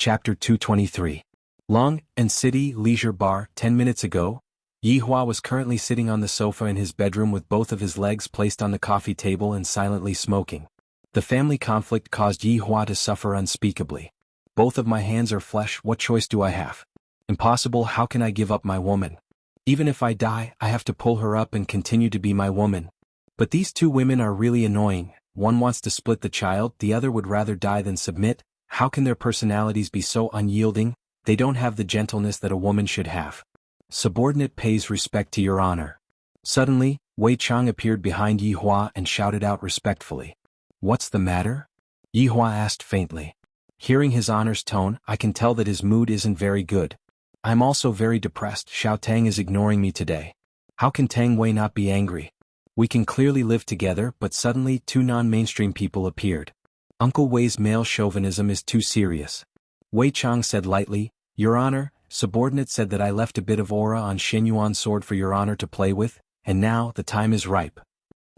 Chapter 223. Long and City Leisure Bar. 10 minutes ago, Yi Hua was currently sitting on the sofa in his bedroom with both of his legs placed on the coffee table and silently smoking. The family conflict caused Yi Hua to suffer unspeakably. Both of my hands are flesh, what choice do I have? Impossible, how can I give up my woman? Even if I die, I have to pull her up and continue to be my woman. But these two women are really annoying. One wants to split the child, the other would rather die than submit. How can their personalities be so unyielding? They don't have the gentleness that a woman should have. Subordinate pays respect to your honor. Suddenly, Wei Chang appeared behind Yi Hua and shouted out respectfully. What's the matter? Yi Hua asked faintly. Hearing his honor's tone, I can tell that his mood isn't very good. I'm also very depressed. Xiao Tang is ignoring me today. How can Tang Wei not be angry? We can clearly live together, but suddenly two non-mainstream people appeared. Uncle Wei's male chauvinism is too serious. Wei Chang said lightly, Your Honor, subordinate said that I left a bit of aura on Shenyuan's sword for your honor to play with, and now the time is ripe.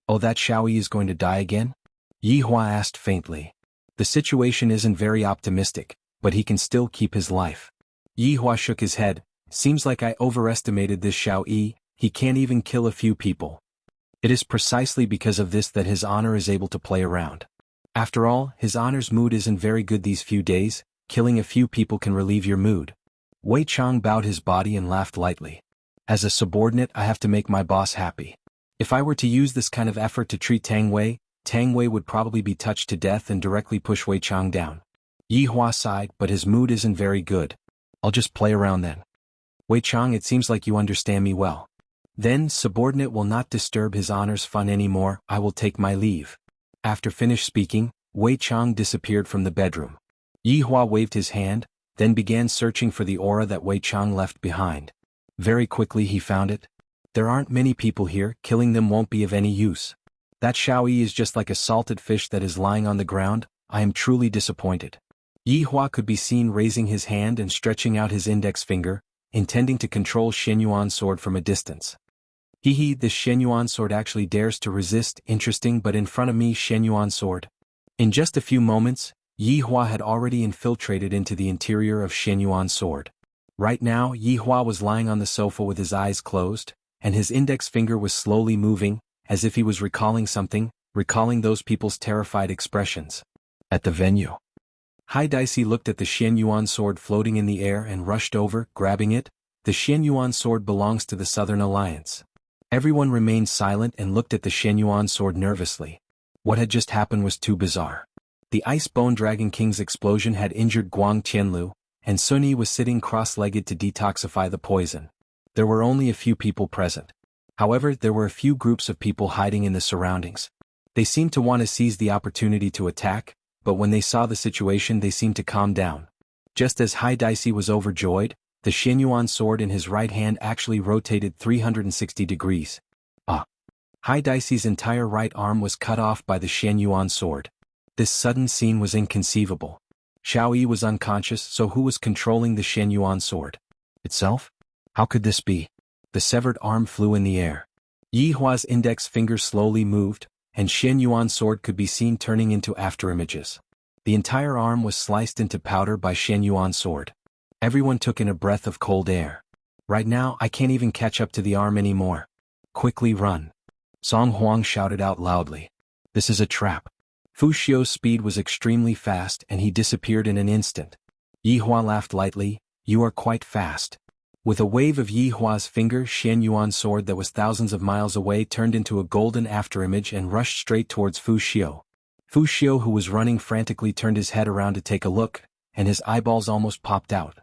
Oh, that Xiaoyi is going to die again? Yi Hua asked faintly. The situation isn't very optimistic, but he can still keep his life. Yi Hua shook his head. Seems like I overestimated this Xiao Yi, he can't even kill a few people. It is precisely because of this that his honor is able to play around. After all, his honor's mood isn't very good these few days. Killing a few people can relieve your mood. Wei Chang bowed his body and laughed lightly. As a subordinate, I have to make my boss happy. If I were to use this kind of effort to treat Tang Wei would probably be touched to death and directly push Wei Chang down. Yi Hua sighed, but his mood isn't very good. I'll just play around then. Wei Chang, it seems like you understand me well. Then, subordinate will not disturb his honor's fun anymore, I will take my leave. After finished speaking, Wei Chang disappeared from the bedroom. Yi Hua waved his hand, then began searching for the aura that Wei Chang left behind. Very quickly he found it. There aren't many people here, killing them won't be of any use. That Xiaoyi is just like a salted fish that is lying on the ground. I am truly disappointed. Yi Hua could be seen raising his hand and stretching out his index finger, intending to control Shenyuan's sword from a distance. This Shenyuan sword actually dares to resist, interesting, but in front of me Shenyuan sword. In just a few moments, Yi Hua had already infiltrated into the interior of Shenyuan's sword. Right now, Yi Hua was lying on the sofa with his eyes closed, and his index finger was slowly moving, as if he was recalling something, recalling those people's terrified expressions. At the venue, Hai Daisy looked at the Shenyuan sword floating in the air and rushed over, grabbing it. The Shenyuan sword belongs to the Southern Alliance. Everyone remained silent and looked at the Shenyuan sword nervously. What had just happened was too bizarre. The Ice Bone Dragon King's explosion had injured Guang Tianlu, and Sun Yi was sitting cross-legged to detoxify the poison. There were only a few people present. However, there were a few groups of people hiding in the surroundings. They seemed to want to seize the opportunity to attack, but when they saw the situation they seemed to calm down. Just as Hai Daisy was overjoyed, the Shenyuan sword in his right hand actually rotated 360 degrees. Hai Daisy's entire right arm was cut off by the Shenyuan sword. This sudden scene was inconceivable. Xiao Yi was unconscious, so who was controlling the Shenyuan sword? Itself? How could this be? The severed arm flew in the air. Yi Hua's index finger slowly moved, and Shenyuan's sword could be seen turning into afterimages. The entire arm was sliced into powder by Shenyuan's sword. Everyone took in a breath of cold air. Right now, I can't even catch up to the arm anymore. Quickly run. Song Huang shouted out loudly. This is a trap. Fu Xiu's speed was extremely fast and he disappeared in an instant. Yi Hua laughed lightly. You are quite fast. With a wave of Yi Hua's finger, Shenyuan's sword that was thousands of miles away turned into a golden afterimage and rushed straight towards Fu Xiu. Fu Xiu, who was running frantically, turned his head around to take a look, and his eyeballs almost popped out.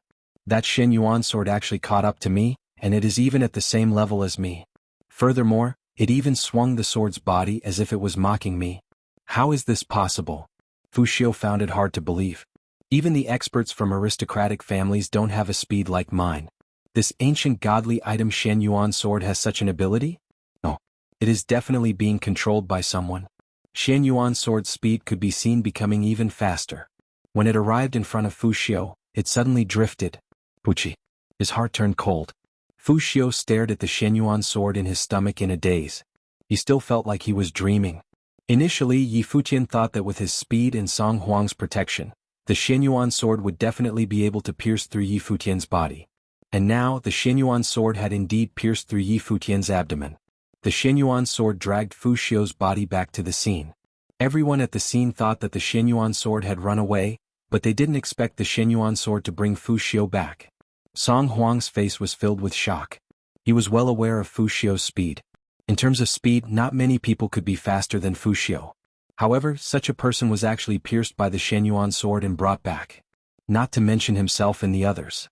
That Shenyuan sword actually caught up to me, and it is even at the same level as me. Furthermore, it even swung the sword's body as if it was mocking me. How is this possible? Fu Xiu found it hard to believe. Even the experts from aristocratic families don't have a speed like mine. This ancient godly item Shenyuan sword has such an ability? No. It is definitely being controlled by someone. Shenyuan sword's speed could be seen becoming even faster. When it arrived in front of Fu Xiu, it suddenly drifted. Puchi. His heart turned cold. Fu Xiu stared at the Shenyuan sword in his stomach in a daze. He still felt like he was dreaming. Initially, Yi Fuqian thought that with his speed and Song Huang's protection, The Xianyuan sword would definitely be able to pierce through Yi Futian's body. And now, the Xianyuan sword had indeed pierced through Yi Futian's abdomen. The Xianyuan sword dragged Fu Xiu's body back to the scene. Everyone at the scene thought that the Xianyuan sword had run away, but they didn't expect the Xianyuan sword to bring Fu Xiu back. Song Huang's face was filled with shock. He was well aware of Fu Xiu's speed. In terms of speed, not many people could be faster than Fu Xiu. However, such a person was actually pierced by the Xianyuan sword and brought back. Not to mention himself and the others.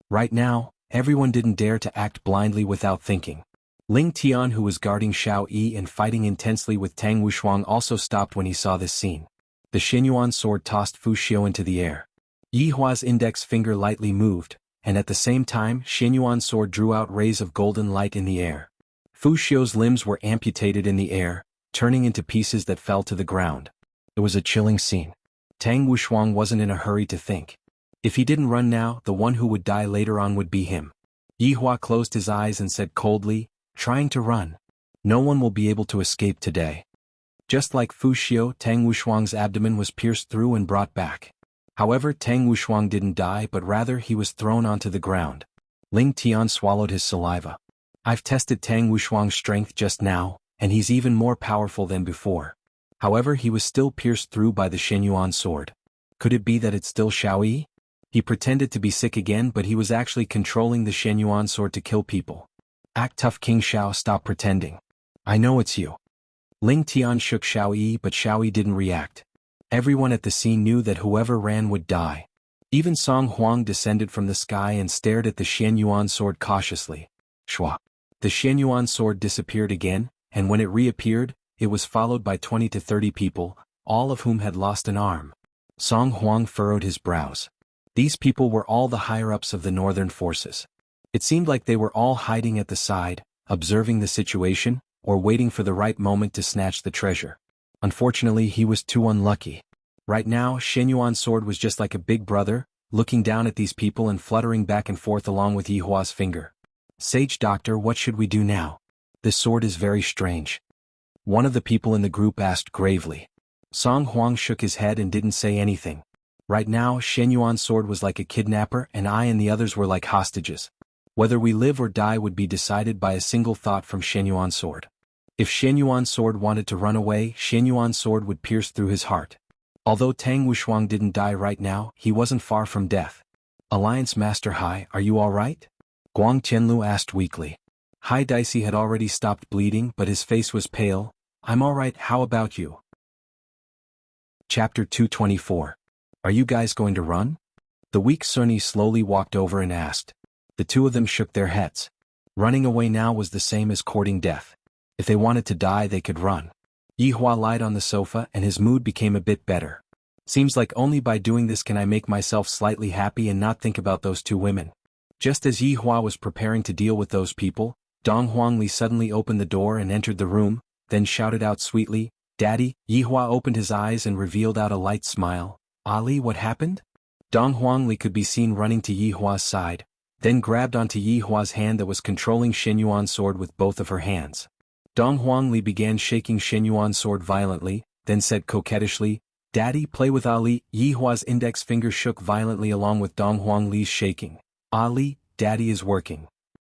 Right now, everyone didn't dare to act blindly without thinking. Ling Tian, who was guarding Xiao Yi and fighting intensely with Tang Wushuang, also stopped when he saw this scene. The Xianyuan sword tossed Fu Xiu into the air. Yi Hua's index finger lightly moved, and at the same time Xianyuan sword drew out rays of golden light in the air. Fu Xiu's limbs were amputated in the air, turning into pieces that fell to the ground. It was a chilling scene. Tang Wushuang wasn't in a hurry to think. If he didn't run now, the one who would die later on would be him. Yi Hua closed his eyes and said coldly, trying to run. No one will be able to escape today. Just like Fu Xiu, Tang Wushuang's abdomen was pierced through and brought back. However, Tang Wushuang didn't die, but rather he was thrown onto the ground. Ling Tian swallowed his saliva. I've tested Tang Wushuang's strength just now, and he's even more powerful than before. However, he was still pierced through by the Xianyuan sword. Could it be that it's still Xiao Yi? He pretended to be sick again, but he was actually controlling the Xianyuan sword to kill people. Act tough, King Xiao, stop pretending. I know it's you. Ling Tian shook Xiao Yi, but Xiao Yi didn't react. Everyone at the scene knew that whoever ran would die. Even Song Huang descended from the sky and stared at the Xianyuan sword cautiously. Shua. The Xianyuan sword disappeared again, and when it reappeared, it was followed by 20 to 30 people, all of whom had lost an arm. Song Huang furrowed his brows. These people were all the higher-ups of the northern forces. It seemed like they were all hiding at the side, observing the situation, or waiting for the right moment to snatch the treasure. Unfortunately, he was too unlucky. Right now, Xianyuan sword was just like a big brother, looking down at these people and fluttering back and forth along with Yi Hua's finger. Sage Doctor, what should we do now? This sword is very strange. One of the people in the group asked gravely. Song Huang shook his head and didn't say anything. Right now, Xianyuan sword was like a kidnapper, and I and the others were like hostages. Whether we live or die would be decided by a single thought from Xianyuan sword. If Xianyuan sword wanted to run away, Xianyuan sword would pierce through his heart. Although Tang Wushuang didn't die right now, he wasn't far from death. Alliance Master Hai, are you all right? Guang Tianlu asked weakly. Hai Dicey had already stopped bleeding, but his face was pale. I'm all right, how about you? Chapter 224. Are you guys going to run? The weak Sunni slowly walked over and asked. The two of them shook their heads. Running away now was the same as courting death. If they wanted to die, they could run. Yi Hua lied on the sofa and his mood became a bit better. Seems like only by doing this can I make myself slightly happy and not think about those two women. Just as Yi Hua was preparing to deal with those people, Dong Huangli suddenly opened the door and entered the room, then shouted out sweetly, Daddy. Yi Hua opened his eyes and revealed out a light smile. Ali, what happened? Dong Huangli could be seen running to Yi Hua's side, then grabbed onto Yi Hua's hand that was controlling Xianyuan sword with both of her hands. Dong Huangli began shaking Xianyuan sword violently, then said coquettishly, Daddy, play with Ali. Yi Hua's index finger shook violently along with Dong Huangli's shaking. Ali, Daddy is working.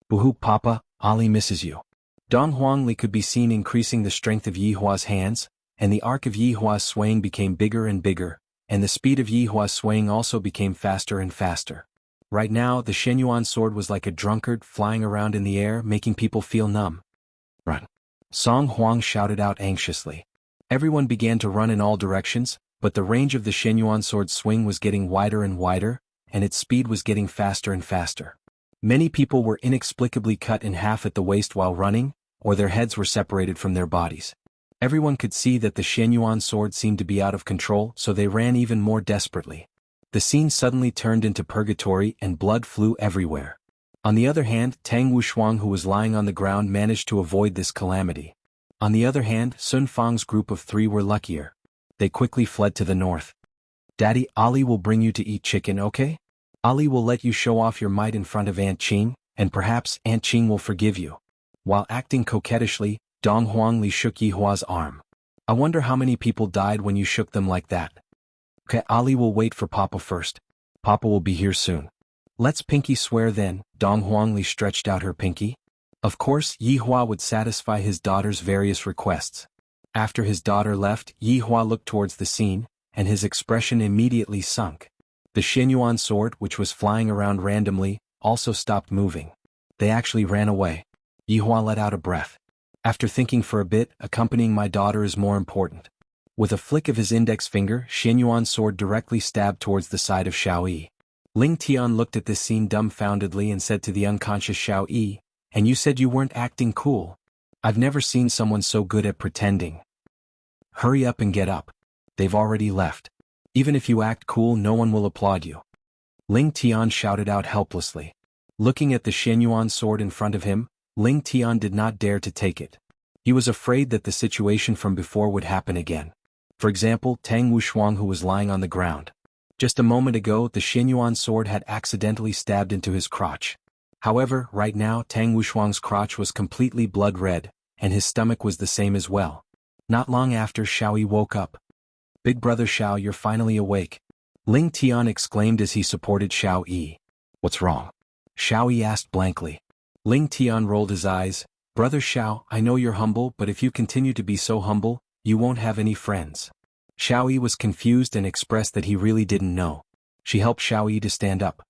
Boohoo Papa, Ali misses you. Dong Huangli could be seen increasing the strength of Yi Hua's hands, and the arc of Yi Hua's swaying became bigger and bigger, and the speed of Yi Hua's swaying also became faster and faster. Right now, the Xianyuan sword was like a drunkard flying around in the air, making people feel numb. Run. Song Huang shouted out anxiously. Everyone began to run in all directions, but the range of the Xianyuan sword's swing was getting wider and wider, and its speed was getting faster and faster. Many people were inexplicably cut in half at the waist while running, or their heads were separated from their bodies. Everyone could see that the Xianyuan sword seemed to be out of control, so they ran even more desperately. The scene suddenly turned into purgatory and blood flew everywhere. On the other hand, Tang Wushuang, who was lying on the ground, managed to avoid this calamity. On the other hand, Sun Fang's group of 3 were luckier. They quickly fled to the north. Daddy, Ali will bring you to eat chicken, okay? Ali will let you show off your might in front of Aunt Qing, and perhaps Aunt Qing will forgive you. While acting coquettishly, Dong Huangli shook Yi Hua's arm. I wonder how many people died when you shook them like that. Okay, Ali will wait for Papa first. Papa will be here soon. Let's pinky swear then. Dong Huangli stretched out her pinky. Of course, Yi Hua would satisfy his daughter's various requests. After his daughter left, Yi Hua looked towards the scene, and his expression immediately sunk. The Xinyuan sword, which was flying around randomly, also stopped moving. They actually ran away. Yi Hua let out a breath. After thinking for a bit, accompanying my daughter is more important. With a flick of his index finger, Xinyuan's sword directly stabbed towards the side of Xiao Yi. Ling Tian looked at this scene dumbfoundedly and said to the unconscious Xiao Yi, "And you said you weren't acting cool? I've never seen someone so good at pretending. Hurry up and get up. They've already left. Even if you act cool, no one will applaud you." Ling Tian shouted out helplessly. Looking at the Xinyuan sword in front of him, Ling Tian did not dare to take it. He was afraid that the situation from before would happen again. For example, Tang Wushuang, who was lying on the ground. Just a moment ago, the Xinyuan sword had accidentally stabbed into his crotch. However, right now Tang Wushuang's crotch was completely blood red, and his stomach was the same as well. Not long after, Xiao Yi woke up. "Big brother Xiao, you're finally awake," Ling Tian exclaimed as he supported Xiao Yi. "What's wrong?" Xiao Yi asked blankly. Ling Tian rolled his eyes. "Brother Xiao, I know you're humble, but if you continue to be so humble, you won't have any friends." Xiao Yi was confused and expressed that he really didn't know. She helped Xiao Yi to stand up.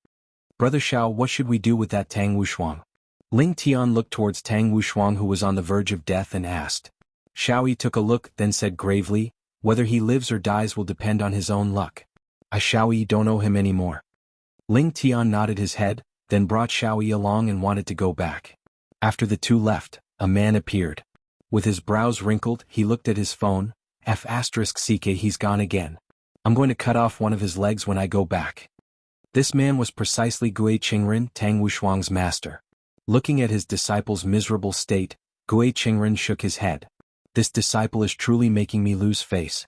"Brother Xiao, what should we do with that Tang Wushuang?" Ling Tian looked towards Tang Wushuang, who was on the verge of death, and asked. Xiao Yi took a look, then said gravely, "Whether he lives or dies will depend on his own luck. I Xiao Yi don't owe him any more." Ling Tian nodded his head, then brought Xiao Yi along and wanted to go back. After the two left, a man appeared. With his brows wrinkled, he looked at his phone. F***ck, he's gone again. I'm going to cut off one of his legs when I go back. This man was precisely Gui Qingren, Tang Wushuang's master. Looking at his disciple's miserable state, Gui Qingren shook his head. "This disciple is truly making me lose face.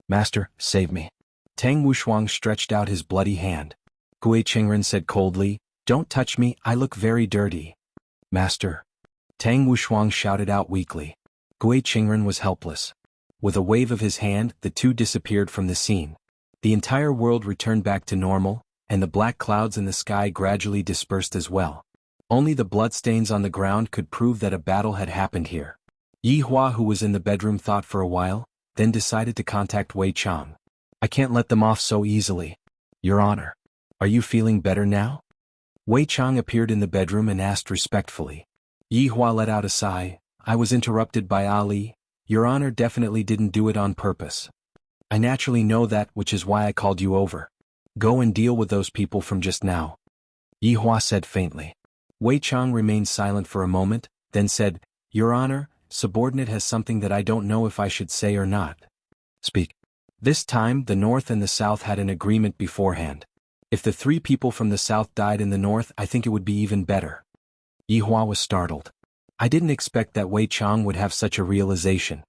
Master, save me." Tang Wushuang stretched out his bloody hand. Gui Qingren said coldly, "Don't touch me, I look very dirty." "Master." Tang Wushuang shouted out weakly. Gui Qingren was helpless. With a wave of his hand, the two disappeared from the scene. The entire world returned back to normal, and the black clouds in the sky gradually dispersed as well. Only the bloodstains on the ground could prove that a battle had happened here. Yi Hua, who was in the bedroom, thought for a while, then decided to contact Wei Chang. "I can't let them off so easily. Your Honor. Are you feeling better now?" Wei Chang appeared in the bedroom and asked respectfully. Yi Hua let out a sigh. "I was interrupted by Ali. Your Honor definitely didn't do it on purpose. I naturally know that, which is why I called you over. Go and deal with those people from just now," Yi Hua said faintly. Wei Chang remained silent for a moment, then said, "Your Honor, subordinate has something that I don't know if I should say or not." "Speak." This time, the North and the South had an agreement beforehand. If the 3 people from the South died in the North, I think it would be even better. Yi Hua was startled. I didn't expect that Wei Chang would have such a realization.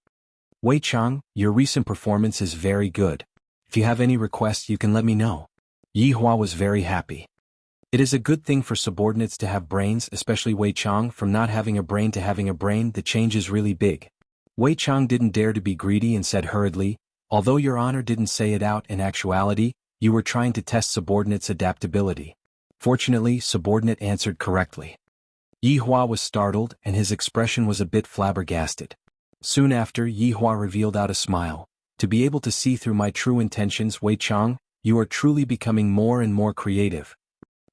"Wei Chang, your recent performance is very good. If you have any requests, you can let me know." Yi Hua was very happy. It is a good thing for subordinates to have brains, especially Wei Chang. From not having a brain to having a brain, the change is really big. Wei Chang didn't dare to be greedy and said hurriedly, "Although Your Honor didn't say it out, in actuality, you were trying to test subordinates' adaptability." Fortunately, subordinate answered correctly. Yi Hua was startled, and his expression was a bit flabbergasted. Soon after, Yi Hua revealed out a smile. "To be able to see through my true intentions, Wei Chang, you are truly becoming more and more creative.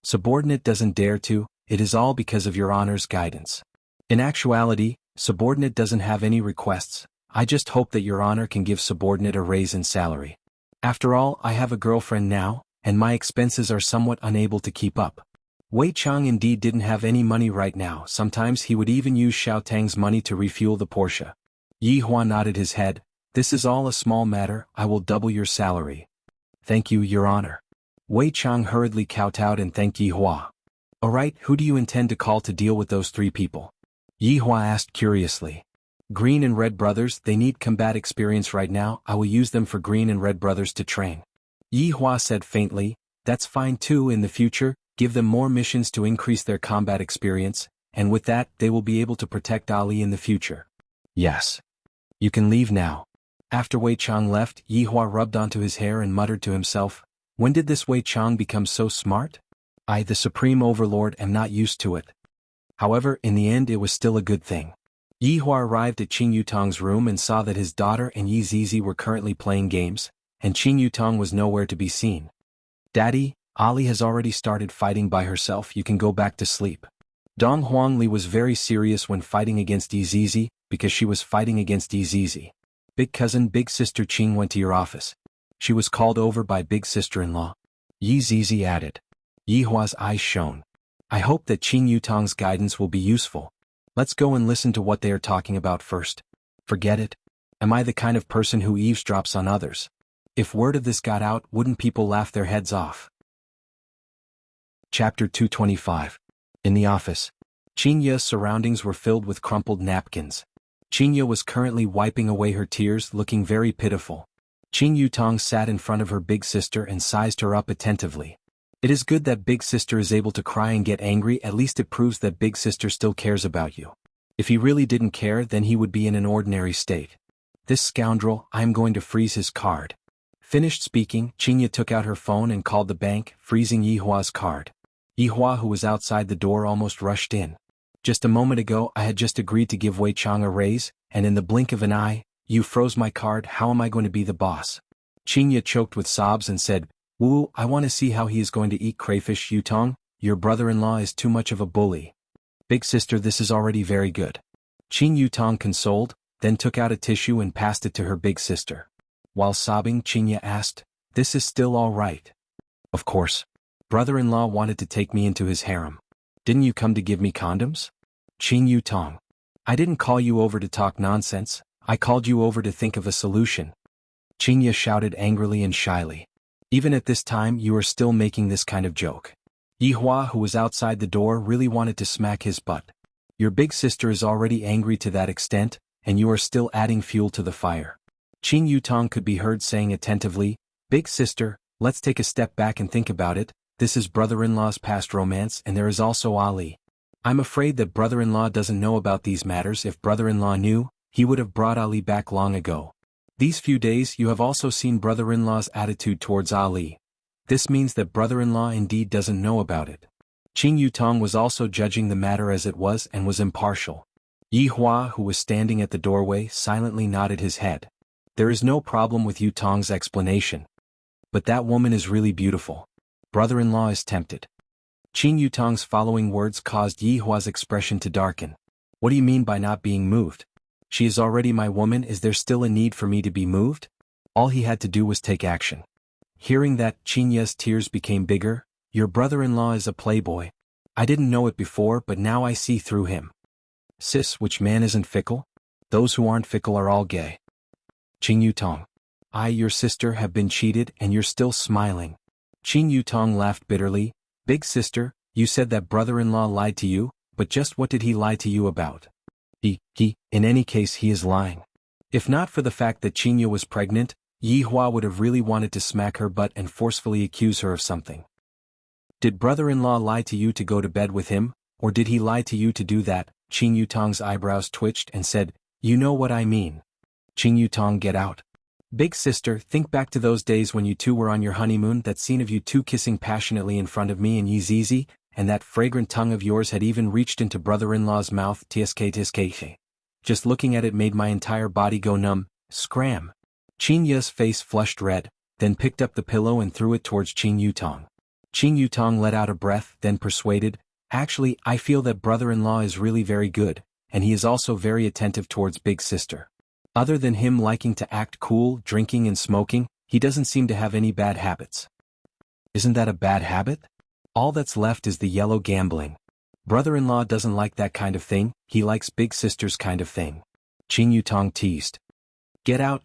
Subordinate doesn't dare to, it is all because of Your Honor's guidance. In actuality, subordinate doesn't have any requests. I just hope that Your Honor can give subordinate a raise in salary. After all, I have a girlfriend now, and my expenses are somewhat unable to keep up." Wei Chang indeed didn't have any money right now. Sometimes he would even use Xiao Tang's money to refuel the Porsche. Yi Hua nodded his head. "This is all a small matter, I will double your salary." "Thank you, Your Honor." Wei Chang hurriedly kowtowed and thanked Yi Hua. "Alright, who do you intend to call to deal with those 3 people?" Yi Hua asked curiously. "Green and Red Brothers, they need combat experience right now. I will use them for Green and Red Brothers to train." Yi Hua said faintly, "That's fine too. In the future, give them more missions to increase their combat experience, and with that, they will be able to protect Ali in the future." "Yes. You can leave now." After Wei Chang left, Yihua rubbed onto his hair and muttered to himself, "When did this Wei Chang become so smart? I, the Supreme Overlord, am not used to it." However, in the end it was still a good thing. Yihua arrived at Qin Yutong's room and saw that his daughter and Yi Zizi were currently playing games, and Qin Yutong was nowhere to be seen. "Daddy, Ali has already started fighting by herself, you can go back to sleep." Dong Huangli was very serious when fighting against Yi Zizi, because she was fighting against Yi Zizi. "Big cousin, big sister Qing went to your office. She was called over by big sister-in-law," Yi Zizi added. Yihua's eyes shone. "I hope that Qin Yutong's guidance will be useful. Let's go and listen to what they are talking about first." "Forget it. Am I the kind of person who eavesdrops on others? If word of this got out, wouldn't people laugh their heads off?" Chapter 225. In the office. Qinya's surroundings were filled with crumpled napkins. Qinya was currently wiping away her tears, looking very pitiful. Qin Yutong sat in front of her big sister and sized her up attentively. It is good that big sister is able to cry and get angry, at least it proves that big sister still cares about you. If he really didn't care, then he would be in an ordinary state. "This scoundrel, I am going to freeze his card." Finished speaking, Qinya took out her phone and called the bank, freezing Yihua's card. Yihua, who was outside the door, almost rushed in. "Just a moment ago I had just agreed to give Wei Chang a raise, and in the blink of an eye, you froze my card. How am I going to be the boss?" Qinya choked with sobs and said, "Wu, I want to see how he is going to eat crayfish. Yutong, your brother-in-law is too much of a bully." "Big sister, this is already very good." Qin Yutong consoled, then took out a tissue and passed it to her big sister. While sobbing, Qinya asked, "This is still all right?" "Of course. Brother-in-law wanted to take me into his harem. Didn't you come to give me condoms?" Qin Yutong. "I didn't call you over to talk nonsense, I called you over to think of a solution." Qinya shouted angrily and shyly. "Even at this time you are still making this kind of joke." Yihua, who was outside the door, really wanted to smack his butt. "Your big sister is already angry to that extent, and you are still adding fuel to the fire." Qin Yutong could be heard saying attentively, "Big sister, let's take a step back and think about it. This is brother-in-law's past romance, and there is also Ali. I'm afraid that brother-in-law doesn't know about these matters. If brother-in-law knew, he would have brought Ali back long ago. These few days you have also seen brother-in-law's attitude towards Ali. This means that brother-in-law indeed doesn't know about it." Qin Yutong was also judging the matter as it was and was impartial. Yihua, who was standing at the doorway, silently nodded his head. "There is no problem with Yutong's explanation. But that woman is really beautiful. Brother-in-law is tempted." Qin Yutong's following words caused Yihua's expression to darken. "What do you mean by not being moved? She is already my woman. Is there still a need for me to be moved?" All he had to do was take action. Hearing that, Qinya's tears became bigger. "Your brother-in-law is a playboy. I didn't know it before, but now I see through him." "Sis, which man isn't fickle? Those who aren't fickle are all gay." Qin Yutong. "I, your sister, have been cheated and you're still smiling." Qin Yutong laughed bitterly. "Big sister, you said that brother-in-law lied to you, but just what did he lie to you about?" In any case he is lying. If not for the fact that Qinya was pregnant, Yihua would have really wanted to smack her butt and forcefully accuse her of something. "Did brother-in-law lie to you to go to bed with him, or did he lie to you to do that?" Qin Yutong's eyebrows twitched and said, "You know what I mean." Qin Yutong, "Get out." "Big sister, think back to those days when you two were on your honeymoon, that scene of you two kissing passionately in front of me and Yi Zizi, and that fragrant tongue of yours had even reached into brother-in-law's mouth. Tsk. Just looking at it made my entire body go numb. Scram." Qinya's face flushed red, then picked up the pillow and threw it towards Qin Yutong. Qin Yutong let out a breath, then persuaded, "Actually, I feel that brother-in-law is really very good, and he is also very attentive towards big sister. Other than him liking to act cool, drinking and smoking, he doesn't seem to have any bad habits." "Isn't that a bad habit? All that's left is the yellow gambling. Brother-in-law doesn't like that kind of thing, he likes big sister's kind of thing." Qin Yutong teased. Get out,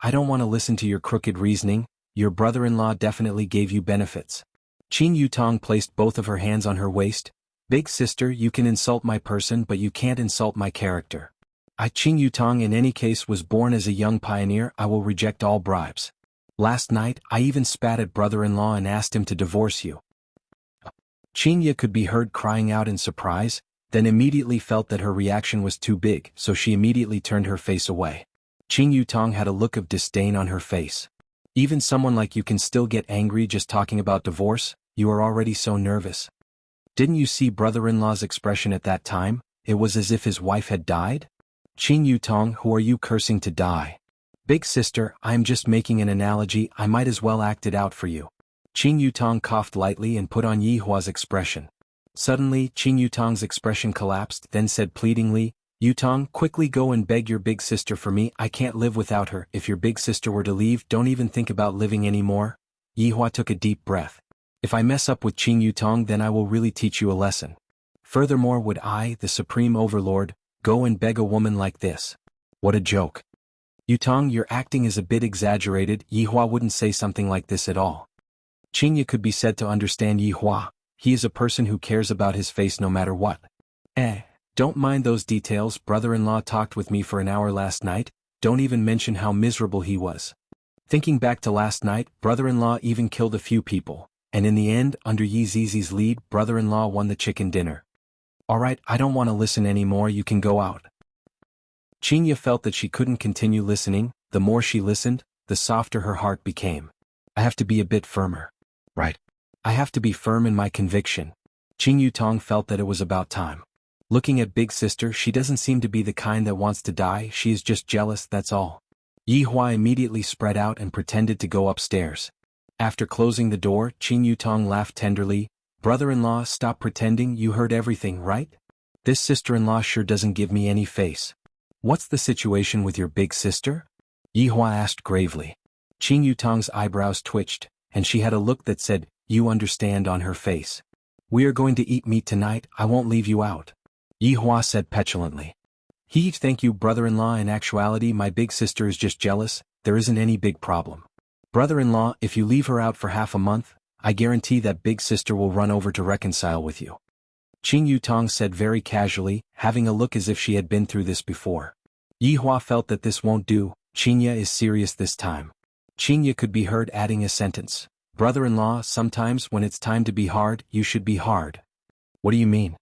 I don't want to listen to your crooked reasoning. Your brother-in-law definitely gave you benefits." Qin Yutong placed both of her hands on her waist. "Big sister, you can insult my person, but you can't insult my character. Qin Yutong in any case was born as a young pioneer. I will reject all bribes. Last night, I even spat at brother-in-law and asked him to divorce you." Qinya could be heard crying out in surprise, then immediately felt that her reaction was too big, so she immediately turned her face away. Qing Yutong had a look of disdain on her face. Even someone like you can still get angry just talking about divorce? You are already so nervous. Didn't you see brother-in-law's expression at that time? It was as if his wife had died? Qing Yutong, who are you cursing to die? Big sister, I am just making an analogy, I might as well act it out for you. Qing Yutong coughed lightly and put on Yi Hua's expression. Suddenly, Qing Yutong's expression collapsed, then said pleadingly, Yutong, quickly go and beg your big sister for me, I can't live without her. If your big sister were to leave, don't even think about living anymore. Yi Hua took a deep breath. If I mess up with Qing Yutong, then I will really teach you a lesson. Furthermore, would I, the Supreme Overlord, go and beg a woman like this? What a joke. Yutong, your acting is a bit exaggerated. Yi Hua wouldn't say something like this at all. Qingya could be said to understand Yi Hua. He is a person who cares about his face no matter what. Don't mind those details. Brother-in-law talked with me for an hour last night. Don't even mention how miserable he was. Thinking back to last night, brother-in-law even killed a few people. And in the end, under Yi Zizi's lead, brother-in-law won the chicken dinner. Alright, I don't want to listen anymore, you can go out. Qingya felt that she couldn't continue listening. The more she listened, the softer her heart became. I have to be a bit firmer. Right. I have to be firm in my conviction. Qing Yutong felt that it was about time. Looking at big sister, she doesn't seem to be the kind that wants to die, she is just jealous, that's all. Yi Hua immediately spread out and pretended to go upstairs. After closing the door, Qing Yutong laughed tenderly. Brother-in-law, stop pretending, you heard everything, right? This sister-in-law sure doesn't give me any face. What's the situation with your big sister? Yi Hua asked gravely. Qing Yutong's eyebrows twitched, and she had a look that said, you understand on her face. We are going to eat meat tonight, I won't leave you out. Yi Hua said petulantly. Thank you, brother-in-law, in actuality my big sister is just jealous, there isn't any big problem. Brother-in-law, if you leave her out for half a month, I guarantee that big sister will run over to reconcile with you. Qing Yutong said very casually, having a look as if she had been through this before. Yi Hua felt that this won't do, Qingya is serious this time. Qingya could be heard adding a sentence. Brother-in-law, sometimes when it's time to be hard, you should be hard. What do you mean?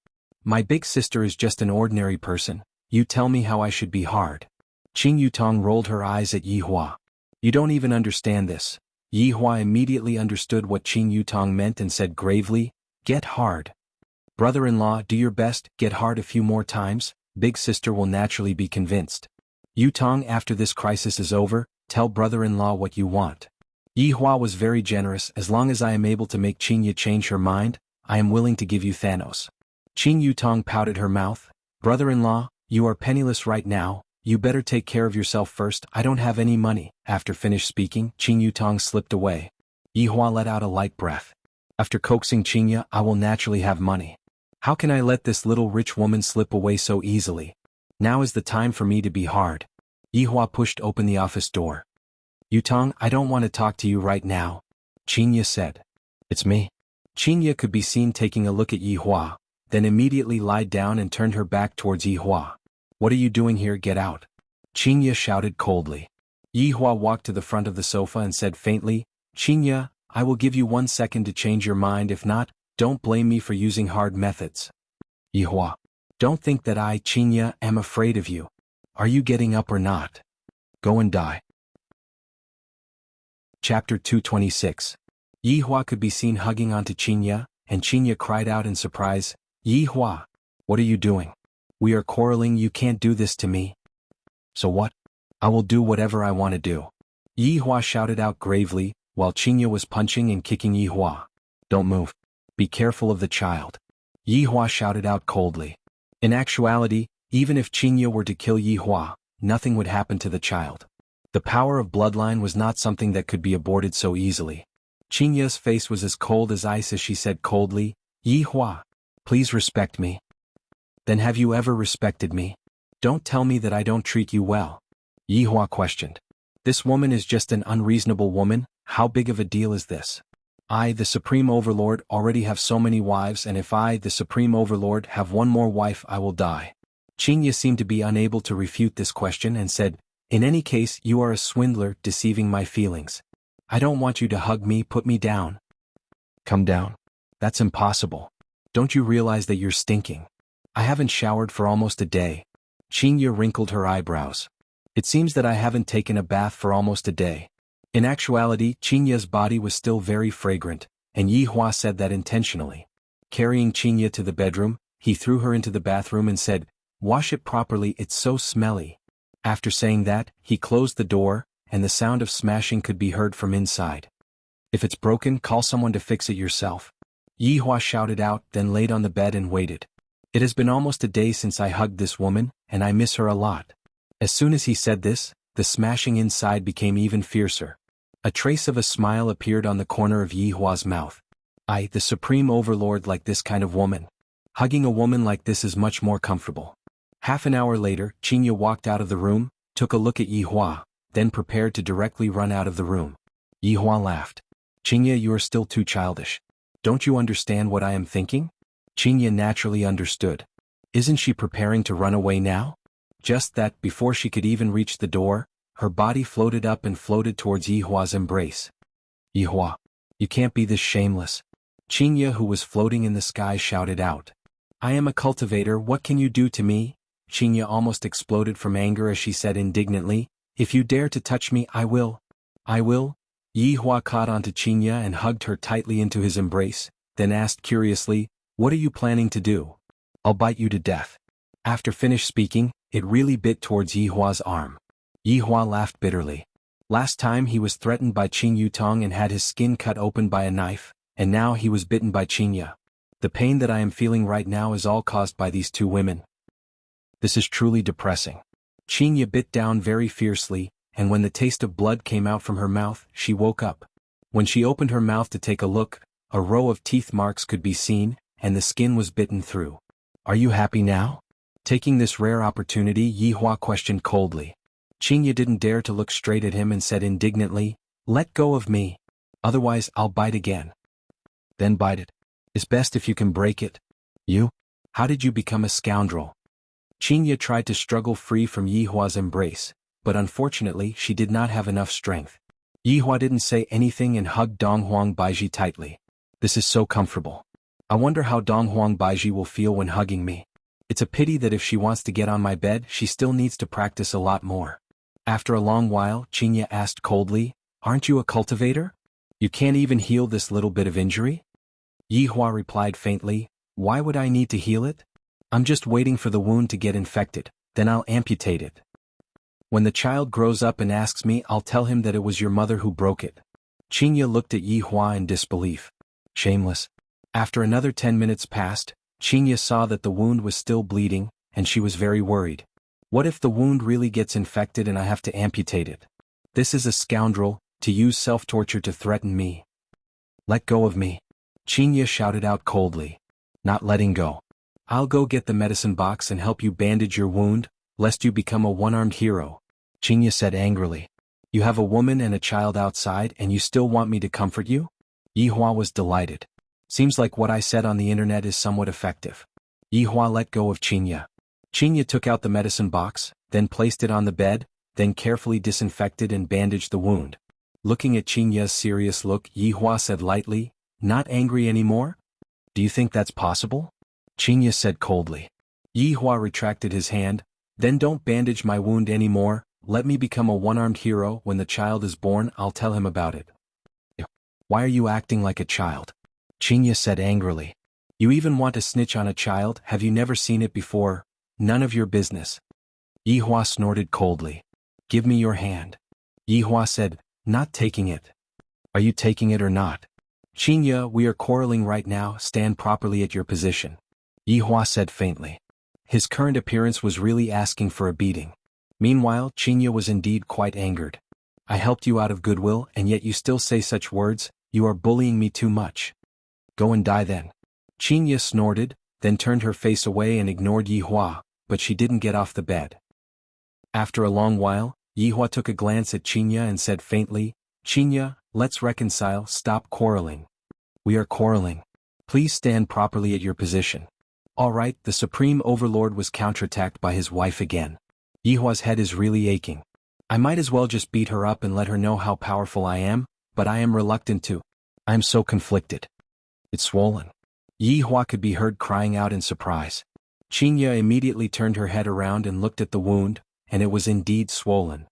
My big sister is just an ordinary person, you tell me how I should be hard. Qing Yutong rolled her eyes at Yi Hua. You don't even understand this. Yi Hua immediately understood what Qing Yutong meant and said gravely, get hard. Brother-in-law, do your best, get hard a few more times, big sister will naturally be convinced. Yutong, after this crisis is over, tell brother-in-law what you want. Yi Hua was very generous. As long as I am able to make Qingya change her mind, I am willing to give you Thanos. Qing Yutong pouted her mouth. Brother-in-law, you are penniless right now, you better take care of yourself first, I don't have any money. After finished speaking, Qing Yutong slipped away. Yi Hua let out a light breath. After coaxing Qingya, I will naturally have money. How can I let this little rich woman slip away so easily? Now is the time for me to be hard. Yi Hua pushed open the office door. Yutong, I don't want to talk to you right now. Qingya said. It's me. Qingya could be seen taking a look at Yi Hua, then immediately lied down and turned her back towards Yi Hua. What are you doing here, get out? Qingya shouted coldly. Yi Hua walked to the front of the sofa and said faintly, Qingya, I will give you 1 second to change your mind, if not, don't blame me for using hard methods. Yi Hua. Don't think that I, Qingya, am afraid of you. Are you getting up or not? Go and die. Chapter 226. Yi Hua could be seen hugging onto Qingya, and Qingya cried out in surprise, Yi Hua, what are you doing? We are quarreling, you can't do this to me. So what? I will do whatever I want to do. Yi Hua shouted out gravely, while Qingya was punching and kicking Yi Hua. Don't move. Be careful of the child. Yi Hua shouted out coldly. In actuality, even if Qingya were to kill Yi Hua, nothing would happen to the child. The power of bloodline was not something that could be aborted so easily. Qingya's face was as cold as ice as she said coldly, Yi Hua, please respect me. Then have you ever respected me? Don't tell me that I don't treat you well. Yi Hua questioned. This woman is just an unreasonable woman, how big of a deal is this? I, the Supreme Overlord, already have so many wives, and if I, the Supreme Overlord, have one more wife, I will die. Qingya seemed to be unable to refute this question and said, in any case, you are a swindler, deceiving my feelings. I don't want you to hug me, put me down. Come down. That's impossible. Don't you realize that you're stinking? I haven't showered for almost a day. Qingya wrinkled her eyebrows. It seems that I haven't taken a bath for almost a day. In actuality, Qingya's body was still very fragrant, and Yi Hua said that intentionally. Carrying Qingya to the bedroom, he threw her into the bathroom and said, "Wash it properly, it's so smelly." After saying that, he closed the door, and the sound of smashing could be heard from inside. "If it's broken, call someone to fix it yourself." Yi Hua shouted out, then laid on the bed and waited. "It has been almost a day since I hugged this woman, and I miss her a lot." As soon as he said this, the smashing inside became even fiercer. A trace of a smile appeared on the corner of Yi Hua's mouth. "I, the supreme overlord, like this kind of woman. Hugging a woman like this is much more comfortable." Half an hour later, Qingya walked out of the room, took a look at Yi Hua, then prepared to directly run out of the room. Yi Hua laughed. "Qingya, you are still too childish. Don't you understand what I am thinking?" Qingya naturally understood. Isn't she preparing to run away now? Just that, before she could even reach the door, her body floated up and floated towards Yi Hua's embrace. "Yi Hua, you can't be this shameless." Qingya, who was floating in the sky, shouted out. "I am a cultivator, what can you do to me?" Qingya almost exploded from anger as she said indignantly, "If you dare to touch me, I will." "I will?" Yi Hua caught onto Qingya and hugged her tightly into his embrace, then asked curiously, "What are you planning to do?" "I'll bite you to death." After finished speaking, it really bit towards Yi Hua's arm. Yi Hua laughed bitterly. Last time he was threatened by Qing Yutong and had his skin cut open by a knife, and now he was bitten by Qingya. The pain that I am feeling right now is all caused by these two women. This is truly depressing. Qingya bit down very fiercely, and when the taste of blood came out from her mouth, she woke up. When she opened her mouth to take a look, a row of teeth marks could be seen, and the skin was bitten through. "Are you happy now?" Taking this rare opportunity, Yi Hua questioned coldly. Qingya didn't dare to look straight at him and said indignantly, "Let go of me. Otherwise I'll bite again." "Then bite it. It's best if you can break it." "You? How did you become a scoundrel?" Qingya tried to struggle free from Yi Hua's embrace, but unfortunately she did not have enough strength. Yi Hua didn't say anything and hugged Donghuang Baiji tightly. "This is so comfortable. I wonder how Donghuang Baiji will feel when hugging me. It's a pity that if she wants to get on my bed, she still needs to practice a lot more." After a long while, Qingya asked coldly, "Aren't you a cultivator? You can't even heal this little bit of injury?" Yi Hua replied faintly, "Why would I need to heal it? I'm just waiting for the wound to get infected, then I'll amputate it. When the child grows up and asks me, I'll tell him that it was your mother who broke it." Qingya looked at Yi Hua in disbelief. Shameless. After another 10 minutes passed, Qingya saw that the wound was still bleeding, and she was very worried. What if the wound really gets infected and I have to amputate it? This is a scoundrel, to use self-torture to threaten me. "Let go of me." Qingya shouted out coldly. "Not letting go. I'll go get the medicine box and help you bandage your wound, lest you become a one-armed hero," Qingya said angrily. "You have a woman and a child outside and you still want me to comfort you?" Yi Hua was delighted. "Seems like what I said on the internet is somewhat effective." Yi Hua let go of Qingya. Qingya took out the medicine box, then placed it on the bed, then carefully disinfected and bandaged the wound. Looking at Qingya's serious look, Yi Hua said lightly, "Not angry anymore? Do you think that's possible?" Qingya said coldly. Yi Hua retracted his hand, "Then don't bandage my wound anymore, let me become a one-armed hero. When the child is born, I'll tell him about it." "Why are you acting like a child?" Qingya said angrily. "You even want to snitch on a child? Have you never seen it before? None of your business." Yi Hua snorted coldly. "Give me your hand." Yi Hua said, "Not taking it." "Are you taking it or not?" "Qingya, we are quarreling right now, stand properly at your position," Yi Hua said faintly. His current appearance was really asking for a beating. Meanwhile, Qingya was indeed quite angered. "I helped you out of goodwill and yet you still say such words, you are bullying me too much. Go and die then." Qingya snorted, then turned her face away and ignored Yi Hua, but she didn't get off the bed. After a long while, Yi Hua took a glance at Qingya and said faintly, "Qingya, let's reconcile, stop quarreling." "We are quarreling. Please stand properly at your position." All right, the Supreme Overlord was counterattacked by his wife again. Yi Hua's head is really aching. "I might as well just beat her up and let her know how powerful I am, but I am reluctant to. I am so conflicted. It's swollen." Yi Hua could be heard crying out in surprise. Qingya immediately turned her head around and looked at the wound, and it was indeed swollen.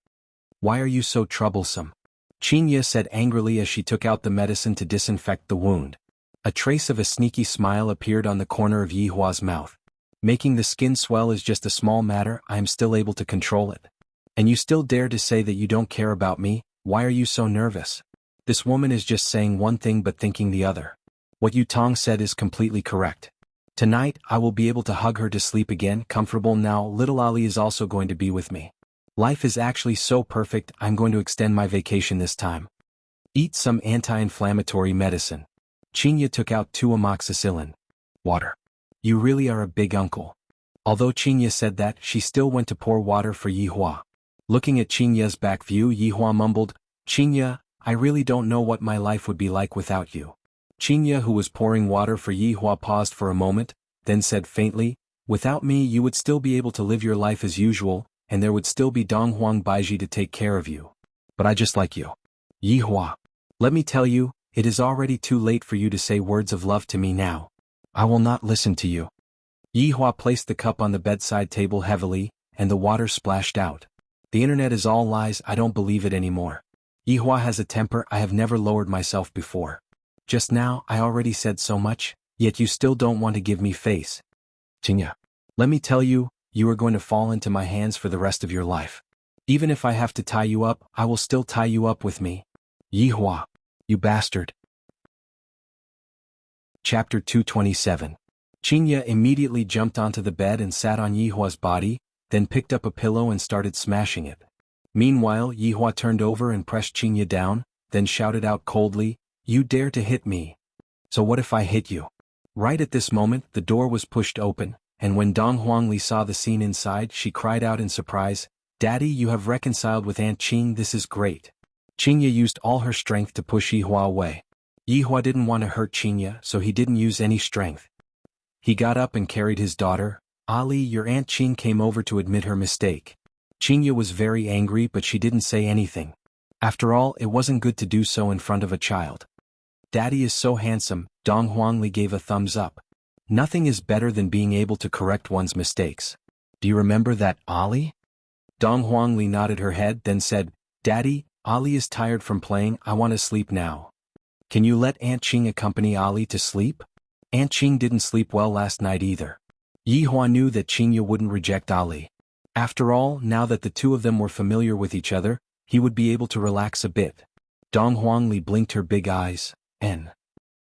"Why are you so troublesome?" Qinya said angrily as she took out the medicine to disinfect the wound. A trace of a sneaky smile appeared on the corner of Yihua's mouth. "Making the skin swell is just a small matter, I am still able to control it. And you still dare to say that you don't care about me? Why are you so nervous? This woman is just saying one thing but thinking the other. What Yu Tong said is completely correct. Tonight, I will be able to hug her to sleep again, comfortable now. Little Ali is also going to be with me. Life is actually so perfect, I'm going to extend my vacation this time. Eat some anti-inflammatory medicine." Qinya took out 2 amoxicillin. "Water. You really are a big uncle." Although Qinya said that, she still went to pour water for Yihua. Looking at Qinya's back view, Yihua mumbled, "Qinya, I really don't know what my life would be like without you." Qinya, who was pouring water for Yihua, paused for a moment, then said faintly, "Without me you would still be able to live your life as usual, and there would still be Donghuang Baiji to take care of you. But I just like you. Yihua. Let me tell you, it is already too late for you to say words of love to me now. I will not listen to you." Yihua placed the cup on the bedside table heavily, and the water splashed out. "The internet is all lies, I don't believe it anymore. Yihua has a temper, I have never lowered myself before. Just now, I already said so much, yet you still don't want to give me face. Qinya. Let me tell you, you are going to fall into my hands for the rest of your life. Even if I have to tie you up, I will still tie you up with me. Yihua. You bastard." Chapter 227. Qinya immediately jumped onto the bed and sat on Yihua's body, then picked up a pillow and started smashing it. Meanwhile, Yihua turned over and pressed Qinya down, then shouted out coldly, "You dare to hit me? So what if I hit you?" Right at this moment, the door was pushed open, and when Dong Huangli saw the scene inside, she cried out in surprise, "Daddy, you have reconciled with Aunt Qing, this is great." Qinya used all her strength to push Yihua away. Yihua didn't want to hurt Qinya, so he didn't use any strength. He got up and carried his daughter. "Ali, your Aunt Qing came over to admit her mistake." Qinya was very angry, but she didn't say anything. After all, it wasn't good to do so in front of a child. "Daddy is so handsome," Dong Huangli gave a thumbs up. "Nothing is better than being able to correct one's mistakes. Do you remember that, Ali?" Dong Huangli nodded her head, then said, "Daddy, Ali is tired from playing, I want to sleep now. Can you let Aunt Qing accompany Ali to sleep? Aunt Qing didn't sleep well last night either." Yihua knew that Qinya wouldn't reject Ali. After all, now that the two of them were familiar with each other, he would be able to relax a bit. Dong Huangli blinked her big eyes.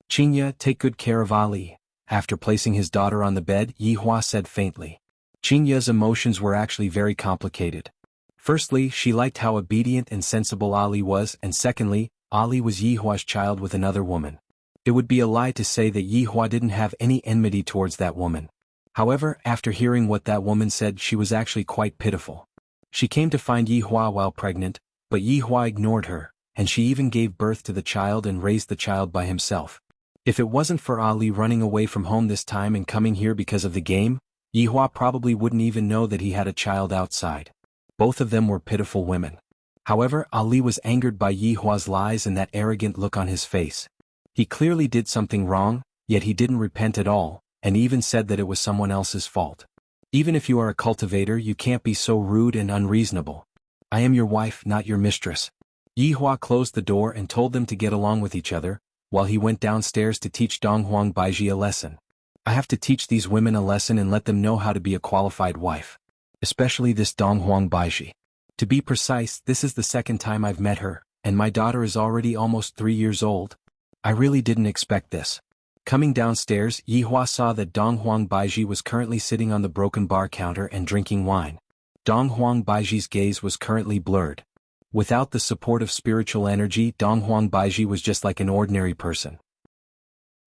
Qinya, take good care of Ali." After placing his daughter on the bed, Yihua said faintly. Qinya's emotions were actually very complicated. Firstly, she liked how obedient and sensible Ali was, and secondly, Ali was Yihua's child with another woman. It would be a lie to say that Yihua didn't have any enmity towards that woman. However, after hearing what that woman said, she was actually quite pitiful. She came to find Yihua while pregnant, but Yihua ignored her, and she even gave birth to the child and raised the child by himself. If it wasn't for Ali running away from home this time and coming here because of the game, Yihua probably wouldn't even know that he had a child outside. Both of them were pitiful women. However, Ali was angered by Yihua's lies and that arrogant look on his face. He clearly did something wrong, yet he didn't repent at all, and even said that it was someone else's fault. Even if you are a cultivator, you can't be so rude and unreasonable. I am your wife, not your mistress. Yihua closed the door and told them to get along with each other, while he went downstairs to teach Donghuang Baiji a lesson. I have to teach these women a lesson and let them know how to be a qualified wife. Especially this Donghuang Baiji. To be precise, this is the second time I've met her, and my daughter is already almost 3 years old. I really didn't expect this. Coming downstairs, Yihua saw that Donghuang Baiji was currently sitting on the broken bar counter and drinking wine. Donghuang Baiji's gaze was currently blurred. Without the support of spiritual energy, Donghuang Baiji was just like an ordinary person.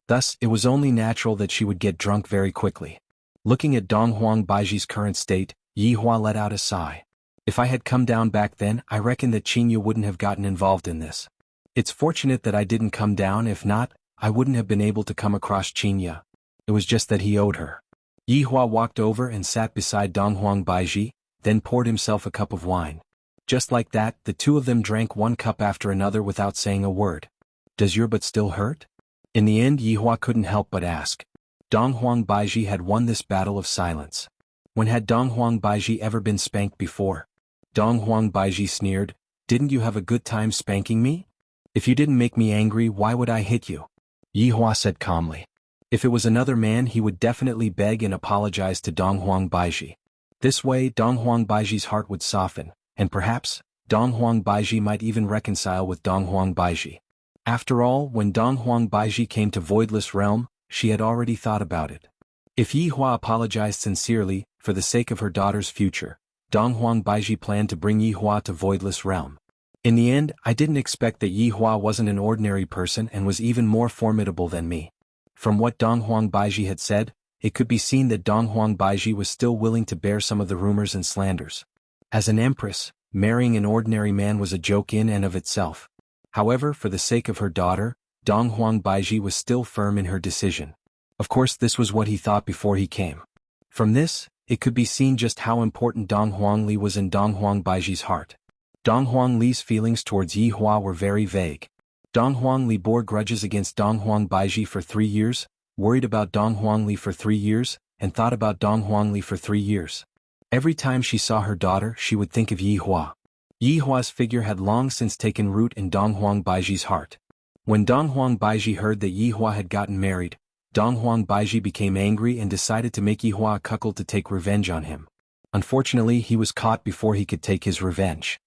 Thus, it was only natural that she would get drunk very quickly. Looking at Donghuang Baiji's current state, Yihua let out a sigh. If I had come down back then, I reckon that Qinya wouldn't have gotten involved in this. It's fortunate that I didn't come down, if not, I wouldn't have been able to come across Qinya. It was just that he owed her. Yihua walked over and sat beside Donghuang Baiji, then poured himself a cup of wine. Just like that, the two of them drank one cup after another without saying a word. Does your butt still hurt? In the end, Yihua couldn't help but ask. Donghuang Baiji had won this battle of silence. When had Donghuang Baiji ever been spanked before? Dong Huang Baiji sneered. Didn't you have a good time spanking me? If you didn't make me angry, why would I hit you? Yi Hua said calmly. If it was another man, he would definitely beg and apologize to Dong Huang Baiji. This way, Dong Huang Baiji's heart would soften, and perhaps, Dong Huang Baiji might even reconcile with Dong Huang Baiji. After all, when Dong Huang Baiji came to Voidless Realm, she had already thought about it. If Yi Hua apologized sincerely, for the sake of her daughter's future, Dong Huang Baiji planned to bring Yi Hua to Voidless Realm. In the end, I didn't expect that Yi Hua wasn't an ordinary person and was even more formidable than me. From what Dong Huang Baiji had said, it could be seen that Dong Huang Baiji was still willing to bear some of the rumors and slanders. As an empress, marrying an ordinary man was a joke in and of itself. However, for the sake of her daughter, Dong Huang Baiji was still firm in her decision. Of course, this was what he thought before he came. From this, it could be seen just how important Dong Huang Li was in Dong Huang Baiji's heart. Dong Huang Li's feelings towards Yi Hua were very vague. Dong Huang Li bore grudges against Dong Huang Baiji for 3 years, worried about Dong Huang Li for 3 years, and thought about Dong Huang Li for 3 years. Every time she saw her daughter, she would think of Yi Hua. Yi Hua's figure had long since taken root in Dong Huang Baiji's heart. When Dong Huang Baiji heard that Yi Hua had gotten married, Dong Huang Baiji became angry and decided to make Yi Hua a cuckold to take revenge on him. Unfortunately, he was caught before he could take his revenge.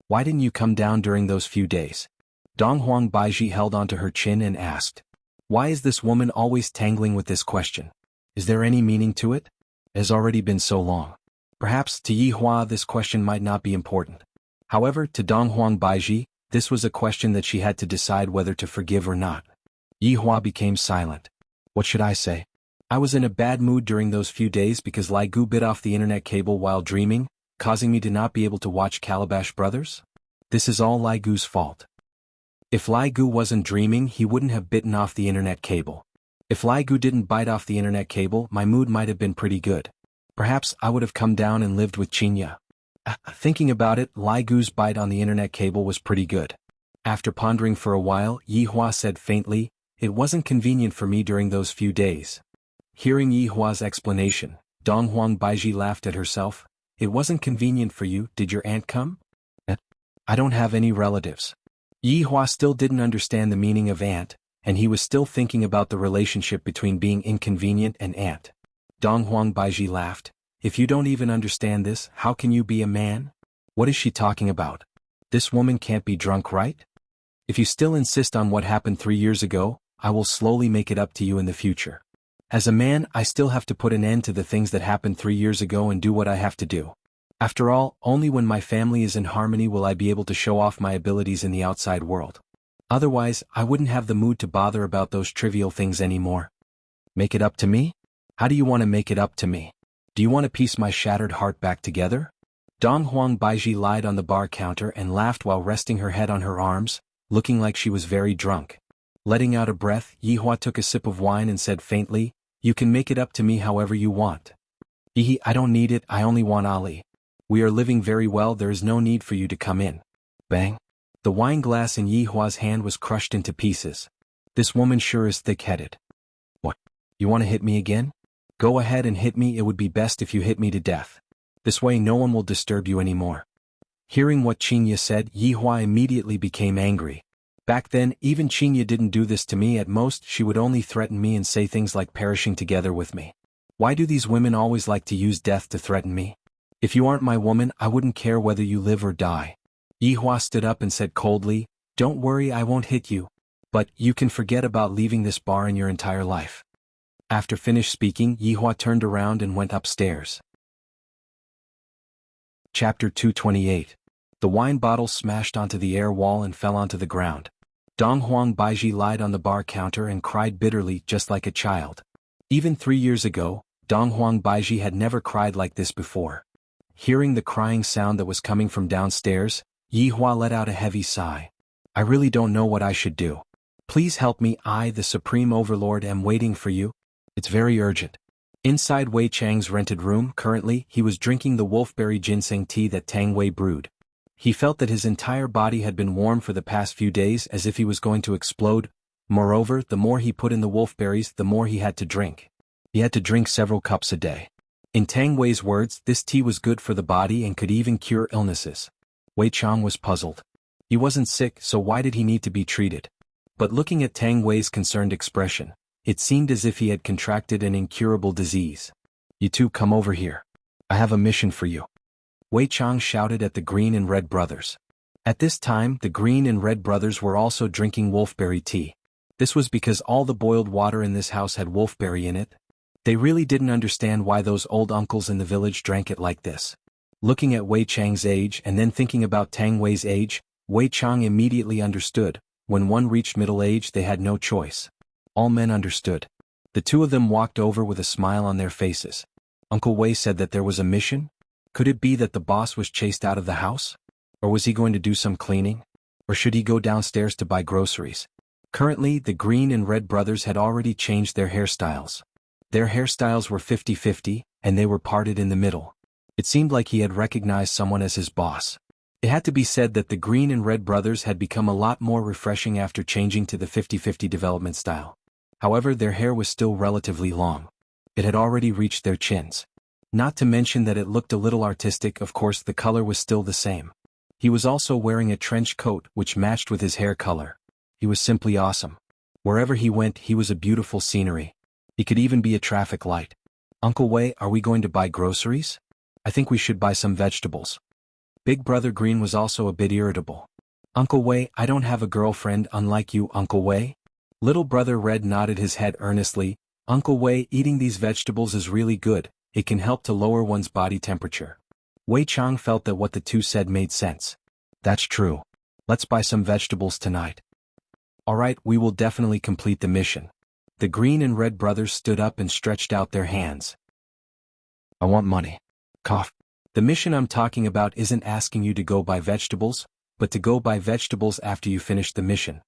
Why didn't you come down during those few days? Dong Huang Baiji held onto her chin and asked. Why is this woman always tangling with this question? Is there any meaning to it? It has already been so long. Perhaps to Yi Hua this question might not be important. However, to Dong Huang Baiji, this was a question that she had to decide whether to forgive or not. Yi Hua became silent. What should I say? I was in a bad mood during those few days because Lai Gu bit off the internet cable while dreaming, causing me to not be able to watch Calabash Brothers? This is all Lai Gu's fault. If Lai Gu wasn't dreaming, he wouldn't have bitten off the internet cable. If Lai Gu didn't bite off the internet cable, my mood might have been pretty good. Perhaps I would have come down and lived with Qinya. Thinking about it, Lai Gu's bite on the internet cable was pretty good. After pondering for a while, Yi Hua said faintly, it wasn't convenient for me during those few days. Hearing Yi Hua's explanation, Dong Huang Baiji laughed at herself. It wasn't convenient for you, did your aunt come? I don't have any relatives. Yi Hua still didn't understand the meaning of aunt, and he was still thinking about the relationship between being inconvenient and aunt. Dong Huang Baiji laughed. If you don't even understand this, how can you be a man? What is she talking about? This woman can't be drunk, right? If you still insist on what happened 3 years ago, I will slowly make it up to you in the future. As a man, I still have to put an end to the things that happened 3 years ago and do what I have to do. After all, only when my family is in harmony will I be able to show off my abilities in the outside world. Otherwise, I wouldn't have the mood to bother about those trivial things anymore. Make it up to me? How do you want to make it up to me? Do you want to piece my shattered heart back together? Dong Huang Baiji lied on the bar counter and laughed while resting her head on her arms, looking like she was very drunk. Letting out a breath, Yi Hua took a sip of wine and said faintly, you can make it up to me however you want. I don't need it, I only want Ali. We are living very well, there is no need for you to come in. Bang. The wine glass in Yi Hua's hand was crushed into pieces. This woman sure is thick-headed. What? You want to hit me again? Go ahead and hit me, it would be best if you hit me to death. This way no one will disturb you anymore. Hearing what Qinya said, Yi Hua immediately became angry. Back then, even Qinya didn't do this to me, at most she would only threaten me and say things like perishing together with me. Why do these women always like to use death to threaten me? If you aren't my woman, I wouldn't care whether you live or die. Yi Hua stood up and said coldly, don't worry, I won't hit you. But, you can forget about leaving this bar in your entire life. After finished speaking, Yi Hua turned around and went upstairs. Chapter 228. The wine bottle smashed onto the air wall and fell onto the ground. Dong Huang Baiji lied on the bar counter and cried bitterly just like a child. Even 3 years ago, Dong Huang Baiji had never cried like this before. Hearing the crying sound that was coming from downstairs, Yi Hua let out a heavy sigh. I really don't know what I should do. Please help me, I, the Supreme Overlord, am waiting for you. It's very urgent. Inside Wei Chang's rented room, currently, he was drinking the wolfberry ginseng tea that Tang Wei brewed. He felt that his entire body had been warm for the past few days as if he was going to explode. Moreover, the more he put in the wolfberries, the more he had to drink. He had to drink several cups a day. In Tang Wei's words, this tea was good for the body and could even cure illnesses. Wei Chang was puzzled. He wasn't sick, so why did he need to be treated? But looking at Tang Wei's concerned expression, it seemed as if he had contracted an incurable disease. You two come over here. I have a mission for you. Wei Chang shouted at the Green and Red brothers. At this time, the Green and Red brothers were also drinking wolfberry tea. This was because all the boiled water in this house had wolfberry in it. They really didn't understand why those old uncles in the village drank it like this. Looking at Wei Chang's age and then thinking about Tang Wei's age, Wei Chang immediately understood. When one reached middle age, they had no choice. All men understood. The two of them walked over with a smile on their faces. Uncle Wei said that there was a mission? Could it be that the boss was chased out of the house? Or was he going to do some cleaning? Or should he go downstairs to buy groceries? Currently, the Green and Red brothers had already changed their hairstyles. Their hairstyles were 50-50, and they were parted in the middle. It seemed like he had recognized someone as his boss. It had to be said that the Green and Red brothers had become a lot more refreshing after changing to the 50-50 development style. However, their hair was still relatively long. It had already reached their chins. Not to mention that it looked a little artistic. Of course, the color was still the same. He was also wearing a trench coat which matched with his hair color. He was simply awesome. Wherever he went, he was a beautiful scenery. He could even be a traffic light. Uncle Wei, are we going to buy groceries? I think we should buy some vegetables. Big Brother Green was also a bit irritable. Uncle Wei, I don't have a girlfriend unlike you, Uncle Wei. Little Brother Red nodded his head earnestly. Uncle Wei, eating these vegetables is really good. It can help to lower one's body temperature. Wei Chang felt that what the two said made sense. That's true. Let's buy some vegetables tonight. Alright, we will definitely complete the mission. The Green and Red brothers stood up and stretched out their hands. I want money. Cough. The mission I'm talking about isn't asking you to go buy vegetables, but to go buy vegetables after you finish the mission.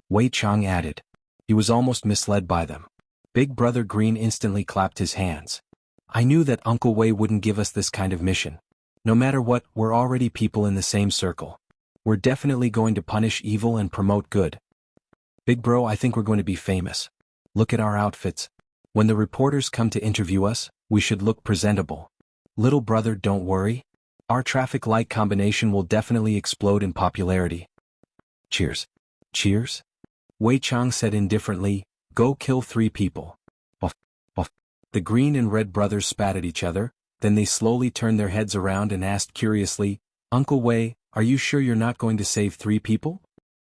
Wei Chang added. He was almost misled by them. Big Brother Green instantly clapped his hands. I knew that Uncle Wei wouldn't give us this kind of mission. No matter what, we're already people in the same circle. We're definitely going to punish evil and promote good. Big Bro, I think we're going to be famous. Look at our outfits. When the reporters come to interview us, we should look presentable. Little brother, don't worry. Our traffic light combination will definitely explode in popularity. Cheers. Cheers? Wei Chang said indifferently, go kill 3 people. Buff, buff. The Green and Red brothers spat at each other, then they slowly turned their heads around and asked curiously, Uncle Wei, are you sure you're not going to save 3 people?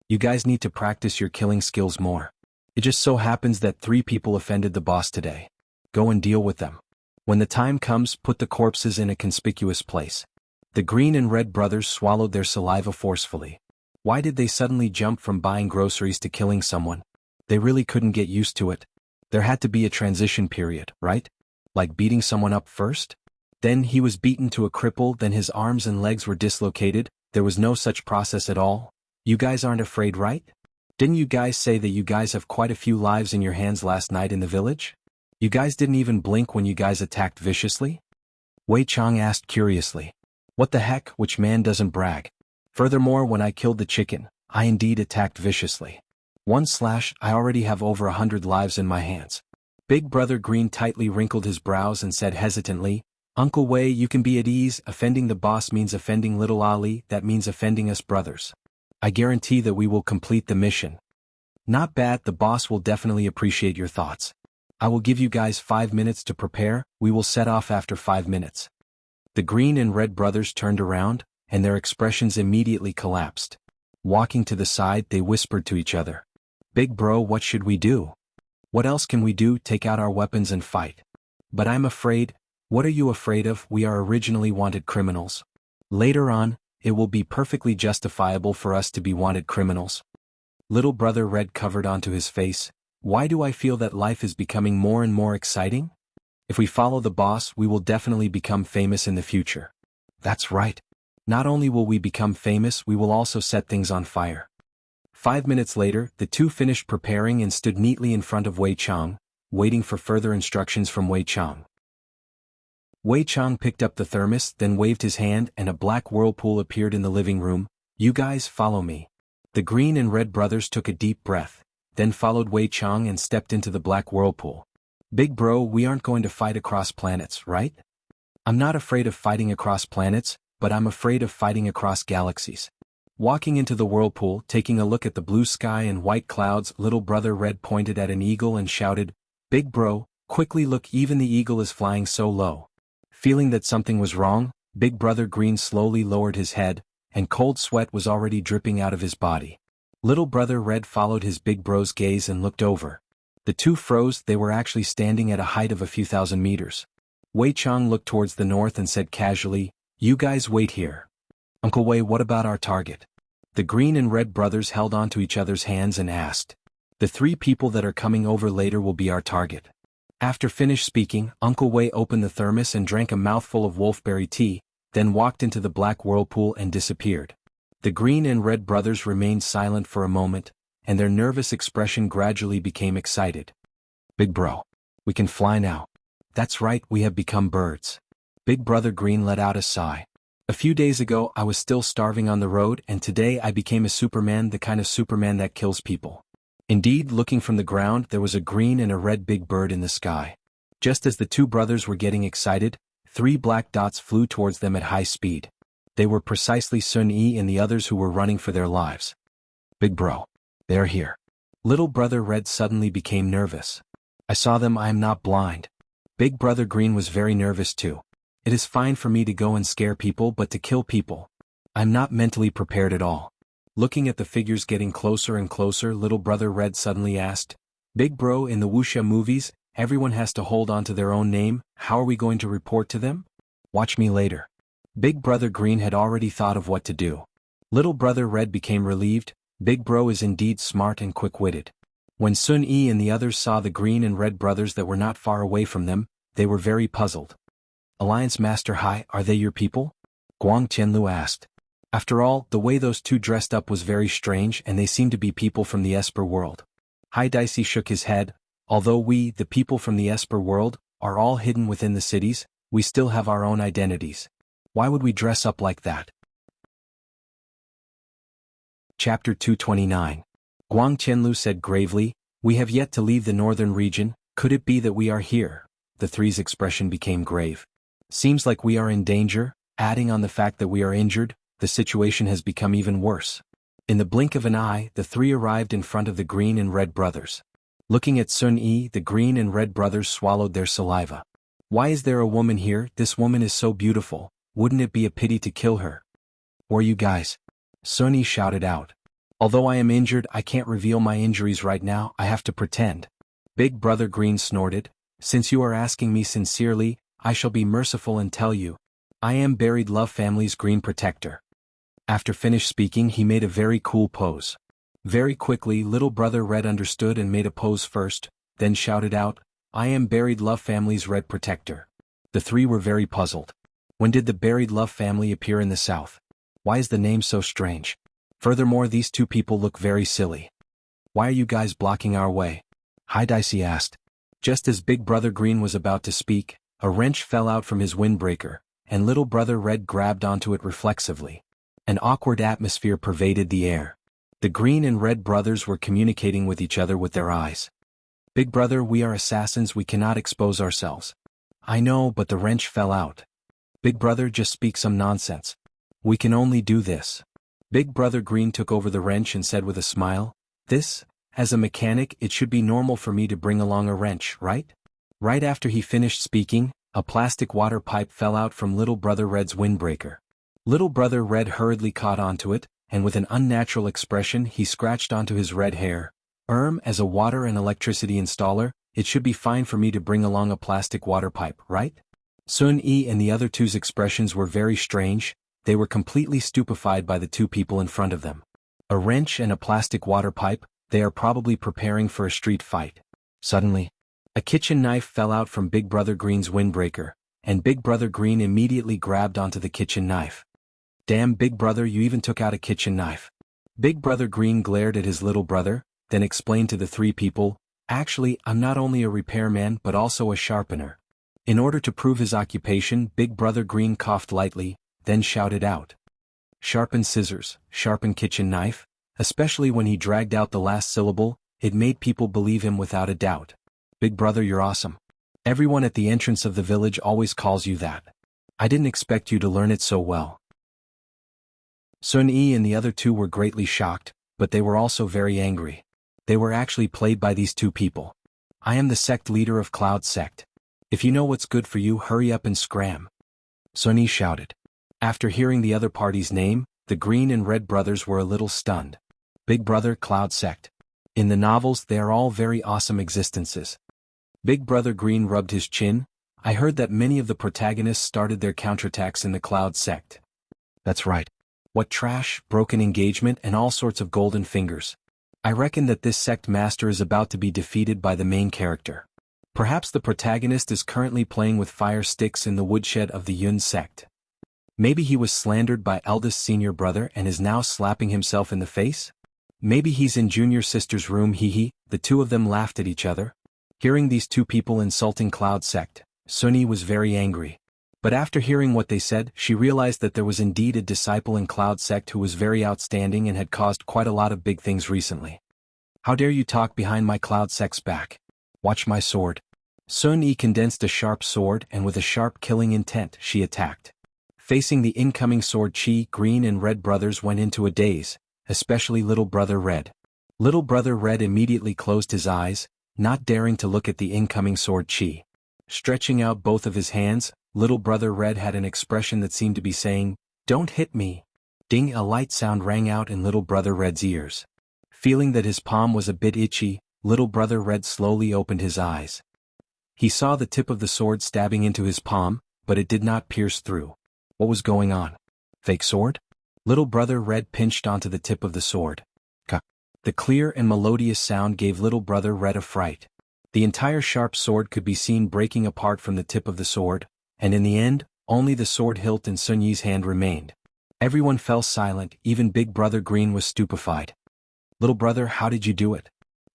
You guys need to practice your killing skills more. It just so happens that 3 people offended the boss today. Go and deal with them. When the time comes, put the corpses in a conspicuous place. The Green and Red brothers swallowed their saliva forcefully. Why did they suddenly jump from buying groceries to killing someone? They really couldn't get used to it. There had to be a transition period, right? Like beating someone up first? Then he was beaten to a cripple, then his arms and legs were dislocated. There was no such process at all. You guys aren't afraid, right? Didn't you guys say that you guys have quite a few lives in your hands last night in the village? You guys didn't even blink when you guys attacked viciously? Wei Chang asked curiously. What the heck, which man doesn't brag? Furthermore, when I killed the chicken, I indeed attacked viciously. I already have over 100 lives in my hands. Big Brother Green tightly wrinkled his brows and said hesitantly, Uncle Wei, you can be at ease. Offending the boss means offending little Ali, that means offending us brothers. I guarantee that we will complete the mission. Not bad, the boss will definitely appreciate your thoughts. I will give you guys 5 minutes to prepare, we will set off after 5 minutes. The Green and Red brothers turned around, and their expressions immediately collapsed. Walking to the side, they whispered to each other. Big Bro, what should we do? What else can we do? Take out our weapons and fight. But I'm afraid. What are you afraid of? We are originally wanted criminals. Later on, it will be perfectly justifiable for us to be wanted criminals. Little Brother Red covered onto his face. Why do I feel that life is becoming more and more exciting? If we follow the boss, we will definitely become famous in the future. That's right. Not only will we become famous, we will also set things on fire. 5 minutes later, the two finished preparing and stood neatly in front of Wei Chang, waiting for further instructions from Wei Chang. Wei Chang picked up the thermos, then waved his hand and a black whirlpool appeared in the living room. You guys follow me. The Green and Red brothers took a deep breath, then followed Wei Chang and stepped into the black whirlpool. Big Bro, we aren't going to fight across planets, right? I'm not afraid of fighting across planets, but I'm afraid of fighting across galaxies. Walking into the whirlpool, taking a look at the blue sky and white clouds, little brother Red pointed at an eagle and shouted, "Big bro, quickly look, even the eagle is flying so low." Feeling that something was wrong, Big brother Green slowly lowered his head, and cold sweat was already dripping out of his body. Little brother Red followed his big bro's gaze and looked over. The two froze, they were actually standing at a height of a few thousand meters. Wei Chang looked towards the north and said casually, "You guys wait here. Uncle Wei, what about our target?" The Green and Red brothers held onto each other's hands and asked, "The three people that are coming over later will be our target." After finished speaking, Uncle Wei opened the thermos and drank a mouthful of wolfberry tea, then walked into the black whirlpool and disappeared. The Green and Red brothers remained silent for a moment, and their nervous expression gradually became excited. "Big bro, we can fly now." "That's right, we have become birds." Big brother Green let out a sigh. "A few days ago I was still starving on the road, and today I became a Superman, the kind of Superman that kills people." Indeed, looking from the ground, there was a green and a red big bird in the sky. Just as the two brothers were getting excited, 3 black dots flew towards them at high speed. They were precisely Sun Yi and the others who were running for their lives. "Big bro, they're here." Little brother Red suddenly became nervous. "I saw them, I am not blind." Big brother Green was very nervous too. "It is fine for me to go and scare people, but to kill people, I'm not mentally prepared at all." Looking at the figures getting closer and closer, little brother Red suddenly asked, "Big bro, in the Wuxia movies, everyone has to hold on to their own name. How are we going to report to them?" "Watch me later." Big brother Green had already thought of what to do. Little brother Red became relieved. Big bro is indeed smart and quick-witted. When Sun Yi and the others saw the Green and Red brothers that were not far away from them, they were very puzzled. "Alliance Master Hai, are they your people?" Guang Qianlu asked. After all, the way those two dressed up was very strange, and they seemed to be people from the Esper world. Hai Dicey shook his head. "Although we, the people from the Esper world, are all hidden within the cities, we still have our own identities. Why would we dress up like that?" Chapter 229. Guang Qianlu said gravely, "We have yet to leave the northern region. Could it be that we are here?" The three's expression became grave. "Seems like we are in danger." Adding on the fact that we are injured, the situation has become even worse. In the blink of an eye, the three arrived in front of the Green and Red brothers. Looking at Sun Yi, the Green and Red brothers swallowed their saliva. "Why is there a woman here? This woman is so beautiful. Wouldn't it be a pity to kill her?" "Or you guys?" Sun Yi shouted out. "Although I am injured, I can't reveal my injuries right now, I have to pretend." Big brother Green snorted. "Since you are asking me sincerely, I shall be merciful and tell you. I am Buried Love Family's Green Protector." After finished speaking, he made a very cool pose. Very quickly, little brother Red understood and made a pose first, then shouted out, "I am Buried Love Family's Red Protector." The three were very puzzled. When did the Buried Love Family appear in the south? Why is the name so strange? Furthermore, these two people look very silly. "Why are you guys blocking our way?" Hai Dicey asked. Just as Big Brother Green was about to speak, a wrench fell out from his windbreaker, and little brother Red grabbed onto it reflexively. An awkward atmosphere pervaded the air. The Green and Red brothers were communicating with each other with their eyes. "Big brother, we are assassins, we cannot expose ourselves." "I know, but the wrench fell out." "Big brother, just speak some nonsense. We can only do this." Big brother Green took over the wrench and said with a smile, "This, as a mechanic, it should be normal for me to bring along a wrench, right?" Right after he finished speaking, a plastic water pipe fell out from little brother Red's windbreaker. Little brother Red hurriedly caught onto it, and with an unnatural expression he scratched onto his red hair. As a water and electricity installer, it should be fine for me to bring along a plastic water pipe, right?" Sun Yi and the other two's expressions were very strange. They were completely stupefied by the two people in front of them. A wrench and a plastic water pipe, they are probably preparing for a street fight. Suddenly, a kitchen knife fell out from Big Brother Green's windbreaker, and Big Brother Green immediately grabbed onto the kitchen knife. "Damn, Big Brother, you even took out a kitchen knife." Big Brother Green glared at his little brother, then explained to the three people, "Actually, I'm not only a repairman but also a sharpener." In order to prove his occupation, Big Brother Green coughed lightly, then shouted out, "Sharpen scissors, sharpen kitchen knife." Especially when he dragged out the last syllable, it made people believe him without a doubt. "Big brother, you're awesome. Everyone at the entrance of the village always calls you that." I didn't expect you to learn it so well. Sun Yi and the other two were greatly shocked, but they were also very angry. They were actually played by these two people. I am the sect leader of Cloud Sect. If you know what's good for you, hurry up and scram. Sun Yi shouted. After hearing the other party's name, the Green and Red brothers were a little stunned. Big Brother Cloud Sect. In the novels, they are all very awesome existences. Big Brother Green rubbed his chin. I heard that many of the protagonists started their counterattacks in the Cloud Sect. That's right. What trash, broken engagement, and all sorts of golden fingers. I reckon that this sect master is about to be defeated by the main character. Perhaps the protagonist is currently playing with fire sticks in the woodshed of the Yun sect. Maybe he was slandered by eldest senior brother and is now slapping himself in the face? Maybe he's in junior sister's room, hee. The two of them laughed at each other. Hearing these two people insulting Cloud Sect, Sun Yi was very angry. But after hearing what they said, she realized that there was indeed a disciple in Cloud Sect who was very outstanding and had caused quite a lot of big things recently. How dare you talk behind my Cloud Sect's back? Watch my sword. Sun Yi condensed a sharp sword and with a sharp killing intent she attacked. Facing the incoming sword, Chi, Green and Red brothers went into a daze, especially Little Brother Red. Little Brother Red immediately closed his eyes, not daring to look at the incoming sword Chi. Stretching out both of his hands, Little Brother Red had an expression that seemed to be saying, "Don't hit me." Ding! A light sound rang out in Little Brother Red's ears. Feeling that his palm was a bit itchy, Little Brother Red slowly opened his eyes. He saw the tip of the sword stabbing into his palm, but it did not pierce through. What was going on? Fake sword? Little Brother Red pinched onto the tip of the sword. Ka. The clear and melodious sound gave Little Brother Red a fright. The entire sharp sword could be seen breaking apart from the tip of the sword, and in the end, only the sword hilt in Sun Yi's hand remained. Everyone fell silent, even Big Brother Green was stupefied. Little brother, how did you do it?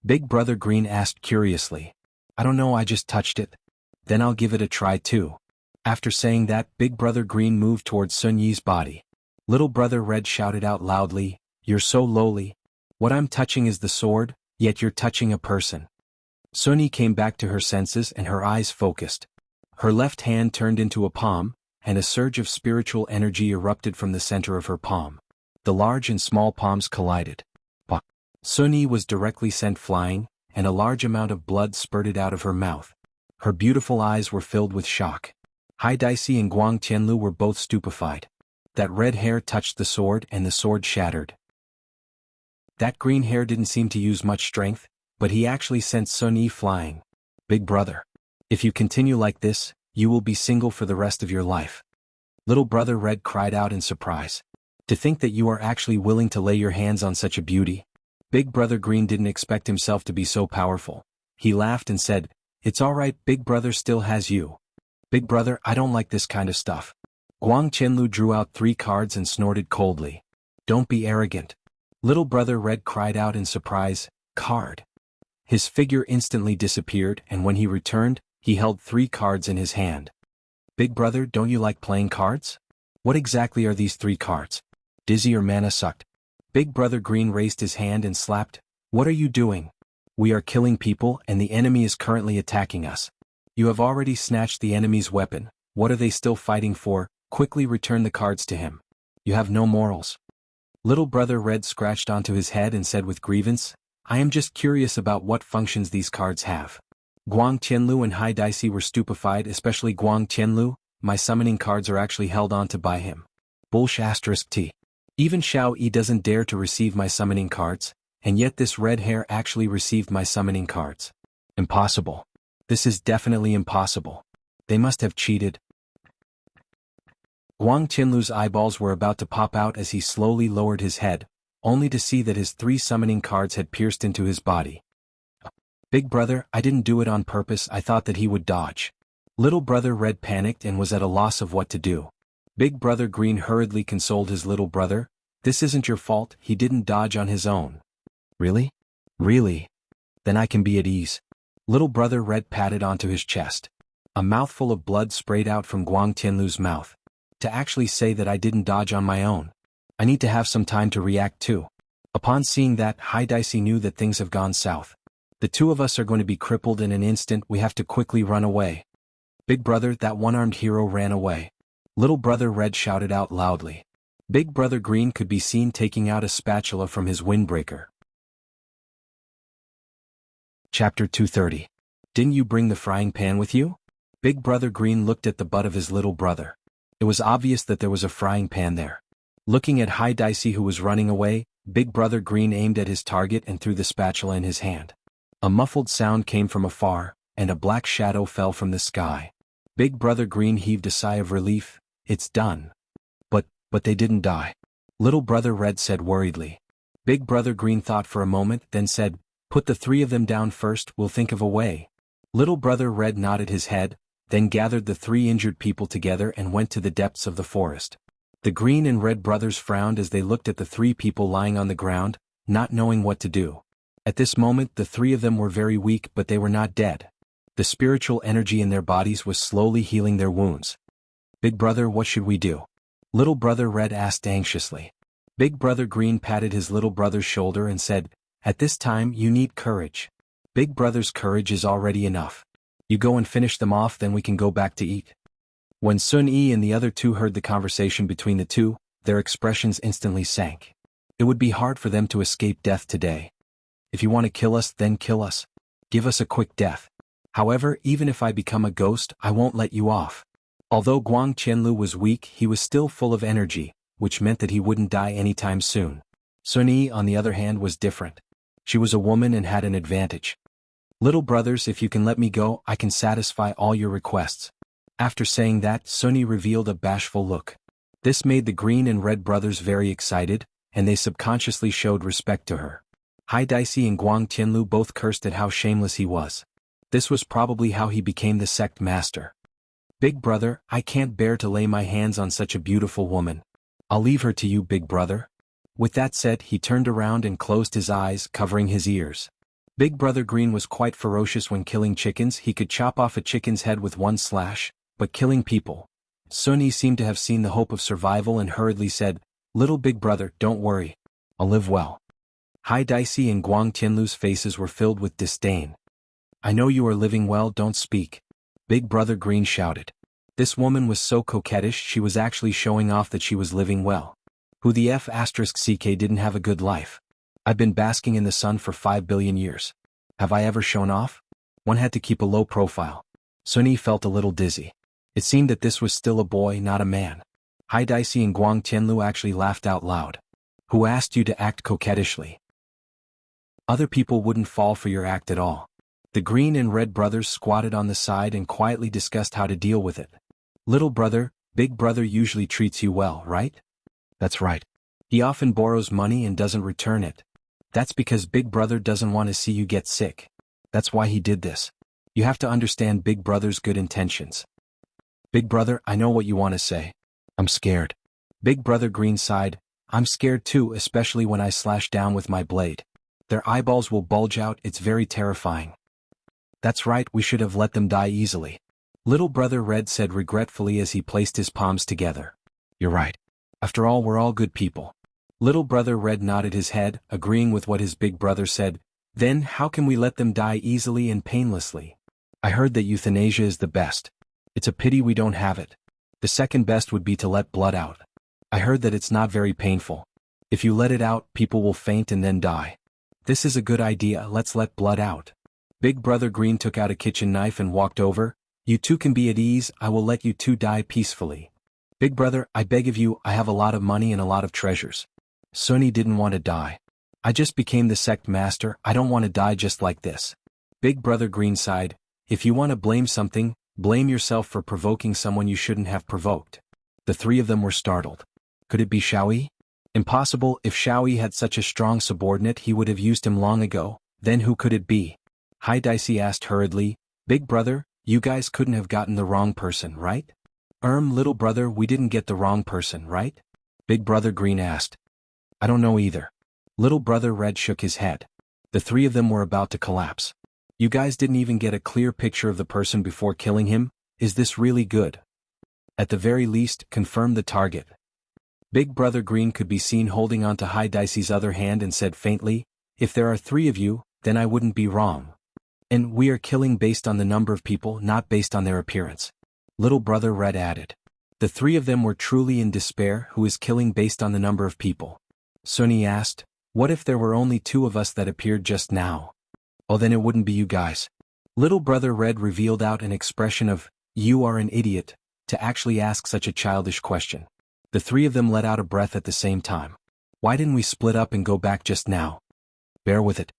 Big Brother Green asked curiously. I don't know, I just touched it. Then I'll give it a try too. After saying that, Big Brother Green moved towards Sun Yi's body. Little Brother Red shouted out loudly, "You're so lowly. What I'm touching is the sword, yet you're touching a person." Sun Yi came back to her senses and her eyes focused. Her left hand turned into a palm, and a surge of spiritual energy erupted from the center of her palm. The large and small palms collided. Bah! Sun Yi was directly sent flying, and a large amount of blood spurted out of her mouth. Her beautiful eyes were filled with shock. Hai Daisy and Guang Qianlu were both stupefied. That red hair touched the sword and the sword shattered. That green hair didn't seem to use much strength, but he actually sent Sun Yi flying. Big brother. If you continue like this, you will be single for the rest of your life. Little Brother Red cried out in surprise. To think that you are actually willing to lay your hands on such a beauty. Big Brother Green didn't expect himself to be so powerful. He laughed and said, "It's alright, Big Brother still has you." Big brother, I don't like this kind of stuff. Guang Qianlu drew out 3 cards and snorted coldly. Don't be arrogant. Little Brother Red cried out in surprise, "Card." His figure instantly disappeared, and when he returned, he held 3 cards in his hand. Big brother, don't you like playing cards? What exactly are these 3 cards? Dizzy or mana sucked? Big Brother Green raised his hand and slapped. What are you doing? We are killing people and the enemy is currently attacking us. You have already snatched the enemy's weapon. What are they still fighting for? Quickly return the cards to him. You have no morals. Little Brother Red scratched onto his head and said with grievance, I am just curious about what functions these cards have. Guang Qianlu and Hai Daisy were stupefied, especially Guang Qianlu. My summoning cards are actually held onto by him. Bullsh *T. Even Xiao Yi doesn't dare to receive my summoning cards, and yet this red hair actually received my summoning cards. Impossible. This is definitely impossible. They must have cheated. Guang Qianlu's eyeballs were about to pop out as he slowly lowered his head, only to see that his 3 summoning cards had pierced into his body. Big brother, I didn't do it on purpose, I thought that he would dodge. Little Brother Red panicked and was at a loss of what to do. Big Brother Green hurriedly consoled his little brother. This isn't your fault, he didn't dodge on his own. Really? Really? Then I can be at ease. Little Brother Red patted onto his chest. A mouthful of blood sprayed out from Guang Tianlu's mouth. To actually say that I didn't dodge on my own. I need to have some time to react too. Upon seeing that, Hai Daisy knew that things have gone south. The 2 of us are going to be crippled in an instant, we have to quickly run away. Big brother, that one-armed hero ran away. Little Brother Red shouted out loudly. Big Brother Green could be seen taking out a spatula from his windbreaker. Chapter 230. Didn't you bring the frying pan with you? Big Brother Green looked at the butt of his little brother. It was obvious that there was a frying pan there. Looking at High Dicey, who was running away, Big Brother Green aimed at his target and threw the spatula in his hand. A muffled sound came from afar, and a black shadow fell from the sky. Big Brother Green heaved a sigh of relief. It's done. But they didn't die. Little Brother Red said worriedly. Big Brother Green thought for a moment, then said, put the three of them down first, we'll think of a way. Little Brother Red nodded his head, then gathered the three injured people together and went to the depths of the forest. The Green and Red brothers frowned as they looked at the three people lying on the ground, not knowing what to do. At this moment the three of them were very weak, but they were not dead. The spiritual energy in their bodies was slowly healing their wounds. Big Brother, what should we do? Little Brother Red asked anxiously. Big Brother Green patted his little brother's shoulder and said, at this time you need courage. Big Brother's courage is already enough. You go and finish them off, then we can go back to eat. When Sun Yi and the other two heard the conversation between the two, their expressions instantly sank. It would be hard for them to escape death today. If you want to kill us, then kill us. Give us a quick death. However, even if I become a ghost, I won't let you off. Although Guang Qianlu was weak, he was still full of energy, which meant that he wouldn't die anytime soon. Sun Yi, on the other hand, was different. She was a woman and had an advantage. Little brothers, if you can let me go, I can satisfy all your requests. After saying that, Sun Yi revealed a bashful look. This made the Green and Red brothers very excited, and they subconsciously showed respect to her. High Dicey and Guang Qianlu both cursed at how shameless he was. This was probably how he became the sect master. Big Brother, I can't bear to lay my hands on such a beautiful woman. I'll leave her to you, Big Brother. With that said, he turned around and closed his eyes, covering his ears. Big Brother Green was quite ferocious when killing chickens. He could chop off a chicken's head with one slash, but killing people. Sun Yi seemed to have seen the hope of survival and hurriedly said, little Big Brother, don't worry. I'll live well. High Dicey and Guang Tianlu's faces were filled with disdain. I know you are living well, don't speak. Big Brother Green shouted. This woman was so coquettish, she was actually showing off that she was living well. Who the F***ck didn't have a good life? I've been basking in the sun for 5 billion years. Have I ever shown off? One had to keep a low profile. Sun Yi felt a little dizzy. It seemed that this was still a boy, not a man. High Dicey and Guang Tianlu actually laughed out loud. Who asked you to act coquettishly? Other people wouldn't fall for your act at all. The Green and Red brothers squatted on the side and quietly discussed how to deal with it. Little brother, Big Brother usually treats you well, right? That's right. He often borrows money and doesn't return it. That's because Big Brother doesn't want to see you get sick. That's why he did this. You have to understand Big Brother's good intentions. Big Brother, I know what you want to say. I'm scared. Big Brother Green sighed. I'm scared too, especially when I slash down with my blade. Their eyeballs will bulge out, it's very terrifying. That's right, we should have let them die easily. Little Brother Red said regretfully as he placed his palms together. You're right. After all, we're all good people. Little Brother Red nodded his head, agreeing with what his big brother said. Then how can we let them die easily and painlessly? I heard that euthanasia is the best. It's a pity we don't have it. The second best would be to let blood out. I heard that it's not very painful. If you let it out, people will faint and then die. This is a good idea, let's let blood out. Big Brother Green took out a kitchen knife and walked over. You two can be at ease, I will let you two die peacefully. Big Brother, I beg of you, I have a lot of money and a lot of treasures. Sun Yi didn't want to die. I just became the sect master, I don't want to die just like this. Big Brother Green sighed. If you want to blame something, blame yourself for provoking someone you shouldn't have provoked. The three of them were startled. Could it be Xiaoyi? Impossible, if Xiaoyi had such a strong subordinate he would have used him long ago. Then who could it be? High Dicey asked hurriedly. Big Brother, you guys couldn't have gotten the wrong person, right? Little brother, we didn't get the wrong person, right? Big Brother Green asked. I don't know either. Little Brother Red shook his head. The three of them were about to collapse. You guys didn't even get a clear picture of the person before killing him? Is this really good? At the very least, confirm the target. Big Brother Green could be seen holding onto High Dicey's other hand and said faintly, if there are three of you, then I wouldn't be wrong. And we are killing based on the number of people, not based on their appearance. Little Brother Red added. The three of them were truly in despair. Who is killing based on the number of people? Sun Yi asked. What if there were only two of us that appeared just now? Oh, then it wouldn't be you guys. Little brother Red revealed out an expression of, you are an idiot, to actually ask such a childish question. The three of them let out a breath at the same time. Why didn't we split up and go back just now? Bear with it.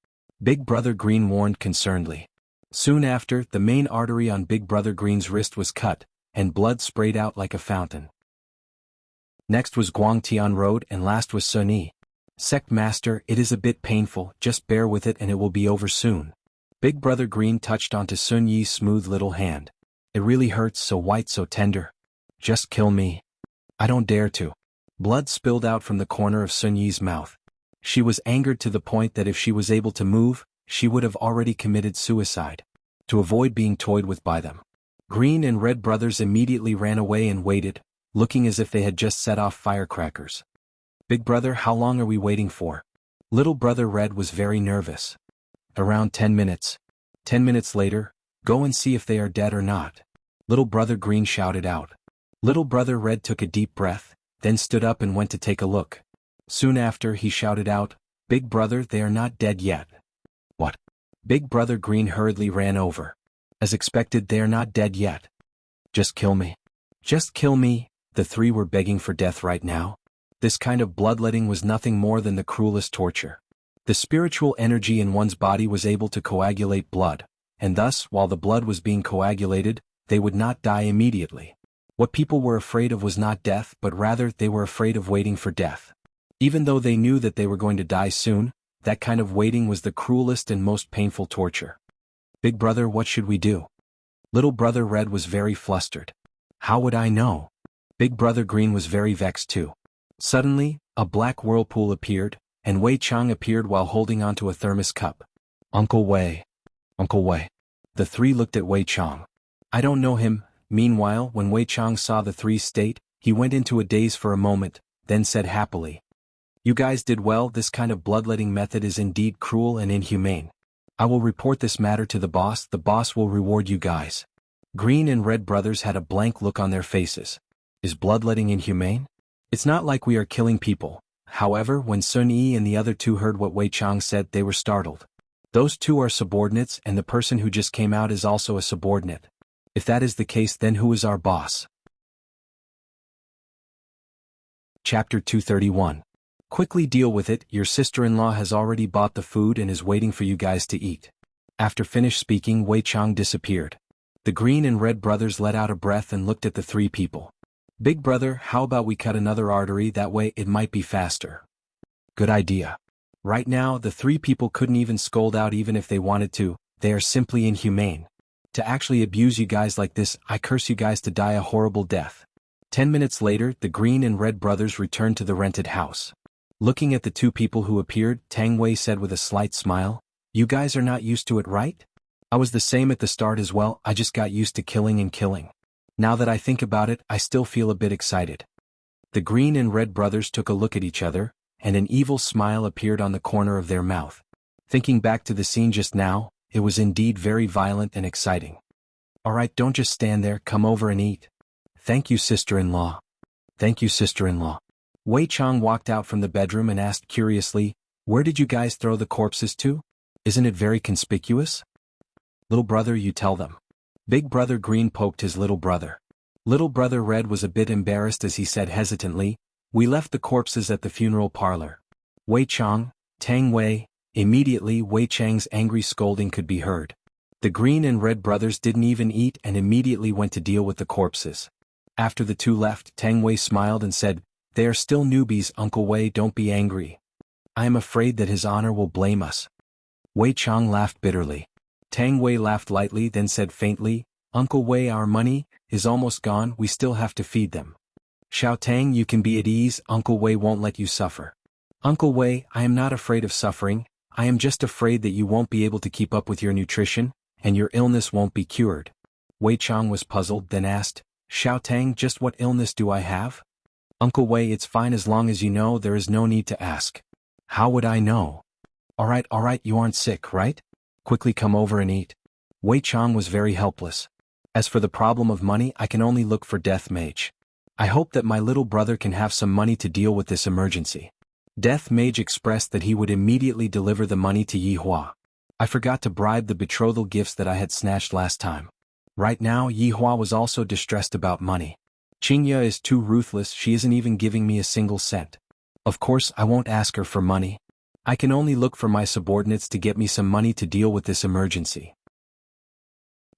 Big Brother Green warned concernedly. Soon after, the main artery on Big Brother Green's wrist was cut, and blood sprayed out like a fountain. Next was Guangtian Road and last was Sun Yi. Sect Master, it is a bit painful, just bear with it and it will be over soon. Big Brother Green touched onto Sun Yi's smooth little hand. It really hurts, so white, so tender. Just kill me. I don't dare to. Blood spilled out from the corner of Sun Yi's mouth. She was angered to the point that if she was able to move, she would have already committed suicide. To avoid being toyed with by them. Green and Red brothers immediately ran away and waited, looking as if they had just set off firecrackers. Big brother, how long are we waiting for? Little brother Red was very nervous. Around 10 minutes. 10 minutes later, go and see if they are dead or not. Little brother Green shouted out. Little brother Red took a deep breath, then stood up and went to take a look. Soon after he shouted out, Big brother, they are not dead yet. What? Big brother Green hurriedly ran over. As expected, they are not dead yet. Just kill me. Just kill me. The three were begging for death right now. This kind of bloodletting was nothing more than the cruelest torture. The spiritual energy in one's body was able to coagulate blood, and thus, while the blood was being coagulated, they would not die immediately. What people were afraid of was not death, but rather they were afraid of waiting for death. Even though they knew that they were going to die soon, that kind of waiting was the cruelest and most painful torture. Big brother, what should we do? Little brother Red was very flustered. How would I know? Big brother Green was very vexed too. Suddenly, a black whirlpool appeared, and Wei Chang appeared while holding onto a thermos cup. Uncle Wei. Uncle Wei. The three looked at Wei Chang. I don't know him. Meanwhile, when Wei Chang saw the three's state, he went into a daze for a moment, then said happily. You guys did well. This kind of bloodletting method is indeed cruel and inhumane. I will report this matter to the boss. The boss will reward you guys. Green and Red brothers had a blank look on their faces. Is bloodletting inhumane? It's not like we are killing people. However, when Sun Yi and the other two heard what Wei Chang said, they were startled. Those two are subordinates, and the person who just came out is also a subordinate. If that is the case, then who is our boss? Chapter 231. Quickly deal with it. Your sister-in-law has already bought the food and is waiting for you guys to eat. After finished speaking, Wei Chang disappeared. The Green and Red brothers let out a breath and looked at the three people. Big brother, how about we cut another artery, that way it might be faster. Good idea. Right now, the three people couldn't even scold out even if they wanted to. They are simply inhumane. To actually abuse you guys like this, I curse you guys to die a horrible death. 10 minutes later, the Green and Red brothers returned to the rented house. Looking at the two people who appeared, Tang Wei said with a slight smile, You guys are not used to it, right? I was the same at the start as well. I just got used to killing and killing. Now that I think about it, I still feel a bit excited. The Green and Red brothers took a look at each other, and an evil smile appeared on the corner of their mouth. Thinking back to the scene just now, it was indeed very violent and exciting. Alright, don't just stand there, come over and eat. Thank you, sister-in-law. Thank you, sister-in-law. Wei Chang walked out from the bedroom and asked curiously, Where did you guys throw the corpses to? Isn't it very conspicuous? Little brother, you tell them. Big brother Green poked his little brother. Little brother Red was a bit embarrassed as he said hesitantly, We left the corpses at the funeral parlor. Wei Chang, Tang Wei. Immediately Wei Chang's angry scolding could be heard. The Green and Red brothers didn't even eat and immediately went to deal with the corpses. After the two left, Tang Wei smiled and said, They are still newbies, Uncle Wei, don't be angry. I am afraid that his honor will blame us. Wei Chang laughed bitterly. Tang Wei laughed lightly, then said faintly, Uncle Wei, our money is almost gone, we still have to feed them. Xiao Tang, you can be at ease, Uncle Wei won't let you suffer. Uncle Wei, I am not afraid of suffering, I am just afraid that you won't be able to keep up with your nutrition, and your illness won't be cured. Wei Chang was puzzled, then asked, Xiao Tang, just what illness do I have? Uncle Wei, it's fine as long as you know, there is no need to ask. How would I know? Alright, you aren't sick, right? Quickly come over and eat. Wei Chang was very helpless. As for the problem of money, I can only look for Death Mage. I hope that my little brother can have some money to deal with this emergency. Death Mage expressed that he would immediately deliver the money to Yi Hua. I forgot to bribe the betrothal gifts that I had snatched last time. Right now Yi Hua was also distressed about money. Qingya is too ruthless, she isn't even giving me a single cent. Of course I won't ask her for money. I can only look for my subordinates to get me some money to deal with this emergency.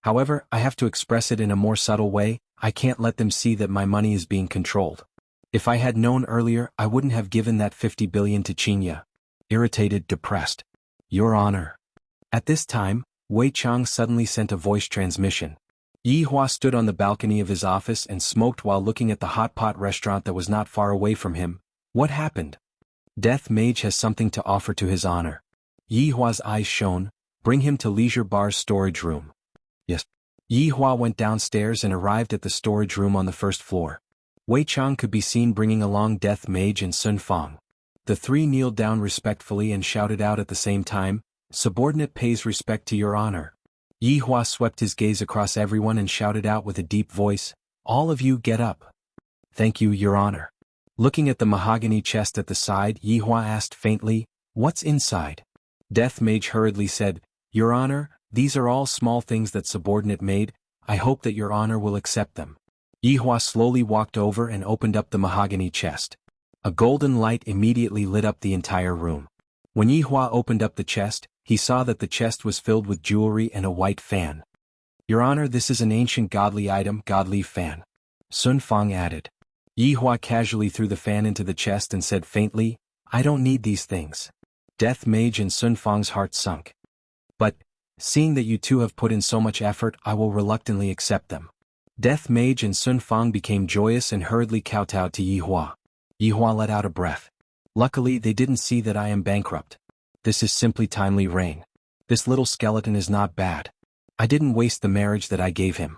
However, I have to express it in a more subtle way. I can't let them see that my money is being controlled. If I had known earlier, I wouldn't have given that 50 billion to Qingya. Irritated, depressed. Your Honor. At this time, Wei Chang suddenly sent a voice transmission. Yi Hua stood on the balcony of his office and smoked while looking at the hot pot restaurant that was not far away from him. What happened? Death Mage has something to offer to His Honor. Yi Hua's eyes shone. Bring him to Leisure Bar's storage room. Yes. Yi Hua went downstairs and arrived at the storage room on the first floor. Wei Chang could be seen bringing along Death Mage and Sun Fang. The three kneeled down respectfully and shouted out at the same time, "Subordinate pays respect to Your Honor." Yi Hua swept his gaze across everyone and shouted out with a deep voice, "All of you get up." "Thank you, Your Honor." Looking at the mahogany chest at the side, Yi Hua asked faintly, "What's inside?" Death Mage hurriedly said, "Your Honor, these are all small things that subordinate made. I hope that Your Honor will accept them." Yi Hua slowly walked over and opened up the mahogany chest. A golden light immediately lit up the entire room. When Yi Hua opened up the chest, he saw that the chest was filled with jewelry and a white fan. "Your Honor, this is an ancient godly item, godleaf fan." Sun Fang added. Yi Hua casually threw the fan into the chest and said faintly, "I don't need these things." Death Mage and Sun Fang's heart sunk. "But, seeing that you two have put in so much effort, I will reluctantly accept them." Death Mage and Sun Fang became joyous and hurriedly kowtowed to Yi Hua. Yi Hua let out a breath. "Luckily they didn't see that I am bankrupt. This is simply timely rain. This little skeleton is not bad. I didn't waste the marriage that I gave him."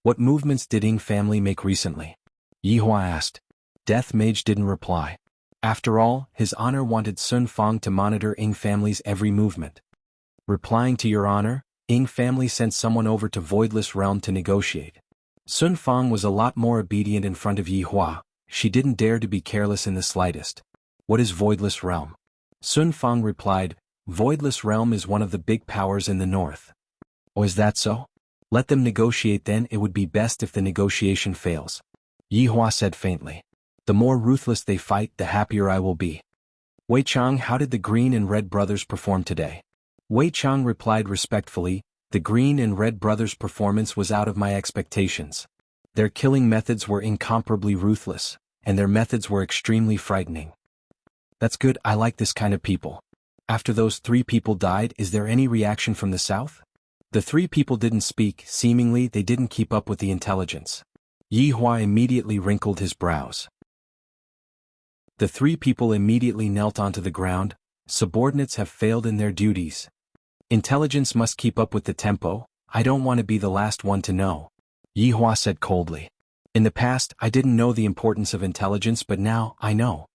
"What movements did Ying family make recently?" Yi Hua asked. Death Mage didn't reply. After all, His Honor wanted Sun Fang to monitor Ying family's every movement. Replying to Your Honor, Ying family sent someone over to Voidless Realm to negotiate. Sun Fang was a lot more obedient in front of Yi Hua. She didn't dare to be careless in the slightest. "What is Voidless Realm?" Sun Fang replied, "Voidless Realm is one of the big powers in the north." "Oh, is that so? Let them negotiate then, it would be best if the negotiation fails." Yi Hua said faintly. "The more ruthless they fight, the happier I will be." "Wei Chang, how did the Green and Red brothers perform today?" Wei Chang replied respectfully, "The Green and Red brothers' performance was out of my expectations. Their killing methods were incomparably ruthless, and their methods were extremely frightening." "That's good, I like this kind of people." "After those three people died, is there any reaction from the south?" The three people didn't speak, seemingly they didn't keep up with the intelligence. Yi Hua immediately wrinkled his brows. The three people immediately knelt onto the ground. Subordinates have failed in their duties. Intelligence must keep up with the tempo. I don't want to be the last one to know. Yi Hua said coldly. "In the past, I didn't know the importance of intelligence, but now, I know."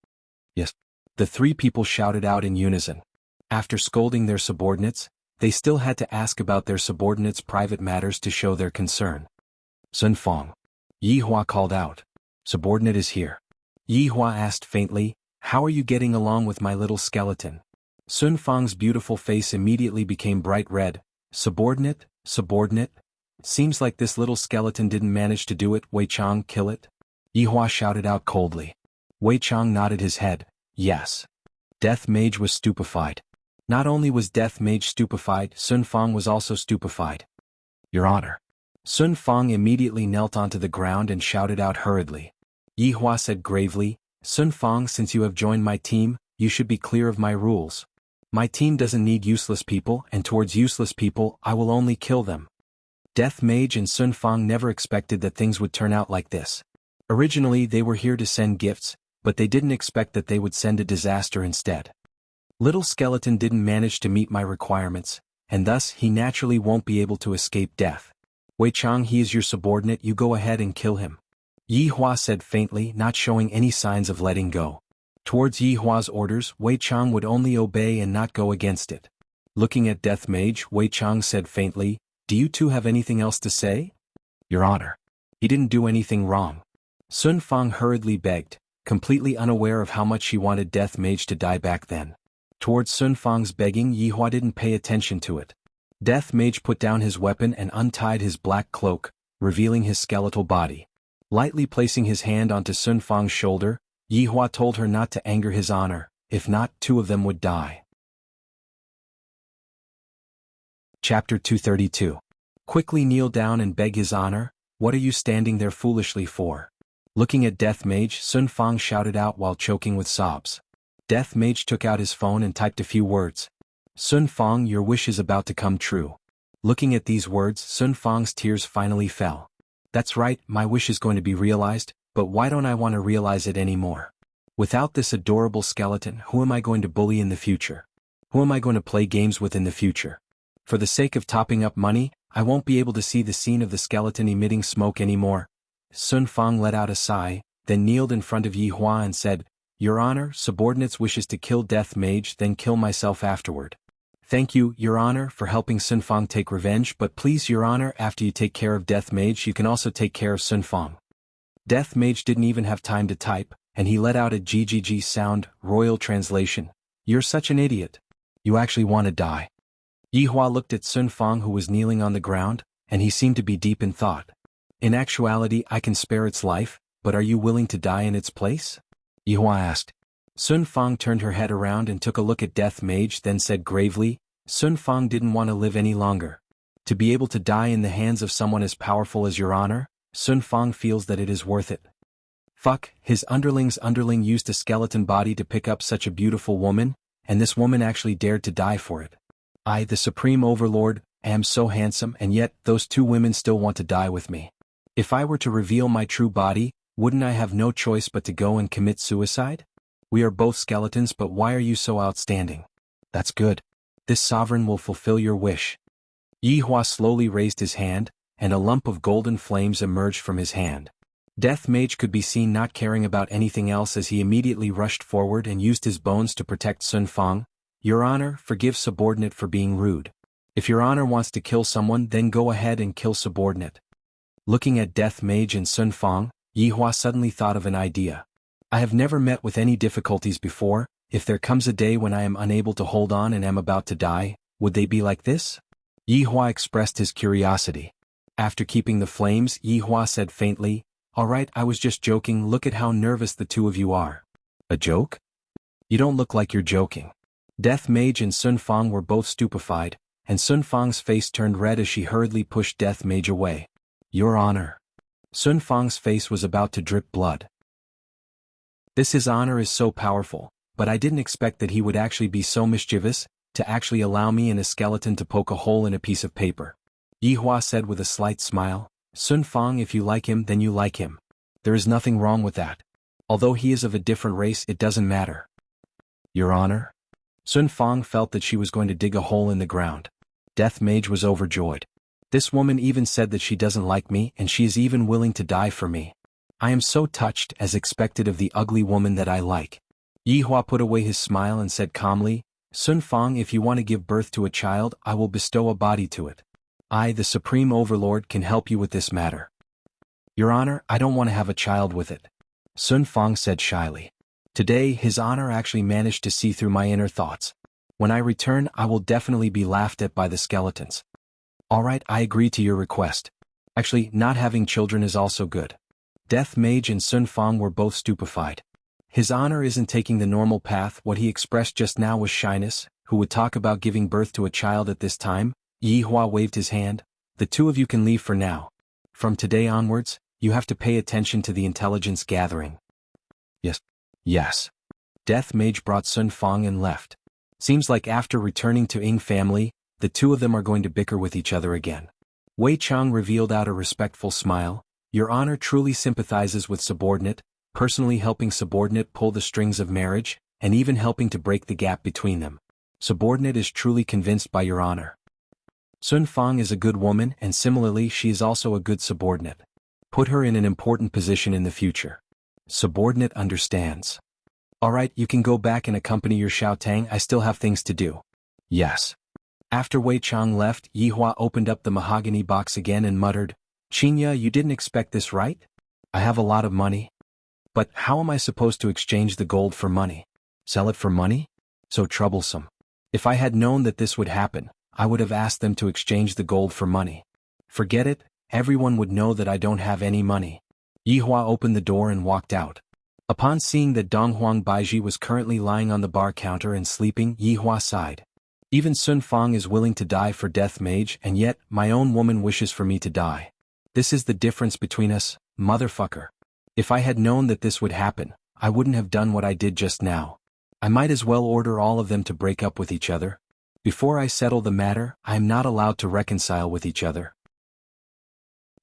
"Yes." The three people shouted out in unison. After scolding their subordinates, they still had to ask about their subordinates' private matters to show their concern. "Sun Fang." Yi Hua called out. "Subordinate is here." Yi Hua asked faintly, "How are you getting along with my little skeleton?" Sun Fang's beautiful face immediately became bright red. "Subordinate, subordinate? Seems like this little skeleton didn't manage to do it. Wei Chang, kill it?" Yi Hua shouted out coldly. Wei Chang nodded his head, "Yes." Death Mage was stupefied. Not only was Death Mage stupefied, Sun Fang was also stupefied. "Your Honor." Sun Fang immediately knelt onto the ground and shouted out hurriedly. Yi Hua said gravely, "Sun Fang, since you have joined my team, you should be clear of my rules. My team doesn't need useless people, and towards useless people, I will only kill them." Death Mage and Sun Fang never expected that things would turn out like this. Originally they were here to send gifts, but they didn't expect that they would send a disaster instead. Little skeleton didn't manage to meet my requirements, and thus he naturally won't be able to escape death. Wei Chang, he is your subordinate, you go ahead and kill him. Yi Hua said faintly, not showing any signs of letting go. Towards Yi Hua's orders, Wei Chang would only obey and not go against it. Looking at Death Mage, Wei Chang said faintly, "Do you two have anything else to say?" "Your Honor. He didn't do anything wrong." Sun Fang hurriedly begged, completely unaware of how much she wanted Death Mage to die back then. Towards Sun Fang's begging, Yihua didn't pay attention to it. Death Mage put down his weapon and untied his black cloak, revealing his skeletal body. Lightly placing his hand onto Sun Fang's shoulder, Yihua told her not to anger his honor, if not, two of them would die. Chapter 232. Quickly kneel down and beg his honor, what are you standing there foolishly for? Looking at Death Mage, Sun Fang shouted out while choking with sobs. Death Mage took out his phone and typed a few words. Sun Fang, your wish is about to come true. Looking at these words, Sun Fang's tears finally fell. That's right, my wish is going to be realized, but why don't I want to realize it anymore? Without this adorable skeleton, who am I going to bully in the future? Who am I going to play games with in the future? For the sake of topping up money, I won't be able to see the scene of the skeleton emitting smoke anymore. Sun Fang let out a sigh, then kneeled in front of Yihua and said, Your Honor, subordinates wishes to kill Death Mage, then kill myself afterward. Thank you, Your Honor, for helping Sun Fang take revenge, but please, Your Honor, after you take care of Death Mage, you can also take care of Sun Fang. Death Mage didn't even have time to type, and he let out a GGG sound, royal translation. You're such an idiot. You actually want to die. Yihua looked at Sun Fang, who was kneeling on the ground, and he seemed to be deep in thought. In actuality, I can spare its life, but are you willing to die in its place? Yihua asked. Sun Fang turned her head around and took a look at Death Mage, then said gravely, Sun Fang didn't want to live any longer. To be able to die in the hands of someone as powerful as Your Honor, Sun Fang feels that it is worth it. Fuck, his underling's underling used a skeleton body to pick up such a beautiful woman, and this woman actually dared to die for it. I, the Supreme Overlord, am so handsome, and yet those two women still want to die with me. If I were to reveal my true body, wouldn't I have no choice but to go and commit suicide? We are both skeletons, but why are you so outstanding? That's good. This sovereign will fulfill your wish. Yihua slowly raised his hand, and a lump of golden flames emerged from his hand. Death Mage could be seen not caring about anything else as he immediately rushed forward and used his bones to protect Sun Fang. Your Honor, forgive subordinate for being rude. If Your Honor wants to kill someone, then go ahead and kill subordinate. Looking at Death Mage and Sun Fang, Yihua suddenly thought of an idea. I have never met with any difficulties before. If there comes a day when I am unable to hold on and am about to die, would they be like this? Yihua expressed his curiosity. After keeping the flames, Yihua said faintly, Alright, I was just joking, look at how nervous the two of you are. A joke? You don't look like you're joking. Death Mage and Sun Fang were both stupefied, and Sun Fang's face turned red as she hurriedly pushed Death Mage away. Your Honor. Sun Fang's face was about to drip blood. His honor is so powerful, but I didn't expect that he would actually be so mischievous, to actually allow me and a skeleton to poke a hole in a piece of paper. Yihua said with a slight smile, Sun Fang, if you like him, then you like him. There is nothing wrong with that. Although he is of a different race, it doesn't matter. Your Honor? Sun Fang felt that she was going to dig a hole in the ground. Death Mage was overjoyed. This woman even said that she doesn't like me and she is even willing to die for me. I am so touched, as expected of the ugly woman that I like. Yihua put away his smile and said calmly, Sun Fang, if you want to give birth to a child, I will bestow a body to it. I, the Supreme Overlord, can help you with this matter. Your Honor, I don't want to have a child with it. Sun Fang said shyly. Today, His Honor actually managed to see through my inner thoughts. When I return, I will definitely be laughed at by the skeletons. Alright, I agree to your request. Actually, not having children is also good. Death Mage and Sun Fang were both stupefied. His Honor isn't taking the normal path. What he expressed just now was shyness. Who would talk about giving birth to a child at this time? Yihua waved his hand. The two of you can leave for now. From today onwards, you have to pay attention to the intelligence gathering. Yes. Yes. Death Mage brought Sun Fang and left. Seems like after returning to Ying family, the two of them are going to bicker with each other again. Wei Chang revealed out a respectful smile. Your Honor truly sympathizes with subordinate, personally helping subordinate pull the strings of marriage, and even helping to break the gap between them. Subordinate is truly convinced by Your Honor. Sun Fang is a good woman, and similarly she is also a good subordinate. Put her in an important position in the future. Subordinate understands. Alright, you can go back and accompany your Xiao Tang, I still have things to do. Yes. After Wei Chang left, Yihua opened up the mahogany box again and muttered, Qinya, you didn't expect this, right? I have a lot of money. But how am I supposed to exchange the gold for money? Sell it for money? So troublesome. If I had known that this would happen, I would have asked them to exchange the gold for money. Forget it, everyone would know that I don't have any money. Yihua opened the door and walked out. Upon seeing that Donghuang Baiji was currently lying on the bar counter and sleeping, Yihua sighed. Even Sun Fang is willing to die for Death Mage, and yet, my own woman wishes for me to die. This is the difference between us, motherfucker. If I had known that this would happen, I wouldn't have done what I did just now. I might as well order all of them to break up with each other. Before I settle the matter, I am not allowed to reconcile with each other.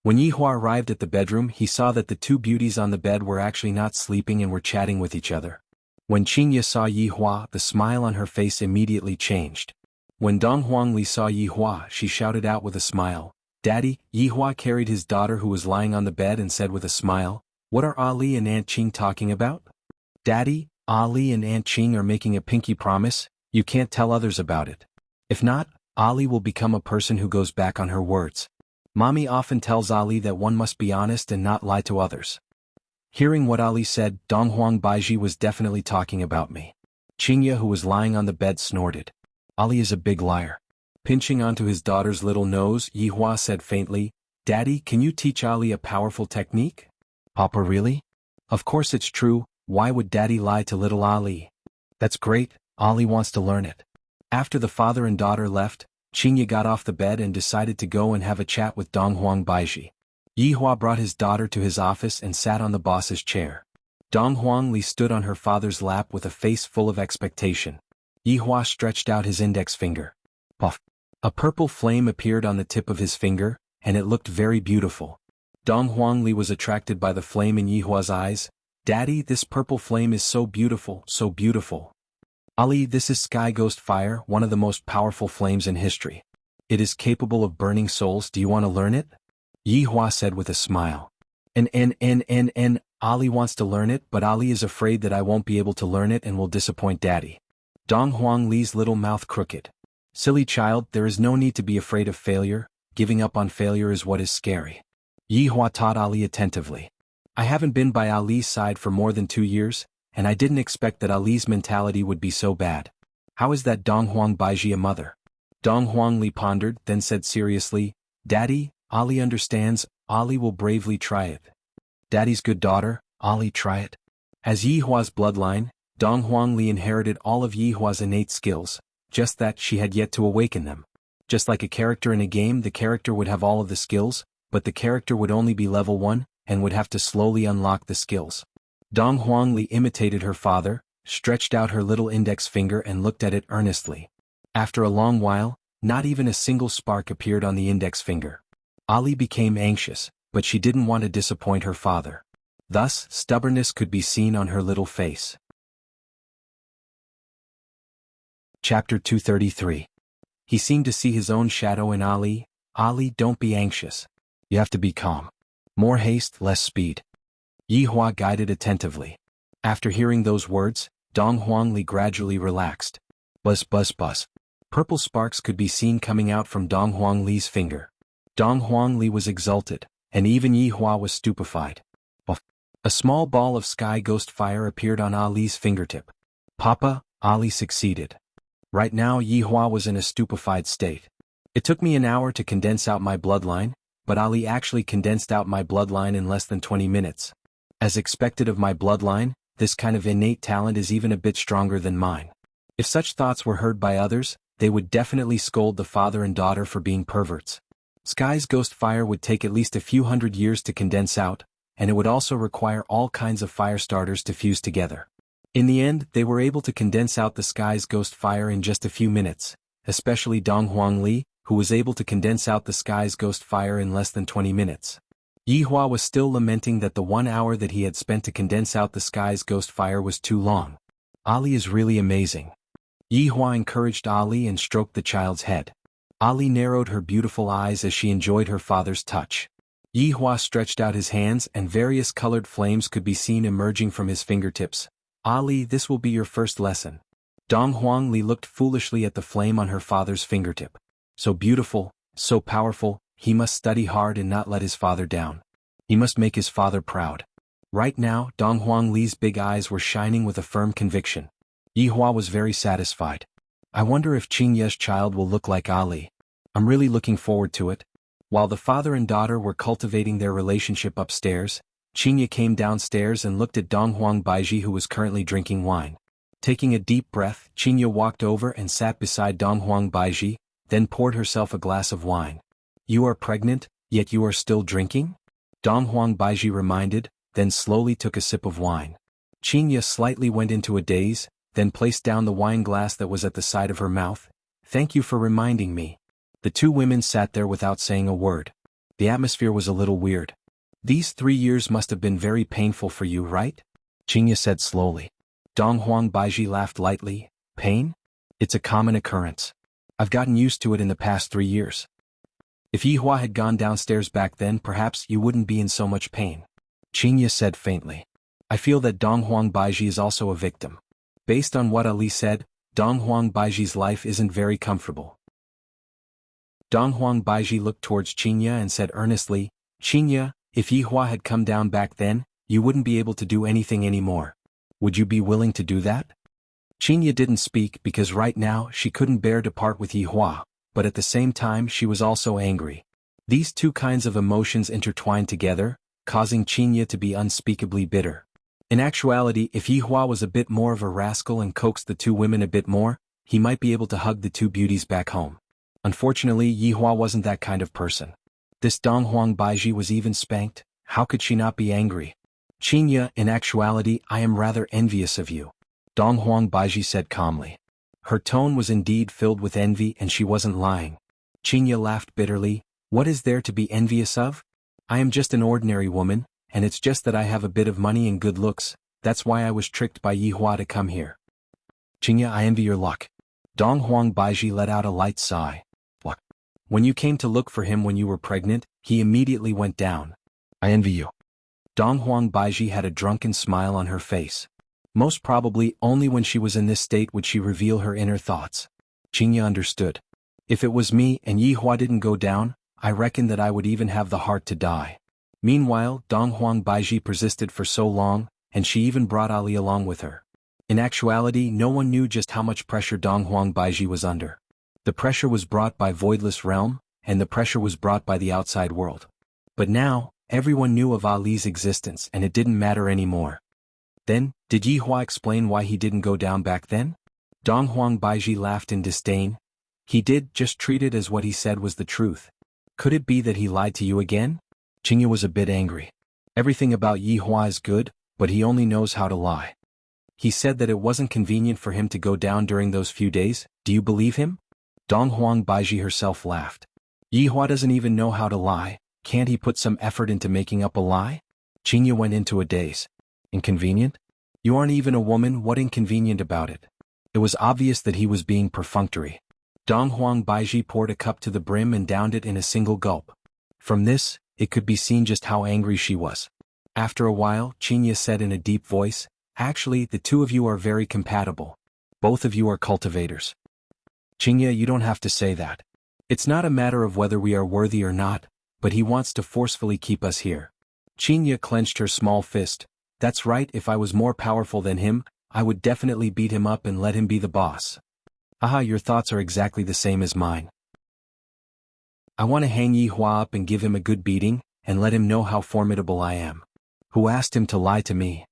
When Yihua arrived at the bedroom, he saw that the two beauties on the bed were actually not sleeping and were chatting with each other. When Qingye saw Yihua, the smile on her face immediately changed. When Dong Huangli saw Yihua, she shouted out with a smile, "Daddy!" Yihua carried his daughter who was lying on the bed and said with a smile, "What are Ali and Aunt Qing talking about?" "Daddy, Ali and Aunt Qing are making a pinky promise, you can't tell others about it. If not, Ali will become a person who goes back on her words. Mommy often tells Ali that one must be honest and not lie to others." Hearing what Ali said, Donghuang Baiji was definitely talking about me. Qingye, who was lying on the bed, snorted. Ali is a big liar. Pinching onto his daughter's little nose, Yihua said faintly, "Daddy, can you teach Ali a powerful technique?" "Papa, really?" "Of course it's true, why would Daddy lie to little Ali?" "That's great, Ali wants to learn it." After the father and daughter left, Qingye got off the bed and decided to go and have a chat with Donghuang Baiji. Yihua brought his daughter to his office and sat on the boss's chair. Donghuang Li stood on her father's lap with a face full of expectation. Yihua stretched out his index finger. Puff! A purple flame appeared on the tip of his finger, and it looked very beautiful. Donghuang Li was attracted by the flame in Yihua's eyes. "Daddy, this purple flame is so beautiful, so beautiful." "Ali, this is Sky Ghost Fire, one of the most powerful flames in history. It is capable of burning souls, do you want to learn it?" Yihua said with a smile. Ali wants to learn it, but Ali is afraid that I won't be able to learn it and will disappoint Daddy." Donghuang Li's little mouth crooked. "Silly child, there is no need to be afraid of failure, giving up on failure is what is scary." Yihua taught Ali attentively. "I haven't been by Ali's side for more than 2 years, and I didn't expect that Ali's mentality would be so bad. How is that Donghuang Baiji a mother?" Donghuang Li pondered, then said seriously, "Daddy, Ali understands, Ali will bravely try it." "Daddy's good daughter, Ali try it." As Yihua's bloodline, Donghuang Li inherited all of Yihua's innate skills, just that she had yet to awaken them. Just like a character in a game, the character would have all of the skills, but the character would only be level 1, and would have to slowly unlock the skills. Donghuang Li imitated her father, stretched out her little index finger and looked at it earnestly. After a long while, not even a single spark appeared on the index finger. Ali became anxious, but she didn't want to disappoint her father. Thus, stubbornness could be seen on her little face. Chapter 233. He seemed to see his own shadow in Ali. "Ali, don't be anxious. You have to be calm. More haste, less speed." Yihua guided attentively. After hearing those words, Donghuang Li gradually relaxed. Buzz buzz buzz. Purple sparks could be seen coming out from Donghuang Li's finger. Donghuang Li was exulted, and even Yihua was stupefied. A small ball of sky ghost fire appeared on Ali's fingertip. "Papa, Ali succeeded." Right now Yihua was in a stupefied state. "It took me an hour to condense out my bloodline, but Ali actually condensed out my bloodline in less than 20 minutes. As expected of my bloodline, this kind of innate talent is even a bit stronger than mine." If such thoughts were heard by others, they would definitely scold the father and daughter for being perverts. Sky's ghost fire would take at least a few hundred years to condense out, and it would also require all kinds of fire starters to fuse together. In the end, they were able to condense out the Sky's ghost fire in just a few minutes, especially Donghuang Li, who was able to condense out the Sky's ghost fire in less than 20 minutes. Yihua was still lamenting that the 1 hour that he had spent to condense out the Sky's ghost fire was too long. Ali is really amazing. Yihua encouraged Ali and stroked the child's head. Ali narrowed her beautiful eyes as she enjoyed her father's touch. Yihua stretched out his hands and various colored flames could be seen emerging from his fingertips. "Ali, this will be your first lesson." Donghuang Li looked foolishly at the flame on her father's fingertip. So beautiful, so powerful, he must study hard and not let his father down. He must make his father proud. Right now, Dong Huang Li's big eyes were shining with a firm conviction. Yi Hua was very satisfied. I wonder if Qing Ye's child will look like Ali. I'm really looking forward to it. While the father and daughter were cultivating their relationship upstairs, Qing Ye came downstairs and looked at Dong Huang Baiji, who was currently drinking wine. Taking a deep breath, Qing Ye walked over and sat beside Dong Huang Baiji, then poured herself a glass of wine. You are pregnant, yet you are still drinking? Dong Huang Baiji reminded, then slowly took a sip of wine. Qing Ye slightly went into a daze, then placed down the wine glass that was at the side of her mouth. Thank you for reminding me. The two women sat there without saying a word. The atmosphere was a little weird. These 3 years must have been very painful for you, right? Qing Ye said slowly. Dong Huang Baiji laughed lightly. Pain? It's a common occurrence. I've gotten used to it in the past 3 years. If Yi Hua had gone downstairs back then, perhaps you wouldn't be in so much pain. Qing Ye said faintly. I feel that Dong Huang Baiji is also a victim. Based on what Ali said, Dong Huang Baiji's life isn't very comfortable. Dong Huang Baiji looked towards Qing Ye and said earnestly, Qing Ye, if Yi Hua had come down back then, you wouldn't be able to do anything anymore. Would you be willing to do that? Qing Ye didn't speak because right now she couldn't bear to part with Yi Hua, but at the same time she was also angry. These two kinds of emotions intertwined together, causing Qing Ye to be unspeakably bitter. In actuality, if Yi Hua was a bit more of a rascal and coaxed the two women a bit more, he might be able to hug the two beauties back home. Unfortunately, Yi Hua wasn't that kind of person. This Dong Huang Baiji was even spanked. How could she not be angry? Qing Ye, in actuality, I am rather envious of you. Dong Huang Baiji said calmly. Her tone was indeed filled with envy and she wasn't lying. Qing Ye laughed bitterly. What is there to be envious of? I am just an ordinary woman, and it's just that I have a bit of money and good looks. That's why I was tricked by Yi Hua to come here. Qing Ye, I envy your luck. Dong Huang Baiji let out a light sigh. What? When you came to look for him when you were pregnant, he immediately went down. I envy you. Dong Huang Baiji had a drunken smile on her face. Most probably only when she was in this state would she reveal her inner thoughts. Qing Ye understood. If it was me and Yi Hua didn't go down, I reckon that I would even have the heart to die. Meanwhile, Dong Huang Baiji persisted for so long, and she even brought Ali along with her. In actuality, no one knew just how much pressure Dong Huang Baiji was under. The pressure was brought by Voidless Realm, and the pressure was brought by the outside world. But now, everyone knew of Ali's existence and it didn't matter anymore. Then, did Yi Hua explain why he didn't go down back then? Dong Huang Baiji laughed in disdain. He did, just treat it as what he said was the truth. Could it be that he lied to you again? Qing Ye was a bit angry. Everything about Yi Hua is good, but he only knows how to lie. He said that it wasn't convenient for him to go down during those few days. Do you believe him? Dong Huang Baiji herself laughed. Yi Hua doesn't even know how to lie. Can't he put some effort into making up a lie? Qing Ye went into a daze. Inconvenient? You aren't even a woman, what inconvenient about it? It was obvious that he was being perfunctory. Dong Huang Baiji poured a cup to the brim and downed it in a single gulp. From this, it could be seen just how angry she was. After a while, Qing Ye said in a deep voice, Actually, the two of you are very compatible. Both of you are cultivators. Qing Ye, you don't have to say that. It's not a matter of whether we are worthy or not, but he wants to forcefully keep us here. Qing Ye clenched her small fist. That's right, if I was more powerful than him, I would definitely beat him up and let him be the boss. Aha, your thoughts are exactly the same as mine. I want to hang Yi Hua up and give him a good beating, and let him know how formidable I am. Who asked him to lie to me?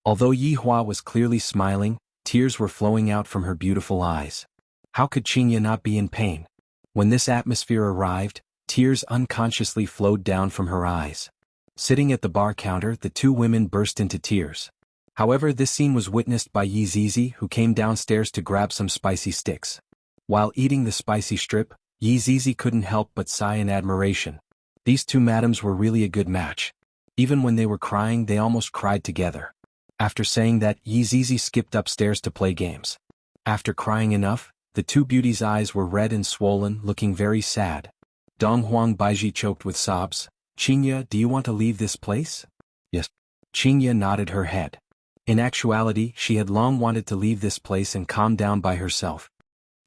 Although Yi Hua was clearly smiling, tears were flowing out from her beautiful eyes. How could Qing Ye not be in pain? When this atmosphere arrived, tears unconsciously flowed down from her eyes. Sitting at the bar counter, the two women burst into tears. However, this scene was witnessed by Yi Zizi, who came downstairs to grab some spicy sticks. While eating the spicy strip, Yi Zizi couldn't help but sigh in admiration. These two madams were really a good match. Even when they were crying, they almost cried together. After saying that, Yi Zizi skipped upstairs to play games. After crying enough, the two beauties' eyes were red and swollen, looking very sad. Dong Huang Baiji choked with sobs. Qing Ye, do you want to leave this place? Yes. Qing Ye nodded her head. In actuality, she had long wanted to leave this place and calm down by herself.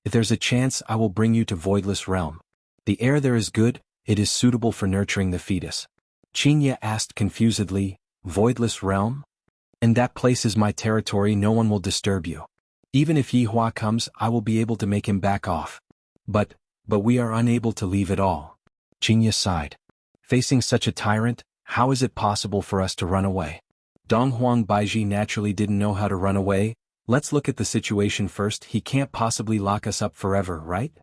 If there's a chance, I will bring you to Voidless Realm. The air there is good, it is suitable for nurturing the fetus. Qinya asked confusedly. Voidless realm? And that place is my territory, no one will disturb you. Even if Yihua comes, I will be able to make him back off. But we are unable to leave at all. Qinya sighed. Facing such a tyrant, how is it possible for us to run away? Donghuang Baiji naturally didn't know how to run away. Let's look at the situation first. He can't possibly lock us up forever, right?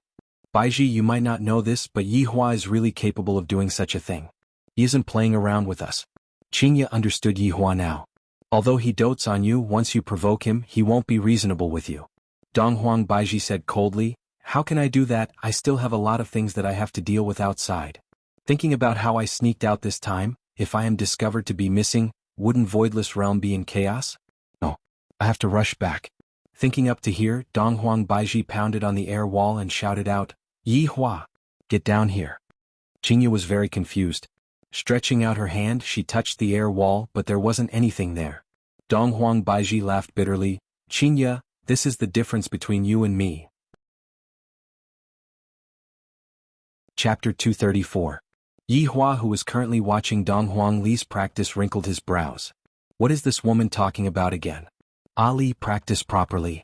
Baiji, you might not know this, but Yihua is really capable of doing such a thing. He isn't playing around with us. Qinya understood Yihua now. Although he dotes on you, once you provoke him, he won't be reasonable with you. Donghuang Baiji said coldly. How can I do that? I still have a lot of things that I have to deal with outside. Thinking about how I sneaked out this time, if I am discovered to be missing, wouldn't Voidless Realm be in chaos? No. I have to rush back. Thinking up to here, Donghuang Baiji pounded on the air wall and shouted out, Yihua! Get down here. Qinya was very confused. Stretching out her hand, she touched the air wall, but there wasn't anything there. Donghuang Baiji laughed bitterly. Qinya, this is the difference between you and me. Chapter 234. Yihua, who was currently watching Donghuang Li's practice, wrinkled his brows. What is this woman talking about again? Ali, practice properly.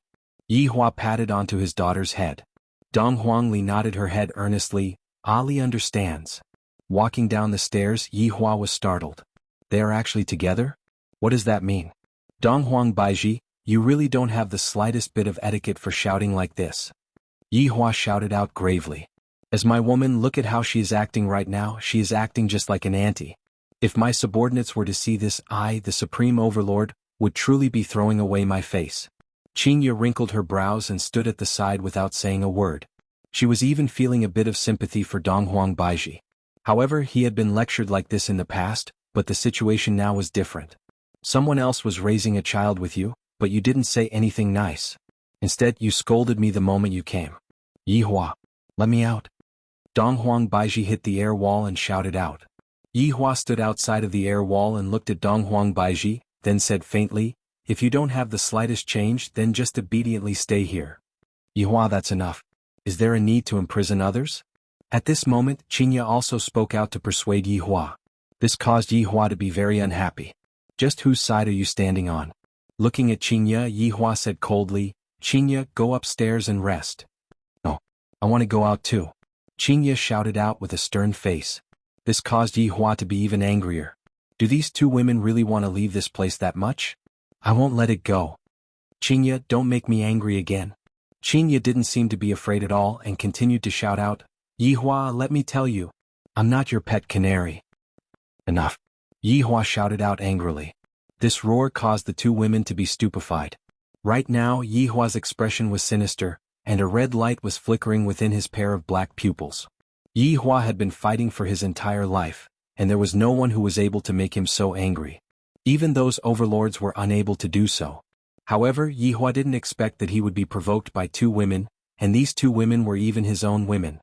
Yihua patted onto his daughter's head. Donghuang Li nodded her head earnestly. Ali understands. Walking down the stairs, Yihua was startled. They are actually together? What does that mean? Donghuang Baiji, you really don't have the slightest bit of etiquette for shouting like this. Yihua shouted out gravely. As my woman, look at how she is acting right now. She is acting just like an auntie. If my subordinates were to see this, I, the Supreme Overlord, would truly be throwing away my face. Qinya wrinkled her brows and stood at the side without saying a word. She was even feeling a bit of sympathy for Donghuang Baiji. However, he had been lectured like this in the past, but the situation now was different. Someone else was raising a child with you, but you didn't say anything nice. Instead, you scolded me the moment you came. Yihua, let me out. Donghuang Baiji hit the air wall and shouted out. Yihua stood outside of the air wall and looked at Donghuang Baiji, then said faintly, if you don't have the slightest change, then just obediently stay here. Yihua, that's enough. Is there a need to imprison others? At this moment, Qinya also spoke out to persuade Yihua. This caused Yihua to be very unhappy. Just whose side are you standing on? Looking at Qinya, Yihua said coldly, Qinya, go upstairs and rest. No, I want to go out too. Qinya shouted out with a stern face. This caused Yihua to be even angrier. Do these two women really want to leave this place that much? I won't let it go. Qinya, don't make me angry again. Qinya didn't seem to be afraid at all and continued to shout out, Yihua, let me tell you, I'm not your pet canary. Enough. Yihua shouted out angrily. This roar caused the two women to be stupefied. Right now, Yihua's expression was sinister, and a red light was flickering within his pair of black pupils. Yihua had been fighting for his entire life, and there was no one who was able to make him so angry. Even those overlords were unable to do so. However, Yihua didn't expect that he would be provoked by two women, and these two women were even his own women.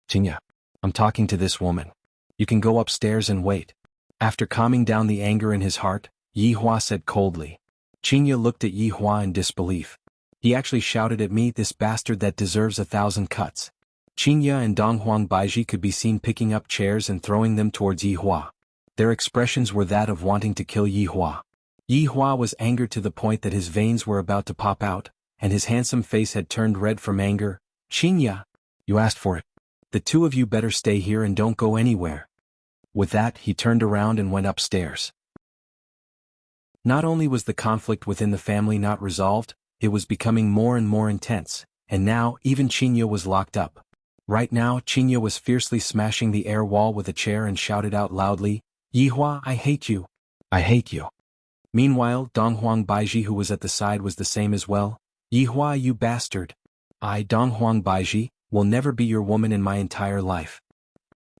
Qinya, I'm talking to this woman. You can go upstairs and wait. After calming down the anger in his heart, Yihua said coldly. Qinya looked at Yihua in disbelief. He actually shouted at me, this bastard that deserves 1,000 cuts. Qinya and Donghuang Baiji could be seen picking up chairs and throwing them towards Yihua. Their expressions were that of wanting to kill Yihua. Yihua was angered to the point that his veins were about to pop out, and his handsome face had turned red from anger. Qinya, you asked for it. The two of you better stay here and don't go anywhere. With that, he turned around and went upstairs. Not only was the conflict within the family not resolved, it was becoming more and more intense, and now even Qinya was locked up. Right now, Qinya was fiercely smashing the air wall with a chair and shouted out loudly, Yihua, I hate you. I hate you. Meanwhile, Donghuang Baiji, who was at the side, was the same as well. Yihua, you bastard. I, Donghuang Baiji, will never be your woman in my entire life.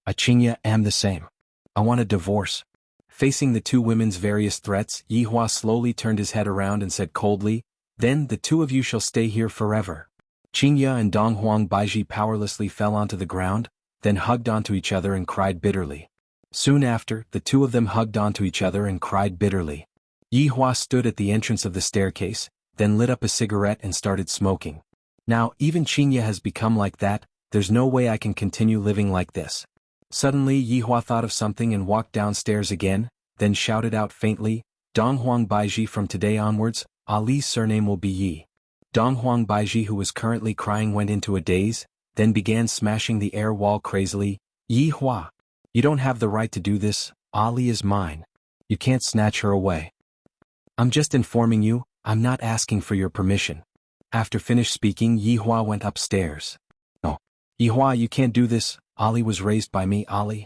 I, Qinya, am the same. I want a divorce. Facing the two women's various threats, Yihua slowly turned his head around and said coldly, then the two of you shall stay here forever. Qinya and Donghuang Baiji powerlessly fell onto the ground, then hugged onto each other and cried bitterly. Soon after, the two of them hugged onto each other and cried bitterly. Yihua stood at the entrance of the staircase, then lit up a cigarette and started smoking. Now, even Qinya has become like that, there's no way I can continue living like this. Suddenly Yihua thought of something and walked downstairs again, then shouted out faintly, Donghuang Baiji, from today onwards, Ali's surname will be Yi. Donghuang Baiji, who was currently crying, went into a daze, then began smashing the air wall crazily. Yihua! You don't have the right to do this, Ali is mine. You can't snatch her away. I'm just informing you, I'm not asking for your permission. After finished speaking, Yihua went upstairs. No. Yihua, you can't do this, Ali was raised by me, Ali.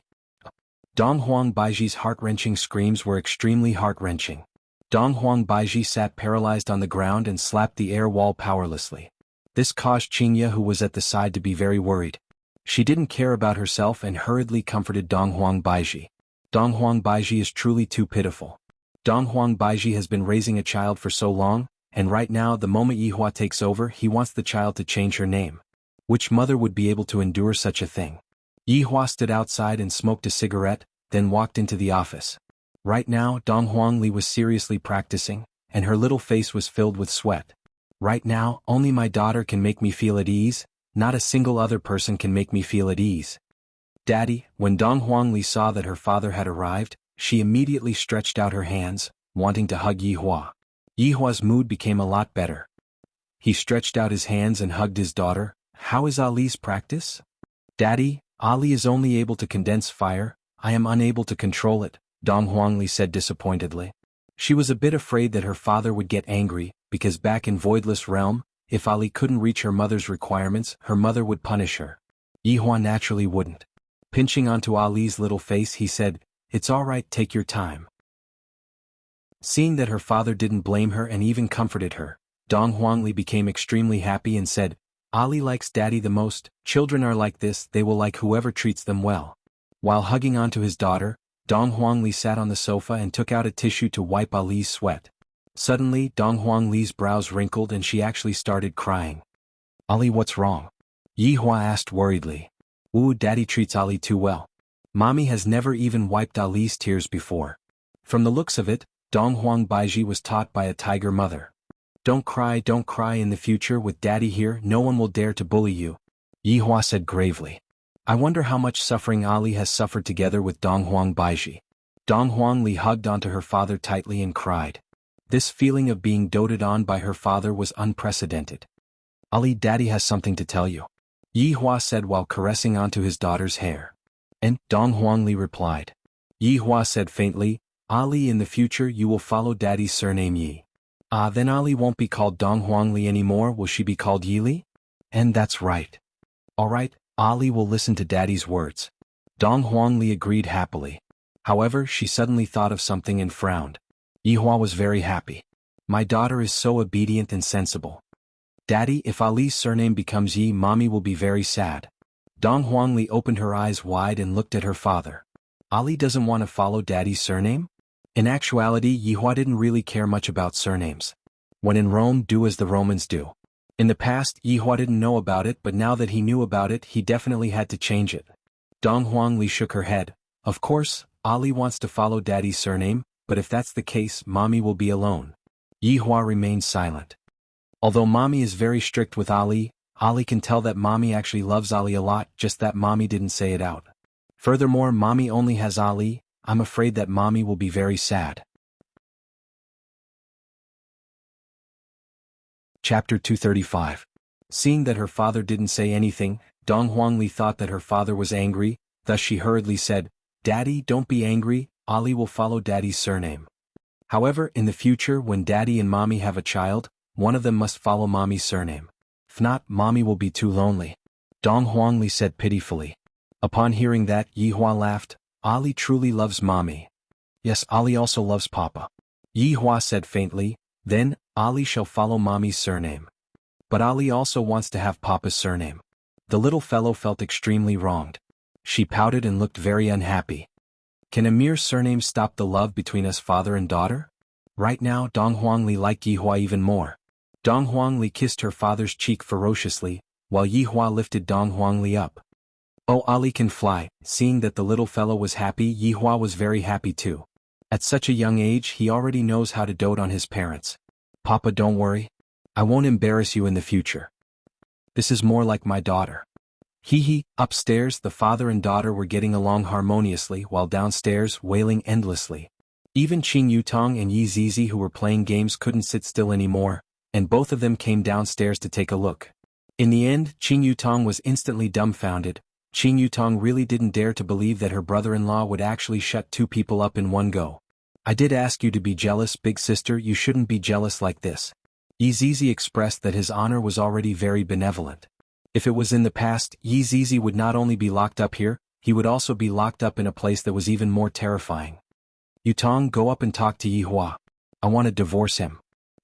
Donghuang Baiji's heart-wrenching screams were extremely heart-wrenching. Donghuang Baiji sat paralyzed on the ground and slapped the air wall powerlessly. This caused Qingya, who was at the side, to be very worried. She didn't care about herself and hurriedly comforted Donghuang Baiji. Donghuang Baiji is truly too pitiful. Donghuang Baiji has been raising a child for so long, and right now, the moment Yihua takes over, he wants the child to change her name. Which mother would be able to endure such a thing? Yihua stood outside and smoked a cigarette, then walked into the office. Right now, Donghuang Li was seriously practicing, and her little face was filled with sweat. Right now, only my daughter can make me feel at ease, not a single other person can make me feel at ease. Daddy, when Donghuang Li saw that her father had arrived, she immediately stretched out her hands, wanting to hug Yihua. Yihua's mood became a lot better. He stretched out his hands and hugged his daughter. How is Ali's practice? Daddy, Ali is only able to condense fire, I am unable to control it, Donghuang Li said disappointedly. She was a bit afraid that her father would get angry, because back in Voidless Realm, if Ali couldn't reach her mother's requirements, her mother would punish her. Yihua naturally wouldn't. Pinching onto Ali's little face, he said, It's alright, take your time. Seeing that her father didn't blame her and even comforted her, Donghuang Li became extremely happy and said, Ali likes Daddy the most, children are like this, they will like whoever treats them well. While hugging onto his daughter, Donghuang Li sat on the sofa and took out a tissue to wipe Ali's sweat. Suddenly, Donghuang Li's brows wrinkled and she actually started crying. Ali, what's wrong? Yihua asked worriedly. Ooh, Daddy treats Ali too well. Mommy has never even wiped Ali's tears before. From the looks of it, Donghuang Baiji was taught by a tiger mother. Don't cry in the future, with Daddy here no one will dare to bully you. Yihua said gravely. I wonder how much suffering Ali has suffered together with Donghuang Baiji. Donghuang Li hugged onto her father tightly and cried. This feeling of being doted on by her father was unprecedented. Ali, Daddy has something to tell you. Yihua said while caressing onto his daughter's hair. And Donghuang Li replied. Yihua said faintly, Ali, in the future you will follow Daddy's surname Yi. Ah, then Ali won't be called Donghuang Li anymore, will she be called Yi Li? And that's right. Alright, Ali will listen to Daddy's words. Donghuang Li agreed happily. However, she suddenly thought of something and frowned. Yihua was very happy. My daughter is so obedient and sensible. Daddy, if Ali's surname becomes Yi, Mommy will be very sad. Donghuang Li opened her eyes wide and looked at her father. Ali doesn't want to follow Daddy's surname? In actuality, Yihua didn't really care much about surnames. When in Rome, do as the Romans do. In the past, Yihua didn't know about it, but now that he knew about it, he definitely had to change it. Donghuang Li shook her head. Of course, Ali wants to follow Daddy's surname, but if that's the case, Mommy will be alone. Yihua remained silent. Although Mommy is very strict with Ali, Ali can tell that Mommy actually loves Ali a lot, just that Mommy didn't say it out. Furthermore, Mommy only has Ali. I'm afraid that Mommy will be very sad. Chapter 235. Seeing that her father didn't say anything, Donghuang Li thought that her father was angry, thus she hurriedly said, Daddy, don't be angry, Ali will follow Daddy's surname. However, in the future when Daddy and Mommy have a child, one of them must follow Mommy's surname. If not, Mommy will be too lonely. Donghuang Li said pitifully. Upon hearing that, Yihua laughed. Ali truly loves Mommy. Yes, Ali also loves Papa. Yihua said faintly, then, Ali shall follow Mommy's surname. But Ali also wants to have Papa's surname. The little fellow felt extremely wronged. She pouted and looked very unhappy. Can a mere surname stop the love between us father and daughter? Right now, Donghuang Li liked Yihua even more. Donghuang Li kissed her father's cheek ferociously, while Yihua lifted Donghuang Li up. Oh, Ali can fly. Seeing that the little fellow was happy, Yihua was very happy too. At such a young age, he already knows how to dote on his parents. Papa, don't worry. I won't embarrass you in the future. This is more like my daughter. Hee hee. Upstairs, the father and daughter were getting along harmoniously while downstairs wailing endlessly. Even Qing Yutong and Yi Zizi, who were playing games, couldn't sit still anymore, and both of them came downstairs to take a look. In the end, Qing Yutong was instantly dumbfounded. Qing Yutong really didn't dare to believe that her brother-in-law would actually shut two people up in one go. I did ask you to be jealous, big sister, you shouldn't be jealous like this. Yi Zizi expressed that his honor was already very benevolent. If it was in the past, Yi Zizi would not only be locked up here, he would also be locked up in a place that was even more terrifying. Yutong, go up and talk to Yi Hua. I want to divorce him.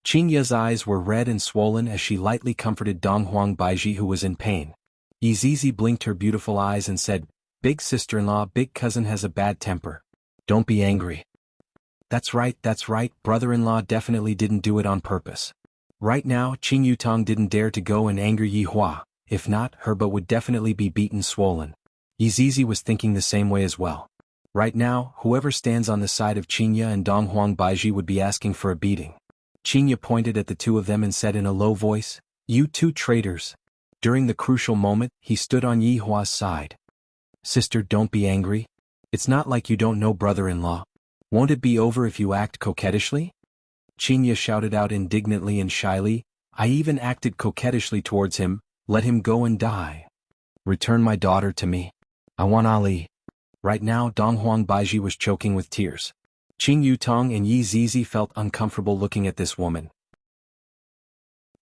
Qing Ya's eyes were red and swollen as she lightly comforted Dong Huang Baiji, who was in pain. Yi Zizi blinked her beautiful eyes and said, big sister-in-law, big cousin has a bad temper. Don't be angry. That's right, brother-in-law definitely didn't do it on purpose. Right now, Qing Yutong didn't dare to go and anger Yi Hua. If not, her butt would definitely be beaten swollen. Yi Zizi was thinking the same way as well. Right now, whoever stands on the side of Qing Ya and Dong Huang Baiji would be asking for a beating. Qing Ya pointed at the two of them and said in a low voice, you two traitors. During the crucial moment, he stood on Yi Hua's side. Sister, don't be angry. It's not like you don't know brother-in-law. Won't it be over if you act coquettishly? Qing Ya shouted out indignantly and shyly, I even acted coquettishly towards him, let him go and die. Return my daughter to me. I want Ali. Right now, Dong Huang Baiji was choking with tears. Qing Yutong and Yi Zizi felt uncomfortable looking at this woman.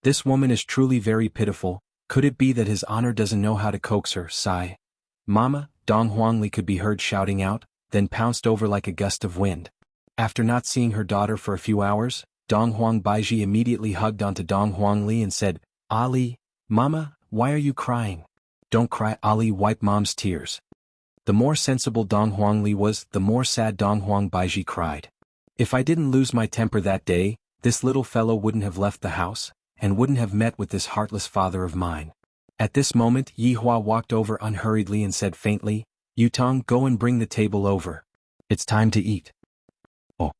This woman is truly very pitiful. Could it be that his honor doesn't know how to coax her? Sigh. Mama, Dong Huangli could be heard shouting out, then pounced over like a gust of wind. After not seeing her daughter for a few hours, Dong Huang Baiji immediately hugged onto Dong Huangli and said, Ali, Mama, why are you crying? Don't cry, Ali wiped Mom's tears. The more sensible Dong Huangli was, the more sad Dong Huang Baiji cried. If I didn't lose my temper that day, this little fellow wouldn't have left the house, and wouldn't have met with this heartless father of mine. At this moment, Yi Hua walked over unhurriedly and said faintly, Yutong, go and bring the table over. It's time to eat. Oh.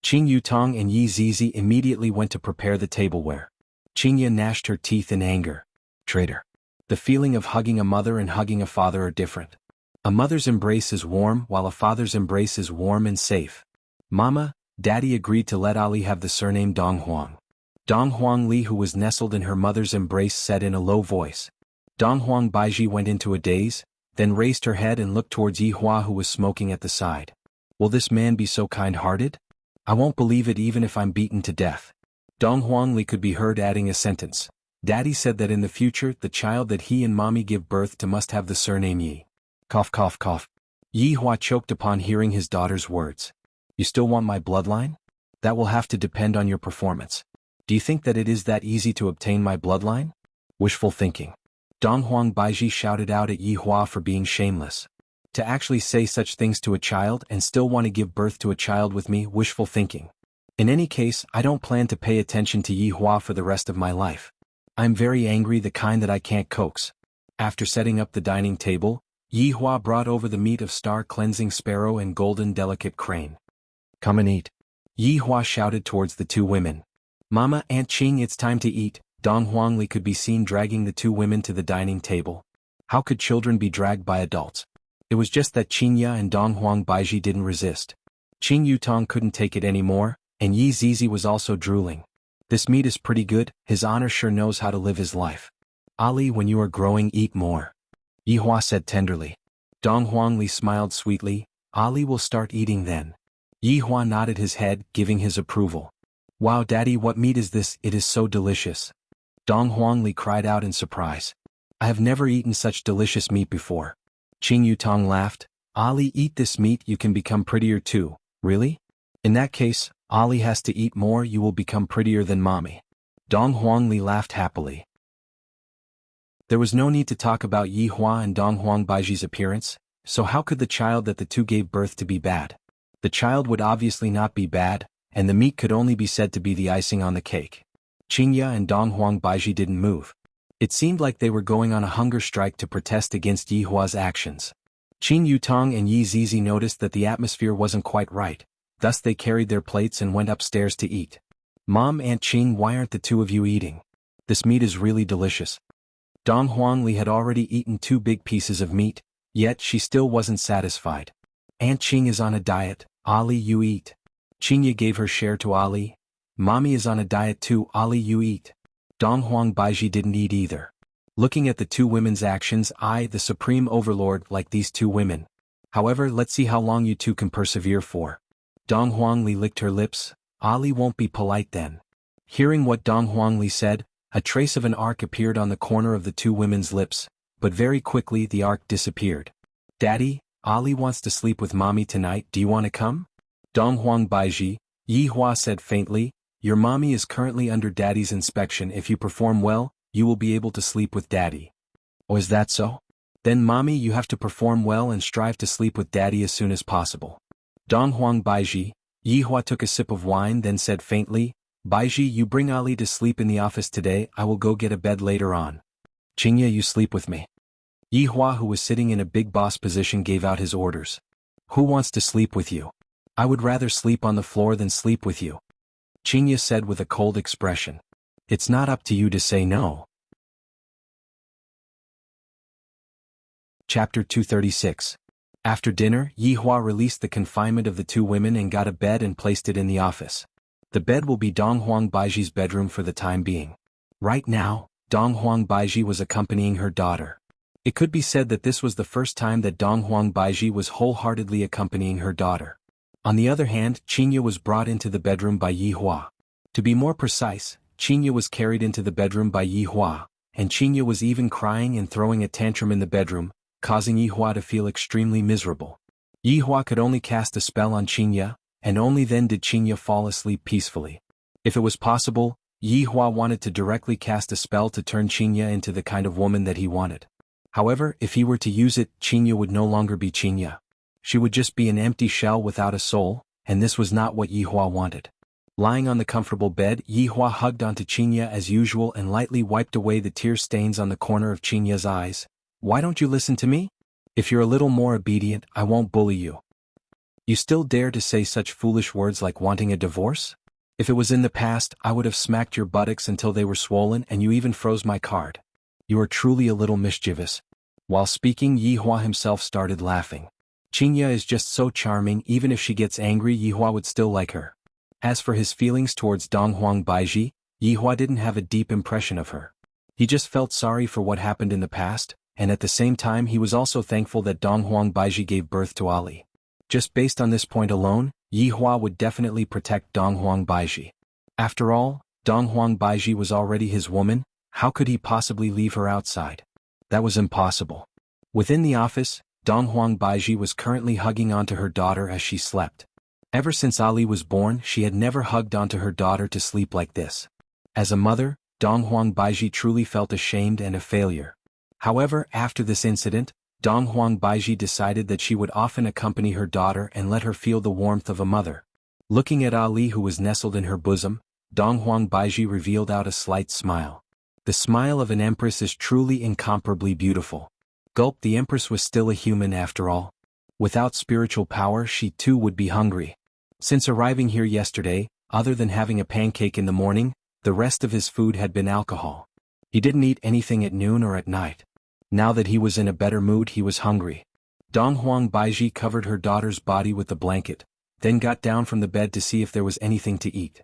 Qing Yutong and Yi Zizi immediately went to prepare the tableware. Qing Ya gnashed her teeth in anger. Traitor. The feeling of hugging a mother and hugging a father are different. A mother's embrace is warm while a father's embrace is warm and safe. Mama, Daddy agreed to let Ali have the surname Dong Huang. Dong Huangli, who was nestled in her mother's embrace, said in a low voice. Dong Huang Baiji went into a daze, then raised her head and looked towards Yi Hua, who was smoking at the side. Will this man be so kind-hearted? I won't believe it even if I'm beaten to death. Dong Huangli could be heard adding a sentence. Daddy said that in the future, the child that he and Mommy give birth to must have the surname Yi. Cough cough cough. Yi Hua choked upon hearing his daughter's words. You still want my bloodline? That will have to depend on your performance. Do you think that it is that easy to obtain my bloodline? Wishful thinking. Dong Huang Baiji shouted out at Yi Hua for being shameless. To actually say such things to a child and still want to give birth to a child with me, wishful thinking. In any case, I don't plan to pay attention to Yi Hua for the rest of my life. I'm very angry, the kind that I can't coax. After setting up the dining table, Yi Hua brought over the meat of star-cleansing sparrow and golden delicate crane. Come and eat. Yi Hua shouted towards the two women. Mama, Aunt Qing, it's time to eat. Dong Huangli could be seen dragging the two women to the dining table. How could children be dragged by adults? It was just that Qing Ya and Dong Huang Baiji didn't resist. Qing Yutong couldn't take it anymore, and Yi Zizi was also drooling. This meat is pretty good, his honor sure knows how to live his life. Ali, when you are growing, eat more. Yi Hua said tenderly. Dong Huangli smiled sweetly. Ali will start eating then. Yi Hua nodded his head, giving his approval. Wow, Daddy, what meat is this? It is so delicious. Dong Huangli cried out in surprise. I have never eaten such delicious meat before. Qing Yutong laughed. Ali, eat this meat, you can become prettier too. Really? In that case, Ali has to eat more, you will become prettier than Mommy. Dong Huangli laughed happily. There was no need to talk about Yi Hua and Dong Huang Baiji's appearance, so how could the child that the two gave birth to be bad? The child would obviously not be bad, and the meat could only be said to be the icing on the cake. Qing Ya and Dong Huang Baiji didn't move. It seemed like they were going on a hunger strike to protest against Yi Hua's actions. Qing Yutong and Yi Zizi noticed that the atmosphere wasn't quite right, thus they carried their plates and went upstairs to eat. Mom, Aunt Qing, why aren't the two of you eating? This meat is really delicious. Dong Huangli had already eaten 2 big pieces of meat, yet she still wasn't satisfied. Aunt Qing is on a diet, Ali you eat. Qingya gave her share to Ali. Mommy is on a diet too, Ali you eat. Dong Huang Baiji didn't eat either. Looking at the 2 women's actions, I, the supreme overlord, like these 2 women. However, let's see how long you 2 can persevere for. Dong Huangli licked her lips. Ali won't be polite then. Hearing what Dong Huangli said, a trace of an arc appeared on the corner of the 2 women's lips, but very quickly the arc disappeared. Daddy, Ali wants to sleep with mommy tonight, do you want to come? Dong Huang Baiji, Yi Hua said faintly, your mommy is currently under daddy's inspection. If you perform well, you will be able to sleep with daddy. Oh, is that so? Then mommy, you have to perform well and strive to sleep with daddy as soon as possible. Dong Huang Baiji, Yi Hua took a sip of wine then said faintly, Baiji, you bring Ali to sleep in the office today, I will go get a bed later on. Qingya, you sleep with me. Yi Hua, who was sitting in a big boss position, gave out his orders. Who wants to sleep with you? I would rather sleep on the floor than sleep with you. Qingya said with a cold expression. It's not up to you to say no. Chapter 236. After dinner, Yi Hua released the confinement of the 2 women and got a bed and placed it in the office. The bed will be Dong Huang Baiji's bedroom for the time being. Right now, Dong Huang Baiji was accompanying her daughter. It could be said that this was the first time that Dong Huang Baiji was wholeheartedly accompanying her daughter. On the other hand, Qingya was brought into the bedroom by Yi Hua. To be more precise, Qingya was carried into the bedroom by Yi Hua, and Qingya was even crying and throwing a tantrum in the bedroom, causing Yi Hua to feel extremely miserable. Yi Hua could only cast a spell on Qingya, and only then did Qingya fall asleep peacefully. If it was possible, Yi Hua wanted to directly cast a spell to turn Qingya into the kind of woman that he wanted. However, if he were to use it, Qingya would no longer be Qingya. She would just be an empty shell without a soul, and this was not what Yi Hua wanted. Lying on the comfortable bed, Yi Hua hugged onto Qingya as usual and lightly wiped away the tear stains on the corner of Qingya's eyes. Why don't you listen to me? If you're a little more obedient, I won't bully you. You still dare to say such foolish words like wanting a divorce? If it was in the past, I would have smacked your buttocks until they were swollen and you even froze my card. You are truly a little mischievous. While speaking, Yi Hua himself started laughing. Qingya is just so charming, even if she gets angry Yi Hua would still like her. As for his feelings towards Dong Huang Baiji, Yi Hua didn't have a deep impression of her. He just felt sorry for what happened in the past, and at the same time he was also thankful that Dong Huang Baiji gave birth to Ali. Just based on this point alone, Yi Hua would definitely protect Dong Huang Baiji. After all, Dong Huang Baiji was already his woman, how could he possibly leave her outside? That was impossible. Within the office, Dong Huang Baiji was currently hugging onto her daughter as she slept. Ever since Ali was born, she had never hugged onto her daughter to sleep like this. As a mother, Dong Huang Baiji truly felt ashamed and a failure. However, after this incident, Dong Huang Baiji decided that she would often accompany her daughter and let her feel the warmth of a mother. Looking at Ali, who was nestled in her bosom, Dong Huang Baiji revealed out a slight smile. The smile of an empress is truly incomparably beautiful. Gulp, the empress was still a human after all. Without spiritual power, she too would be hungry. Since arriving here yesterday, other than having a pancake in the morning, the rest of his food had been alcohol. He didn't eat anything at noon or at night. Now that he was in a better mood, he was hungry. Dong Huang Baiji covered her daughter's body with the blanket, then got down from the bed to see if there was anything to eat.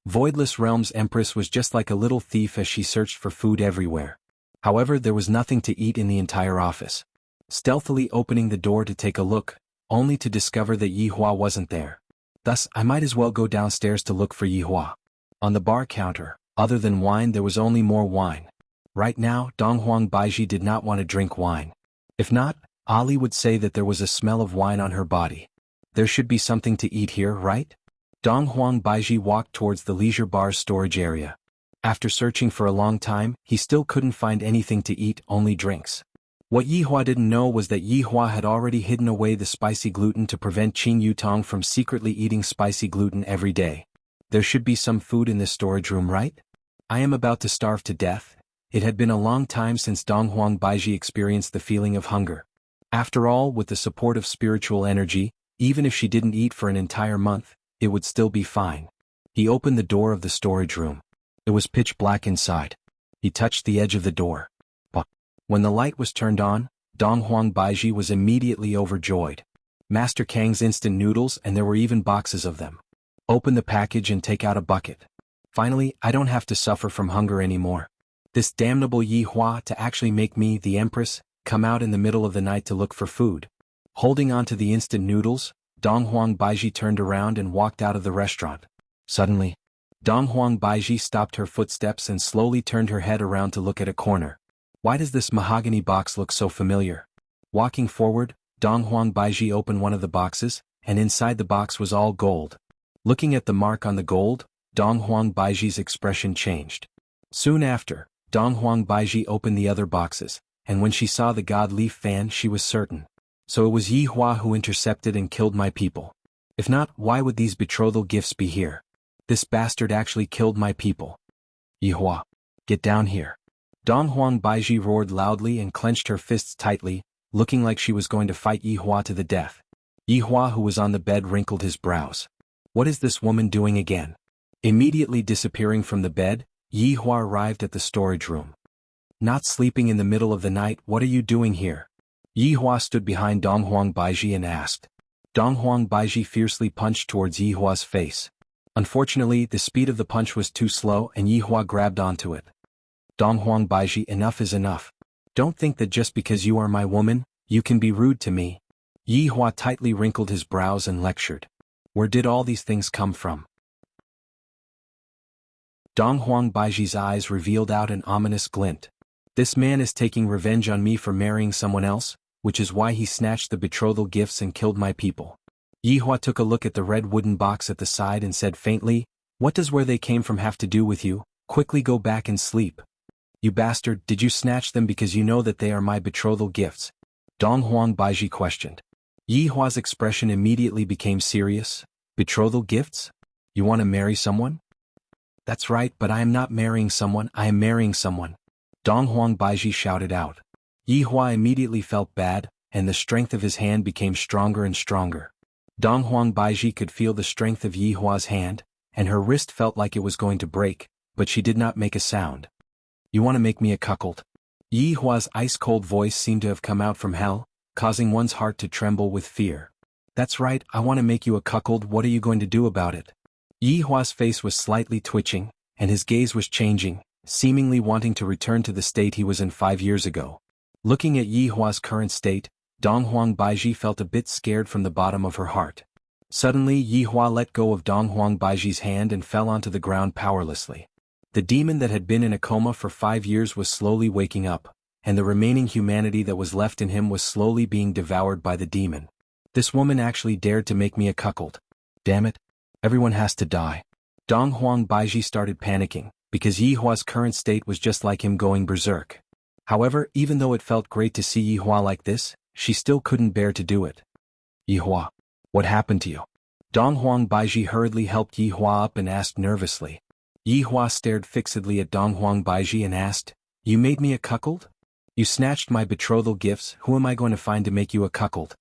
Voidless Realm's empress was just like a little thief as she searched for food everywhere. However, there was nothing to eat in the entire office. Stealthily opening the door to take a look, only to discover that Yi Hua wasn't there. Thus, I might as well go downstairs to look for Yi Hua. On the bar counter, other than wine, there was only more wine. Right now, Dong Huang Baiji did not want to drink wine. If not, Ali would say that there was a smell of wine on her body. There should be something to eat here, right? Dong Huang Baiji walked towards the leisure bar's storage area. After searching for a long time, he still couldn't find anything to eat, only drinks. What Yi Hua didn't know was that Yi Hua had already hidden away the spicy gluten to prevent Qing Yutong from secretly eating spicy gluten every day. There should be some food in this storage room, right? I am about to starve to death. It had been a long time since Dong Huang Baiji experienced the feeling of hunger. After all, with the support of spiritual energy, even if she didn't eat for an entire month, it would still be fine. He opened the door of the storage room. It was pitch black inside. He touched the edge of the door. But when the light was turned on, Dong Huang Baiji was immediately overjoyed. Master Kang's instant noodles, and there were even boxes of them. Open the package and take out a bucket. Finally, I don't have to suffer from hunger anymore. This damnable Yi Hua to actually make me, the Empress, come out in the middle of the night to look for food. Holding on to the instant noodles, Dong Huang Baiji turned around and walked out of the restaurant. Suddenly, Dong Huang Baiji stopped her footsteps and slowly turned her head around to look at a corner. Why does this mahogany box look so familiar? Walking forward, Dong Huang Baiji opened one of the boxes, and inside the box was all gold. Looking at the mark on the gold, Dong Huang Baiji's expression changed. Soon after, Dong Huang Baiji opened the other boxes, and when she saw the god leaf fan she was certain. So it was Yi Hua who intercepted and killed my people. If not, why would these betrothal gifts be here? This bastard actually killed my people. Yi Hua, get down here. Dong Huang Baiji roared loudly and clenched her fists tightly, looking like she was going to fight Yi Hua to the death. Yi Hua, who was on the bed, wrinkled his brows. What is this woman doing again? Immediately disappearing from the bed, Yi Hua arrived at the storage room. Not sleeping in the middle of the night, what are you doing here? Yi Hua stood behind Dong Huang Baiji and asked. Dong Huang Baiji fiercely punched towards Yi Hua's face. Unfortunately, the speed of the punch was too slow and Yi Hua grabbed onto it. Dong Huang Baiji, enough is enough. Don't think that just because you are my woman, you can be rude to me. Yi Hua tightly wrinkled his brows and lectured. Where did all these things come from? Dong Huang Baiji's eyes revealed out an ominous glint. This man is taking revenge on me for marrying someone else, which is why he snatched the betrothal gifts and killed my people. Yi Hua took a look at the red wooden box at the side and said faintly, what does where they came from have to do with you? Quickly go back and sleep. You bastard, did you snatch them because you know that they are my betrothal gifts? Dong Huang Baiji questioned. Yi Hua's expression immediately became serious. Betrothal gifts? You want to marry someone? That's right, but I am not marrying someone, I am marrying someone. Dong Huang Baiji shouted out. Yi Hua immediately felt bad, and the strength of his hand became stronger and stronger. Dong Huang Baiji could feel the strength of Yi Hua's hand, and her wrist felt like it was going to break, but she did not make a sound. You want to make me a cuckold? Yi Hua's ice-cold voice seemed to have come out from hell, causing one's heart to tremble with fear. That's right, I want to make you a cuckold, what are you going to do about it? Yi Hua's face was slightly twitching, and his gaze was changing, seemingly wanting to return to the state he was in 5 years ago. Looking at Yi Hua's current state, Dong Huang Baiji felt a bit scared from the bottom of her heart. Suddenly Yi Hua let go of Dong Huang Baiji's hand and fell onto the ground powerlessly. The demon that had been in a coma for 5 years was slowly waking up, and the remaining humanity that was left in him was slowly being devoured by the demon. This woman actually dared to make me a cuckold. Damn it. Everyone has to die. Dong Huang Baiji started panicking, because Yi Hua's current state was just like him going berserk. However, even though it felt great to see Yi Hua like this, she still couldn't bear to do it. Yi Hua, what happened to you? Dong Huang Baiji hurriedly helped Yi Hua up and asked nervously. Yi Hua stared fixedly at Dong Huang Baiji and asked, you made me a cuckold? You snatched my betrothal gifts, who am I going to find to make you a cuckold?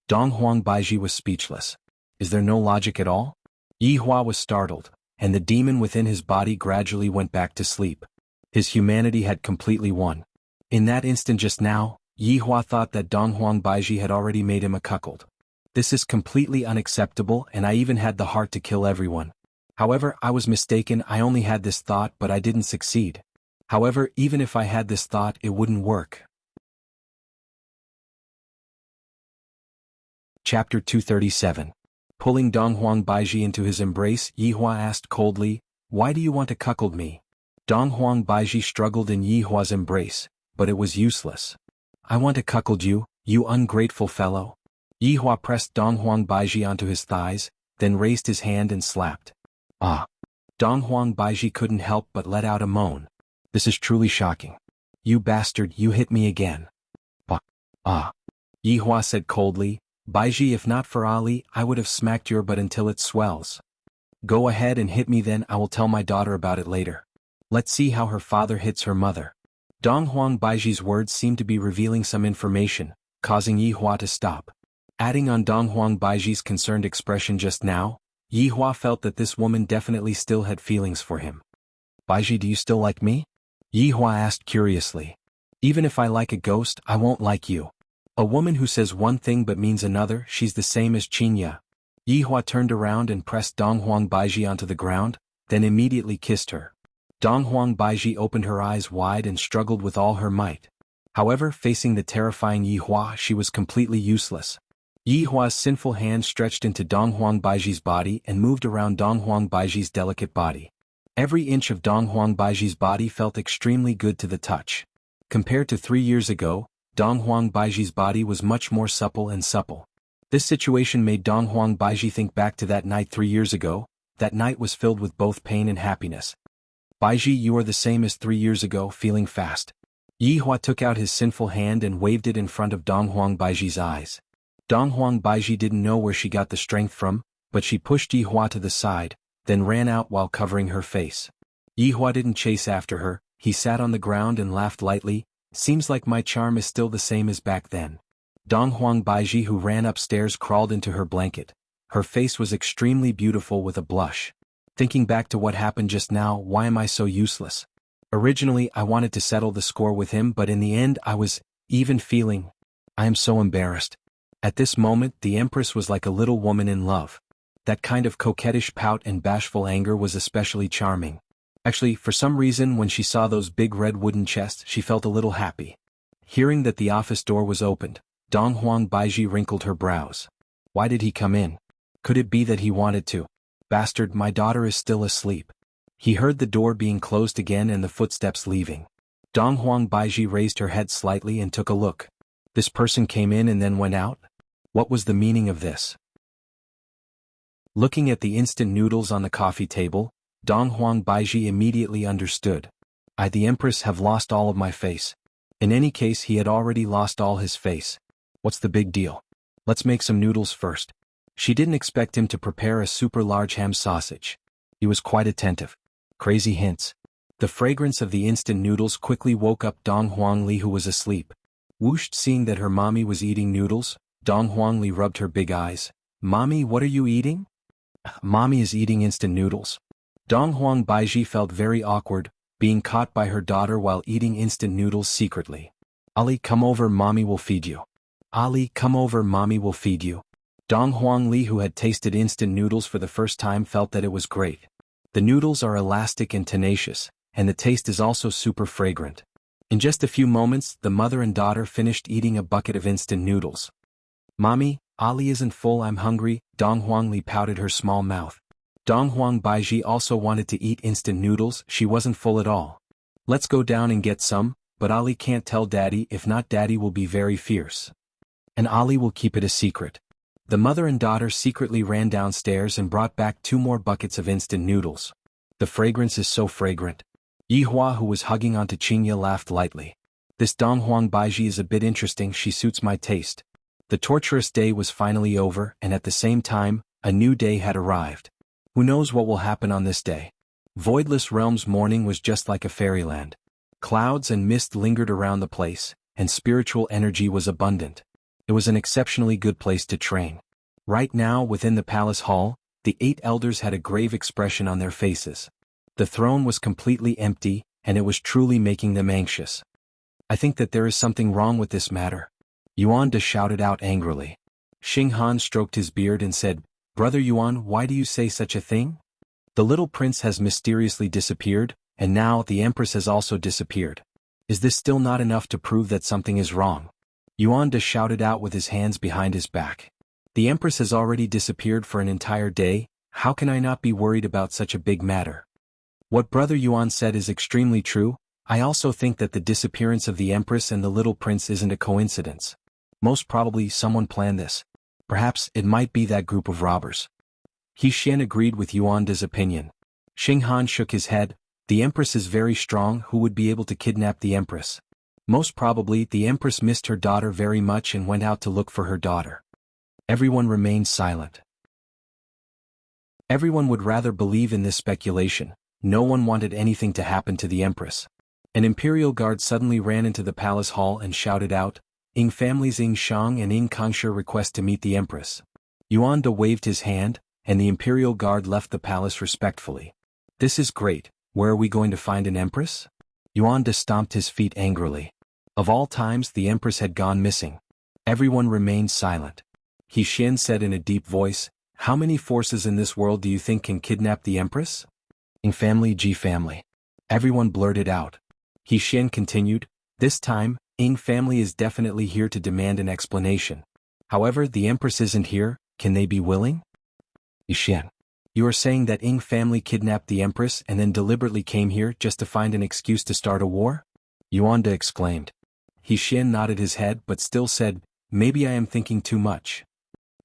Dong Huang Baiji was speechless. Is there no logic at all? Yi Hua was startled, and the demon within his body gradually went back to sleep. His humanity had completely won. In that instant just now, Yi Hua thought that Dong Huang Baiji had already made him a cuckold. This is completely unacceptable, and I even had the heart to kill everyone. However, I was mistaken, I only had this thought but I didn't succeed. However, even if I had this thought, it wouldn't work. Chapter 237. Pulling Dong Huang Baiji into his embrace, Yi Hua asked coldly, why do you want to cuckold me? Dong Huang Baiji struggled in Yi Hua's embrace, but it was useless. I want to cuckold you, you ungrateful fellow. Yi Hua pressed Dong Huang Baiji onto his thighs, then raised his hand and slapped. Ah! Dong Huang Baiji couldn't help but let out a moan. This is truly shocking. You bastard, you hit me again. Bah! Ah! Yi Hua said coldly, Baiji, if not for Ali, I would have smacked your butt until it swells. Go ahead and hit me, then I will tell my daughter about it later. Let's see how her father hits her mother. Dong Huang Baiji's words seemed to be revealing some information, causing Yi Hua to stop. Adding on Dong Huang Baiji's concerned expression just now, Yi Hua felt that this woman definitely still had feelings for him. Baiji, do you still like me? Yihua asked curiously. Even if I like a ghost, I won't like you. A woman who says one thing but means another, she's the same as Qinya. Yihua turned around and pressed Donghuang Baiji onto the ground, then immediately kissed her. Donghuang Baiji opened her eyes wide and struggled with all her might. However, facing the terrifying Yihua, she was completely useless. Yihua's sinful hand stretched into Donghuang Baiji's body and moved around Donghuang Baiji's delicate body. Every inch of Donghuang Baiji's body felt extremely good to the touch. Compared to 3 years ago, Donghuang Baiji's body was much more supple and supple. This situation made Donghuang Baiji think back to that night 3 years ago. That night was filled with both pain and happiness. Baiji, you are the same as 3 years ago, feeling fast. Yihua took out his sinful hand and waved it in front of Donghuang Baiji's eyes. Donghuang Baiji didn't know where she got the strength from, but she pushed Yihua to the side, then ran out while covering her face. Yihua didn't chase after her, he sat on the ground and laughed lightly. Seems like my charm is still the same as back then. Donghuang Baiji, who ran upstairs, crawled into her blanket. Her face was extremely beautiful with a blush. Thinking back to what happened just now, why am I so useless? Originally I wanted to settle the score with him, but in the end I was even feeling. I am so embarrassed. At this moment the Empress was like a little woman in love. That kind of coquettish pout and bashful anger was especially charming. Actually, for some reason when she saw those big red wooden chests she felt a little happy. Hearing that the office door was opened, Donghuang Baiji wrinkled her brows. Why did he come in? Could it be that he wanted to? Bastard, my daughter is still asleep. He heard the door being closed again and the footsteps leaving. Donghuang Baiji raised her head slightly and took a look. This person came in and then went out? What was the meaning of this? Looking at the instant noodles on the coffee table, Donghuang Baiji immediately understood. I, the Empress, have lost all of my face. In any case, he had already lost all his face. What's the big deal? Let's make some noodles first. She didn't expect him to prepare a super large ham sausage. He was quite attentive. Crazy hints. The fragrance of the instant noodles quickly woke up Donghuang Li, who was asleep. Whooshed, seeing that her mommy was eating noodles, Donghuang Li rubbed her big eyes. Mommy, what are you eating? Mommy is eating instant noodles. Donghuang Baiji felt very awkward, being caught by her daughter while eating instant noodles secretly. Ali, come over, mommy will feed you. Ali, come over, mommy will feed you. Donghuang Li, who had tasted instant noodles for the first time, felt that it was great. The noodles are elastic and tenacious, and the taste is also super fragrant. In just a few moments, the mother and daughter finished eating a bucket of instant noodles. Mommy, Ali isn't full, I'm hungry, Donghuang Li pouted her small mouth. Donghuang Baiji also wanted to eat instant noodles, she wasn't full at all. Let's go down and get some, but Ali can't tell Daddy, if not Daddy will be very fierce. And Ali will keep it a secret. The mother and daughter secretly ran downstairs and brought back 2 more buckets of instant noodles. The fragrance is so fragrant. Yihua, who was hugging onto Qinya, laughed lightly. This Donghuang Baiji is a bit interesting, she suits my taste. The torturous day was finally over, and at the same time, a new day had arrived. Who knows what will happen on this day? Voidless Realm's morning was just like a fairyland. Clouds and mist lingered around the place, and spiritual energy was abundant. It was an exceptionally good place to train. Right now, within the palace hall, the 8 elders had a grave expression on their faces. The throne was completely empty, and it was truly making them anxious. I think that there is something wrong with this matter. Yuan De shouted out angrily. Xing Han stroked his beard and said, Brother Yuan, why do you say such a thing? The little prince has mysteriously disappeared, and now the Empress has also disappeared. Is this still not enough to prove that something is wrong? Yuan De shouted out with his hands behind his back. The Empress has already disappeared for an entire day, how can I not be worried about such a big matter? What Brother Yuan said is extremely true. I also think that the disappearance of the Empress and the little prince isn't a coincidence. Most probably someone planned this. Perhaps it might be that group of robbers. He Xian agreed with Yuan De's opinion. Xing Han shook his head. The Empress is very strong, who would be able to kidnap the Empress? Most probably the Empress missed her daughter very much and went out to look for her daughter. Everyone remained silent. Everyone would rather believe in this speculation. No one wanted anything to happen to the Empress. An imperial guard suddenly ran into the palace hall and shouted out, Ying families Ying Shang and Ying Kangshe request to meet the Empress. Yuan De waved his hand, and the imperial guard left the palace respectfully. This is great, where are we going to find an Empress? Yuanda stomped his feet angrily. Of all times, the Empress had gone missing. Everyone remained silent. He Xian said in a deep voice, "How many forces in this world do you think can kidnap the Empress?" "Ing family, Ji family." Everyone blurted out. He Xian continued, "This time, Ing family is definitely here to demand an explanation. However, the Empress isn't here, can they be willing?" Yi Xian. "You are saying that Ing family kidnapped the Empress and then deliberately came here just to find an excuse to start a war?" Yuanda exclaimed. He Xian nodded his head but still said, "Maybe I am thinking too much.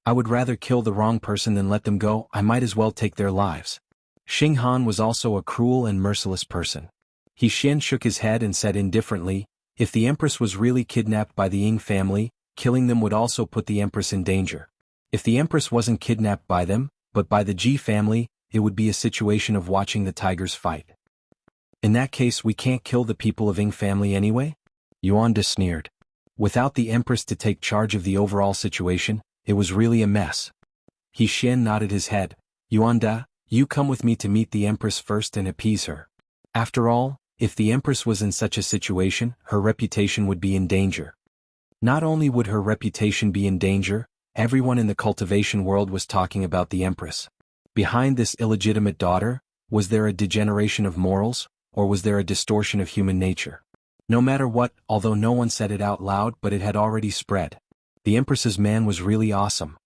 I would rather kill the wrong person than let them go. I might as well take their lives." Xing Han was also a cruel and merciless person. He Xian shook his head and said indifferently, "If the Empress was really kidnapped by the Ying family, killing them would also put the Empress in danger. If the Empress wasn't kidnapped by them, but by the Ji family, it would be a situation of watching the tigers fight. In that case, we can't kill the people of Ying family anyway?" Yuanda sneered. Without the Empress to take charge of the overall situation, it was really a mess. He Xian nodded his head. "Yuanda, you come with me to meet the Empress first and appease her. After all, if the Empress was in such a situation, her reputation would be in danger." Not only would her reputation be in danger, everyone in the cultivation world was talking about the Empress. Behind this illegitimate daughter, was there a degeneration of morals, or was there a distortion of human nature? No matter what, although no one said it out loud, but it had already spread. The Empress's man was really awesome.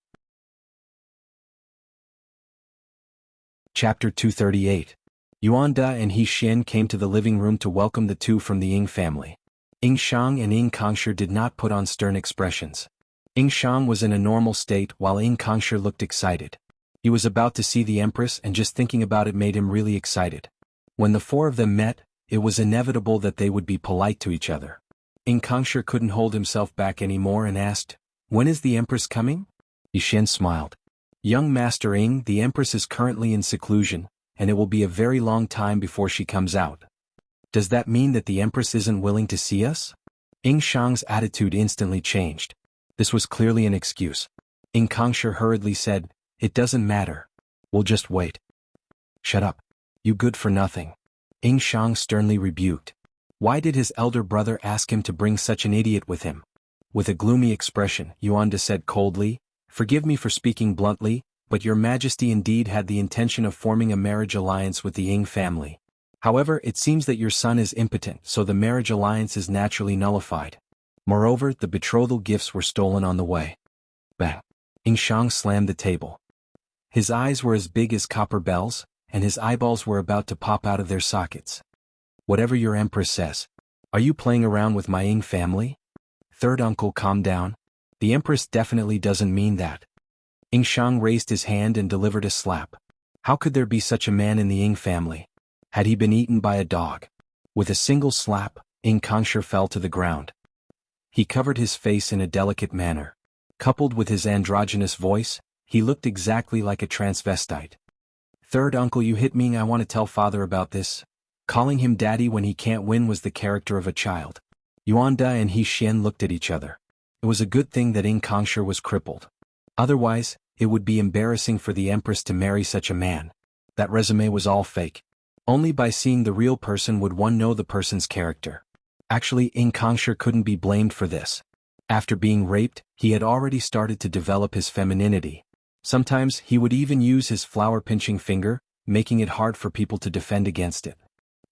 Chapter 238. Yuanda and He Xian came to the living room to welcome the two from the Ying family. Ying Shang and Ying Kangshi did not put on stern expressions. Ying Shang was in a normal state while Ying Kangshi looked excited. He was about to see the Empress and just thinking about it made him really excited. When the four of them met, it was inevitable that they would be polite to each other. Ying Kangshi couldn't hold himself back anymore and asked, "When is the Empress coming?" Yi Xian smiled. "Young Master Ying, the Empress is currently in seclusion, and it will be a very long time before she comes out." "Does that mean that the Empress isn't willing to see us?" Ying Shang's attitude instantly changed. This was clearly an excuse. Ying Kangshi hurriedly said, "It doesn't matter. We'll just wait." "Shut up. You good for nothing." Ying Shang sternly rebuked. Why did his elder brother ask him to bring such an idiot with him? With a gloomy expression, Yuanda said coldly, "Forgive me for speaking bluntly, but your majesty indeed had the intention of forming a marriage alliance with the Ying family. However, it seems that your son is impotent, so the marriage alliance is naturally nullified. Moreover, the betrothal gifts were stolen on the way." Bang! Ying Shang slammed the table. His eyes were as big as copper bells, and his eyeballs were about to pop out of their sockets. "Whatever your Empress says. Are you playing around with my Ying family?" "Third uncle, calm down. The Empress definitely doesn't mean that." Ying Shang raised his hand and delivered a slap. How could there be such a man in the Ying family? Had he been eaten by a dog? With a single slap, Ying Kangshi fell to the ground. He covered his face in a delicate manner. Coupled with his androgynous voice, he looked exactly like a transvestite. "Third uncle, you hit me. I want to tell father about this." Calling him daddy when he can't win was the character of a child. Yuanda and He Xian looked at each other. It was a good thing that Ying Kangshi was crippled. Otherwise, it would be embarrassing for the Empress to marry such a man. That resume was all fake. Only by seeing the real person would one know the person's character. Actually, Ying Kangshi couldn't be blamed for this. After being raped, he had already started to develop his femininity. Sometimes he would even use his flower-pinching finger, making it hard for people to defend against it.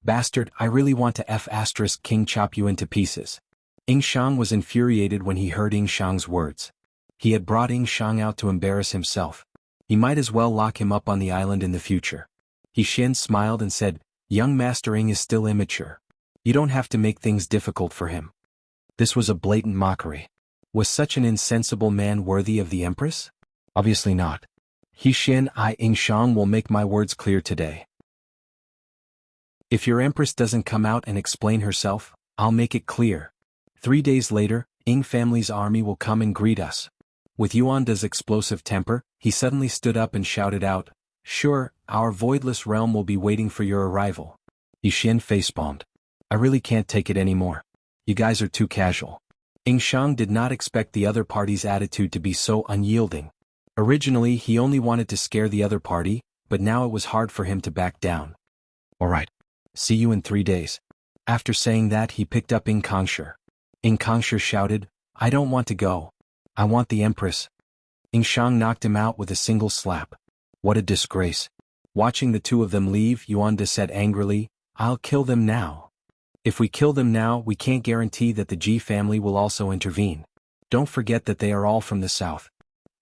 "Bastard, I really want to King chop you into pieces." Ying Shang was infuriated when he heard Ying Shang's words. He had brought Ying Shang out to embarrass himself. He might as well lock him up on the island in the future. He Xian smiled and said, "Young Master Ying is still immature. You don't have to make things difficult for him." This was a blatant mockery. Was such an insensible man worthy of the Empress? Obviously not. He Xian Ying Shang will make my words clear today. If your Empress doesn't come out and explain herself, I'll make it clear. 3 days later, Ying family's army will come and greet us. With Yuanda's explosive temper, he suddenly stood up and shouted out, "Sure, our voidless realm will be waiting for your arrival." Yi Xian facepalmed. "I really can't take it anymore. You guys are too casual." Ying Shang did not expect the other party's attitude to be so unyielding. Originally, he only wanted to scare the other party, but now it was hard for him to back down. "All right. See you in 3 days." After saying that, he picked up Ing Kongshi. Ing Kongshi shouted, "I don't want to go. I want the Empress." Ing Shang knocked him out with a single slap. What a disgrace. Watching the two of them leave, Yuanda said angrily, "I'll kill them now. If we kill them now, we can't guarantee that the Ji family will also intervene. Don't forget that they are all from the south."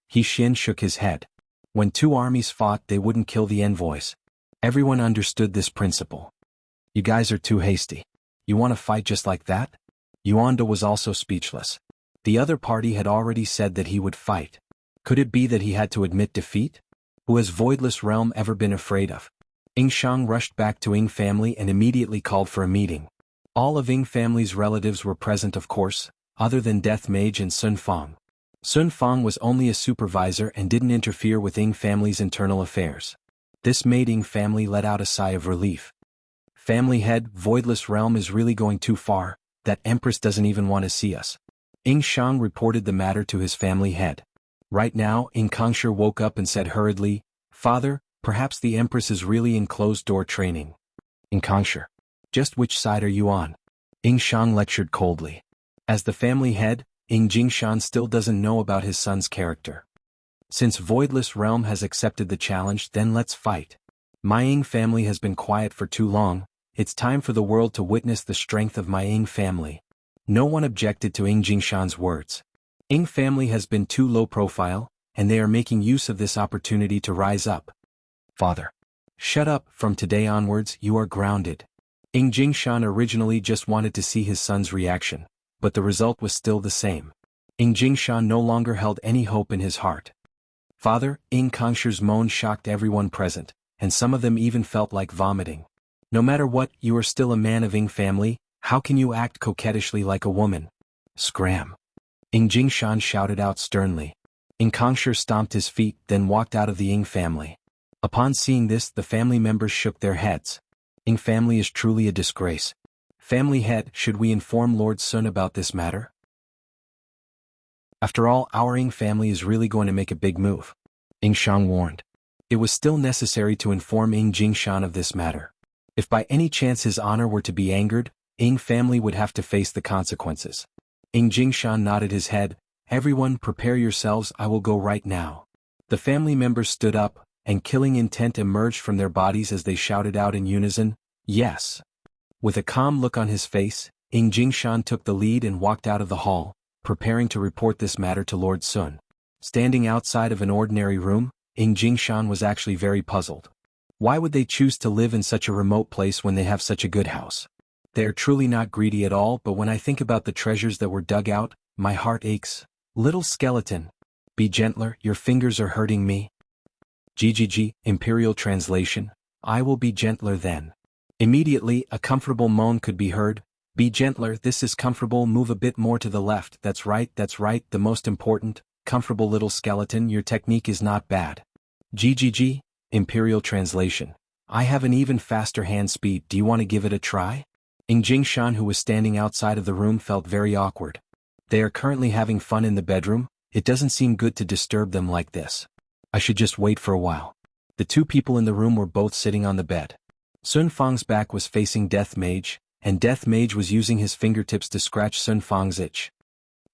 He Xin shook his head. When two armies fought, they wouldn't kill the envoys. Everyone understood this principle. You guys are too hasty. You want to fight just like that? Yuanda was also speechless. The other party had already said that he would fight. Could it be that he had to admit defeat? Who has Voidless Realm ever been afraid of? Ing Shang rushed back to Ing family and immediately called for a meeting. All of Ing family's relatives were present, of course, other than Death Mage and Sun Fang. Sun Fang was only a supervisor and didn't interfere with Ing family's internal affairs. This made Ing family let out a sigh of relief. Family head, Voidless Realm is really going too far. That Empress doesn't even want to see us. Ing Shang reported the matter to his family head. Right now, Ing Kongshi woke up and said hurriedly, "Father, perhaps the Empress is really in closed-door training." Ing Kongshi, just which side are you on? Ing Shang lectured coldly. As the family head, Ing Jingshan still doesn't know about his son's character. Since Voidless Realm has accepted the challenge, then let's fight. My Ing family has been quiet for too long. It's time for the world to witness the strength of my Ing family. No one objected to Ing Jingshan's words. Ing family has been too low profile, and they are making use of this opportunity to rise up. Father. Shut up, from today onwards you are grounded. Ing Jingshan originally just wanted to see his son's reaction, but the result was still the same. Ing Jingshan no longer held any hope in his heart. Father, Ing Kongshi's moan shocked everyone present, and some of them even felt like vomiting. No matter what, you are still a man of Ing family. How can you act coquettishly like a woman? Scram. Ing Jingshan shouted out sternly. Ing Kongshi stomped his feet, then walked out of the Ing family. Upon seeing this, the family members shook their heads. Ing family is truly a disgrace. Family head, should we inform Lord Sun about this matter? After all, our Ing family is really going to make a big move. Ing Shang warned. It was still necessary to inform Ing Jingshan of this matter. If by any chance his honor were to be angered, Ing family would have to face the consequences. Ing Jingshan nodded his head. Everyone prepare yourselves, I will go right now. The family members stood up, and killing intent emerged from their bodies as they shouted out in unison, "Yes." With a calm look on his face, Ing Jingshan took the lead and walked out of the hall, preparing to report this matter to Lord Sun. Standing outside of an ordinary room, Ing Jingshan was actually very puzzled. Why would they choose to live in such a remote place when they have such a good house? They are truly not greedy at all, but when I think about the treasures that were dug out, my heart aches. Little skeleton. Be gentler, your fingers are hurting me. GGG, Imperial Translation. I will be gentler then. Immediately, a comfortable moan could be heard. Be gentler, this is comfortable, move a bit more to the left, that's right, the most important, comfortable little skeleton, your technique is not bad. GGG, Imperial Translation. I have an even faster hand speed, do you want to give it a try? Ing Jingshan, who was standing outside of the room, felt very awkward. They are currently having fun in the bedroom, it doesn't seem good to disturb them like this. I should just wait for a while. The two people in the room were both sitting on the bed. Sun Fang's back was facing Death Mage, and Death Mage was using his fingertips to scratch Sun Fang's itch.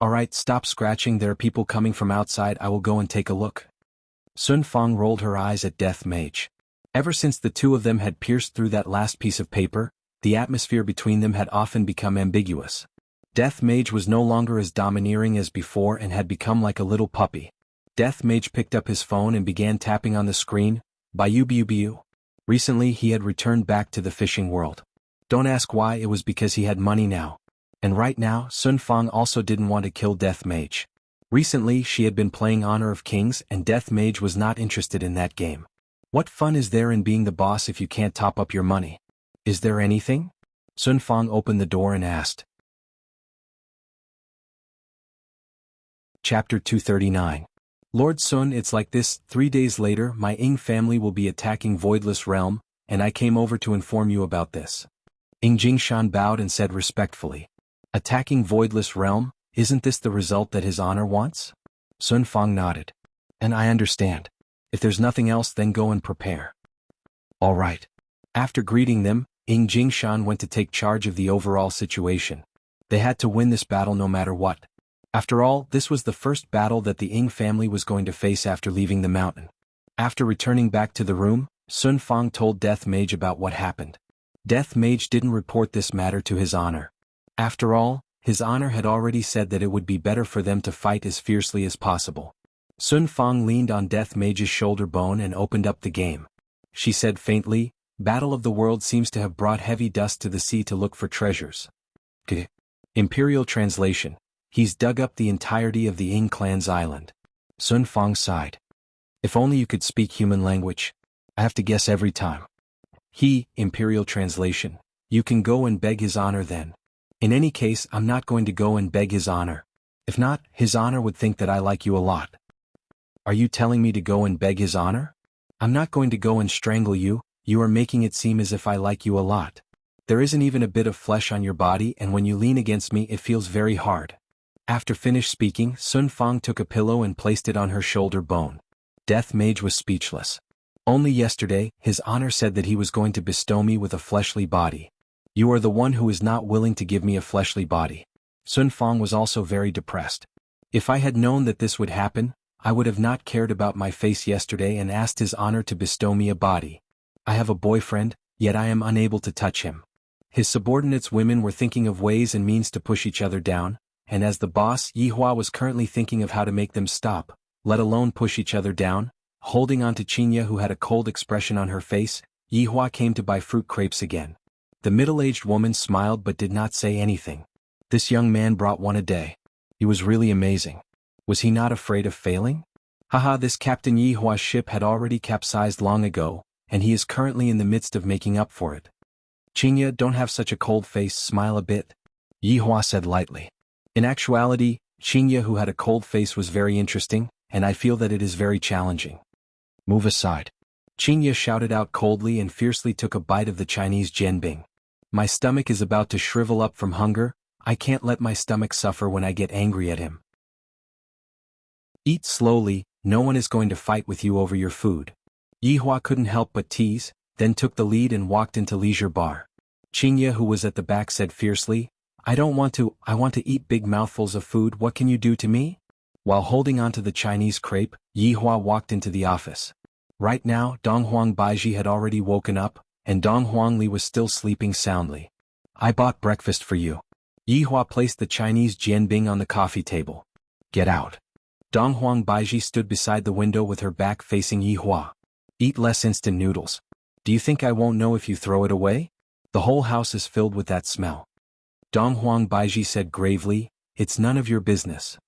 Alright, stop scratching, there are people coming from outside, I will go and take a look. Sun Fang rolled her eyes at Death Mage. Ever since the two of them had pierced through that last piece of paper, the atmosphere between them had often become ambiguous. Death Mage was no longer as domineering as before and had become like a little puppy. Death Mage picked up his phone and began tapping on the screen. Biu. Recently he had returned back to the fishing world. Don't ask why, it was because he had money now. And right now, Sun Fang also didn't want to kill Death Mage. Recently she had been playing Honor of Kings and Death Mage was not interested in that game. What fun is there in being the boss if you can't top up your money? Is there anything? Sun Fang opened the door and asked. Chapter 239. Lord Sun, it's like this, 3 days later my Ing family will be attacking Voidless Realm, and I came over to inform you about this. Ing Jingshan bowed and said respectfully. Attacking Voidless Realm, isn't this the result that his honor wants? Sun Fang nodded. And I understand. If there's nothing else, then go and prepare. All right. After greeting them, Ying Jingshan went to take charge of the overall situation. They had to win this battle no matter what. After all, this was the first battle that the Ying family was going to face after leaving the mountain. After returning back to the room, Sun Fang told Death Mage about what happened. Death Mage didn't report this matter to his honor. After all, his honor had already said that it would be better for them to fight as fiercely as possible. Sun Fang leaned on Death Mage's shoulder bone and opened up the game. She said faintly, "Battle of the World seems to have brought heavy dust to the sea to look for treasures." Imperial translation: he's dug up the entirety of the Ying clan's island. Sun Fang sighed. If only you could speak human language. I have to guess every time. Imperial translation: you can go and beg his honor then. In any case, I'm not going to go and beg his honor. If not, his honor would think that I like you a lot. Are you telling me to go and beg his honor? I'm not going to go and strangle you. You are making it seem as if I like you a lot. There isn't even a bit of flesh on your body, and when you lean against me it feels very hard. After finished speaking, Sun Fang took a pillow and placed it on her shoulder bone. Death Mage was speechless. Only yesterday, his honor said that he was going to bestow me with a fleshly body. You are the one who is not willing to give me a fleshly body. Sun Fang was also very depressed. If I had known that this would happen, I would have not cared about my face yesterday and asked his honor to bestow me a body. I have a boyfriend, yet I am unable to touch him. His subordinates women were thinking of ways and means to push each other down, and as the boss, Yihua was currently thinking of how to make them stop, let alone push each other down. Holding on to Qinya, who had a cold expression on her face, Yihua came to buy fruit crepes again. The middle-aged woman smiled but did not say anything. This young man brought one a day. He was really amazing. Was he not afraid of failing? Haha, this Captain Yihua's ship had already capsized long ago, and he is currently in the midst of making up for it. Qinya, don't have such a cold face, smile a bit. Yihua said lightly. In actuality, Qinya, who had a cold face, was very interesting, and I feel that it is very challenging. Move aside. Qinya shouted out coldly and fiercely took a bite of the Chinese jianbing. My stomach is about to shrivel up from hunger. I can't let my stomach suffer when I get angry at him. Eat slowly, no one is going to fight with you over your food. Yihua couldn't help but tease, then took the lead and walked into leisure bar. Qinya, who was at the back, said fiercely, I want to eat big mouthfuls of food. What can you do to me? While holding onto the Chinese crepe, Yihua walked into the office. Right now, Donghuang Baiji had already woken up, and Donghuang Li was still sleeping soundly. I bought breakfast for you. Yihua placed the Chinese jianbing on the coffee table. Get out. Donghuang Baiji stood beside the window with her back facing Yihua. Eat less instant noodles. Do you think I won't know if you throw it away? The whole house is filled with that smell. Donghuang Baiji said gravely, It's none of your business.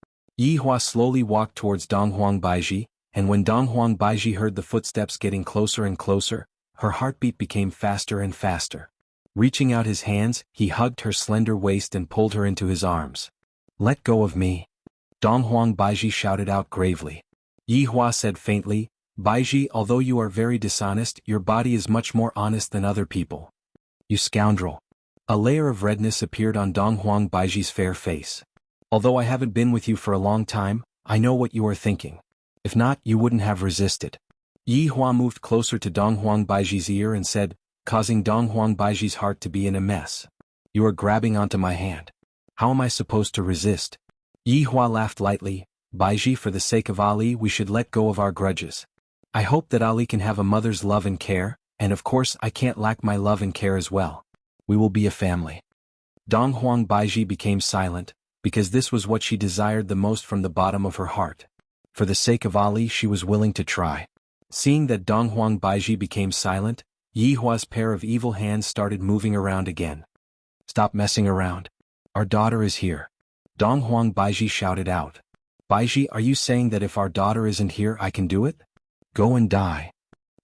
Yihua slowly walked towards Donghuang Baiji, and when Donghuang Baiji heard the footsteps getting closer and closer, her heartbeat became faster and faster. Reaching out his hands, he hugged her slender waist and pulled her into his arms. Let go of me. Donghuang Baiji shouted out gravely. Yihua said faintly, Baiji, although you are very dishonest, your body is much more honest than other people. You scoundrel. A layer of redness appeared on Donghuang Baiji's fair face. Although I haven't been with you for a long time, I know what you are thinking. If not, you wouldn't have resisted. Yihua moved closer to Donghuang Baiji's ear and said, causing Donghuang Baiji's heart to be in a mess. You are grabbing onto my hand. How am I supposed to resist? Yihua laughed lightly. Baiji, for the sake of Ali, we should let go of our grudges. I hope that Ali can have a mother's love and care, and of course I can't lack my love and care as well. We will be a family. Donghuang Baiji became silent, because this was what she desired the most from the bottom of her heart. For the sake of Ali, she was willing to try. Seeing that Donghuang Baiji became silent, Yihua's pair of evil hands started moving around again. Stop messing around. Our daughter is here. Donghuang Baiji shouted out. Baiji, are you saying that if our daughter isn't here I can do it? Go and die.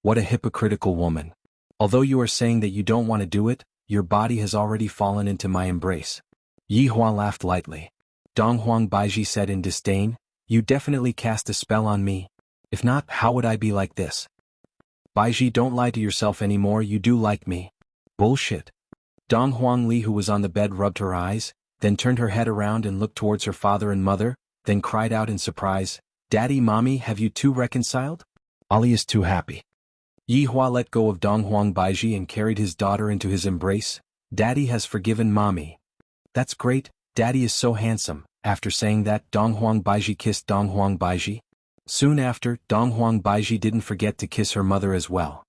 What a hypocritical woman. Although you are saying that you don't want to do it, your body has already fallen into my embrace. Yihua laughed lightly. Donghuang Baiji said in disdain, You definitely cast a spell on me. If not, how would I be like this? Baiji, don't lie to yourself anymore, you do like me. Bullshit. Donghuang Li, who was on the bed, rubbed her eyes, then turned her head around and looked towards her father and mother, then cried out in surprise, Daddy, Mommy, have you two reconciled? Ali is too happy. Yi Hua let go of Dong Huang Baiji and carried his daughter into his embrace. Daddy has forgiven mommy. That's great, Daddy is so handsome. After saying that, Dong Huang Baiji kissed Dong Huang Baiji. Soon after, Dong Huang Baiji didn't forget to kiss her mother as well.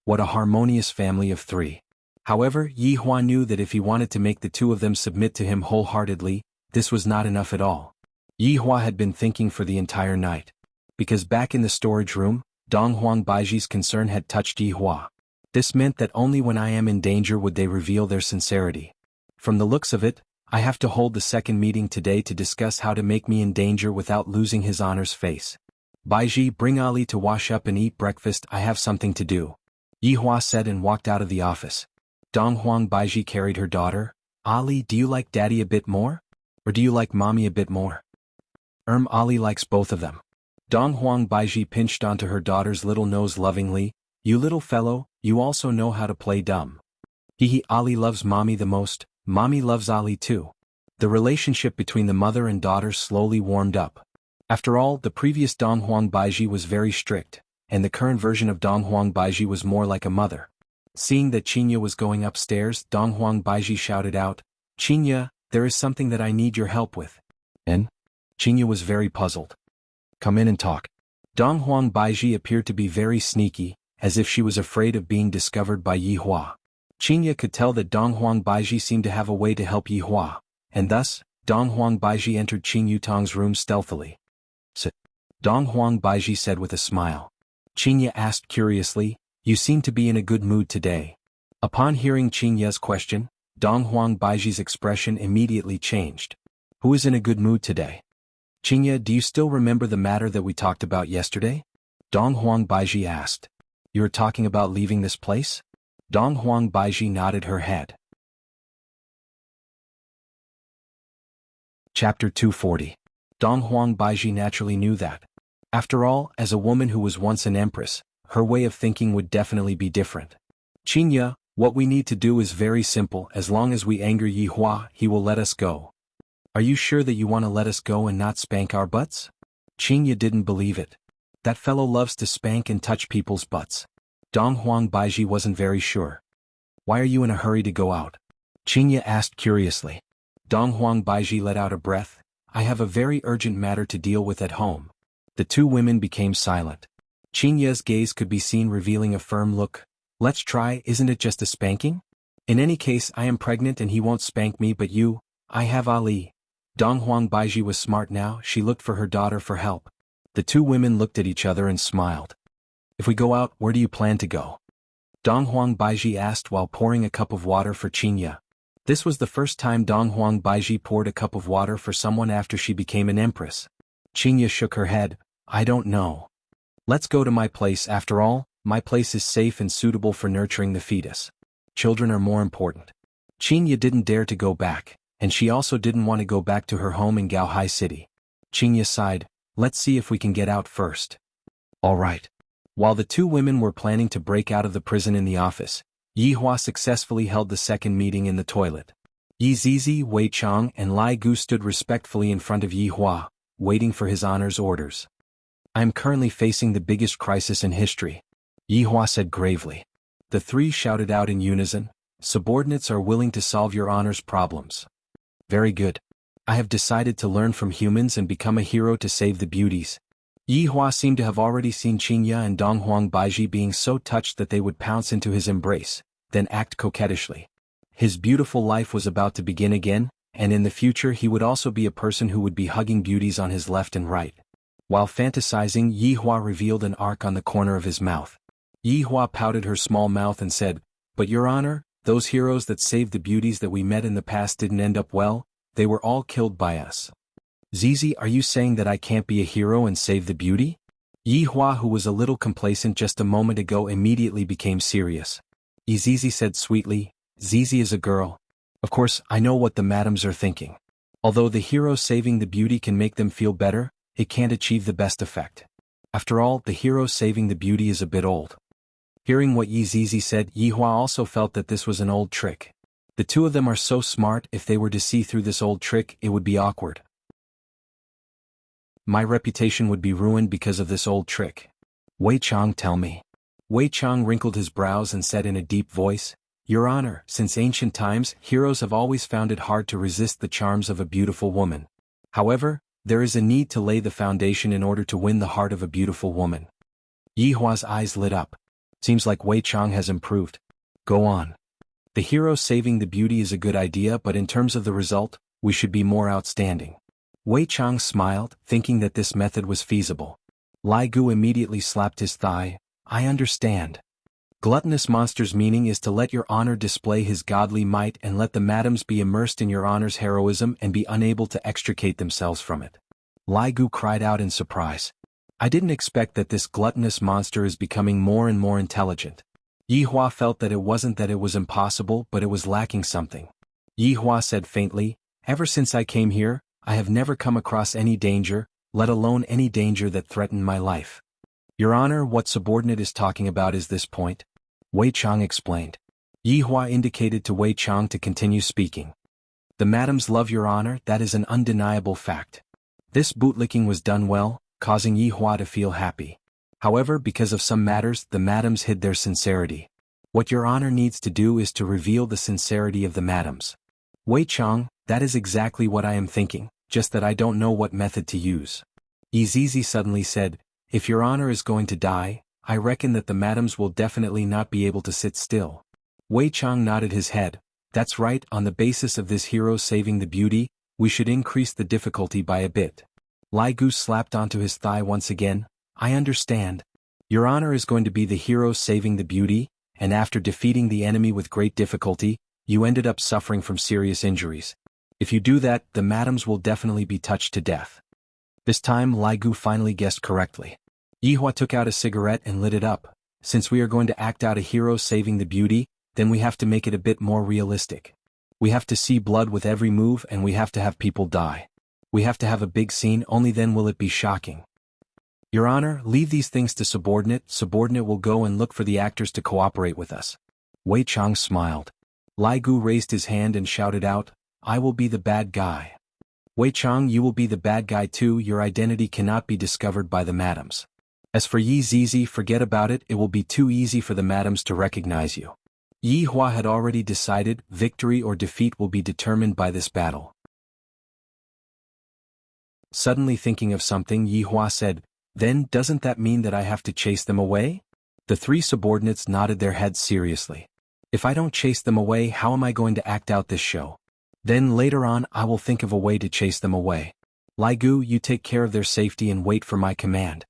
What a harmonious family of three. However, Yi Hua knew that if he wanted to make the two of them submit to him wholeheartedly, this was not enough at all. Yi Hua had been thinking for the entire night. Because back in the storage room, Dong Huang Baiji's concern had touched Yi Hua. This meant that only when I am in danger would they reveal their sincerity. From the looks of it, I have to hold the second meeting today to discuss how to make me in danger without losing his honor's face. Baiji, bring Ali to wash up and eat breakfast, I have something to do. Yi Hua said and walked out of the office. Dong Huang Baiji carried her daughter. Ali, do you like Daddy a bit more? Or do you like Mommy a bit more? Ali likes both of them. Dong Huang Baiji pinched onto her daughter's little nose lovingly. You little fellow, you also know how to play dumb. Ali loves Mommy the most, Mommy loves Ali too. The relationship between the mother and daughter slowly warmed up. After all, the previous Dong Huang Baiji was very strict, and the current version of Dong Huang Baiji was more like a mother. Seeing that Qinya was going upstairs, Dong Huang Baiji shouted out, Qinya, there is something that I need your help with. And? Qinya was very puzzled. Come in and talk. Dong Huang Baiji appeared to be very sneaky, as if she was afraid of being discovered by Yi Hua. Qinya could tell that Dong Huang Baiji seemed to have a way to help Yi Hua, and thus, Dong Huang Baiji entered Qin Yutong's room stealthily. Sit. Dong Huang Baiji said with a smile. Qinya asked curiously, you seem to be in a good mood today. Upon hearing Qinya's question, Dong Huang Baiji's expression immediately changed. Who is in a good mood today? Qinya, do you still remember the matter that we talked about yesterday? Dong Huang Baiji asked. You are talking about leaving this place? Dong Huang Baiji nodded her head. Chapter 240. Dong Huang Baiji naturally knew that. After all, as a woman who was once an empress, her way of thinking would definitely be different. Qinya, what we need to do is very simple. As long as we anger Yi Hua, he will let us go. Are you sure that you want to let us go and not spank our butts? Qinya didn't believe it. That fellow loves to spank and touch people's butts. Dong Huang Baiji wasn't very sure. Why are you in a hurry to go out? Qinya asked curiously. Dong Huang Baiji let out a breath. I have a very urgent matter to deal with at home. The two women became silent. Qinya's gaze could be seen revealing a firm look. Let's try, isn't it just a spanking? In any case, I am pregnant and he won't spank me but you, I have Ali. Dong Huang Baiji was smart now, she looked for her daughter for help. The two women looked at each other and smiled. If we go out, where do you plan to go? Dong Huang Baiji asked while pouring a cup of water for Qinya. This was the first time Dong Huang Baiji poured a cup of water for someone after she became an empress. Qinya shook her head. I don't know. Let's go to my place. After all, my place is safe and suitable for nurturing the fetus. Children are more important. Qinya didn't dare to go back, and she also didn't want to go back to her home in Gaohai City. Qinya sighed. Let's see if we can get out first. All right. While the two women were planning to break out of the prison in the office, Yi Hua successfully held the second meeting in the toilet. Yi Zizi, Wei Chang, and Lai Gu stood respectfully in front of Yi Hua, waiting for his honor's orders. I am currently facing the biggest crisis in history, Yi Hua said gravely. The three shouted out in unison, subordinates are willing to solve your honor's problems. Very good. I have decided to learn from humans and become a hero to save the beauties. Yi Hua seemed to have already seen Qinya and Dong Huang Baiji being so touched that they would pounce into his embrace, then act coquettishly. His beautiful life was about to begin again, and in the future he would also be a person who would be hugging beauties on his left and right. While fantasizing, Yi Hua revealed an arc on the corner of his mouth. Yi Hua pouted her small mouth and said, But your honor, those heroes that saved the beauties that we met in the past didn't end up well, they were all killed by us. Zizi, are you saying that I can't be a hero and save the beauty? Yi Hua, who was a little complacent just a moment ago, immediately became serious. Zizi said sweetly, Zizi is a girl. Of course, I know what the madams are thinking. Although the hero saving the beauty can make them feel better, it can't achieve the best effect. After all, the hero saving the beauty is a bit old. Hearing what Yi Zizi said, Yi Hua also felt that this was an old trick. The two of them are so smart, if they were to see through this old trick, it would be awkward. My reputation would be ruined because of this old trick. Wei Chang, tell me. Wei Chang wrinkled his brows and said in a deep voice, Your Honor, since ancient times, heroes have always found it hard to resist the charms of a beautiful woman. However, there is a need to lay the foundation in order to win the heart of a beautiful woman. Yi Hua's eyes lit up. Seems like Wei Chang has improved. Go on. The hero saving the beauty is a good idea, but in terms of the result, we should be more outstanding. Wei Chang smiled, thinking that this method was feasible. Lai Gu immediately slapped his thigh. I understand. Gluttonous monster's meaning is to let your honor display his godly might and let the madams be immersed in your honor's heroism and be unable to extricate themselves from it. Lai Gu cried out in surprise. I didn't expect that this gluttonous monster is becoming more and more intelligent. Yi Hua felt that it wasn't that it was impossible, but it was lacking something. Yi Hua said faintly, Ever since I came here, I have never come across any danger, let alone any danger that threatened my life. Your Honor, what subordinate is talking about is this point? Wei Chang explained. Yi Hua indicated to Wei Chang to continue speaking. The madams love your honor, that is an undeniable fact. This bootlicking was done well, causing Yi Hua to feel happy. However, because of some matters, the madams hid their sincerity. What your honor needs to do is to reveal the sincerity of the madams. Wei Chang, that is exactly what I am thinking, just that I don't know what method to use. Yi Zizi suddenly said, If your honor is going to die, I reckon that the madams will definitely not be able to sit still. Wei Chang nodded his head. That's right, on the basis of this hero saving the beauty, we should increase the difficulty by a bit. Lai Gu slapped onto his thigh once again. I understand. Your honor is going to be the hero saving the beauty, and after defeating the enemy with great difficulty, you ended up suffering from serious injuries. If you do that, the madams will definitely be touched to death. This time Lai Gu finally guessed correctly. Yi Hua took out a cigarette and lit it up. Since we are going to act out a hero saving the beauty, then we have to make it a bit more realistic. We have to see blood with every move and we have to have people die. We have to have a big scene, only then will it be shocking. Your Honor, leave these things to subordinate. Subordinate will go and look for the actors to cooperate with us. Wei Chang smiled. Lai Gu raised his hand and shouted out, I will be the bad guy. Wei Chang, you will be the bad guy too. Your identity cannot be discovered by the madams. As for Yi Zizi, forget about it, it will be too easy for the madams to recognize you. Yi Hua had already decided, victory or defeat will be determined by this battle. Suddenly thinking of something, Yi Hua said, Then doesn't that mean that I have to chase them away? The three subordinates nodded their heads seriously. If I don't chase them away, how am I going to act out this show? Then later on I will think of a way to chase them away. Lai Gu, you take care of their safety and wait for my command.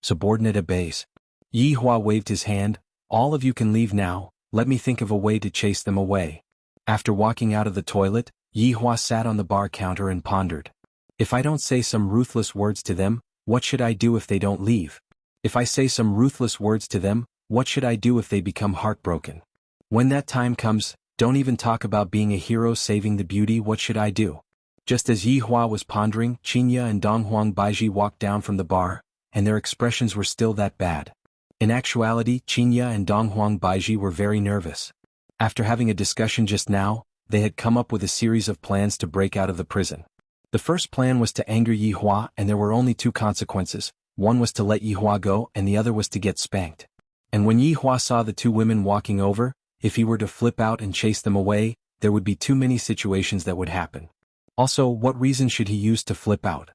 Subordinate obeys. Yi Hua waved his hand, All of you can leave now, let me think of a way to chase them away. After walking out of the toilet, Yi Hua sat on the bar counter and pondered. If I don't say some ruthless words to them, what should I do if they don't leave? If I say some ruthless words to them, what should I do if they become heartbroken? When that time comes, don't even talk about being a hero saving the beauty, what should I do? Just as Yi Hua was pondering, Qinya and Donghuang Baiji walked down from the bar, and their expressions were still that bad. In actuality, Qinya and Donghuang Baiji were very nervous. After having a discussion just now, they had come up with a series of plans to break out of the prison. The first plan was to anger Yi Hua, and there were only two consequences. One was to let Yi Hua go and the other was to get spanked. And when Yi Hua saw the two women walking over, if he were to flip out and chase them away, there would be too many situations that would happen. Also, what reason should he use to flip out?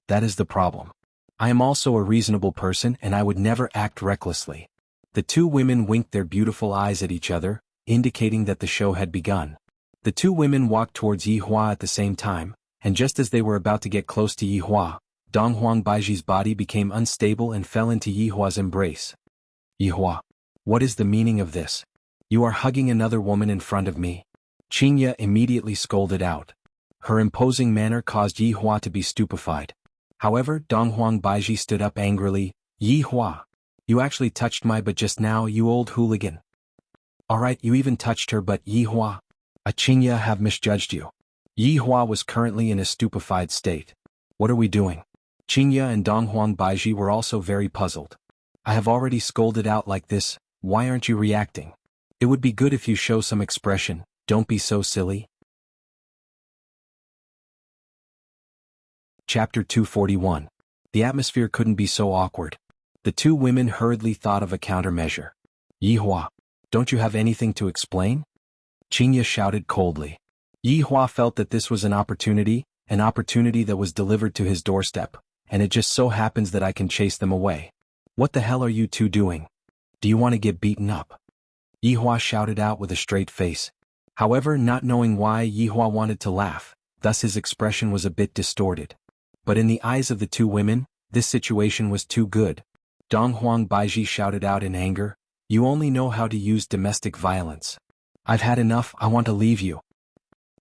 That is the problem. I am also a reasonable person and I would never act recklessly. The two women winked their beautiful eyes at each other, indicating that the show had begun. The two women walked towards Yi Hua at the same time, and just as they were about to get close to Yi Hua, Donghuang Baiji's body became unstable and fell into Yi Hua's embrace. Yi Hua, what is the meaning of this? You are hugging another woman in front of me. Qinya immediately scolded out. Her imposing manner caused Yi Hua to be stupefied. However, Donghuang Baiji stood up angrily. Yi Hua, you actually touched my butt just now, you old hooligan. Alright, you even touched her butt, Yi Hua. Qinya have misjudged you. Yi Hua was currently in a stupefied state. What are we doing? Qinya and Donghuang Baiji were also very puzzled. I have already scolded out like this, why aren't you reacting? It would be good if you show some expression, don't be so silly. Chapter 241. The atmosphere couldn't be so awkward. The two women hurriedly thought of a countermeasure. Yihua, don't you have anything to explain? Qingya shouted coldly. Yihua felt that this was an opportunity that was delivered to his doorstep, and it just so happens that I can chase them away. What the hell are you two doing? Do you want to get beaten up? Yihua shouted out with a straight face. However, not knowing why, Yihua wanted to laugh, thus his expression was a bit distorted. But in the eyes of the two women, this situation was too good. Donghuang Baiji shouted out in anger, you only know how to use domestic violence. I've had enough, I want to leave you.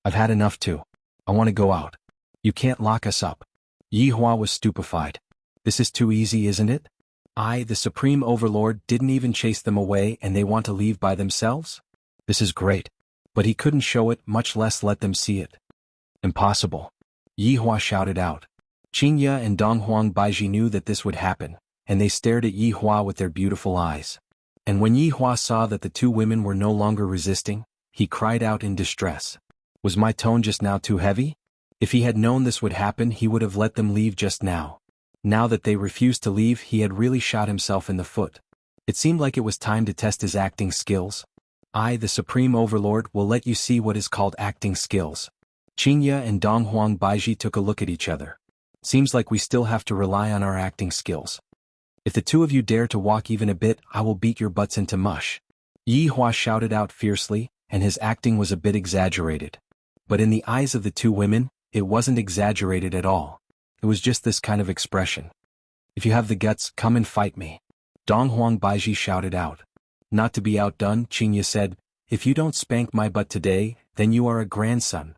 I've had enough too. I want to go out. You can't lock us up. Yihua was stupefied. This is too easy, isn't it? I, the Supreme Overlord, didn't even chase them away and they want to leave by themselves? This is great. But he couldn't show it, much less let them see it. Impossible. Yihua shouted out. Qingya and Donghuang Baiji knew that this would happen, and they stared at Yihua with their beautiful eyes. And when Yihua saw that the two women were no longer resisting, he cried out in distress. Was my tone just now too heavy? If he had known this would happen, he would have let them leave just now. Now that they refused to leave, he had really shot himself in the foot. It seemed like it was time to test his acting skills. I, the Supreme Overlord, will let you see what is called acting skills. Qingya and Donghuang Baiji took a look at each other. Seems like we still have to rely on our acting skills. If the two of you dare to walk even a bit, I will beat your butts into mush. Yihua shouted out fiercely, and his acting was a bit exaggerated. But in the eyes of the two women, it wasn't exaggerated at all. It was just this kind of expression. If you have the guts, come and fight me. Donghuang Baiji shouted out. Not to be outdone, Qingya said, if you don't spank my butt today, then you are a grandson.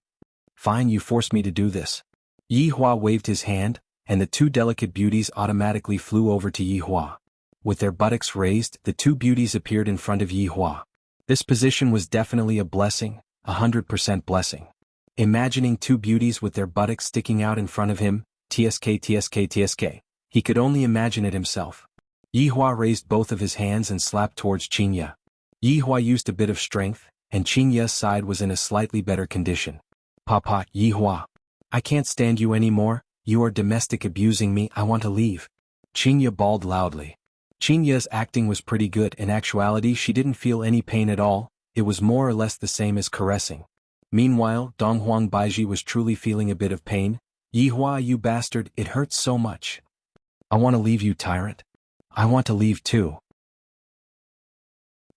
Fine, you force me to do this. Yihua waved his hand, and the two delicate beauties automatically flew over to Yihua. With their buttocks raised, the two beauties appeared in front of Yihua. This position was definitely a blessing, 100% blessing. Imagining two beauties with their buttocks sticking out in front of him, tsk. He could only imagine it himself. Yihua raised both of his hands and slapped towards Qingya. Yihua used a bit of strength, and Qingya's side was in a slightly better condition. Papa, Yihua. I can't stand you anymore, you are domestic abusing me, I want to leave. Qingya bawled loudly. Qingya's acting was pretty good. In actuality, she didn't feel any pain at all, it was more or less the same as caressing. Meanwhile, Donghuang Baiji was truly feeling a bit of pain. Yihua, you bastard, it hurts so much. I want to leave you, tyrant. I want to leave too.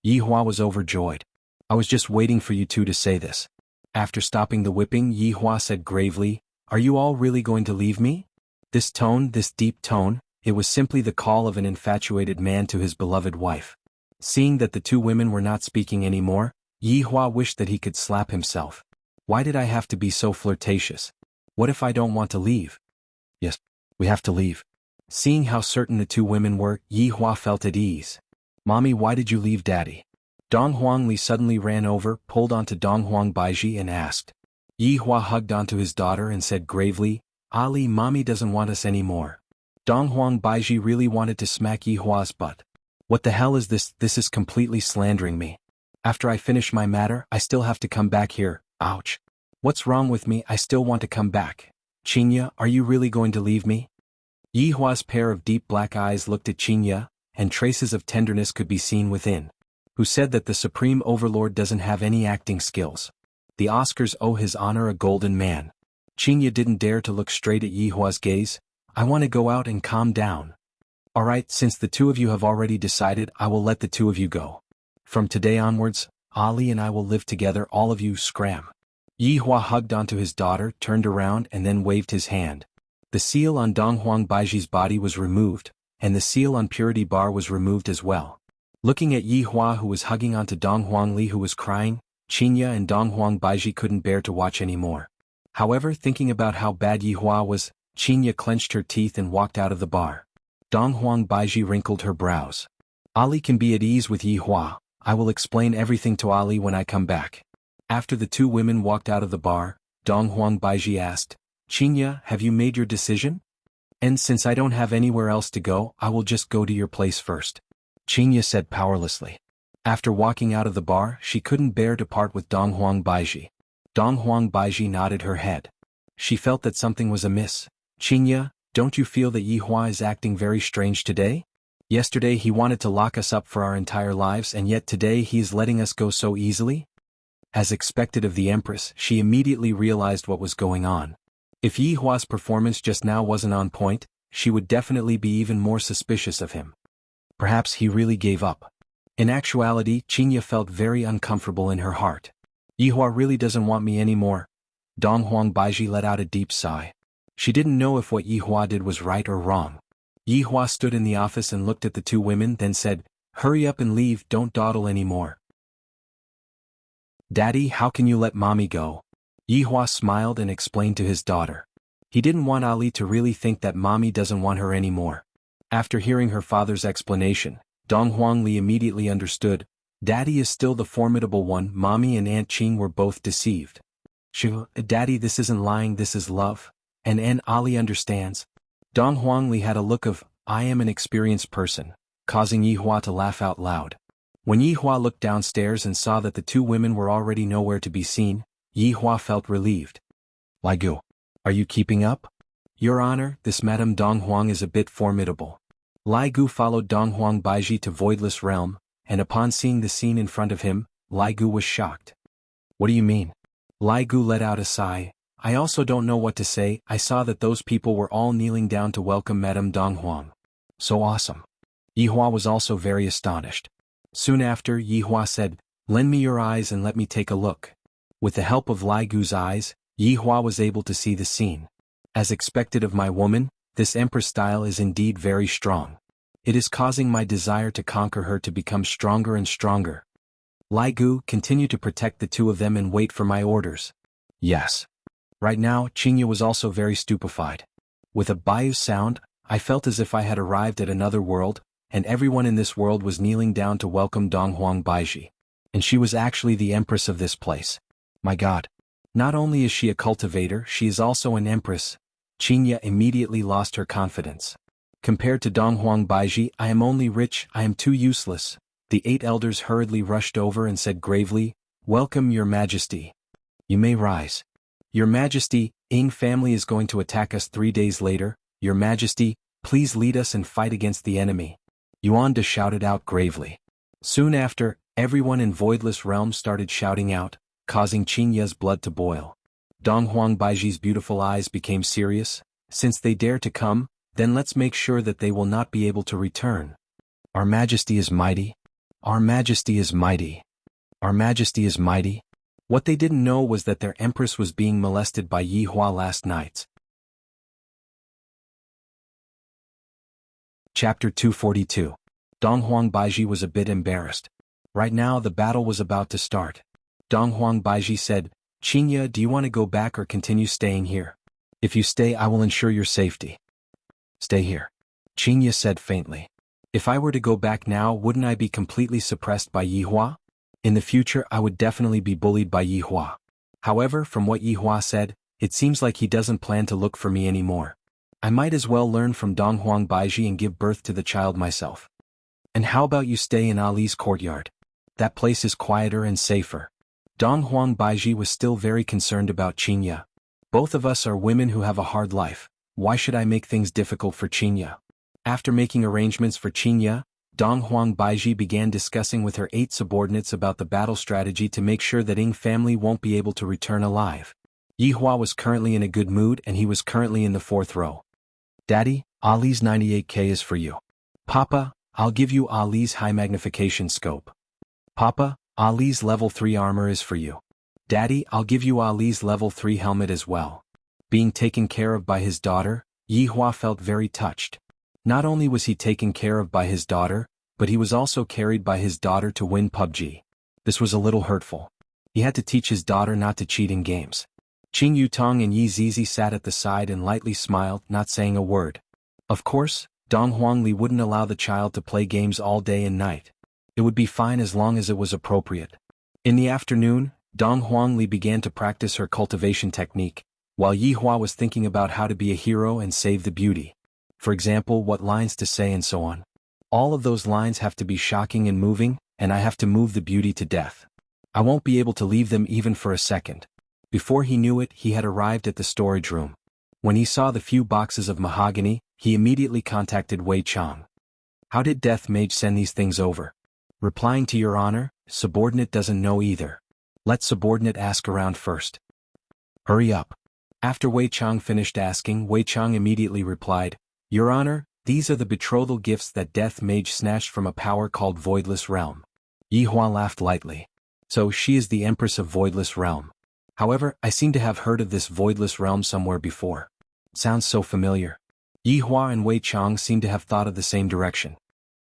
Yihua was overjoyed. I was just waiting for you two to say this. After stopping the whipping, Yihua said gravely, are you all really going to leave me? This tone, this deep tone, it was simply the call of an infatuated man to his beloved wife. Seeing that the two women were not speaking anymore, Yihua wished that he could slap himself. Why did I have to be so flirtatious? What if I don't want to leave? Yes, we have to leave. Seeing how certain the two women were, Yihua felt at ease. Mommy, why did you leave Daddy? Donghuang Li suddenly ran over, pulled onto Donghuang Baiji and asked. Yihua hugged onto his daughter and said gravely, Ali, Mommy doesn't want us anymore. Donghuang Baiji really wanted to smack Yihua's butt. What the hell is this? This is completely slandering me. After I finish my matter, I still have to come back here. Ouch. What's wrong with me? I still want to come back. Qingya, are you really going to leave me? Yihua's pair of deep black eyes looked at Qingya, and traces of tenderness could be seen within. Who said that the Supreme Overlord doesn't have any acting skills? The Oscars owe his honor a golden man. Qingya didn't dare to look straight at Yihua's gaze. I want to go out and calm down. Alright, since the two of you have already decided, I will let the two of you go. From today onwards, Ali and I will live together, all of you scram. Yihua hugged onto his daughter, turned around and then waved his hand. The seal on Donghuang Baiji's body was removed, and the seal on Purity Bar was removed as well. Looking at Yihua, who was hugging onto Donghuang Li, who was crying, Qingya and Donghuang Baiji couldn't bear to watch anymore. However, thinking about how bad Yihua was, Qingya clenched her teeth and walked out of the bar. Donghuang Baiji wrinkled her brows. Ali can be at ease with Yihua. I will explain everything to Ali when I come back. After the two women walked out of the bar, Donghuang Baiji asked, Qingya, have you made your decision? And since I don't have anywhere else to go, I will just go to your place first. Qingya said powerlessly. After walking out of the bar, she couldn't bear to part with Donghuang Baiji. Donghuang Baiji nodded her head. She felt that something was amiss. Qingya, don't you feel that Yihua is acting very strange today? Yesterday he wanted to lock us up for our entire lives and yet today he is letting us go so easily? As expected of the Empress, she immediately realized what was going on. If Yi Hua's performance just now wasn't on point, she would definitely be even more suspicious of him. Perhaps he really gave up. In actuality, Qingya felt very uncomfortable in her heart. Yi Hua really doesn't want me anymore. Donghuang Baiji let out a deep sigh. She didn't know if what Yi Hua did was right or wrong. Yi Hua stood in the office and looked at the two women, then said, "Hurry up and leave, don't dawdle anymore." "Daddy, how can you let mommy go?" Yi Hua smiled and explained to his daughter. He didn't want Ali to really think that mommy doesn't want her anymore. After hearing her father's explanation, Dong Huangli immediately understood. Daddy is still the formidable one. Mommy and Aunt Qing were both deceived. Daddy, this isn't lying, this is love. And Aunt Ali understands. Dong Huangli had a look of, I am an experienced person, causing Yi Hua to laugh out loud. When Yi Hua looked downstairs and saw that the two women were already nowhere to be seen, Yi Hua felt relieved. Lai Gu, are you keeping up? Your Honor, this Madame Dong Huang is a bit formidable. Lai Gu followed Dong Huang Baiji to Voidless Realm, and upon seeing the scene in front of him, Lai Gu was shocked. What do you mean? Lai Gu let out a sigh. I also don't know what to say. I saw that those people were all kneeling down to welcome Madame Dong Huang. So awesome. Yi Hua was also very astonished. Soon after, Yi Hua said, lend me your eyes and let me take a look. With the help of Lai Gu's eyes, Yi Hua was able to see the scene. As expected of my woman, this Empress style is indeed very strong. It is causing my desire to conquer her to become stronger and stronger. Lai Gu, continue to protect the two of them and wait for my orders. Yes. Right now, Qingya was also very stupefied. With a Baiyu sound, I felt as if I had arrived at another world, and everyone in this world was kneeling down to welcome Donghuang Baiji. And she was actually the Empress of this place. My God. Not only is she a cultivator, she is also an Empress. Qingya immediately lost her confidence. Compared to Donghuang Baiji, I am only rich, I am too useless. The 8 elders hurriedly rushed over and said gravely, Welcome, Your Majesty. You may rise. Your Majesty, Ying family is going to attack us 3 days later. Your Majesty, please lead us and fight against the enemy. Yuanda shouted out gravely. Soon after, everyone in Voidless Realm started shouting out, causing Qingya's blood to boil. Donghuang Baiji's beautiful eyes became serious. Since they dare to come, then let's make sure that they will not be able to return. Our Majesty is mighty. Our Majesty is mighty. Our Majesty is mighty. What they didn't know was that their Empress was being molested by Yi Hua last night. Chapter 242. Donghuang Baiji was a bit embarrassed. Right now the battle was about to start. Donghuang Baiji said, Qingya, do you want to go back or continue staying here? If you stay, I will ensure your safety. Stay here. Qingya said faintly. If I were to go back now, wouldn't I be completely suppressed by Yi Hua? In the future, I would definitely be bullied by Yi Hua. However, from what Yi Hua said, it seems like he doesn't plan to look for me anymore. I might as well learn from Donghuang Baiji and give birth to the child myself. And how about you stay in Ali's courtyard? That place is quieter and safer. Donghuang Baiji was still very concerned about Qingya. Both of us are women who have a hard life. Why should I make things difficult for Qingya? After making arrangements for Qingya, Donghuang Baiji began discussing with her 8 subordinates about the battle strategy to make sure that Ying family won't be able to return alive. Yi Hua was currently in a good mood and he was currently in the 4th row. Daddy, Ali's 98k is for you. Papa, I'll give you Ali's high magnification scope. Papa, Ali's level 3 armor is for you. Daddy, I'll give you Ali's level 3 helmet as well. Being taken care of by his daughter, Yi Hua felt very touched. Not only was he taken care of by his daughter, but he was also carried by his daughter to win PUBG. This was a little hurtful. He had to teach his daughter not to cheat in games. Qing Yutong and Yi Zizi sat at the side and lightly smiled, not saying a word. Of course, Donghuang Li wouldn't allow the child to play games all day and night. It would be fine as long as it was appropriate. In the afternoon, Donghuang Li began to practice her cultivation technique, while Yi Hua was thinking about how to be a hero and save the beauty. For example, what lines to say and so on. All of those lines have to be shocking and moving, and I have to move the beauty to death. I won't be able to leave them even for a second. Before he knew it, he had arrived at the storage room. When he saw the few boxes of mahogany, he immediately contacted Wei Chang. How did Death Mage send these things over? Replying to your honor, subordinate doesn't know either. Let subordinate ask around first. Hurry up. After Wei Chang finished asking, Wei Chang immediately replied, Your honor, these are the betrothal gifts that Death Mage snatched from a power called Voidless Realm. Yi Hua laughed lightly. So she is the Empress of Voidless Realm. However, I seem to have heard of this Voidless Realm somewhere before. Sounds so familiar. Yi Hua and Wei Chang seem to have thought of the same direction.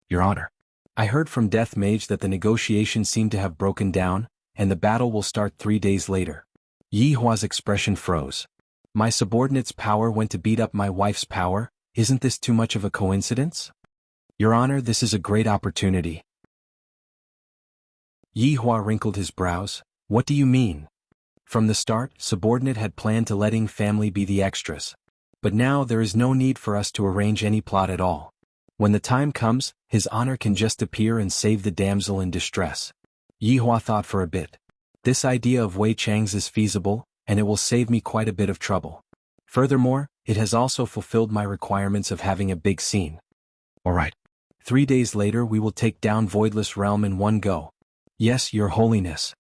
Your honor. I heard from Death Mage that the negotiations seem to have broken down, and the battle will start 3 days later. Yi Hua's expression froze. My subordinate's power went to beat up my wife's power, isn't this too much of a coincidence? Your honor, this is a great opportunity. Yi Hua wrinkled his brows. What do you mean? From the start, subordinate had planned to let Ying family be the extras. But now there is no need for us to arrange any plot at all. When the time comes, his honor can just appear and save the damsel in distress. Yi Hua thought for a bit. This idea of Wei Chang's is feasible, and it will save me quite a bit of trouble. Furthermore, it has also fulfilled my requirements of having a big scene. Alright. 3 days later we will take down Voidless Realm in one go. Yes, your holiness.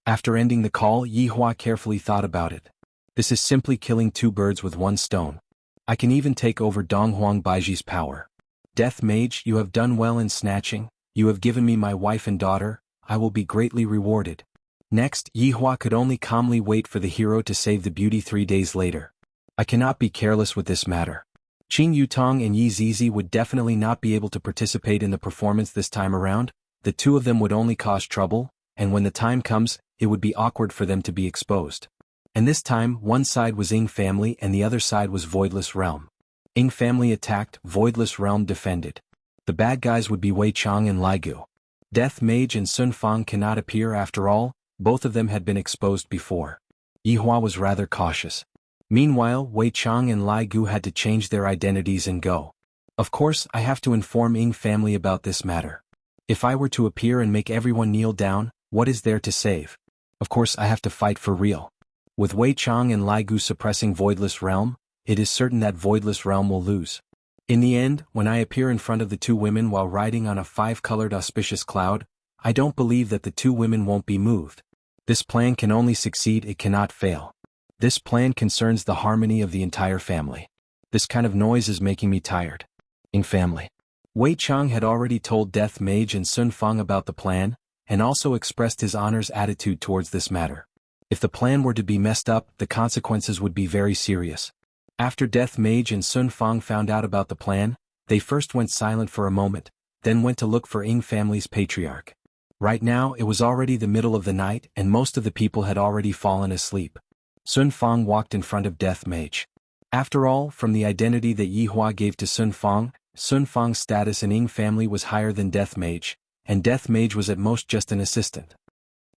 After ending the call, Yi Hua carefully thought about it. This is simply killing 2 birds with 1 stone. I can even take over Donghuang Baiji's power. Death Mage, you have done well in snatching, you have given me my wife and daughter, I will be greatly rewarded. Next, Yi Hua could only calmly wait for the hero to save the beauty 3 days later. I cannot be careless with this matter. Qing Yutong and Yi Zizi would definitely not be able to participate in the performance this time around, the 2 of them would only cause trouble, and when the time comes, it would be awkward for them to be exposed. And this time, one side was Ying family and the other side was Voidless Realm. Ying family attacked, Voidless Realm defended. The bad guys would be Wei Chang and Lai Gu. Death Mage and Sun Fang cannot appear after all, both of them had been exposed before. Yi Hua was rather cautious. Meanwhile, Wei Chang and Lai Gu had to change their identities and go. Of course, I have to inform Ying family about this matter. If I were to appear and make everyone kneel down, what is there to save? Of course I have to fight for real. With Wei Chang and Lai Gu suppressing Voidless Realm, it is certain that Voidless Realm will lose. In the end, when I appear in front of the 2 women while riding on a 5-colored auspicious cloud, I don't believe that the 2 women won't be moved. This plan can only succeed, it cannot fail. This plan concerns the harmony of the entire family. This kind of noise is making me tired. Ying family. Wei Chang had already told Death Mage and Sun Fang about the plan, and also expressed his honor's attitude towards this matter. If the plan were to be messed up, the consequences would be very serious. After Death Mage and Sun Fang found out about the plan, they first went silent for a moment, then went to look for Ying family's patriarch. Right now it was already the middle of the night and most of the people had already fallen asleep. Sun Fang walked in front of Death Mage. After all, from the identity that Yi Hua gave to Sun Fang's status in Ying family was higher than Death Mage, and Death Mage was at most just an assistant.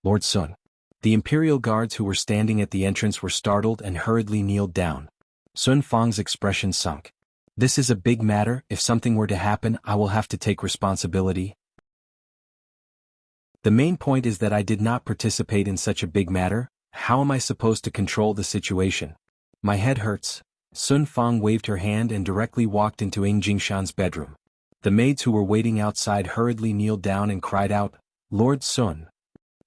Lord Sun. The Imperial Guards who were standing at the entrance were startled and hurriedly kneeled down. Sun Fang's expression sunk. This is a big matter, if something were to happen I will have to take responsibility. The main point is that I did not participate in such a big matter, how am I supposed to control the situation? My head hurts. Sun Fang waved her hand and directly walked into Ying Jingshan's bedroom. The maids who were waiting outside hurriedly kneeled down and cried out, Lord Sun.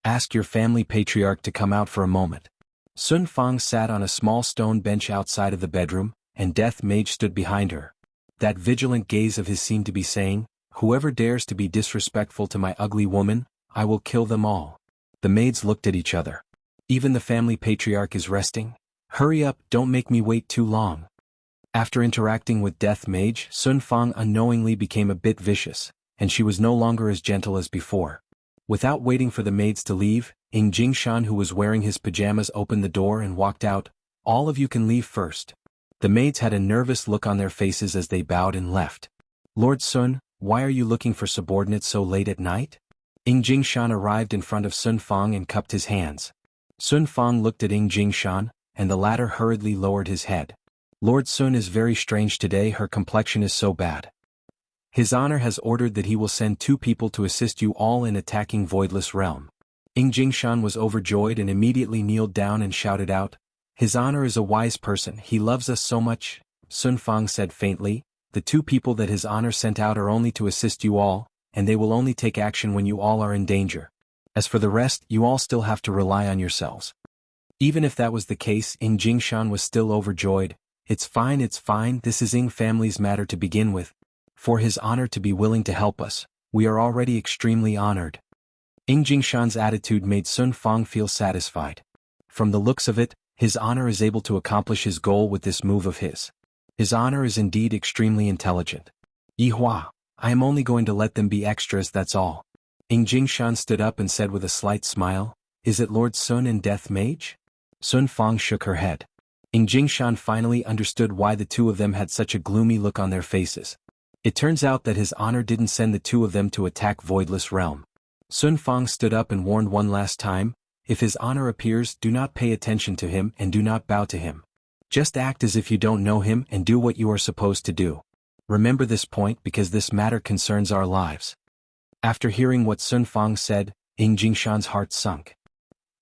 Ask your family patriarch to come out for a moment. Sun Fang sat on a small stone bench outside of the bedroom, and Death Mage stood behind her. That vigilant gaze of his seemed to be saying, whoever dares to be disrespectful to my ugly woman, I will kill them all. The maids looked at each other. Even the family patriarch is resting? Hurry up, don't make me wait too long. After interacting with Death Mage, Sun Fang unknowingly became a bit vicious, and she was no longer as gentle as before. Without waiting for the maids to leave, Ying Jingshan, who was wearing his pajamas, opened the door and walked out. All of you can leave first. The maids had a nervous look on their faces as they bowed and left. Lord Sun, why are you looking for subordinates so late at night? Ying Jingshan arrived in front of Sun Fang and cupped his hands. Sun Fang looked at Ying Jingshan, and the latter hurriedly lowered his head. Lord Sun is very strange today, her complexion is so bad. His honor has ordered that he will send 2 people to assist you all in attacking Voidless Realm. Ying Jingshan was overjoyed and immediately kneeled down and shouted out, His honor is a wise person, he loves us so much. Sun Fang said faintly, the two people that His Honor sent out are only to assist you all, and they will only take action when you all are in danger. As for the rest, you all still have to rely on yourselves. Even if that was the case, Ying Jingshan was still overjoyed. It's fine, this is Ying family's matter to begin with. For His Honor to be willing to help us, we are already extremely honored. Ying Jingshan's attitude made Sun Fang feel satisfied. From the looks of it, His Honor is able to accomplish his goal with this move of his. His Honor is indeed extremely intelligent. Yihua, I am only going to let them be extras, that's all. Ying Jingshan stood up and said with a slight smile, Is it Lord Sun and Death Mage? Sun Fang shook her head. Ying Jingshan finally understood why the two of them had such a gloomy look on their faces. It turns out that His Honor didn't send the two of them to attack Voidless Realm. Sun Fang stood up and warned one last time, If His Honor appears, do not pay attention to him and do not bow to him. Just act as if you don't know him and do what you are supposed to do. Remember this point because this matter concerns our lives. After hearing what Sun Fang said, Ying Jingshan's heart sunk.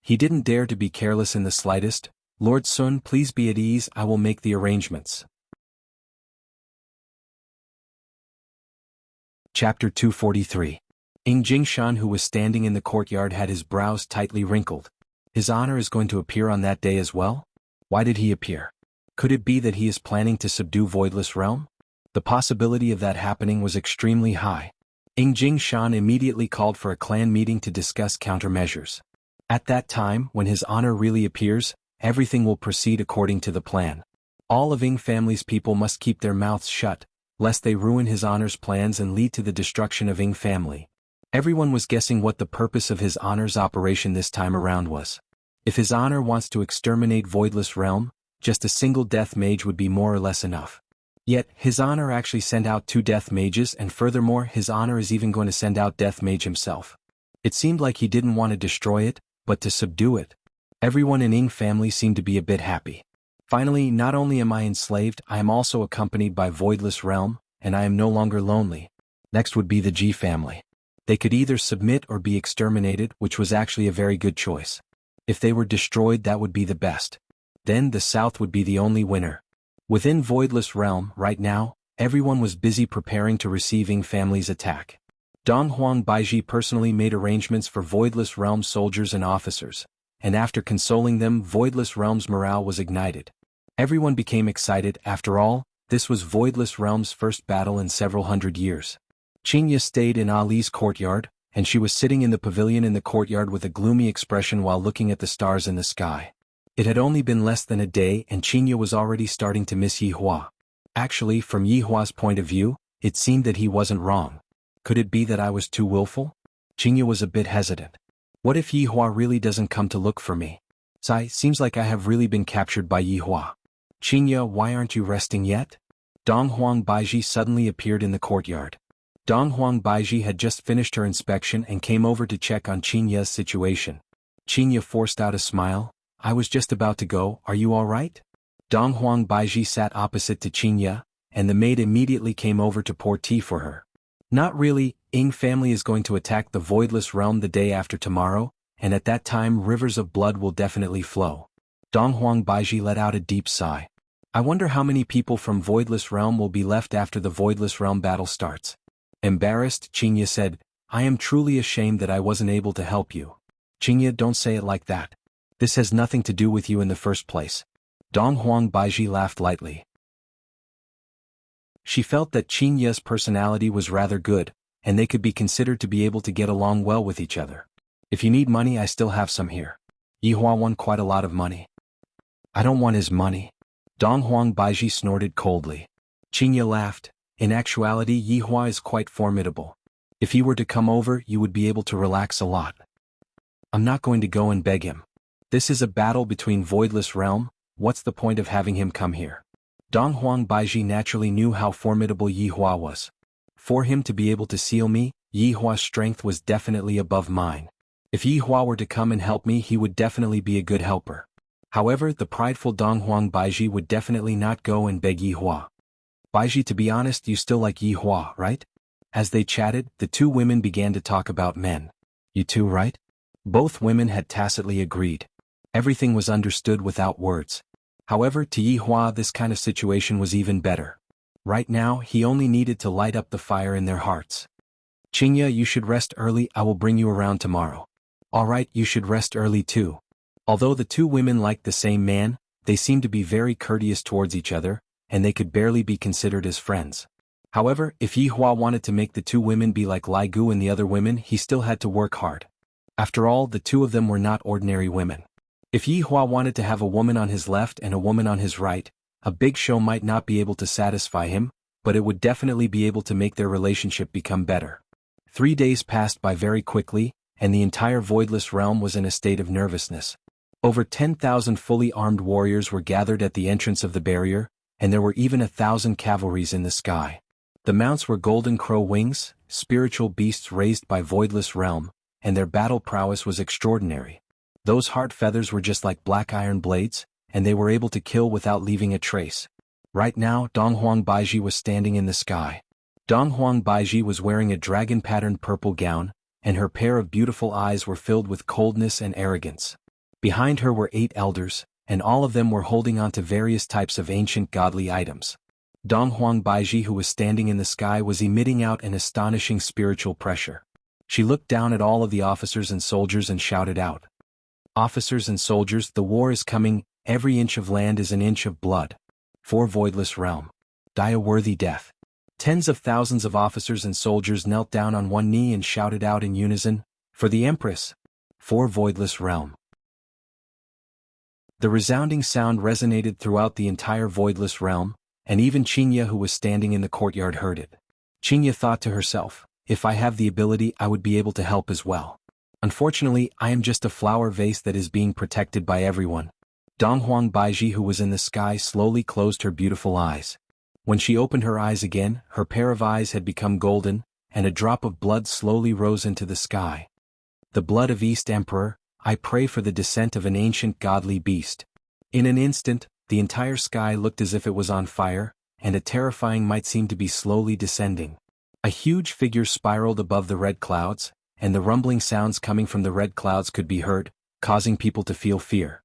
He didn't dare to be careless in the slightest. Lord Sun, please be at ease, I will make the arrangements. Chapter 243. Ying Jingshan, who was standing in the courtyard, had his brows tightly wrinkled. His Honor is going to appear on that day as well? Why did he appear? Could it be that he is planning to subdue Voidless Realm? The possibility of that happening was extremely high. Ying Jingshan immediately called for a clan meeting to discuss countermeasures. At that time, when His Honor really appears, everything will proceed according to the plan. All of Ying family's people must keep their mouths shut, lest they ruin His Honor's plans and lead to the destruction of Ying family. Everyone was guessing what the purpose of His Honor's operation this time around was. If His Honor wants to exterminate Voidless Realm, just a single Death Mage would be more or less enough. Yet, His Honor actually sent out 2 Death Mages, and furthermore His Honor is even going to send out Death Mage himself. It seemed like he didn't want to destroy it, but to subdue it. Everyone in Ying family seemed to be a bit happy. Finally, not only am I enslaved, I am also accompanied by Voidless Realm, and I am no longer lonely. Next would be the Ji family. They could either submit or be exterminated, which was actually a very good choice. If they were destroyed, that would be the best. Then the South would be the only winner. Within Voidless Realm, right now, everyone was busy preparing to receive Ying family's attack. Donghuang Baiji personally made arrangements for Voidless Realm soldiers and officers, and after consoling them, Voidless Realm's morale was ignited. Everyone became excited. After all, this was Voidless Realm's first battle in several hundred years. Qinya stayed in Ali's courtyard, and she was sitting in the pavilion in the courtyard with a gloomy expression while looking at the stars in the sky. It had only been less than a day and Qinya was already starting to miss Yihua. Actually, from Yihua's point of view, it seemed that he wasn't wrong. Could it be that I was too willful? Qinya was a bit hesitant. What if Yihua really doesn't come to look for me? Seems like I have really been captured by Yihua. Qinya, why aren't you resting yet? Donghuang Baiji suddenly appeared in the courtyard. Donghuang Baiji had just finished her inspection and came over to check on Qinya's situation. Qinya forced out a smile. I was just about to go, are you all right? Donghuang Baiji sat opposite to Qinya, and the maid immediately came over to pour tea for her. Not really, Ying family is going to attack the Voidless Realm the day after tomorrow, and at that time rivers of blood will definitely flow. Donghuang Baiji let out a deep sigh. I wonder how many people from Voidless Realm will be left after the Voidless Realm battle starts. Embarrassed, Qinya said, I am truly ashamed that I wasn't able to help you. Qinya, don't say it like that. This has nothing to do with you in the first place. Donghuang Baiji laughed lightly. She felt that Qinya's personality was rather good, and they could be considered to be able to get along well with each other. If you need money, I still have some here. Yihua won quite a lot of money. I don't want his money. Donghuang Baiji snorted coldly. Qinya laughed. In actuality, Yihua is quite formidable. If he were to come over, you would be able to relax a lot. I'm not going to go and beg him. This is a battle between Voidless Realm, what's the point of having him come here? Donghuang Baiji naturally knew how formidable Yihua was. For him to be able to seal me, Yihua's strength was definitely above mine. If Yihua were to come and help me, he would definitely be a good helper. However, the prideful Donghuang Baiji would definitely not go and beg Yihua. Baiji, to be honest, you still like Yihua, right? As they chatted, the two women began to talk about men. You too, right? Both women had tacitly agreed. Everything was understood without words. However, to Yihua this kind of situation was even better. Right now he only needed to light up the fire in their hearts. Qingya, you should rest early, I will bring you around tomorrow. Alright, you should rest early too. Although the two women liked the same man, they seemed to be very courteous towards each other, and they could barely be considered as friends. However, if Yi Hua wanted to make the two women be like Lai Gu and the other women, he still had to work hard. After all, the two of them were not ordinary women. If Yi Hua wanted to have a woman on his left and a woman on his right, a big show might not be able to satisfy him, but it would definitely be able to make their relationship become better. 3 days passed by very quickly, and the entire voidless realm was in a state of nervousness. Over 10,000 fully armed warriors were gathered at the entrance of the barrier, and there were even 1,000 cavalries in the sky. The mounts were golden crow wings, spiritual beasts raised by voidless realm, and their battle prowess was extraordinary. Those hard feathers were just like black iron blades, and they were able to kill without leaving a trace. Right now, Donghuang Baiji was standing in the sky. Donghuang Baiji was wearing a dragon-patterned purple gown, and her pair of beautiful eyes were filled with coldness and arrogance. Behind her were 8 elders, and all of them were holding on to various types of ancient godly items. Donghuang Baiji, who was standing in the sky, was emitting out an astonishing spiritual pressure. She looked down at all of the officers and soldiers and shouted out, "Officers and soldiers, the war is coming, every inch of land is an inch of blood. For voidless realm. Die a worthy death." Tens of thousands of officers and soldiers knelt down on one knee and shouted out in unison, "For the Empress! For voidless realm!" The resounding sound resonated throughout the entire voidless realm, and even Qingya, who was standing in the courtyard, heard it. Qingya thought to herself, "If I have the ability, I would be able to help as well. Unfortunately, I am just a flower vase that is being protected by everyone." Donghuang Baiji, who was in the sky, slowly closed her beautiful eyes. When she opened her eyes again, her pair of eyes had become golden, and a drop of blood slowly rose into the sky. "The blood of East Emperor, I pray for the descent of an ancient godly beast." In an instant, the entire sky looked as if it was on fire, and a terrifying might seemed to be slowly descending. A huge figure spiraled above the red clouds, and the rumbling sounds coming from the red clouds could be heard, causing people to feel fear.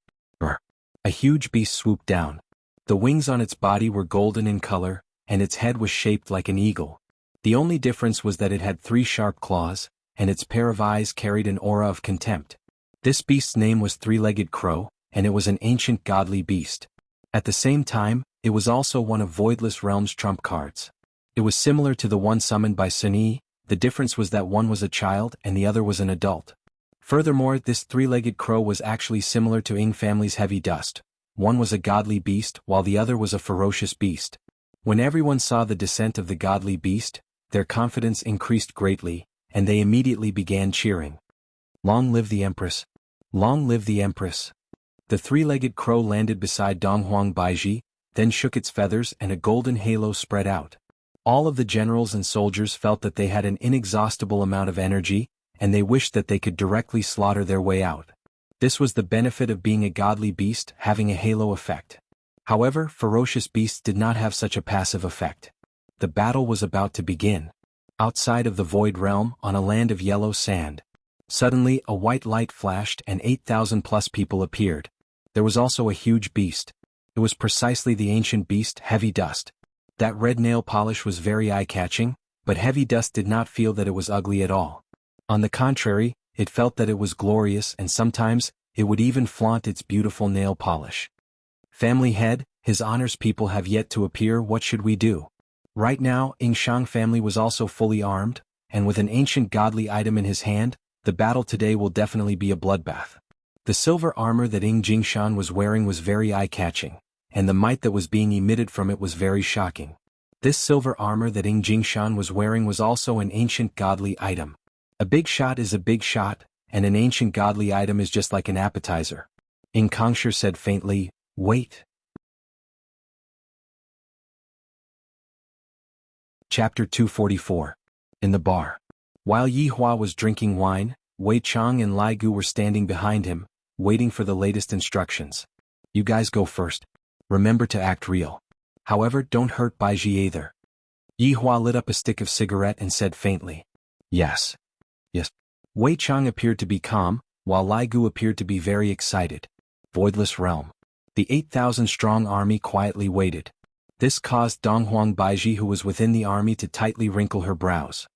A huge beast swooped down. The wings on its body were golden in color, and its head was shaped like an eagle. The only difference was that it had 3 sharp claws, and its pair of eyes carried an aura of contempt. This beast's name was Three-Legged Crow, and it was an ancient godly beast. At the same time, it was also one of Voidless Realm's trump cards. It was similar to the one summoned by Sun Yi. The difference was that one was a child and the other was an adult. Furthermore, this three-legged crow was actually similar to Ying family's heavy dust. One was a godly beast while the other was a ferocious beast. When everyone saw the descent of the godly beast, their confidence increased greatly, and they immediately began cheering. "Long live the Empress! Long live the Empress!" The three-legged crow landed beside Donghuang Baiji, then shook its feathers and a golden halo spread out. All of the generals and soldiers felt that they had an inexhaustible amount of energy, and they wished that they could directly slaughter their way out. This was the benefit of being a godly beast, having a halo effect. However, ferocious beasts did not have such a passive effect. The battle was about to begin. Outside of the Void Realm, on a land of yellow sand. Suddenly, a white light flashed and 8,000 plus people appeared. There was also a huge beast. It was precisely the ancient beast, Heavy Dust. That red nail polish was very eye-catching, but Heavy Dust did not feel that it was ugly at all. On the contrary, it felt that it was glorious, and sometimes, it would even flaunt its beautiful nail polish. "Family head, his honor's people have yet to appear, what should we do?" Right now, Ying Shang family was also fully armed, and with an ancient godly item in his hand, the battle today will definitely be a bloodbath. The silver armor that Ying Jingshan was wearing was very eye-catching, and the might that was being emitted from it was very shocking. This silver armor that Ying Jingshan was wearing was also an ancient godly item. A big shot is a big shot, and an ancient godly item is just like an appetizer. Ying Kongshi said faintly, "Wait." Chapter 244. In the bar. While Yi Hua was drinking wine, Wei Chang and Lai Gu were standing behind him, waiting for the latest instructions. "You guys go first. Remember to act real. However, don't hurt Baiji either." Yi Hua lit up a stick of cigarette and said faintly, "Yes. Yes." Wei Chang appeared to be calm, while Lai Gu appeared to be very excited. Voidless Realm. The 8,000-strong army quietly waited. This caused Donghuang Baiji, who was within the army, to tightly wrinkle her brows.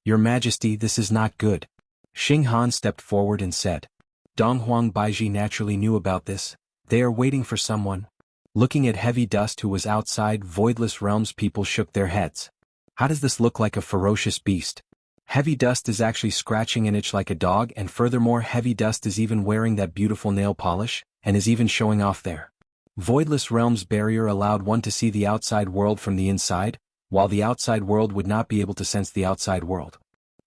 Your Majesty, this is not good. Xing Han stepped forward and said. Donghuang Baiji naturally knew about this. They are waiting for someone. Looking at Heavy Dust, who was outside Voidless Realms, people shook their heads. How does this look like a ferocious beast? Heavy Dust is actually scratching an itch like a dog, and furthermore Heavy Dust is even wearing that beautiful nail polish, and is even showing off there. Voidless Realms barrier allowed one to see the outside world from the inside, while the outside world would not be able to sense the outside world.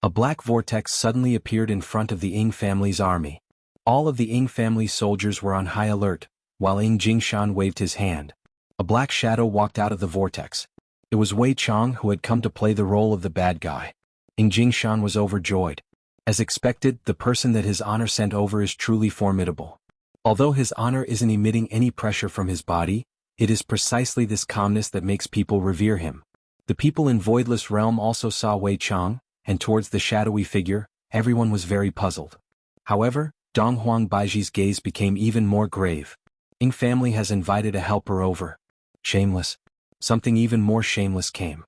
A black vortex suddenly appeared in front of the Ying family's army. All of the Ying family soldiers were on high alert, while Ying Jingshan waved his hand. A black shadow walked out of the vortex. It was Wei Chang, who had come to play the role of the bad guy. Ying Jingshan was overjoyed. As expected, the person that His Honor sent over is truly formidable. Although His Honor isn't emitting any pressure from his body, it is precisely this calmness that makes people revere him. The people in Voidless Realm also saw Wei Chang, and towards the shadowy figure, everyone was very puzzled. However, Donghuang Baiji's gaze became even more grave. Ying family has invited a helper over. Shameless. Something even more shameless came.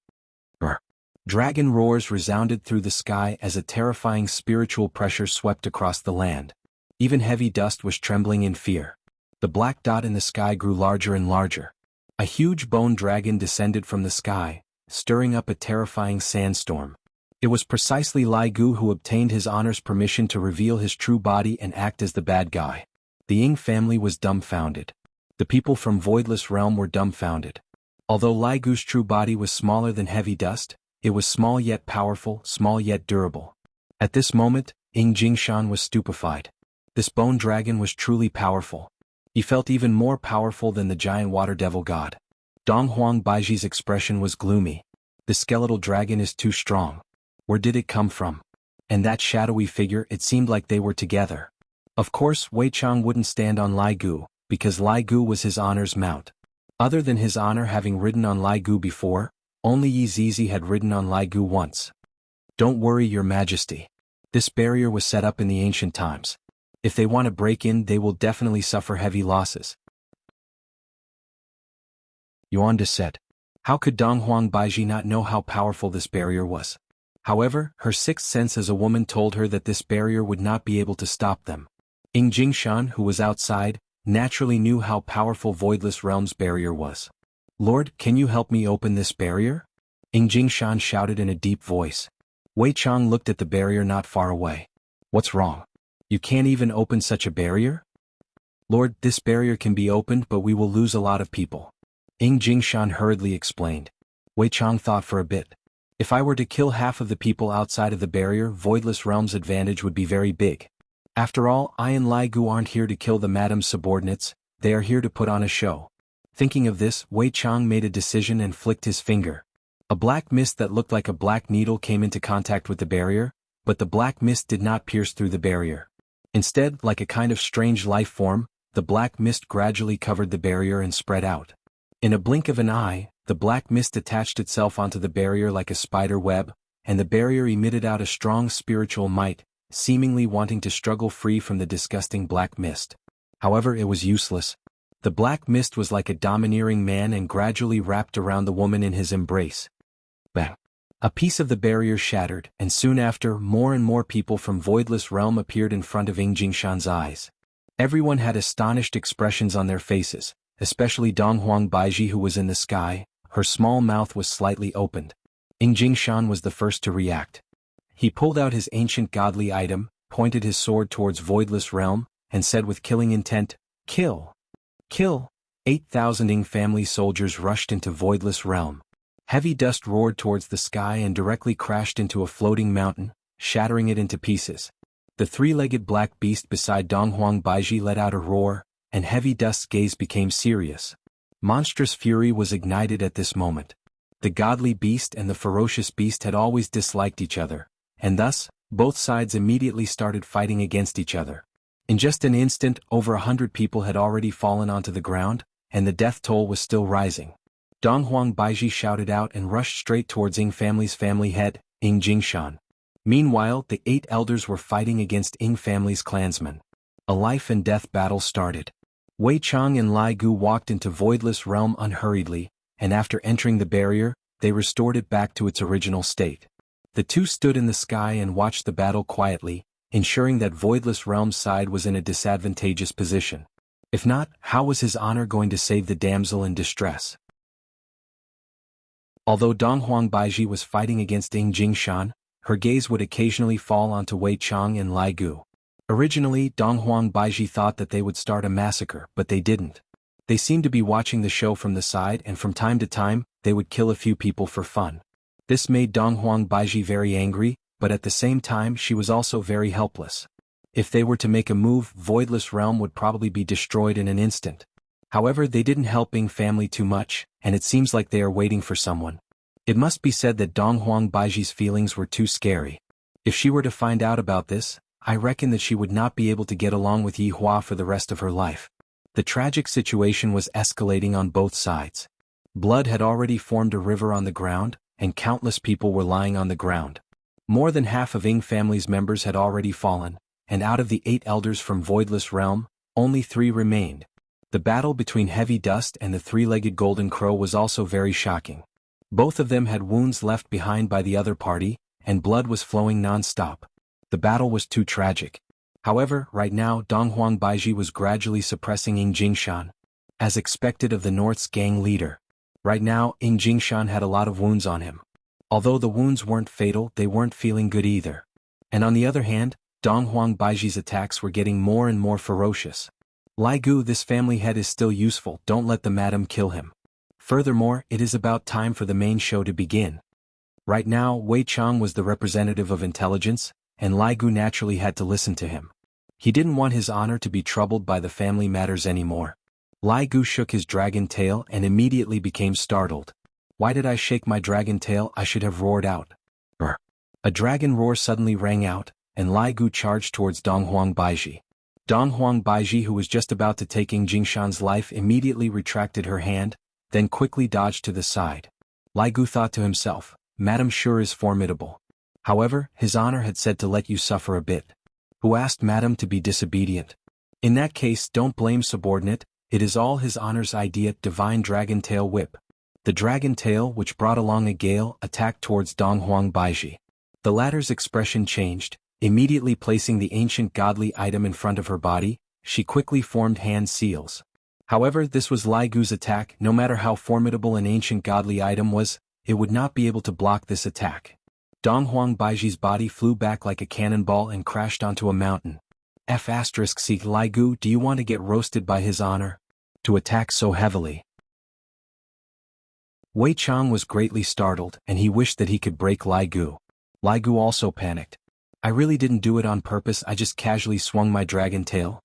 Dragon roars resounded through the sky as a terrifying spiritual pressure swept across the land. Even Heavy Dust was trembling in fear. The black dot in the sky grew larger and larger. A huge bone dragon descended from the sky, stirring up a terrifying sandstorm. It was precisely Lai Gu who obtained His Honor's permission to reveal his true body and act as the bad guy. The Ying family was dumbfounded. The people from Voidless Realm were dumbfounded. Although Lai Gu's true body was smaller than Heavy Dust, it was small yet powerful, small yet durable. At this moment, Ying Jingshan was stupefied. This bone dragon was truly powerful. He felt even more powerful than the giant water devil god. Donghuang Baiji's expression was gloomy. The skeletal dragon is too strong. Where did it come from? And that shadowy figure, it seemed like they were together. Of course, Wei Chang wouldn't stand on Lai Gu, because Lai Gu was His Honor's mount. Other than His Honor having ridden on Lai Gu before, only Yi Zizi had ridden on Lai Gu once. Don't worry, Your Majesty. This barrier was set up in the ancient times. If they want to break in, they will definitely suffer heavy losses. Yuanda said. How could Donghuang Baiji not know how powerful this barrier was? However, her sixth sense as a woman told her that this barrier would not be able to stop them. Ying Jingshan, who was outside, naturally knew how powerful Voidless Realm's barrier was. Lord, can you help me open this barrier? Ying Jingshan shouted in a deep voice. Wei Chang looked at the barrier not far away. What's wrong? You can't even open such a barrier? Lord, this barrier can be opened, but we will lose a lot of people. Ying Jingshan hurriedly explained. Wei Chang thought for a bit. If I were to kill half of the people outside of the barrier, Voidless Realm's advantage would be very big. After all, I and Lai Gu aren't here to kill the madam's subordinates, they are here to put on a show. Thinking of this, Wei Chang made a decision and flicked his finger. A black mist that looked like a black needle came into contact with the barrier, but the black mist did not pierce through the barrier. Instead, like a kind of strange life form, the black mist gradually covered the barrier and spread out. In a blink of an eye, the black mist attached itself onto the barrier like a spider web, and the barrier emitted out a strong spiritual might, seemingly wanting to struggle free from the disgusting black mist. However, it was useless. The black mist was like a domineering man and gradually wrapped around the woman in his embrace. Bang! A piece of the barrier shattered, and soon after, more and more people from Voidless Realm appeared in front of Ying Jingshan's eyes. Everyone had astonished expressions on their faces, especially Donghuang Baiji, who was in the sky. Her small mouth was slightly opened. Ying Jingshan was the first to react. He pulled out his ancient godly item, pointed his sword towards Voidless Realm, and said with killing intent, Kill! Kill! 8,000 Ying family soldiers rushed into Voidless Realm. Heavy dust roared towards the sky and directly crashed into a floating mountain, shattering it into pieces. The three-legged black beast beside Donghuang Baiji let out a roar, and Heavy Dust's gaze became serious. Monstrous fury was ignited at this moment. The godly beast and the ferocious beast had always disliked each other, and thus, both sides immediately started fighting against each other. In just an instant, over 100 people had already fallen onto the ground, and the death toll was still rising. Donghuang Baiji shouted out and rushed straight towards Ying family's family head, Ying Jingshan. Meanwhile, the 8 elders were fighting against Ying family's clansmen. A life and death battle started. Wei Chang and Lai Gu walked into Voidless Realm unhurriedly, and after entering the barrier, they restored it back to its original state. The two stood in the sky and watched the battle quietly, ensuring that Voidless Realm's side was in a disadvantageous position. If not, how was his honor going to save the damsel in distress? Although Donghuang Baiji was fighting against Ying Jingshan, her gaze would occasionally fall onto Wei Chang and Lai Gu. Originally, Donghuang Baiji thought that they would start a massacre, but they didn't. They seemed to be watching the show from the side, and from time to time, they would kill a few people for fun. This made Donghuang Baiji very angry, but at the same time she was also very helpless. If they were to make a move, Voidless Realm would probably be destroyed in an instant. However, they didn't help Ying family too much, and it seems like they are waiting for someone. It must be said that Donghuang Baiji's feelings were too scary. If she were to find out about this, I reckon that she would not be able to get along with Yi Hua for the rest of her life. The tragic situation was escalating on both sides. Blood had already formed a river on the ground, and countless people were lying on the ground. More than half of Ying family's members had already fallen, and out of the 8 elders from Voidless Realm, only 3 remained. The battle between Heavy Dust and the 3-legged Golden Crow was also very shocking. Both of them had wounds left behind by the other party, and blood was flowing non-stop. The battle was too tragic. However, right now Donghuang Baiji was gradually suppressing Ying Jingshan. As expected of the North's gang leader. Right now, Ying Jingshan had a lot of wounds on him. Although the wounds weren't fatal, they weren't feeling good either. And on the other hand, Donghuang Baiji's attacks were getting more and more ferocious. Lai Gu, this family head is still useful, don't let the madam kill him. Furthermore, it is about time for the main show to begin. Right now, Wei Chang was the representative of intelligence, and Lai Gu naturally had to listen to him. He didn't want his honor to be troubled by the family matters anymore. Lai Gu shook his dragon tail and immediately became startled. Why did I shake my dragon tail? I should have roared out. A dragon roar suddenly rang out, and Lai Gu charged towards Donghuang Baiji. Donghuang Baiji, who was just about to take Ying Jingshan's life, immediately retracted her hand, then quickly dodged to the side. Lai Gu thought to himself, Madam sure is formidable. However, his honor had said to let you suffer a bit. Who asked Madam to be disobedient? In that case, don't blame subordinate, it is all his honor's idea. Divine Dragon Tail Whip. The dragon tail, which brought along a gale, attacked towards Donghuang Baiji. The latter's expression changed. Immediately placing the ancient godly item in front of her body, she quickly formed hand seals. However, this was Lai Gu's attack. No matter how formidable an ancient godly item was, it would not be able to block this attack. Donghuang Baiji's body flew back like a cannonball and crashed onto a mountain. F***, Lai Gu, do you want to get roasted by his honor? To attack so heavily. Wei Chang was greatly startled, and he wished that he could break Lai Gu. Lai Gu also panicked. I really didn't do it on purpose, I just casually swung my dragon tail.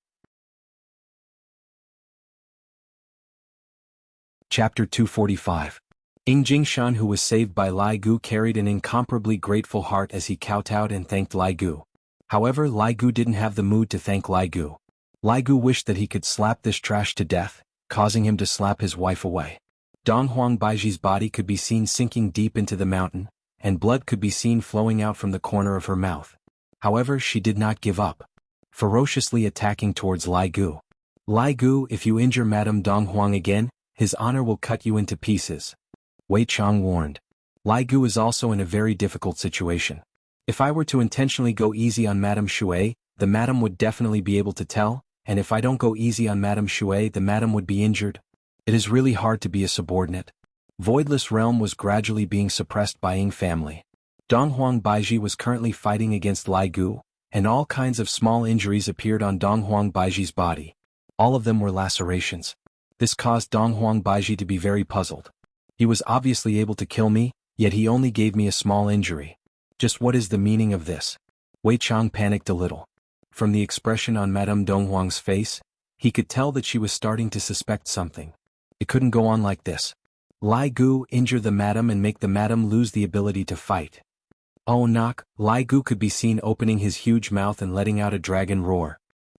Chapter 245. Ying Jingshan, who was saved by Lai Gu, carried an incomparably grateful heart as he kowtowed and thanked Lai Gu. However, Lai Gu didn't have the mood to thank Lai Gu. Lai Gu wished that he could slap this trash to death, causing him to slap his wife away. Donghuang Baiji's body could be seen sinking deep into the mountain, and blood could be seen flowing out from the corner of her mouth. However, she did not give up, ferociously attacking towards Lai Gu. Lai Gu, if you injure Madame Donghuang again, his honor will cut you into pieces. Wei Chang warned. Lai Gu is also in a very difficult situation. If I were to intentionally go easy on Madame Shui, the madam would definitely be able to tell, and if I don't go easy on Madame Shui, the madam would be injured. It is really hard to be a subordinate. Voidless Realm was gradually being suppressed by Ying family. Donghuang Baiji was currently fighting against Lai Gu, and all kinds of small injuries appeared on Donghuang Baiji's body. All of them were lacerations. This caused Donghuang Baiji to be very puzzled. He was obviously able to kill me, yet he only gave me a small injury. Just what is the meaning of this? Wei Chang panicked a little. From the expression on Madame Donghuang's face, he could tell that she was starting to suspect something. It couldn't go on like this. Lai Gu, injure the madam and make the madam lose the ability to fight. Oh knock, Lai Gu could be seen opening his huge mouth and letting out a dragon roar.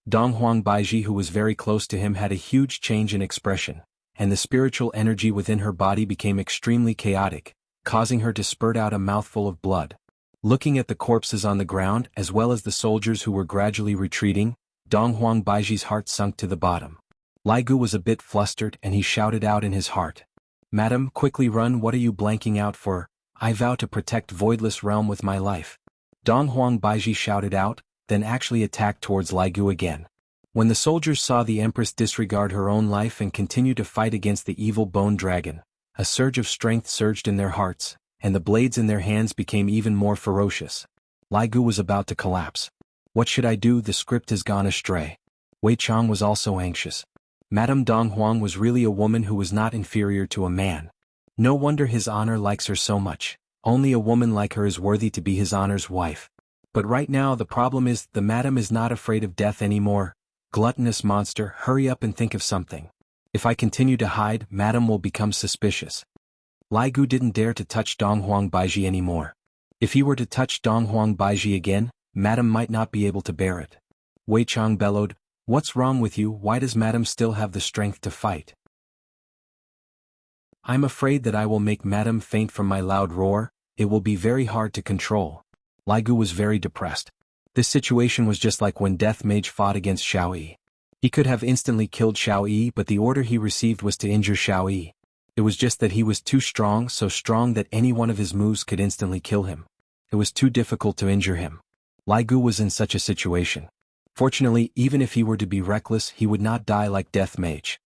Donghuang Baiji, who was very close to him, had a huge change in expression, and the spiritual energy within her body became extremely chaotic, causing her to spurt out a mouthful of blood. Looking at the corpses on the ground as well as the soldiers who were gradually retreating, Donghuang Baiji's heart sunk to the bottom. Lai Gu was a bit flustered and he shouted out in his heart. Madam, quickly run, what are you blanking out for? I vow to protect Voidless Realm with my life. Dong Huang Baiji shouted out, then actually attacked towards Lai Gu again. When the soldiers saw the Empress disregard her own life and continue to fight against the evil bone dragon, a surge of strength surged in their hearts, and the blades in their hands became even more ferocious. Lai Gu was about to collapse. What should I do? The script has gone astray. Wei Chang was also anxious. Madame Dong Huang was really a woman who was not inferior to a man. No wonder his honor likes her so much. Only a woman like her is worthy to be his honor's wife. But right now the problem is, the madam is not afraid of death anymore. Gluttonous monster, hurry up and think of something. If I continue to hide, madam will become suspicious. Lai Gu didn't dare to touch Dong Huang Baiji anymore. If he were to touch Dong Huang Baiji again, madam might not be able to bear it. Wei Chang bellowed, "What's wrong with you? Why does madam still have the strength to fight?" "I'm afraid that I will make madam faint from my loud roar. It will be very hard to control." Lai Gu was very depressed. This situation was just like when Death Mage fought against Xiao Yi. He could have instantly killed Xiao Yi, but the order he received was to injure Xiao Yi. It was just that he was too strong, so strong that any one of his moves could instantly kill him. It was too difficult to injure him. Lai Gu was in such a situation. Fortunately, even if he were to be reckless, he would not die like Death Mage.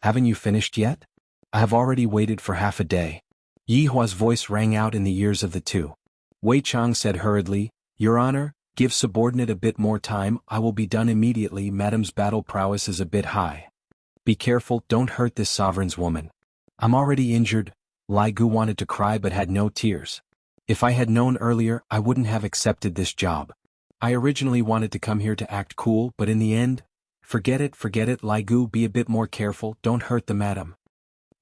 "Haven't you finished yet? I have already waited for half a day." Yi Hua's voice rang out in the ears of the two. Wei Chang said hurriedly, "Your Honor, give subordinate a bit more time, I will be done immediately. Madam's battle prowess is a bit high. Be careful, don't hurt this sovereign's woman." "I'm already injured." Lai Gu wanted to cry but had no tears. "If I had known earlier, I wouldn't have accepted this job. I originally wanted to come here to act cool, but in the end, forget it, Lai Gu, be a bit more careful, don't hurt the madam."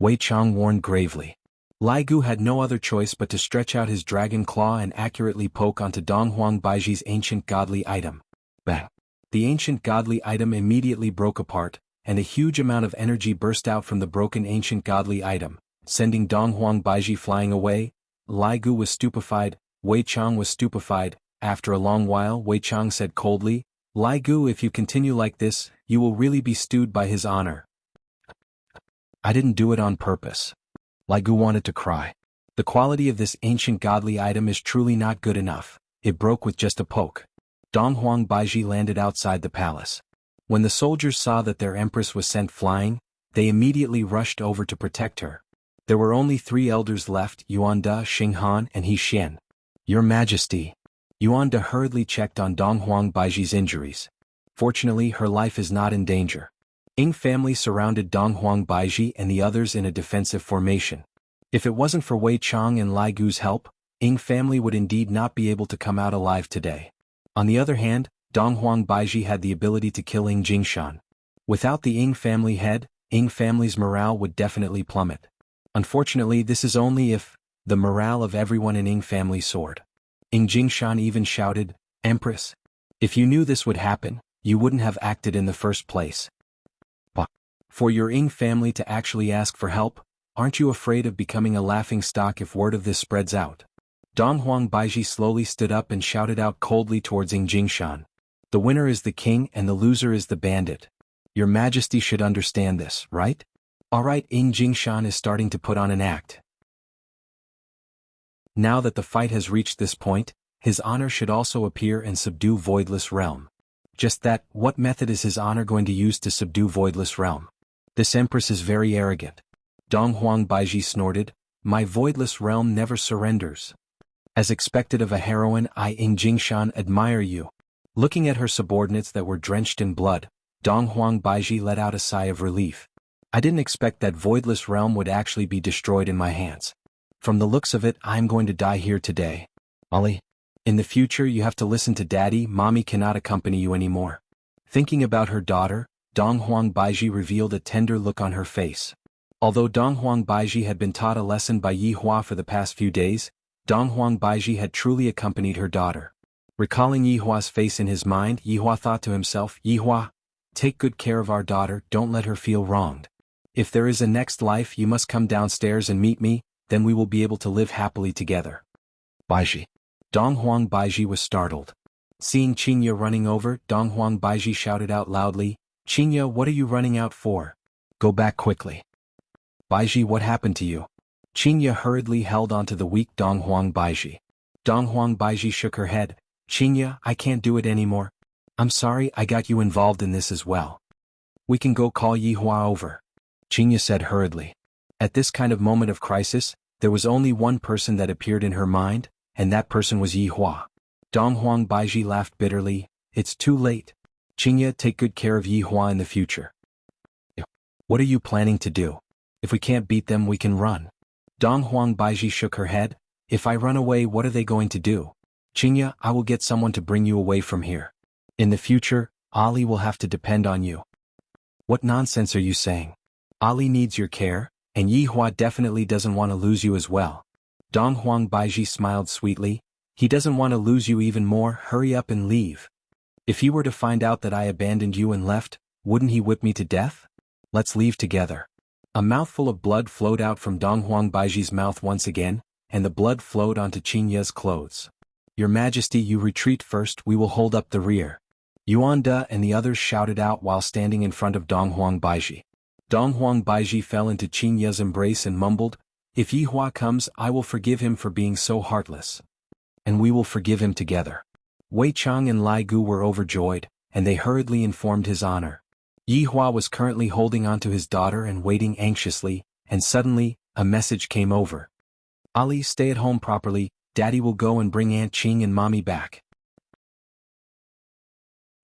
Wei Chang warned gravely. Lai Gu had no other choice but to stretch out his dragon claw and accurately poke onto Dong Huang Baiji's ancient godly item. Bang! The ancient godly item immediately broke apart, and a huge amount of energy burst out from the broken ancient godly item, sending Dong Huang Baiji flying away. Lai Gu was stupefied, Wei Chang was stupefied. After a long while, Wei Chang said coldly, "Lai Gu, if you continue like this, you will really be stewed by his honor." "I didn't do it on purpose." Lai Gu wanted to cry. The quality of this ancient godly item is truly not good enough. It broke with just a poke. Dong Huang Baiji landed outside the palace. When the soldiers saw that their empress was sent flying, they immediately rushed over to protect her. There were only 3 elders left, Yuan De, Xing Han, and He Xian. "Your Majesty." Yuan De hurriedly checked on Dong Huang Baiji's injuries. Fortunately, her life is not in danger. Ying family surrounded Dong Huang Baiji and the others in a defensive formation. If it wasn't for Wei Chang and Lai Gu's help, Ying family would indeed not be able to come out alive today. On the other hand, Dong Huang Baiji had the ability to kill Ying Jingshan. Without the Ying family head, Ying family's morale would definitely plummet. Unfortunately, this is only if the morale of everyone in Ying family soared. Ying Jingshan even shouted, "Empress, if you knew this would happen, you wouldn't have acted in the first place. For your Ying family to actually ask for help, aren't you afraid of becoming a laughing stock if word of this spreads out?" Dong Huang Baiji slowly stood up and shouted out coldly towards Ying Jingshan. "The winner is the king and the loser is the bandit. Your Majesty should understand this, right?" "Alright," Ying Jingshan is starting to put on an act. Now that the fight has reached this point, his honor should also appear and subdue Voidless Realm. Just that, what method is his honor going to use to subdue Voidless Realm? This empress is very arrogant. Dong Huang Baiji snorted, "My Voidless Realm never surrenders." As expected of a heroine, I Ying Jingshan admire you. Looking at her subordinates that were drenched in blood, Dong Huang Baiji let out a sigh of relief. I didn't expect that Voidless Realm would actually be destroyed in my hands. From the looks of it, I'm going to die here today. Ollie, in the future you have to listen to Daddy, Mommy cannot accompany you anymore. Thinking about her daughter, Dong Huang Baiji revealed a tender look on her face. Although Dong Huang Baiji had been taught a lesson by Yi Hua for the past few days, Dong Huang Baiji had truly accompanied her daughter. Recalling Yi Hua's face in his mind, Yi Hua thought to himself, "Yi Hua, take good care of our daughter, don't let her feel wronged. If there is a next life, you must come downstairs and meet me, then we will be able to live happily together." Baiji. Dong Huang Baiji was startled. Seeing Qingya running over, Dong Huang Baiji shouted out loudly, "Qingya, what are you running out for? Go back quickly." Baiji, what happened to you? Qingya hurriedly held onto the weak Donghuang Baiji. Donghuang Baiji shook her head. Qingya, I can't do it anymore. I'm sorry I got you involved in this as well. We can go call Yihua over. Qingya said hurriedly. At this kind of moment of crisis, there was only one person that appeared in her mind, and that person was Yihua. Donghuang Baiji laughed bitterly. It's too late. Qingya, take good care of Yihua in the future. What are you planning to do? If we can't beat them, we can run. Donghuang Baiji shook her head. If I run away, what are they going to do? Qingya, I will get someone to bring you away from here. In the future, Ali will have to depend on you. What nonsense are you saying? Ali needs your care, and Yihua definitely doesn't want to lose you as well. Donghuang Baiji smiled sweetly. He doesn't want to lose you even more. Hurry up and leave. If he were to find out that I abandoned you and left, wouldn't he whip me to death? Let's leave together. A mouthful of blood flowed out from Donghuang Baiji's mouth once again, and the blood flowed onto Qingya's clothes. Your Majesty, you retreat first, we will hold up the rear. Yuan De and the others shouted out while standing in front of Donghuang Baiji. Donghuang Baiji fell into Qingya's embrace and mumbled, if Yihua comes, I will forgive him for being so heartless. And we will forgive him together. Wei Chang and Lai Gu were overjoyed, and they hurriedly informed His Honor. Yihua was currently holding on to his daughter and waiting anxiously, and suddenly, a message came over. Ali, stay at home properly, Daddy will go and bring Aunt Qing and Mommy back.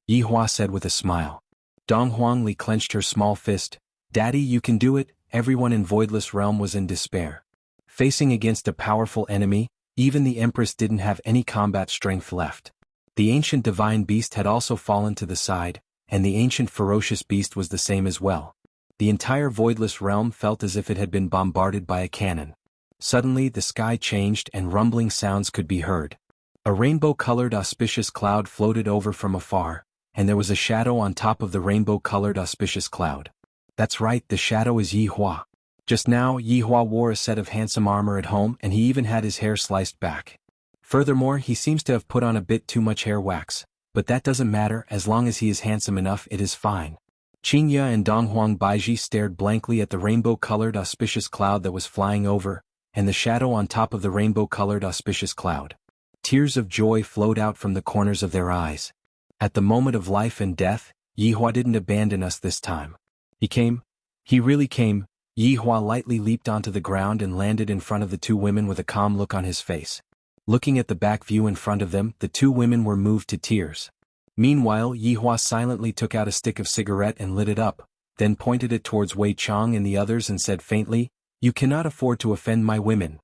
Yihua said with a smile. Donghuang Li clenched her small fist. Daddy, you can do it. Everyone in Voidless Realm was in despair. Facing against a powerful enemy, even the Empress didn't have any combat strength left. The ancient divine beast had also fallen to the side, and the ancient ferocious beast was the same as well. The entire Voidless Realm felt as if it had been bombarded by a cannon. Suddenly the sky changed and rumbling sounds could be heard. A rainbow-colored auspicious cloud floated over from afar, and there was a shadow on top of the rainbow-colored auspicious cloud. That's right, the shadow is Yihua. Just now, Yihua wore a set of handsome armor at home and he even had his hair sliced back. Furthermore, he seems to have put on a bit too much hair wax. But that doesn't matter, as long as he is handsome enough it is fine. Qingya and Donghuang Baiji stared blankly at the rainbow-colored auspicious cloud that was flying over, and the shadow on top of the rainbow-colored auspicious cloud. Tears of joy flowed out from the corners of their eyes. At the moment of life and death, Yihua didn't abandon us this time. He came. He really came. Yihua lightly leaped onto the ground and landed in front of the two women with a calm look on his face. Looking at the back view in front of them, the two women were moved to tears. Meanwhile, Yihua silently took out a stick of cigarette and lit it up, then pointed it towards Wei Chang and the others and said faintly, You cannot afford to offend my women.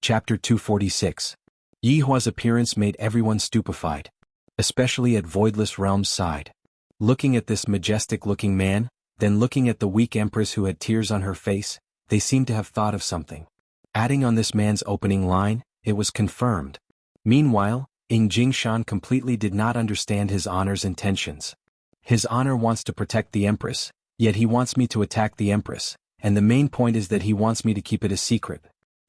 Chapter 246. Yihua's appearance made everyone stupefied, especially at Voidless Realm's side. Looking at this majestic-looking man, then looking at the weak empress who had tears on her face, they seemed to have thought of something. Adding on this man's opening line, it was confirmed. Meanwhile, Jingshan completely did not understand His Honor's intentions. His Honor wants to protect the Empress, yet he wants me to attack the Empress, and the main point is that he wants me to keep it a secret.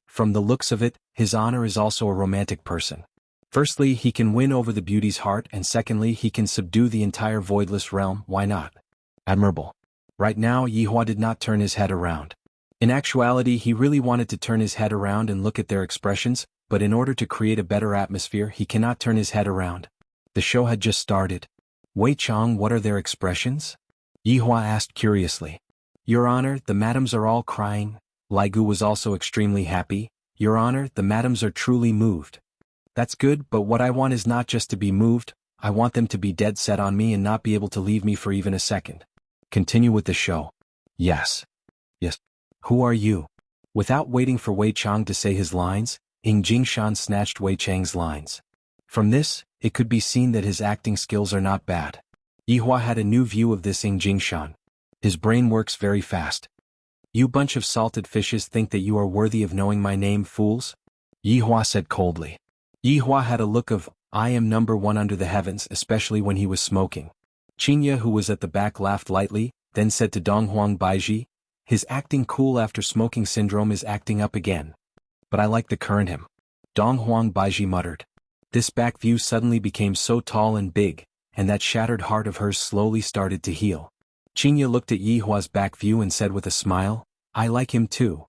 From the looks of it, His Honor is also a romantic person. Firstly, he can win over the beauty's heart, and secondly, he can subdue the entire Voidless Realm. Why not? Admirable. Right now, Yihua did not turn his head around. In actuality, he really wanted to turn his head around and look at their expressions, but in order to create a better atmosphere, he cannot turn his head around. The show had just started. Wei Chang, what are their expressions? Yihua asked curiously. Your Honor, the madams are all crying. Lai Gu was also extremely happy. Your Honor, the madams are truly moved. That's good, but what I want is not just to be moved, I want them to be dead set on me and not be able to leave me for even a second. Continue with the show. Yes. Yes. Who are you? Without waiting for Wei Chang to say his lines, Jingshan snatched Wei Chang's lines. From this, it could be seen that his acting skills are not bad. Yihua had a new view of this Jingshan. His brain works very fast. You bunch of salted fishes think that you are worthy of knowing my name, fools? Yihua said coldly. Yihua had a look of, I am number one under the heavens, especially when he was smoking. Qingya, who was at the back, laughed lightly, then said to Donghuang Baiji, his acting cool after smoking syndrome is acting up again. But I like the current him. Donghuang Baiji muttered. This back view suddenly became so tall and big, and that shattered heart of hers slowly started to heal. Qingya looked at Yi Hua's back view and said with a smile, I like him too.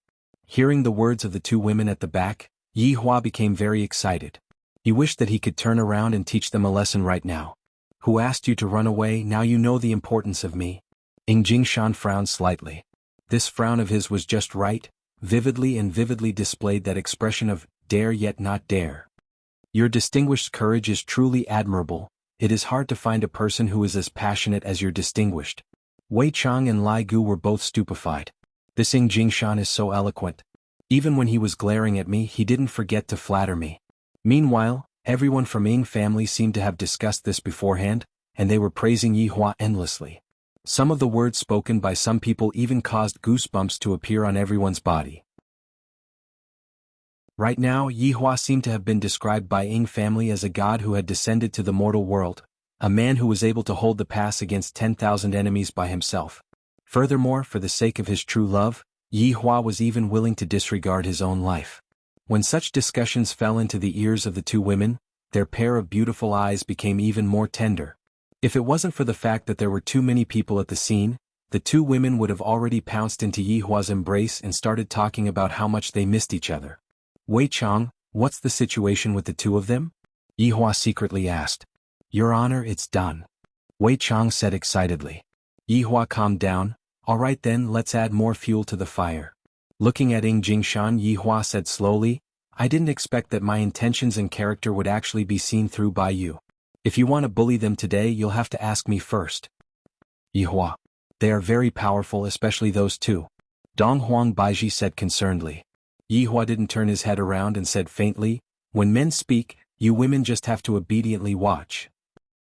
Hearing the words of the two women at the back, Yi Hua became very excited. He wished that he could turn around and teach them a lesson right now. Who asked you to run away? Now you know the importance of me. Ing Jingshan frowned slightly. This frown of his was just right, vividly displayed that expression of dare yet not dare. Your distinguished courage is truly admirable. It is hard to find a person who is as passionate as your distinguished. Wei Chang and Lai Gu were both stupefied. This Ing Jingshan is so eloquent. Even when he was glaring at me, he didn't forget to flatter me. Meanwhile, everyone from Ing family seemed to have discussed this beforehand, and they were praising Yi Hua endlessly. Some of the words spoken by some people even caused goosebumps to appear on everyone's body. Right now, Yi Hua seemed to have been described by Ing family as a god who had descended to the mortal world, a man who was able to hold the pass against 10,000 enemies by himself. Furthermore, for the sake of his true love, Yi Hua was even willing to disregard his own life. When such discussions fell into the ears of the two women, their pair of beautiful eyes became even more tender. If it wasn't for the fact that there were too many people at the scene, the two women would have already pounced into Yi Hua's embrace and started talking about how much they missed each other. Wei Chang, what's the situation with the two of them? Yi Hua secretly asked. Your Honor, it's done. Wei Chang said excitedly. Yi Hua calmed down. All right then, let's add more fuel to the fire. Looking at Ing Jingshan, Yi Hua said slowly, I didn't expect that my intentions and character would actually be seen through by you. If you want to bully them today, you'll have to ask me first. Yi Hua. They are very powerful, especially those two. Dong Huang Baiji said concernedly. Yi Hua didn't turn his head around and said faintly, when men speak, you women just have to obediently watch.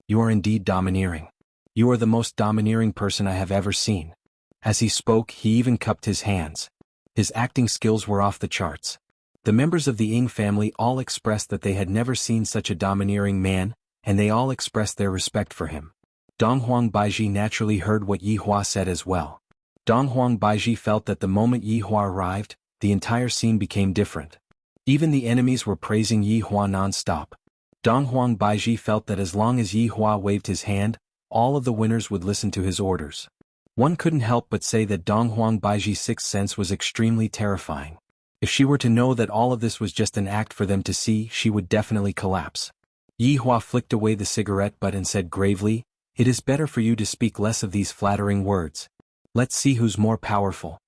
You are indeed domineering. You are the most domineering person I have ever seen. As he spoke, he even cupped his hands. His acting skills were off the charts. The members of the Ing family all expressed that they had never seen such a domineering man, and they all expressed their respect for him. Dong Huang Baiji naturally heard what Yi Hua said as well. Dong Huang Baiji felt that the moment Yi Hua arrived, the entire scene became different. Even the enemies were praising Yi Hua non-stop. Dong Huang Baiji felt that as long as Yi Hua waved his hand, all of the winners would listen to his orders. One couldn't help but say that Dong Huang Baiji's sixth sense was extremely terrifying. If she were to know that all of this was just an act for them to see, she would definitely collapse. Yi Hua flicked away the cigarette butt and said gravely, It is better for you to speak less of these flattering words. Let's see who's more powerful.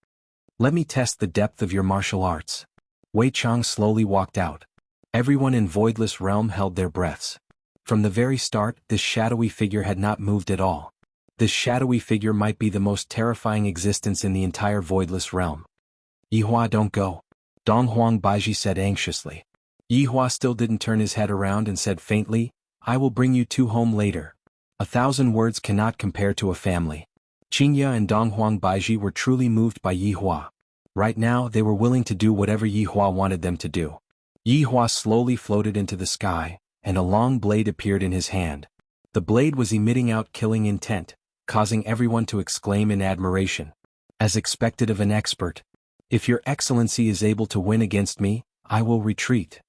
Let me test the depth of your martial arts. Wei Chang slowly walked out. Everyone in Voidless Realm held their breaths. From the very start, this shadowy figure had not moved at all. This shadowy figure might be the most terrifying existence in the entire Voidless Realm. Yi Hua, don't go. Dong Huang Baiji said anxiously. Yi Hua still didn't turn his head around and said faintly, I will bring you two home later. 1,000 words cannot compare to a family. Qingya and Dong Huang Baiji were truly moved by Yi Hua. Right now, they were willing to do whatever Yi Hua wanted them to do. Yi Hua slowly floated into the sky, and a long blade appeared in his hand. The blade was emitting out killing intent, causing everyone to exclaim in admiration. As expected of an expert, if your excellency is able to win against me, I will retreat.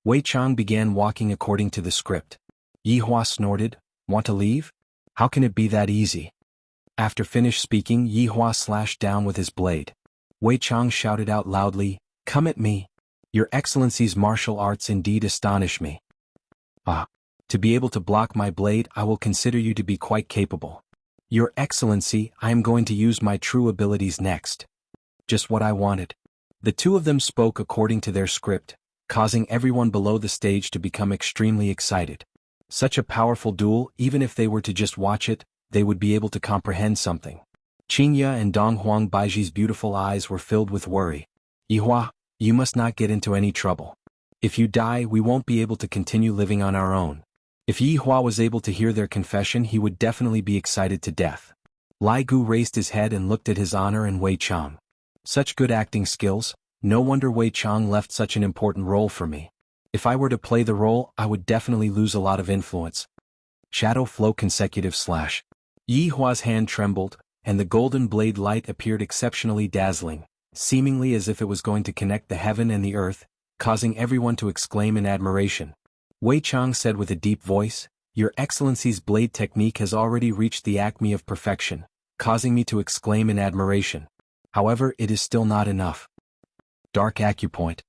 Wei Chang began walking according to the script. Yi Hua snorted, Want to leave? How can it be that easy? After finished speaking, Yi Hua slashed down with his blade. Wei Chang shouted out loudly, Come at me. Your excellency's martial arts indeed astonish me. Ah. To be able to block my blade, I will consider you to be quite capable. Your excellency, I am going to use my true abilities next. Just what I wanted. The two of them spoke according to their script, causing everyone below the stage to become extremely excited. Such a powerful duel, even if they were to just watch it, they would be able to comprehend something. Qingya and Dong Huang Baiji's beautiful eyes were filled with worry. Yi Hua, you must not get into any trouble. If you die, we won't be able to continue living on our own. If Yi Hua was able to hear their confession, he would definitely be excited to death. Lai Gu raised his head and looked at his honor and Wei Chang. Such good acting skills, no wonder Wei Chang left such an important role for me. If I were to play the role, I would definitely lose a lot of influence. Shadow flow consecutive slash. Yi Hua's hand trembled, and the golden blade light appeared exceptionally dazzling, seemingly as if it was going to connect the heaven and the earth, causing everyone to exclaim in admiration. Wei Chang said with a deep voice, Your Excellency's blade technique has already reached the acme of perfection, causing me to exclaim in admiration. However, it is still not enough. Dark acupoint.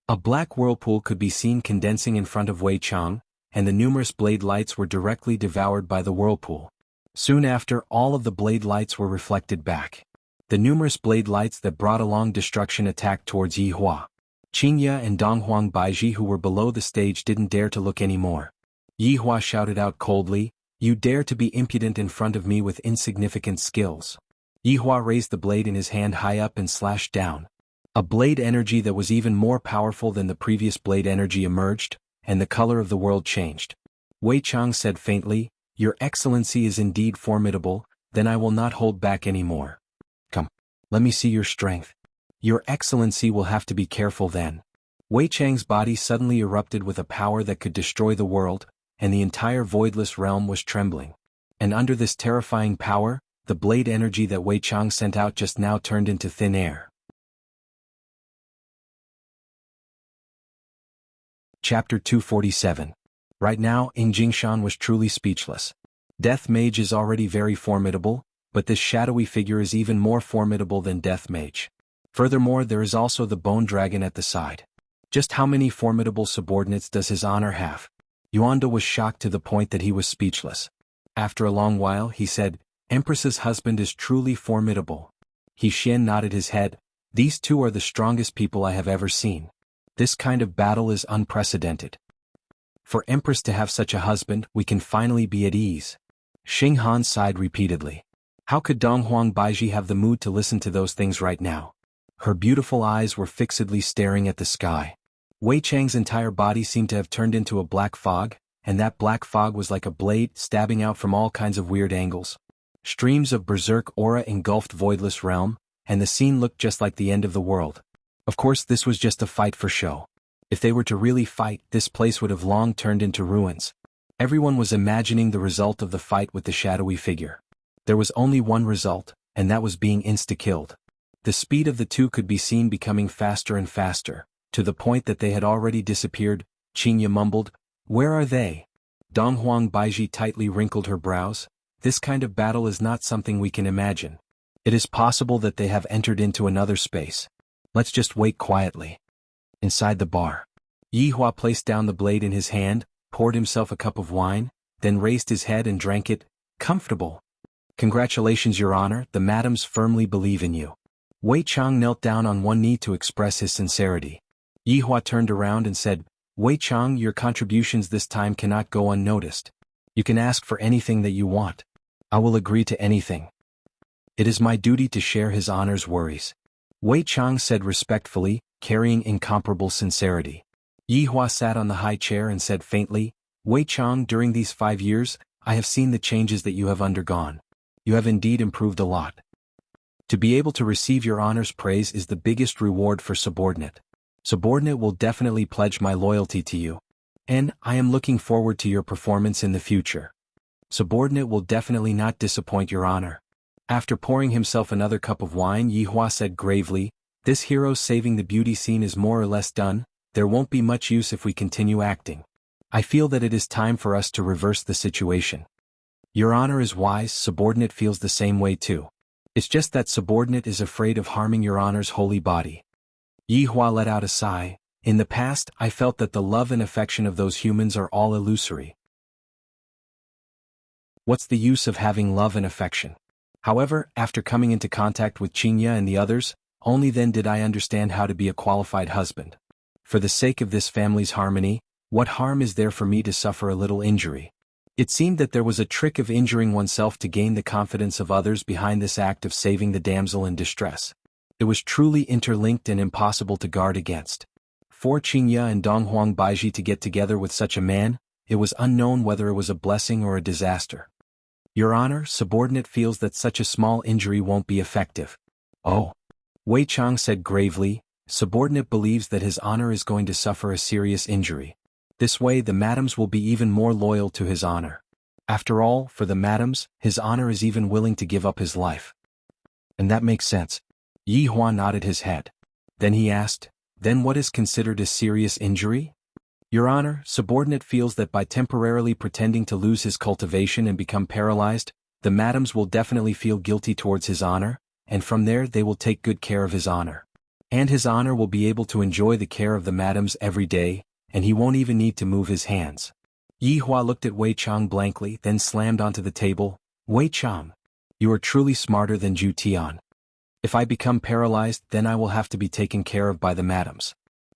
A black whirlpool could be seen condensing in front of Wei Chang, and the numerous blade lights were directly devoured by the whirlpool. Soon after, all of the blade lights were reflected back. The numerous blade lights that brought along destruction attacked towards Yi Hua. Qingya and Donghuang Baiji, who were below the stage, didn't dare to look anymore. Yi Hua shouted out coldly, "You dare to be impudent in front of me with insignificant skills." Yi Hua raised the blade in his hand high up and slashed down. A blade energy that was even more powerful than the previous blade energy emerged, and the color of the world changed. Wei Chang said faintly, "Your Excellency is indeed formidable, then I will not hold back anymore. Come, let me see your strength." "Your Excellency will have to be careful then." Wei Chang's body suddenly erupted with a power that could destroy the world, and the entire voidless realm was trembling. And under this terrifying power, the blade energy that Wei Chang sent out just now turned into thin air. Chapter 247. Right now, Jingshan was truly speechless. Death Mage is already very formidable, but this shadowy figure is even more formidable than Death Mage. Furthermore, there is also the Bone Dragon at the side. Just how many formidable subordinates does his honor have? Yuanda was shocked to the point that he was speechless. After a long while, he said, "Empress's husband is truly formidable." He Xian nodded his head. "These two are the strongest people I have ever seen. This kind of battle is unprecedented. For Empress to have such a husband, we can finally be at ease." Xing Han sighed repeatedly. How could Donghuang Baiji have the mood to listen to those things right now? Her beautiful eyes were fixedly staring at the sky. Wei Chang's entire body seemed to have turned into a black fog, and that black fog was like a blade stabbing out from all kinds of weird angles. Streams of berserk aura engulfed voidless realm, and the scene looked just like the end of the world. Of course, this was just a fight for show. If they were to really fight, this place would have long turned into ruins. Everyone was imagining the result of the fight with the shadowy figure. There was only one result, and that was being insta-killed. The speed of the two could be seen becoming faster and faster, to the point that they had already disappeared. Qingya mumbled, "Where are they?" Donghuang Baiji tightly wrinkled her brows. "This kind of battle is not something we can imagine. It is possible that they have entered into another space. Let's just wait quietly." Inside the bar, Yi Hua placed down the blade in his hand, poured himself a cup of wine, then raised his head and drank it. "Comfortable. Congratulations, Your Honor, the madams firmly believe in you." Wei Chang knelt down on one knee to express his sincerity. Yi Hua turned around and said, "Wei Chang, your contributions this time cannot go unnoticed. You can ask for anything that you want. I will agree to anything. It is my duty to share His Honor's worries." Wei Chang said respectfully, carrying incomparable sincerity. Yi Hua sat on the high chair and said faintly, "Wei Chang, during these 5 years, I have seen the changes that you have undergone. You have indeed improved a lot. To be able to receive Your Honor's praise is the biggest reward for subordinate. Subordinate will definitely pledge my loyalty to you. And I am looking forward to your performance in the future. Subordinate will definitely not disappoint Your Honor." After pouring himself another cup of wine, Yi Hua said gravely, "This hero saving the beauty scene is more or less done. There won't be much use if we continue acting. I feel that it is time for us to reverse the situation." "Your Honor is wise." Subordinate feels the same way too. It's just that subordinate is afraid of harming Your Honor's holy body. Yi Hua let out a sigh. "In the past, I felt that the love and affection of those humans are all illusory. What's the use of having love and affection? However, after coming into contact with Qingya and the others, only then did I understand how to be a qualified husband. For the sake of this family's harmony, what harm is there for me to suffer a little injury?" It seemed that there was a trick of injuring oneself to gain the confidence of others behind this act of saving the damsel in distress. It was truly interlinked and impossible to guard against. For Qingya and Donghuang Baiji to get together with such a man, it was unknown whether it was a blessing or a disaster. "Your Honor, subordinate feels that such a small injury won't be effective." "Oh." Wei Chang said gravely, "Subordinate believes that His Honor is going to suffer a serious injury. This way the madams will be even more loyal to His Honor. After all, for the madams, His Honor is even willing to give up his life." "And that makes sense." Yi Hua nodded his head. Then he asked, "Then what is considered a serious injury?" Your Honor, subordinate feels that by temporarily pretending to lose his cultivation and become paralyzed, the madams will definitely feel guilty towards His Honor, and from there they will take good care of His Honor. And His Honor will be able to enjoy the care of the madams every day, and he won't even need to move his hands. Yi Hua looked at Wei Chang blankly, then slammed onto the table. Wei Chang, you are truly smarter than Zhu Tian. If I become paralyzed, then I will have to be taken care of by the madams.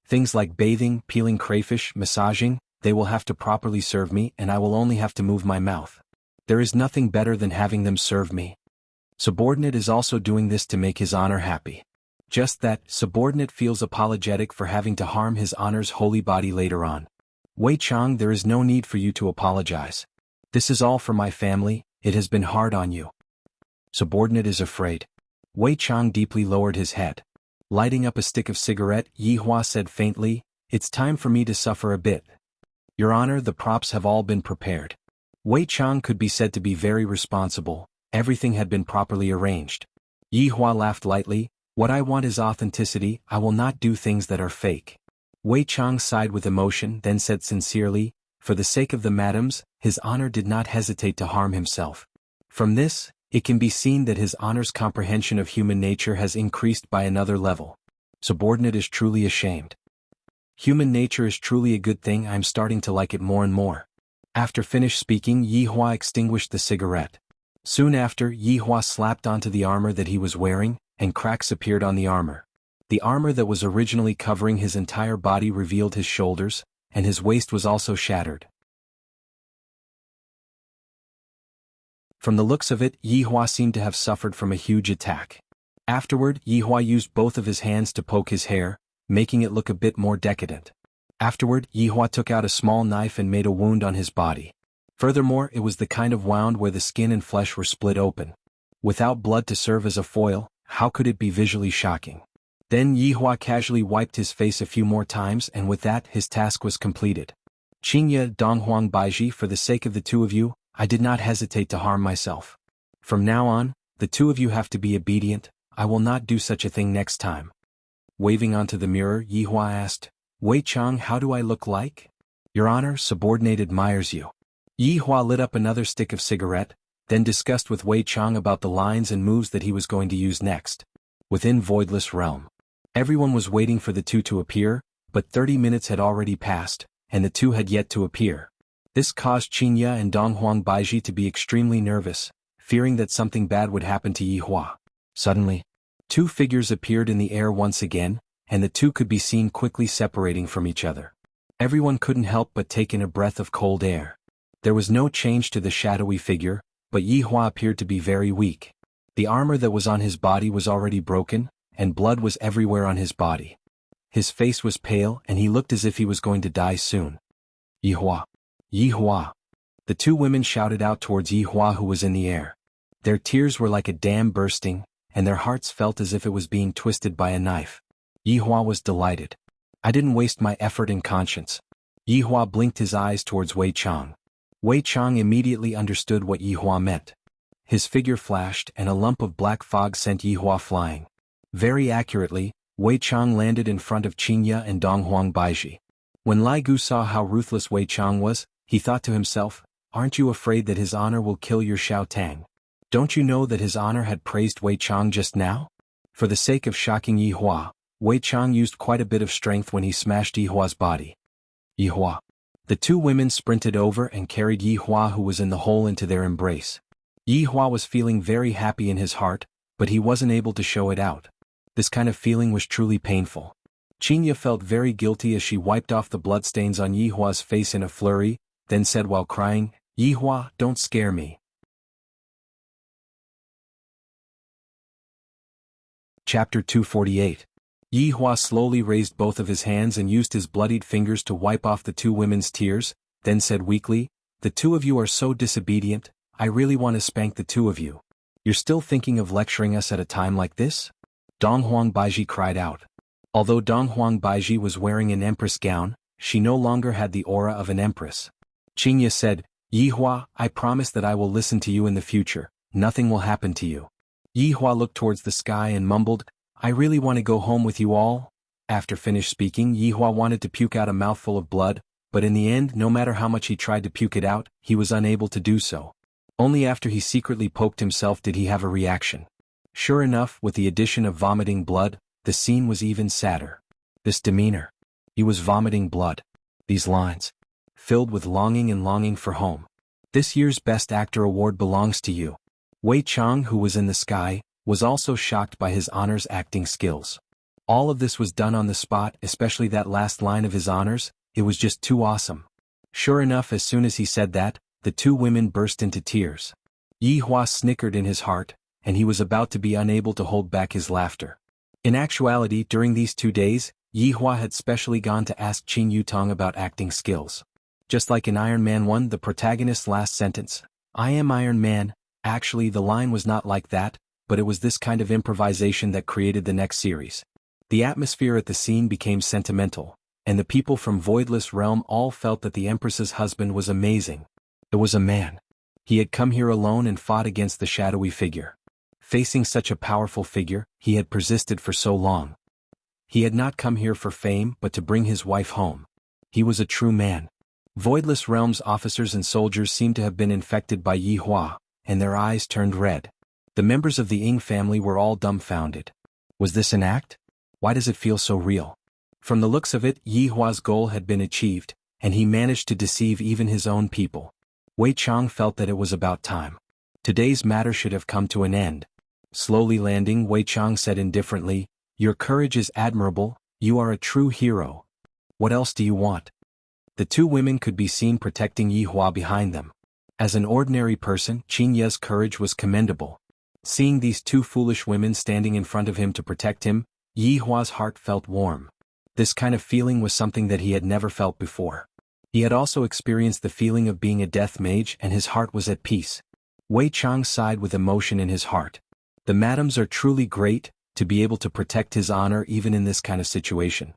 Things like bathing, peeling crayfish, massaging, they will have to properly serve me, and I will only have to move my mouth. There is nothing better than having them serve me. Subordinate is also doing this to make His Honor happy. Just that, subordinate feels apologetic for having to harm His Honor's holy body later on. Wei Chang, there is no need for you to apologize. This is all for my family, it has been hard on you. Subordinate is afraid. Wei Chang deeply lowered his head. Lighting up a stick of cigarette, Yi Hua said faintly, it's time for me to suffer a bit. Your Honor, the props have all been prepared. Wei Chang could be said to be very responsible, everything had been properly arranged. Yi Hua laughed lightly, what I want is authenticity, I will not do things that are fake. Wei Chang sighed with emotion, then said sincerely, for the sake of the madams, His Honor did not hesitate to harm himself. From this, it can be seen that His Honor's comprehension of human nature has increased by another level. Subordinate is truly ashamed. Human nature is truly a good thing, I'm starting to like it more and more. After finished speaking, Yi Hua extinguished the cigarette. Soon after, Yi Hua slapped onto the armor that he was wearing, and cracks appeared on the armor. The armor that was originally covering his entire body revealed his shoulders, and his waist was also shattered. From the looks of it, Yi Hua seemed to have suffered from a huge attack. Afterward, Yi Hua used both of his hands to poke his hair, making it look a bit more decadent. Afterward, Yi Hua took out a small knife and made a wound on his body. Furthermore, it was the kind of wound where the skin and flesh were split open. Without blood to serve as a foil, how could it be visually shocking? Then Yi Hua casually wiped his face a few more times, and with that his task was completed. Qingye, Donghuang Baiji, for the sake of the two of you, I did not hesitate to harm myself. From now on, the two of you have to be obedient, I will not do such a thing next time. Waving onto the mirror, Yi Hua asked, Wei Chang, how do I look like? Your Honor, subordinate admires you. Yi Hua lit up another stick of cigarette, then discussed with Wei Chang about the lines and moves that he was going to use next. Within Voidless Realm. Everyone was waiting for the two to appear, but 30 minutes had already passed, and the two had yet to appear. This caused Qingye and Donghuang Baiji to be extremely nervous, fearing that something bad would happen to Yi Hua. Suddenly, two figures appeared in the air once again, and the two could be seen quickly separating from each other. Everyone couldn't help but take in a breath of cold air. There was no change to the shadowy figure, but Yi Hua appeared to be very weak. The armor that was on his body was already broken, and blood was everywhere on his body. His face was pale, and he looked as if he was going to die soon. Yi Hua! Yi Hua! The two women shouted out towards Yi Hua, who was in the air. Their tears were like a dam bursting, and their hearts felt as if it was being twisted by a knife. Yi Hua was delighted. I didn't waste my effort and conscience. Yi Hua blinked his eyes towards Wei Chang. Wei Chang immediately understood what Yi Hua meant. His figure flashed, and a lump of black fog sent Yi Hua flying. Very accurately, Wei Chang landed in front of Qingye and Donghuang Baiji. When Lai Gu saw how ruthless Wei Chang was, he thought to himself, aren't you afraid that His Honor will kill your Xiao Tang? Don't you know that His Honor had praised Wei Chang just now? For the sake of shocking Yi Hua, Wei Chang used quite a bit of strength when he smashed Yi Hua's body. Yi Hua. The two women sprinted over and carried Yi Hua, who was in the hole, into their embrace. Yi Hua was feeling very happy in his heart, but he wasn't able to show it out. This kind of feeling was truly painful. Qingye felt very guilty as she wiped off the bloodstains on Yi Hua's face in a flurry, then said while crying, Yi Hua, don't scare me. Chapter 248. Yi Hua slowly raised both of his hands and used his bloodied fingers to wipe off the two women's tears, then said weakly, the two of you are so disobedient, I really want to spank the two of you. You're still thinking of lecturing us at a time like this? Donghuang Baiji cried out. Although Donghuang Baiji was wearing an empress gown, she no longer had the aura of an empress. Qingye said, Yi Hua, I promise that I will listen to you in the future, nothing will happen to you. Yi Hua looked towards the sky and mumbled, I really want to go home with you all. After finished speaking, Yi Hua wanted to puke out a mouthful of blood, but in the end, no matter how much he tried to puke it out, he was unable to do so. Only after he secretly poked himself did he have a reaction. Sure enough, with the addition of vomiting blood, the scene was even sadder. This demeanor. He was vomiting blood. These lines. Filled with longing and longing for home. This year's Best Actor award belongs to you. Wei Chang, who was in the sky, was also shocked by his Honor's acting skills. All of this was done on the spot, especially that last line of his Honor's. It was just too awesome. Sure enough, as soon as he said that, the two women burst into tears. Yi Hua snickered in his heart, and he was about to be unable to hold back his laughter. In actuality, during these 2 days, Yi Hua had specially gone to ask Qin Yutong about acting skills. Just like in Iron Man 1, the protagonist's last sentence, "I am Iron Man," actually the line was not like that, but it was this kind of improvisation that created the next series. The atmosphere at the scene became sentimental, and the people from Voidless Realm all felt that the Empress's husband was amazing. It was a man. He had come here alone and fought against the shadowy figure. Facing such a powerful figure, he had persisted for so long. He had not come here for fame but to bring his wife home. He was a true man. Voidless Realm's officers and soldiers seemed to have been infected by Yi Hua, and their eyes turned red. The members of the Ying family were all dumbfounded. Was this an act? Why does it feel so real? From the looks of it, Yi Hua's goal had been achieved, and he managed to deceive even his own people. Wei Chang felt that it was about time. Today's matter should have come to an end. Slowly landing, Wei Chang said indifferently, "Your courage is admirable, you are a true hero. What else do you want?" The two women could be seen protecting Yi Hua behind them. As an ordinary person, Qin Ye's courage was commendable. Seeing these two foolish women standing in front of him to protect him, Yi Hua's heart felt warm. This kind of feeling was something that he had never felt before. He had also experienced the feeling of being a death mage and his heart was at peace. Wei Chang sighed with emotion in his heart. The madams are truly great, to be able to protect his honor even in this kind of situation.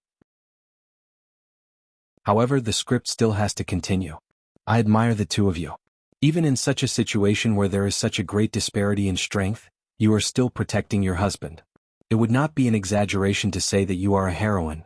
However, the script still has to continue. I admire the two of you. Even in such a situation where there is such a great disparity in strength, you are still protecting your husband. It would not be an exaggeration to say that you are a heroine.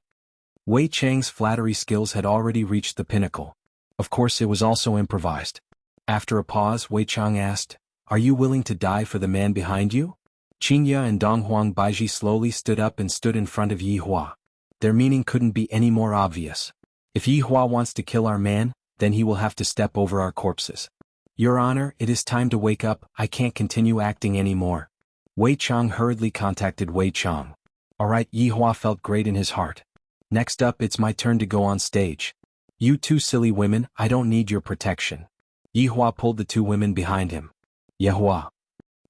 Wei Chang's flattery skills had already reached the pinnacle. Of course, it was also improvised. After a pause, Wei Chang asked, "Are you willing to die for the man behind you?" Qingya and Donghuang Baiji slowly stood up and stood in front of Yi Hua. Their meaning couldn't be any more obvious. If Yi Hua wants to kill our man, then he will have to step over our corpses. Your Honor, it is time to wake up, I can't continue acting anymore. Wei Chang hurriedly contacted Wei Chang. Alright, Yi Hua felt great in his heart. Next up, it's my turn to go on stage. You two silly women, I don't need your protection. Yi Hua pulled the two women behind him. Yehua.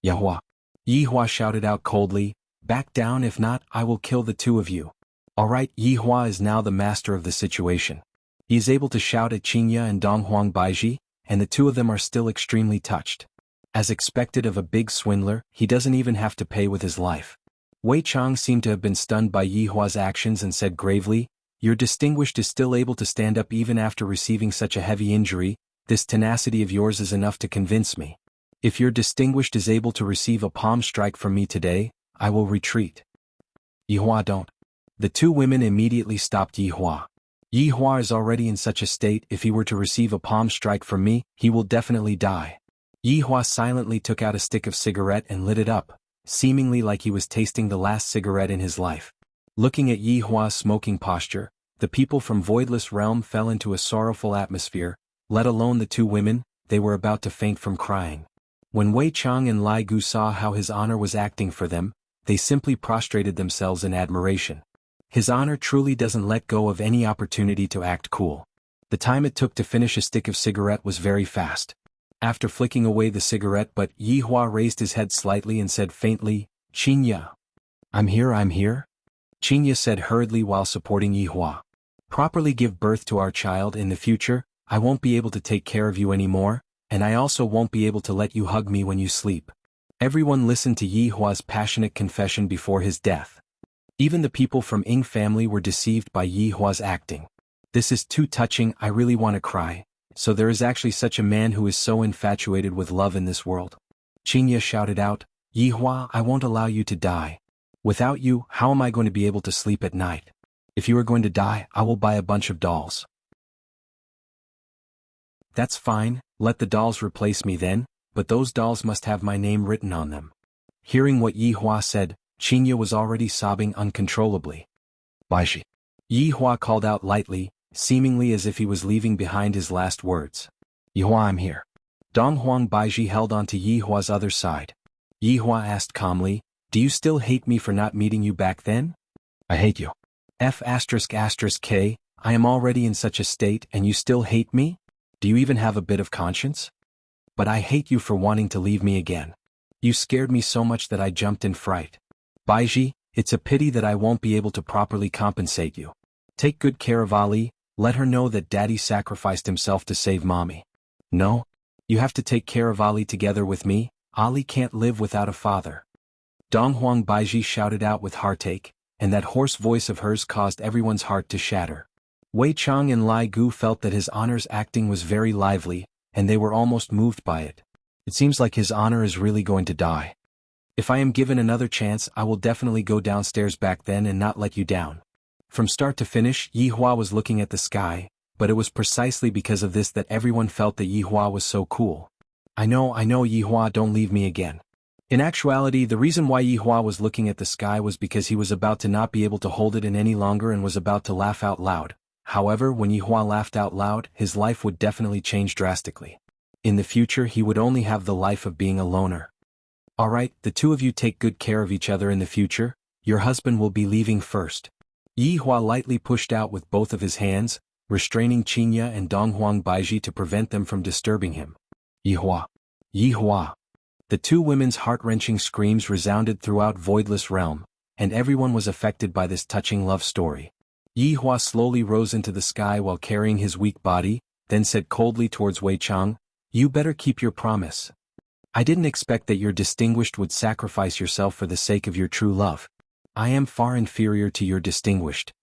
Yehua. Yi Hua shouted out coldly, "Back down, if not, I will kill the two of you." Alright, Yi Hua is now the master of the situation. He is able to shout at Qingya and Donghuang Baiji, and the two of them are still extremely touched. As expected of a big swindler, he doesn't even have to pay with his life. Wei Chang seemed to have been stunned by Yi Hua's actions and said gravely, "Your distinguished is still able to stand up even after receiving such a heavy injury. This tenacity of yours is enough to convince me. If your distinguished is able to receive a palm strike from me today, I will retreat." Yi Hua, don't. The two women immediately stopped Yi Hua. Yi Hua is already in such a state, if he were to receive a palm strike from me, he will definitely die. Yi Hua silently took out a stick of cigarette and lit it up, seemingly like he was tasting the last cigarette in his life. Looking at Yi Hua's smoking posture, the people from Voidless Realm fell into a sorrowful atmosphere, let alone the two women, they were about to faint from crying. When Wei Chang and Lai Gu saw how his honor was acting for them, they simply prostrated themselves in admiration. His honor truly doesn't let go of any opportunity to act cool. The time it took to finish a stick of cigarette was very fast. After flicking away the cigarette, but Yi Hua raised his head slightly and said faintly, "Qingya. I'm here. Qingya said hurriedly while supporting Yi Hua. Properly give birth to our child in the future, I won't be able to take care of you anymore, and I also won't be able to let you hug me when you sleep." Everyone listened to Yi Hua's passionate confession before his death. Even the people from Ying family were deceived by Yi Hua's acting. This is too touching, I really want to cry. So there is actually such a man who is so infatuated with love in this world. Qingya shouted out, "Yi Hua, I won't allow you to die. Without you, how am I going to be able to sleep at night? If you are going to die, I will buy a bunch of dolls." That's fine, let the dolls replace me then, but those dolls must have my name written on them. Hearing what Yi Hua said, Qinya was already sobbing uncontrollably. Baishi. Yi Hua called out lightly, seemingly as if he was leaving behind his last words. Yi Hua, I'm here. Donghuang Baiji held on to Yi Hua's other side. Yi Hua asked calmly, do you still hate me for not meeting you back then? I hate you. F***K, I am already in such a state and you still hate me? Do you even have a bit of conscience? But I hate you for wanting to leave me again. You scared me so much that I jumped in fright. Baiji, it's a pity that I won't be able to properly compensate you. Take good care of Ali, let her know that Daddy sacrificed himself to save Mommy. No? You have to take care of Ali together with me, Ali can't live without a father. Donghuang Baiji shouted out with heartache, and that hoarse voice of hers caused everyone's heart to shatter. Wei Chang and Lai Gu felt that his honor's acting was very lively, and they were almost moved by it. It seems like his honor is really going to die. If I am given another chance, I will definitely go downstairs back then and not let you down. From start to finish, Yi Hua was looking at the sky, but it was precisely because of this that everyone felt that Yi Hua was so cool. I know Yi Hua, don't leave me again. In actuality, the reason why Yi Hua was looking at the sky was because he was about to not be able to hold it in any longer and was about to laugh out loud. However, when Yi Hua laughed out loud, his life would definitely change drastically. In the future, he would only have the life of being a loner. Alright, the two of you take good care of each other in the future, your husband will be leaving first. Yi Hua lightly pushed out with both of his hands, restraining Qinya and Donghuang Baiji to prevent them from disturbing him. Yi Hua. Yi Hua. The two women's heart-wrenching screams resounded throughout Voidless Realm, and everyone was affected by this touching love story. Yi Hua slowly rose into the sky while carrying his weak body, then said coldly towards Wei Chang, you better keep your promise. I didn't expect that your distinguished would sacrifice yourself for the sake of your true love. I am far inferior to your distinguished.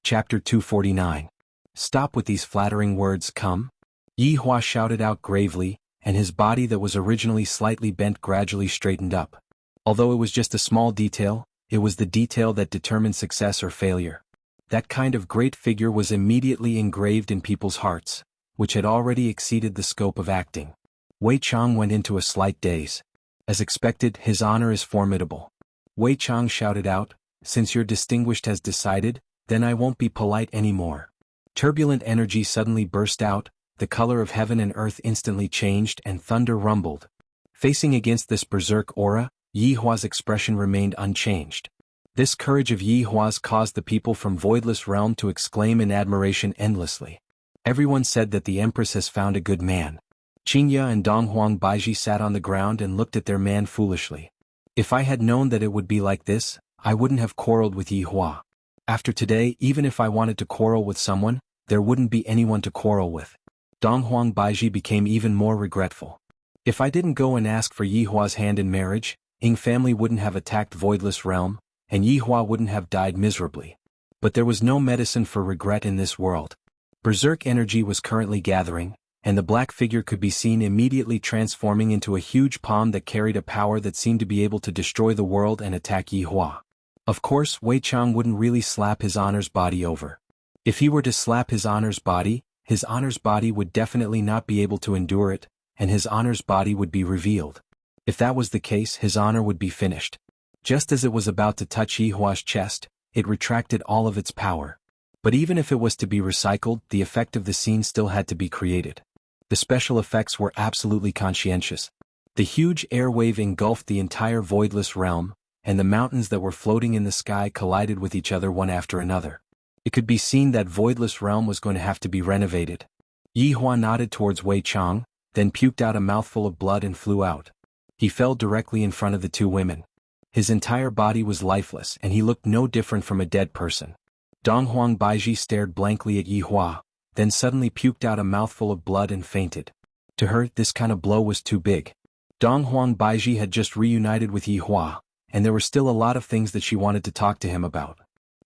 Chapter 249. Stop with these flattering words, come. Yi Hua shouted out gravely, and his body that was originally slightly bent gradually straightened up. Although it was just a small detail, it was the detail that determined success or failure. That kind of great figure was immediately engraved in people's hearts, which had already exceeded the scope of acting. Wei Chang went into a slight daze. As expected, his honor is formidable. Wei Chang shouted out, since your distinguished has decided, then I won't be polite anymore. Turbulent energy suddenly burst out, the color of heaven and earth instantly changed and thunder rumbled. Facing against this berserk aura, Yi Hua's expression remained unchanged. This courage of Yi Hua's caused the people from Voidless Realm to exclaim in admiration endlessly. Everyone said that the Empress has found a good man. Qinya and Donghuang Baiji sat on the ground and looked at their man foolishly. If I had known that it would be like this, I wouldn't have quarreled with Yi Hua. After today, even if I wanted to quarrel with someone, there wouldn't be anyone to quarrel with. Donghuang Baiji became even more regretful. If I didn't go and ask for Yi Hua's hand in marriage, Ying family wouldn't have attacked Voidless Realm, and Yi Hua wouldn't have died miserably. But there was no medicine for regret in this world. Berserk energy was currently gathering, and the black figure could be seen immediately transforming into a huge palm that carried a power that seemed to be able to destroy the world and attack Yi Hua. Of course, Wei Chang wouldn't really slap his honor's body over. If he were to slap his honor's body would definitely not be able to endure it, and his honor's body would be revealed. If that was the case, his honor would be finished. Just as it was about to touch Yi Hua's chest, it retracted all of its power. But even if it was to be recycled, the effect of the scene still had to be created. The special effects were absolutely conscientious. The huge air wave engulfed the entire Voidless Realm, and the mountains that were floating in the sky collided with each other one after another. It could be seen that Voidless Realm was going to have to be renovated. Yi Hua nodded towards Wei Chang, then puked out a mouthful of blood and flew out. He fell directly in front of the two women. His entire body was lifeless and he looked no different from a dead person. Donghuang Baiji stared blankly at Yi Hua, then suddenly puked out a mouthful of blood and fainted. To her, this kind of blow was too big. Donghuang Baiji had just reunited with Yi Hua, and there were still a lot of things that she wanted to talk to him about.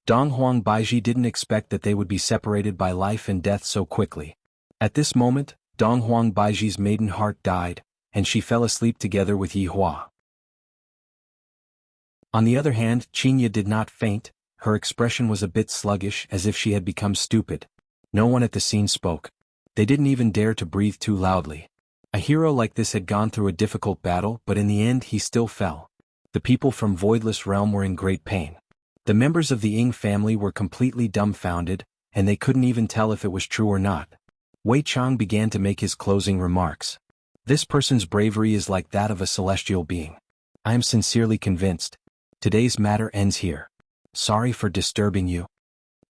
Donghuang Baiji didn't expect that they would be separated by life and death so quickly. At this moment, Donghuang Baiji's maiden heart died, and she fell asleep together with Yi Hua. On the other hand, Qinya did not faint, her expression was a bit sluggish, as if she had become stupid. No one at the scene spoke. They didn't even dare to breathe too loudly. A hero like this had gone through a difficult battle, but in the end he still fell. The people from Voidless Realm were in great pain. The members of the Ying family were completely dumbfounded, and they couldn't even tell if it was true or not. Wei Chang began to make his closing remarks. This person's bravery is like that of a celestial being. I am sincerely convinced. Today's matter ends here. Sorry for disturbing you.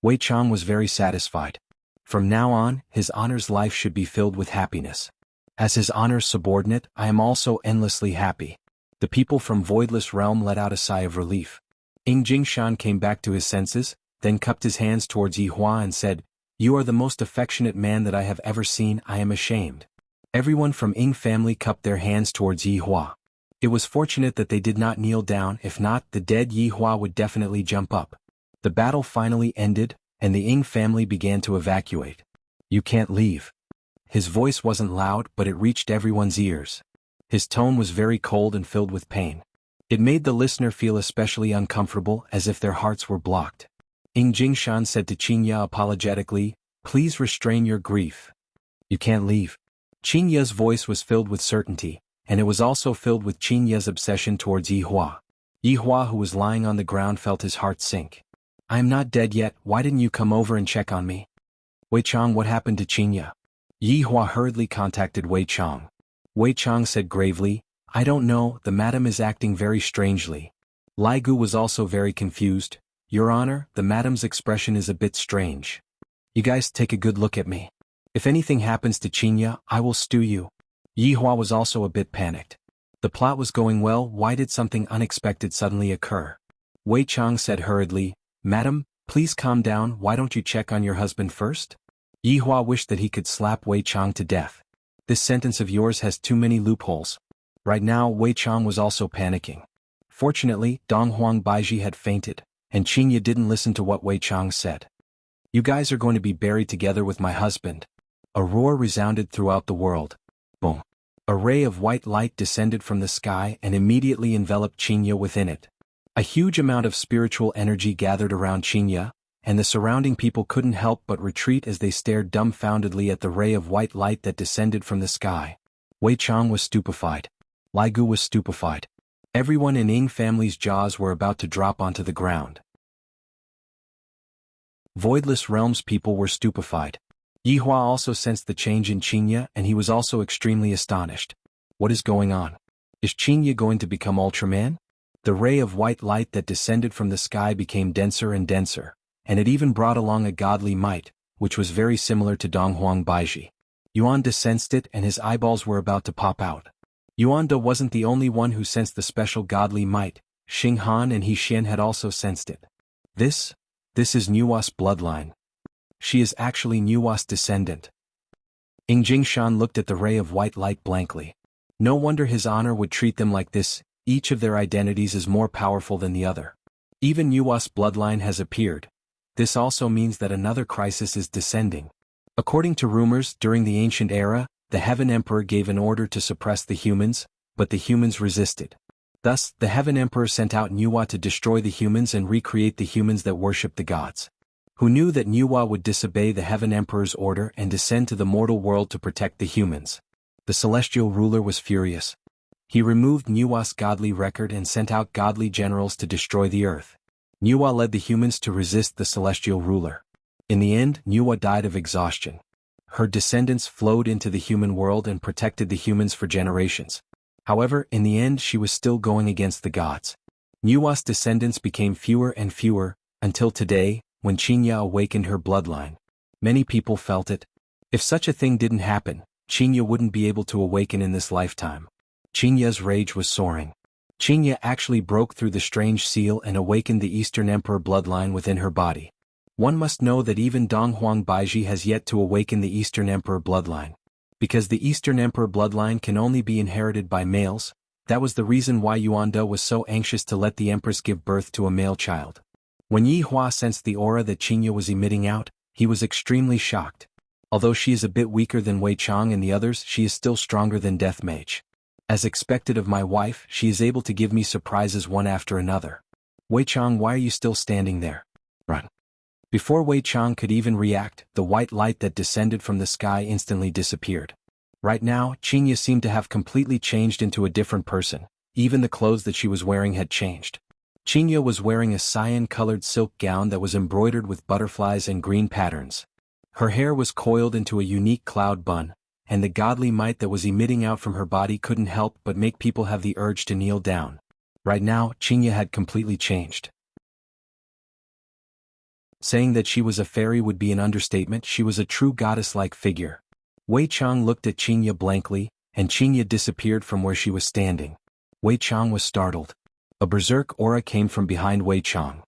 Wei Chang was very satisfied. From now on, his honor's life should be filled with happiness. As his honor's subordinate, I am also endlessly happy. The people from Voidless Realm let out a sigh of relief. Ying Jingshan came back to his senses, then cupped his hands towards Yi Hua and said, "You are the most affectionate man that I have ever seen. I am ashamed." Everyone from Ying family cupped their hands towards Yi Hua. It was fortunate that they did not kneel down, if not, the dead Yi Hua would definitely jump up. The battle finally ended, and the Ying family began to evacuate. "You can't leave." His voice wasn't loud, but it reached everyone's ears. His tone was very cold and filled with pain. It made the listener feel especially uncomfortable, as if their hearts were blocked. Ying Jingshan said to Qinya apologetically, "Please restrain your grief. You can't leave." Qinya's voice was filled with certainty, and it was also filled with Qinya's obsession towards Yi Hua. Yi Hua, who was lying on the ground, felt his heart sink. "I am not dead yet. Why didn't you come over and check on me?" "Wei Chang, what happened to Qinya?" Yi Hua hurriedly contacted Wei Chang. Wei Chang said gravely, "I don't know, the madam is acting very strangely." Lai Gu was also very confused. "Your Honor, the madam's expression is a bit strange. You guys take a good look at me. If anything happens to Qinya, I will stew you." Yi Hua was also a bit panicked. The plot was going well. Why did something unexpected suddenly occur? Wei Chang said hurriedly, "Madam, please calm down. Why don't you check on your husband first?" Yi Hua wished that he could slap Wei Chang to death. "This sentence of yours has too many loopholes." Right now, Wei Chang was also panicking. Fortunately, Dong Huang Baiji had fainted, and Qinya didn't listen to what Wei Chang said. "You guys are going to be buried together with my husband." A roar resounded throughout the world. Boom. A ray of white light descended from the sky and immediately enveloped Qinya within it. A huge amount of spiritual energy gathered around Qinya, and the surrounding people couldn't help but retreat as they stared dumbfoundedly at the ray of white light that descended from the sky. Wei Chang was stupefied. Lai Gu was stupefied. Everyone in Ying family's jaws were about to drop onto the ground. Voidless Realms people were stupefied. Yi Hua also sensed the change in Qinya, and he was also extremely astonished. What is going on? Is Qinya going to become Ultraman? The ray of white light that descended from the sky became denser and denser, and it even brought along a godly might, which was very similar to Dong Huang Baiji. Yuanda sensed it, and his eyeballs were about to pop out. Yuanda wasn't the only one who sensed the special godly might. Xing Han and He Xian had also sensed it. This is Nuwa's bloodline. She is actually Nuwa's descendant. Ying Jingshan looked at the ray of white light blankly. No wonder his honor would treat them like this. Each of their identities is more powerful than the other. Even Nuwa's bloodline has appeared. This also means that another crisis is descending. According to rumors, during the ancient era, the Heaven Emperor gave an order to suppress the humans, but the humans resisted. Thus, the Heaven Emperor sent out Nuwa to destroy the humans and recreate the humans that worship the gods. Who knew that Nuwa would disobey the Heaven Emperor's order and descend to the mortal world to protect the humans? The celestial ruler was furious. He removed Nuwa's godly record and sent out godly generals to destroy the earth. Nuwa led the humans to resist the celestial ruler. In the end, Nuwa died of exhaustion. Her descendants flowed into the human world and protected the humans for generations. However, in the end she was still going against the gods. Nuwa's descendants became fewer and fewer, until today, when Qinya awakened her bloodline. Many people felt it. If such a thing didn't happen, Qinya wouldn't be able to awaken in this lifetime. Qinya's rage was soaring. Qinya actually broke through the strange seal and awakened the Eastern Emperor bloodline within her body. One must know that even Dong Huang Baiji has yet to awaken the Eastern Emperor bloodline. Because the Eastern Emperor bloodline can only be inherited by males, that was the reason why Yuanda was so anxious to let the Empress give birth to a male child. When Yi Hua sensed the aura that Qinya was emitting out, he was extremely shocked. Although she is a bit weaker than Wei Chang and the others, she is still stronger than Death Mage. As expected of my wife, she is able to give me surprises one after another. Wei Chang, why are you still standing there? Run. Before Wei Chang could even react, the white light that descended from the sky instantly disappeared. Right now, Qinya seemed to have completely changed into a different person. Even the clothes that she was wearing had changed. Qinya was wearing a cyan-colored silk gown that was embroidered with butterflies and green patterns. Her hair was coiled into a unique cloud bun, and the godly might that was emitting out from her body couldn't help but make people have the urge to kneel down. Right now, Qinya had completely changed. Saying that she was a fairy would be an understatement. She was a true goddess-like figure. Wei Chang looked at Qinya blankly, and Qinya disappeared from where she was standing. Wei Chang was startled. A berserk aura came from behind Wei Chang.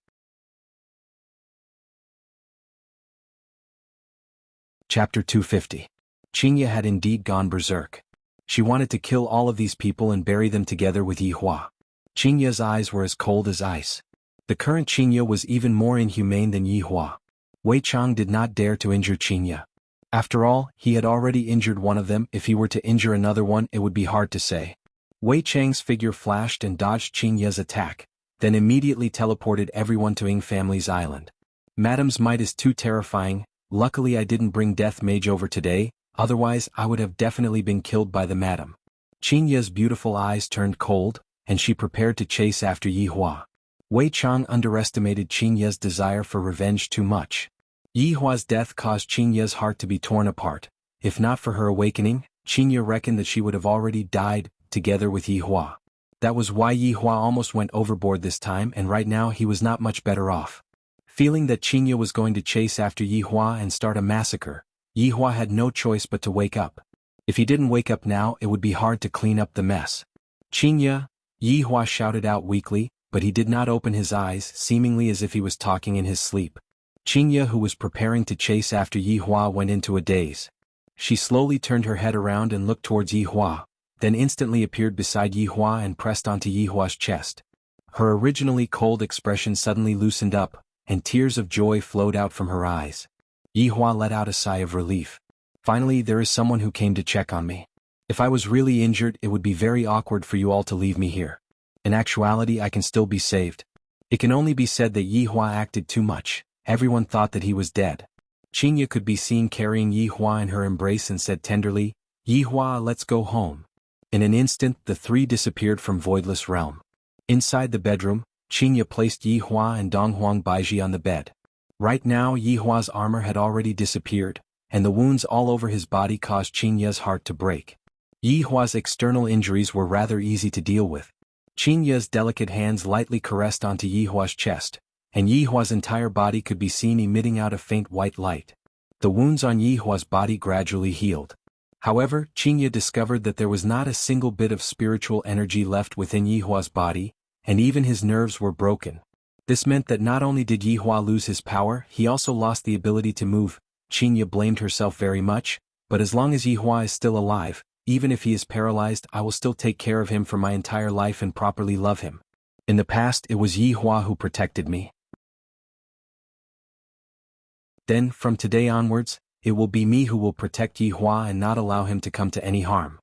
Chapter 250. Qinya had indeed gone berserk. She wanted to kill all of these people and bury them together with Yi Hua. Qinya's eyes were as cold as ice. The current Qinya was even more inhumane than Yi Hua. Wei Chang did not dare to injure Qinya. After all, he had already injured one of them. If he were to injure another one, it would be hard to say. Wei Chang's figure flashed and dodged Qinya's attack, then immediately teleported everyone to Ying family's island. Madam's might is too terrifying. Luckily I didn't bring Death Mage over today, otherwise I would have definitely been killed by the madam. Qinya's beautiful eyes turned cold, and she prepared to chase after Yi Hua. Wei Chang underestimated Qinya's desire for revenge too much. Yi Hua's death caused Qinya's heart to be torn apart. If not for her awakening, Qinya reckoned that she would have already died, together with Yi Hua. That was why Yi Hua almost went overboard this time, and right now he was not much better off. Feeling that Qinya was going to chase after Yi Hua and start a massacre, Yi Hua had no choice but to wake up. If he didn't wake up now, it would be hard to clean up the mess. Qinya, Yi Hua shouted out weakly, but he did not open his eyes, seemingly as if he was talking in his sleep. Qinya, who was preparing to chase after Yi Hua, went into a daze. She slowly turned her head around and looked towards Yi Hua, then instantly appeared beside Yi Hua and pressed onto Yi Hua's chest. Her originally cold expression suddenly loosened up, and tears of joy flowed out from her eyes. Yi Hua let out a sigh of relief. Finally, there is someone who came to check on me. If I was really injured, it would be very awkward for you all to leave me here. In actuality, I can still be saved. It can only be said that Yi Hua acted too much. Everyone thought that he was dead. Qinya could be seen carrying Yi Hua in her embrace and said tenderly, "Yi Hua, let's go home." In an instant, the three disappeared from Voidless Realm. Inside the bedroom, Qinya placed Yi Hua and Donghuang Baiji on the bed. Right now, Yi Hua's armor had already disappeared, and the wounds all over his body caused Qinya's heart to break. Yi Hua's external injuries were rather easy to deal with. Qinya's delicate hands lightly caressed onto Yi Hua's chest, and Yi Hua's entire body could be seen emitting out a faint white light. The wounds on Yi Hua's body gradually healed. However, Qinya discovered that there was not a single bit of spiritual energy left within Yi Hua's body, and even his nerves were broken. This meant that not only did Yi Hua lose his power, he also lost the ability to move. Qinya blamed herself very much, but as long as Yi Hua is still alive, even if he is paralyzed, I will still take care of him for my entire life and properly love him. In the past, it was Yi Hua who protected me. Then, from today onwards, it will be me who will protect Yi Hua and not allow him to come to any harm.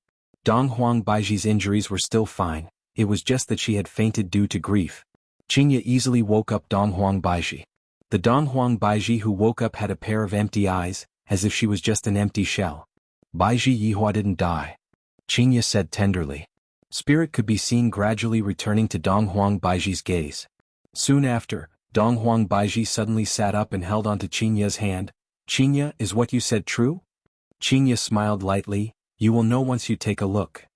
Donghuang Baiji's injuries were still fine, it was just that she had fainted due to grief. Qinya easily woke up Donghuang Baiji. The Donghuang Baiji who woke up had a pair of empty eyes, as if she was just an empty shell. "Baiji, Yi Hua didn't die," Qinya said tenderly. Spirit could be seen gradually returning to Donghuang Baiji's gaze. Soon after, Donghuang Baiji suddenly sat up and held onto Qinya's hand. "Qinya, is what you said true?" Qinya smiled lightly, "You will know once you take a look."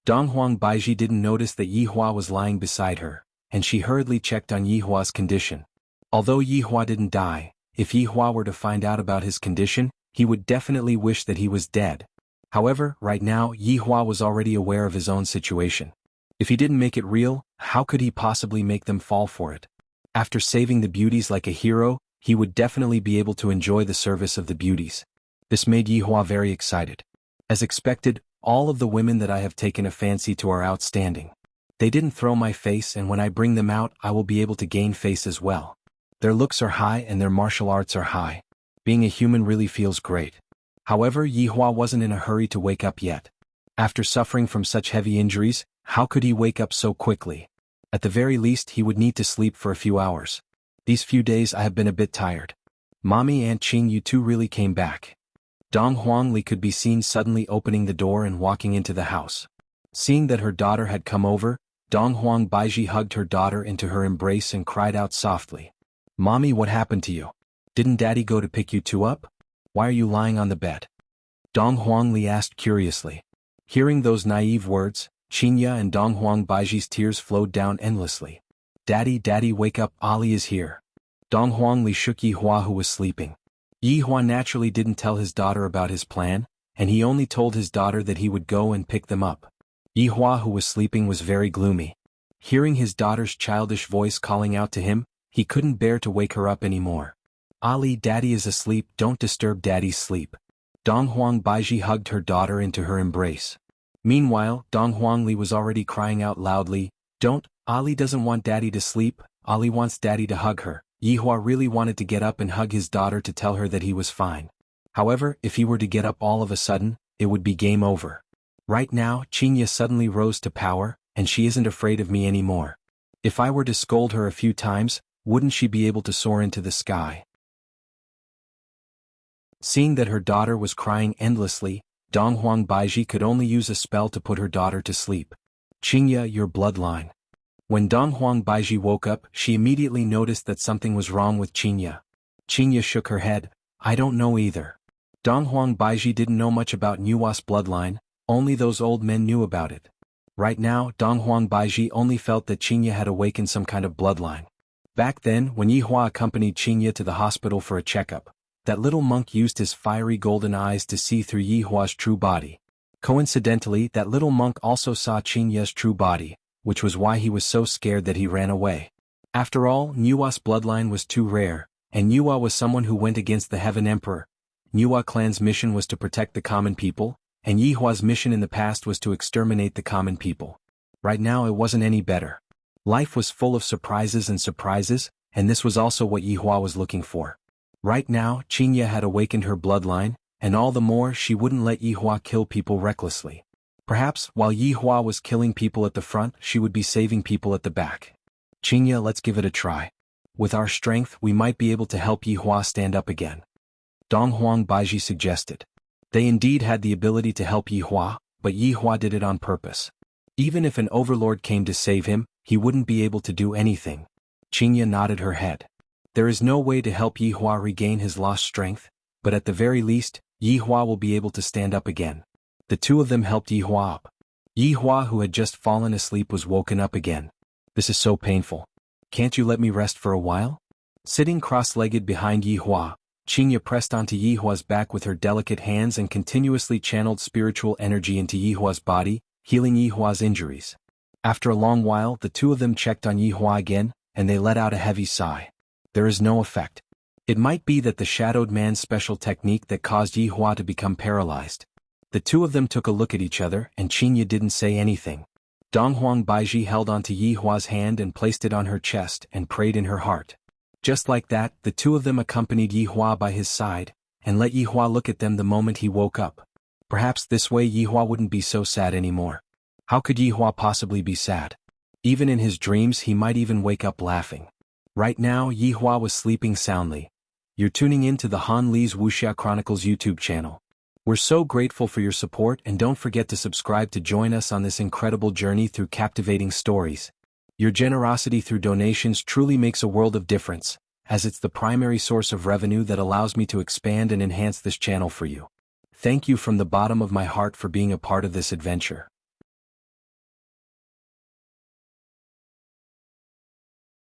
Donghuang Baiji didn't notice that Yi Hua was lying beside her, and she hurriedly checked on Yi Hua's condition. Although Yi Hua didn't die, if Yi Hua were to find out about his condition, he would definitely wish that he was dead. However, right now, Yi Hua was already aware of his own situation. If he didn't make it real, how could he possibly make them fall for it? After saving the beauties like a hero, he would definitely be able to enjoy the service of the beauties. This made Yi Hua very excited. As expected, all of the women that I have taken a fancy to are outstanding. They didn't throw my face, and when I bring them out, I will be able to gain face as well. Their looks are high and their martial arts are high. Being a human really feels great. However, Yi Hua wasn't in a hurry to wake up yet. After suffering from such heavy injuries, how could he wake up so quickly? At the very least, he would need to sleep for a few hours. These few days I have been a bit tired. Mommy and Qing, you two really came back. Dong Huangli could be seen suddenly opening the door and walking into the house. Seeing that her daughter had come over, Dong Huang Baiji hugged her daughter into her embrace and cried out softly. Mommy, what happened to you? Didn't Daddy go to pick you two up? Why are you lying on the bed? Dong Huangli asked curiously. Hearing those naive words, Qinya and Dong Huang Baiji's tears flowed down endlessly. Daddy, Daddy, wake up, Ali is here. Dong Huangli shook Yihua, who was sleeping. Yihua naturally didn't tell his daughter about his plan, and he only told his daughter that he would go and pick them up. Yihua, who was sleeping, was very gloomy. Hearing his daughter's childish voice calling out to him, he couldn't bear to wake her up anymore. Ali, Daddy is asleep, don't disturb Daddy's sleep. Dong Huang Baiji hugged her daughter into her embrace. Meanwhile, Dong Huangli was already crying out loudly, Don't, Ali doesn't want Daddy to sleep, Ali wants Daddy to hug her. Yihua really wanted to get up and hug his daughter to tell her that he was fine. However, if he were to get up all of a sudden, it would be game over. Right now, Qinya suddenly rose to power, and she isn't afraid of me anymore. If I were to scold her a few times, wouldn't she be able to soar into the sky? Seeing that her daughter was crying endlessly, Dong Huang Baiji could only use a spell to put her daughter to sleep. Qinya, your bloodline. When Dong Huang Baiji woke up, she immediately noticed that something was wrong with Qinya. Qinya shook her head, I don't know either. Dong Huang Baiji didn't know much about Nuwa's bloodline, only those old men knew about it. Right now, Dong Huang Baiji only felt that Qinya had awakened some kind of bloodline. Back then, when Yihua accompanied Qinya to the hospital for a checkup, that little monk used his fiery golden eyes to see through Yihua's true body. Coincidentally, that little monk also saw Qinya's true body, which was why he was so scared that he ran away. After all, Nuwa's bloodline was too rare, and Nuwa was someone who went against the Heaven Emperor. Nuwa clan's mission was to protect the common people, and Yihua's mission in the past was to exterminate the common people. Right now it wasn't any better. Life was full of surprises, and this was also what Yihua was looking for. Right now, Qinya had awakened her bloodline, and all the more she wouldn't let Yihua kill people recklessly. Perhaps, while Yihua was killing people at the front, she would be saving people at the back. Qinya, let's give it a try. With our strength, we might be able to help Yihua stand up again. Dong Huang Baiji suggested. They indeed had the ability to help Yihua, but Yihua did it on purpose. Even if an overlord came to save him, he wouldn't be able to do anything. Qinya nodded her head. There is no way to help Yihua regain his lost strength, but at the very least, Yihua will be able to stand up again. The two of them helped Yihua up. Yihua, who had just fallen asleep, was woken up again. This is so painful. Can't you let me rest for a while? Sitting cross-legged behind Yihua, Qinya pressed onto Yihua's back with her delicate hands and continuously channeled spiritual energy into Yihua's body, healing Yihua's injuries. After a long while, the two of them checked on Yihua again, and they let out a heavy sigh. There is no effect. It might be that the shadowed man's special technique that caused Yihua to become paralyzed. The two of them took a look at each other, and Qinya didn't say anything. Dong Huang Baiji held onto Yihua's hand and placed it on her chest and prayed in her heart. Just like that, the two of them accompanied Yihua by his side, and let Yihua look at them the moment he woke up. Perhaps this way Yihua wouldn't be so sad anymore. How could Yihua possibly be sad? Even in his dreams he might even wake up laughing. Right now, Yihua was sleeping soundly. You're tuning in to the Han Li's Wuxia Chronicles YouTube channel. We're so grateful for your support, and don't forget to subscribe to join us on this incredible journey through captivating stories. Your generosity through donations truly makes a world of difference, as it's the primary source of revenue that allows me to expand and enhance this channel for you. Thank you from the bottom of my heart for being a part of this adventure.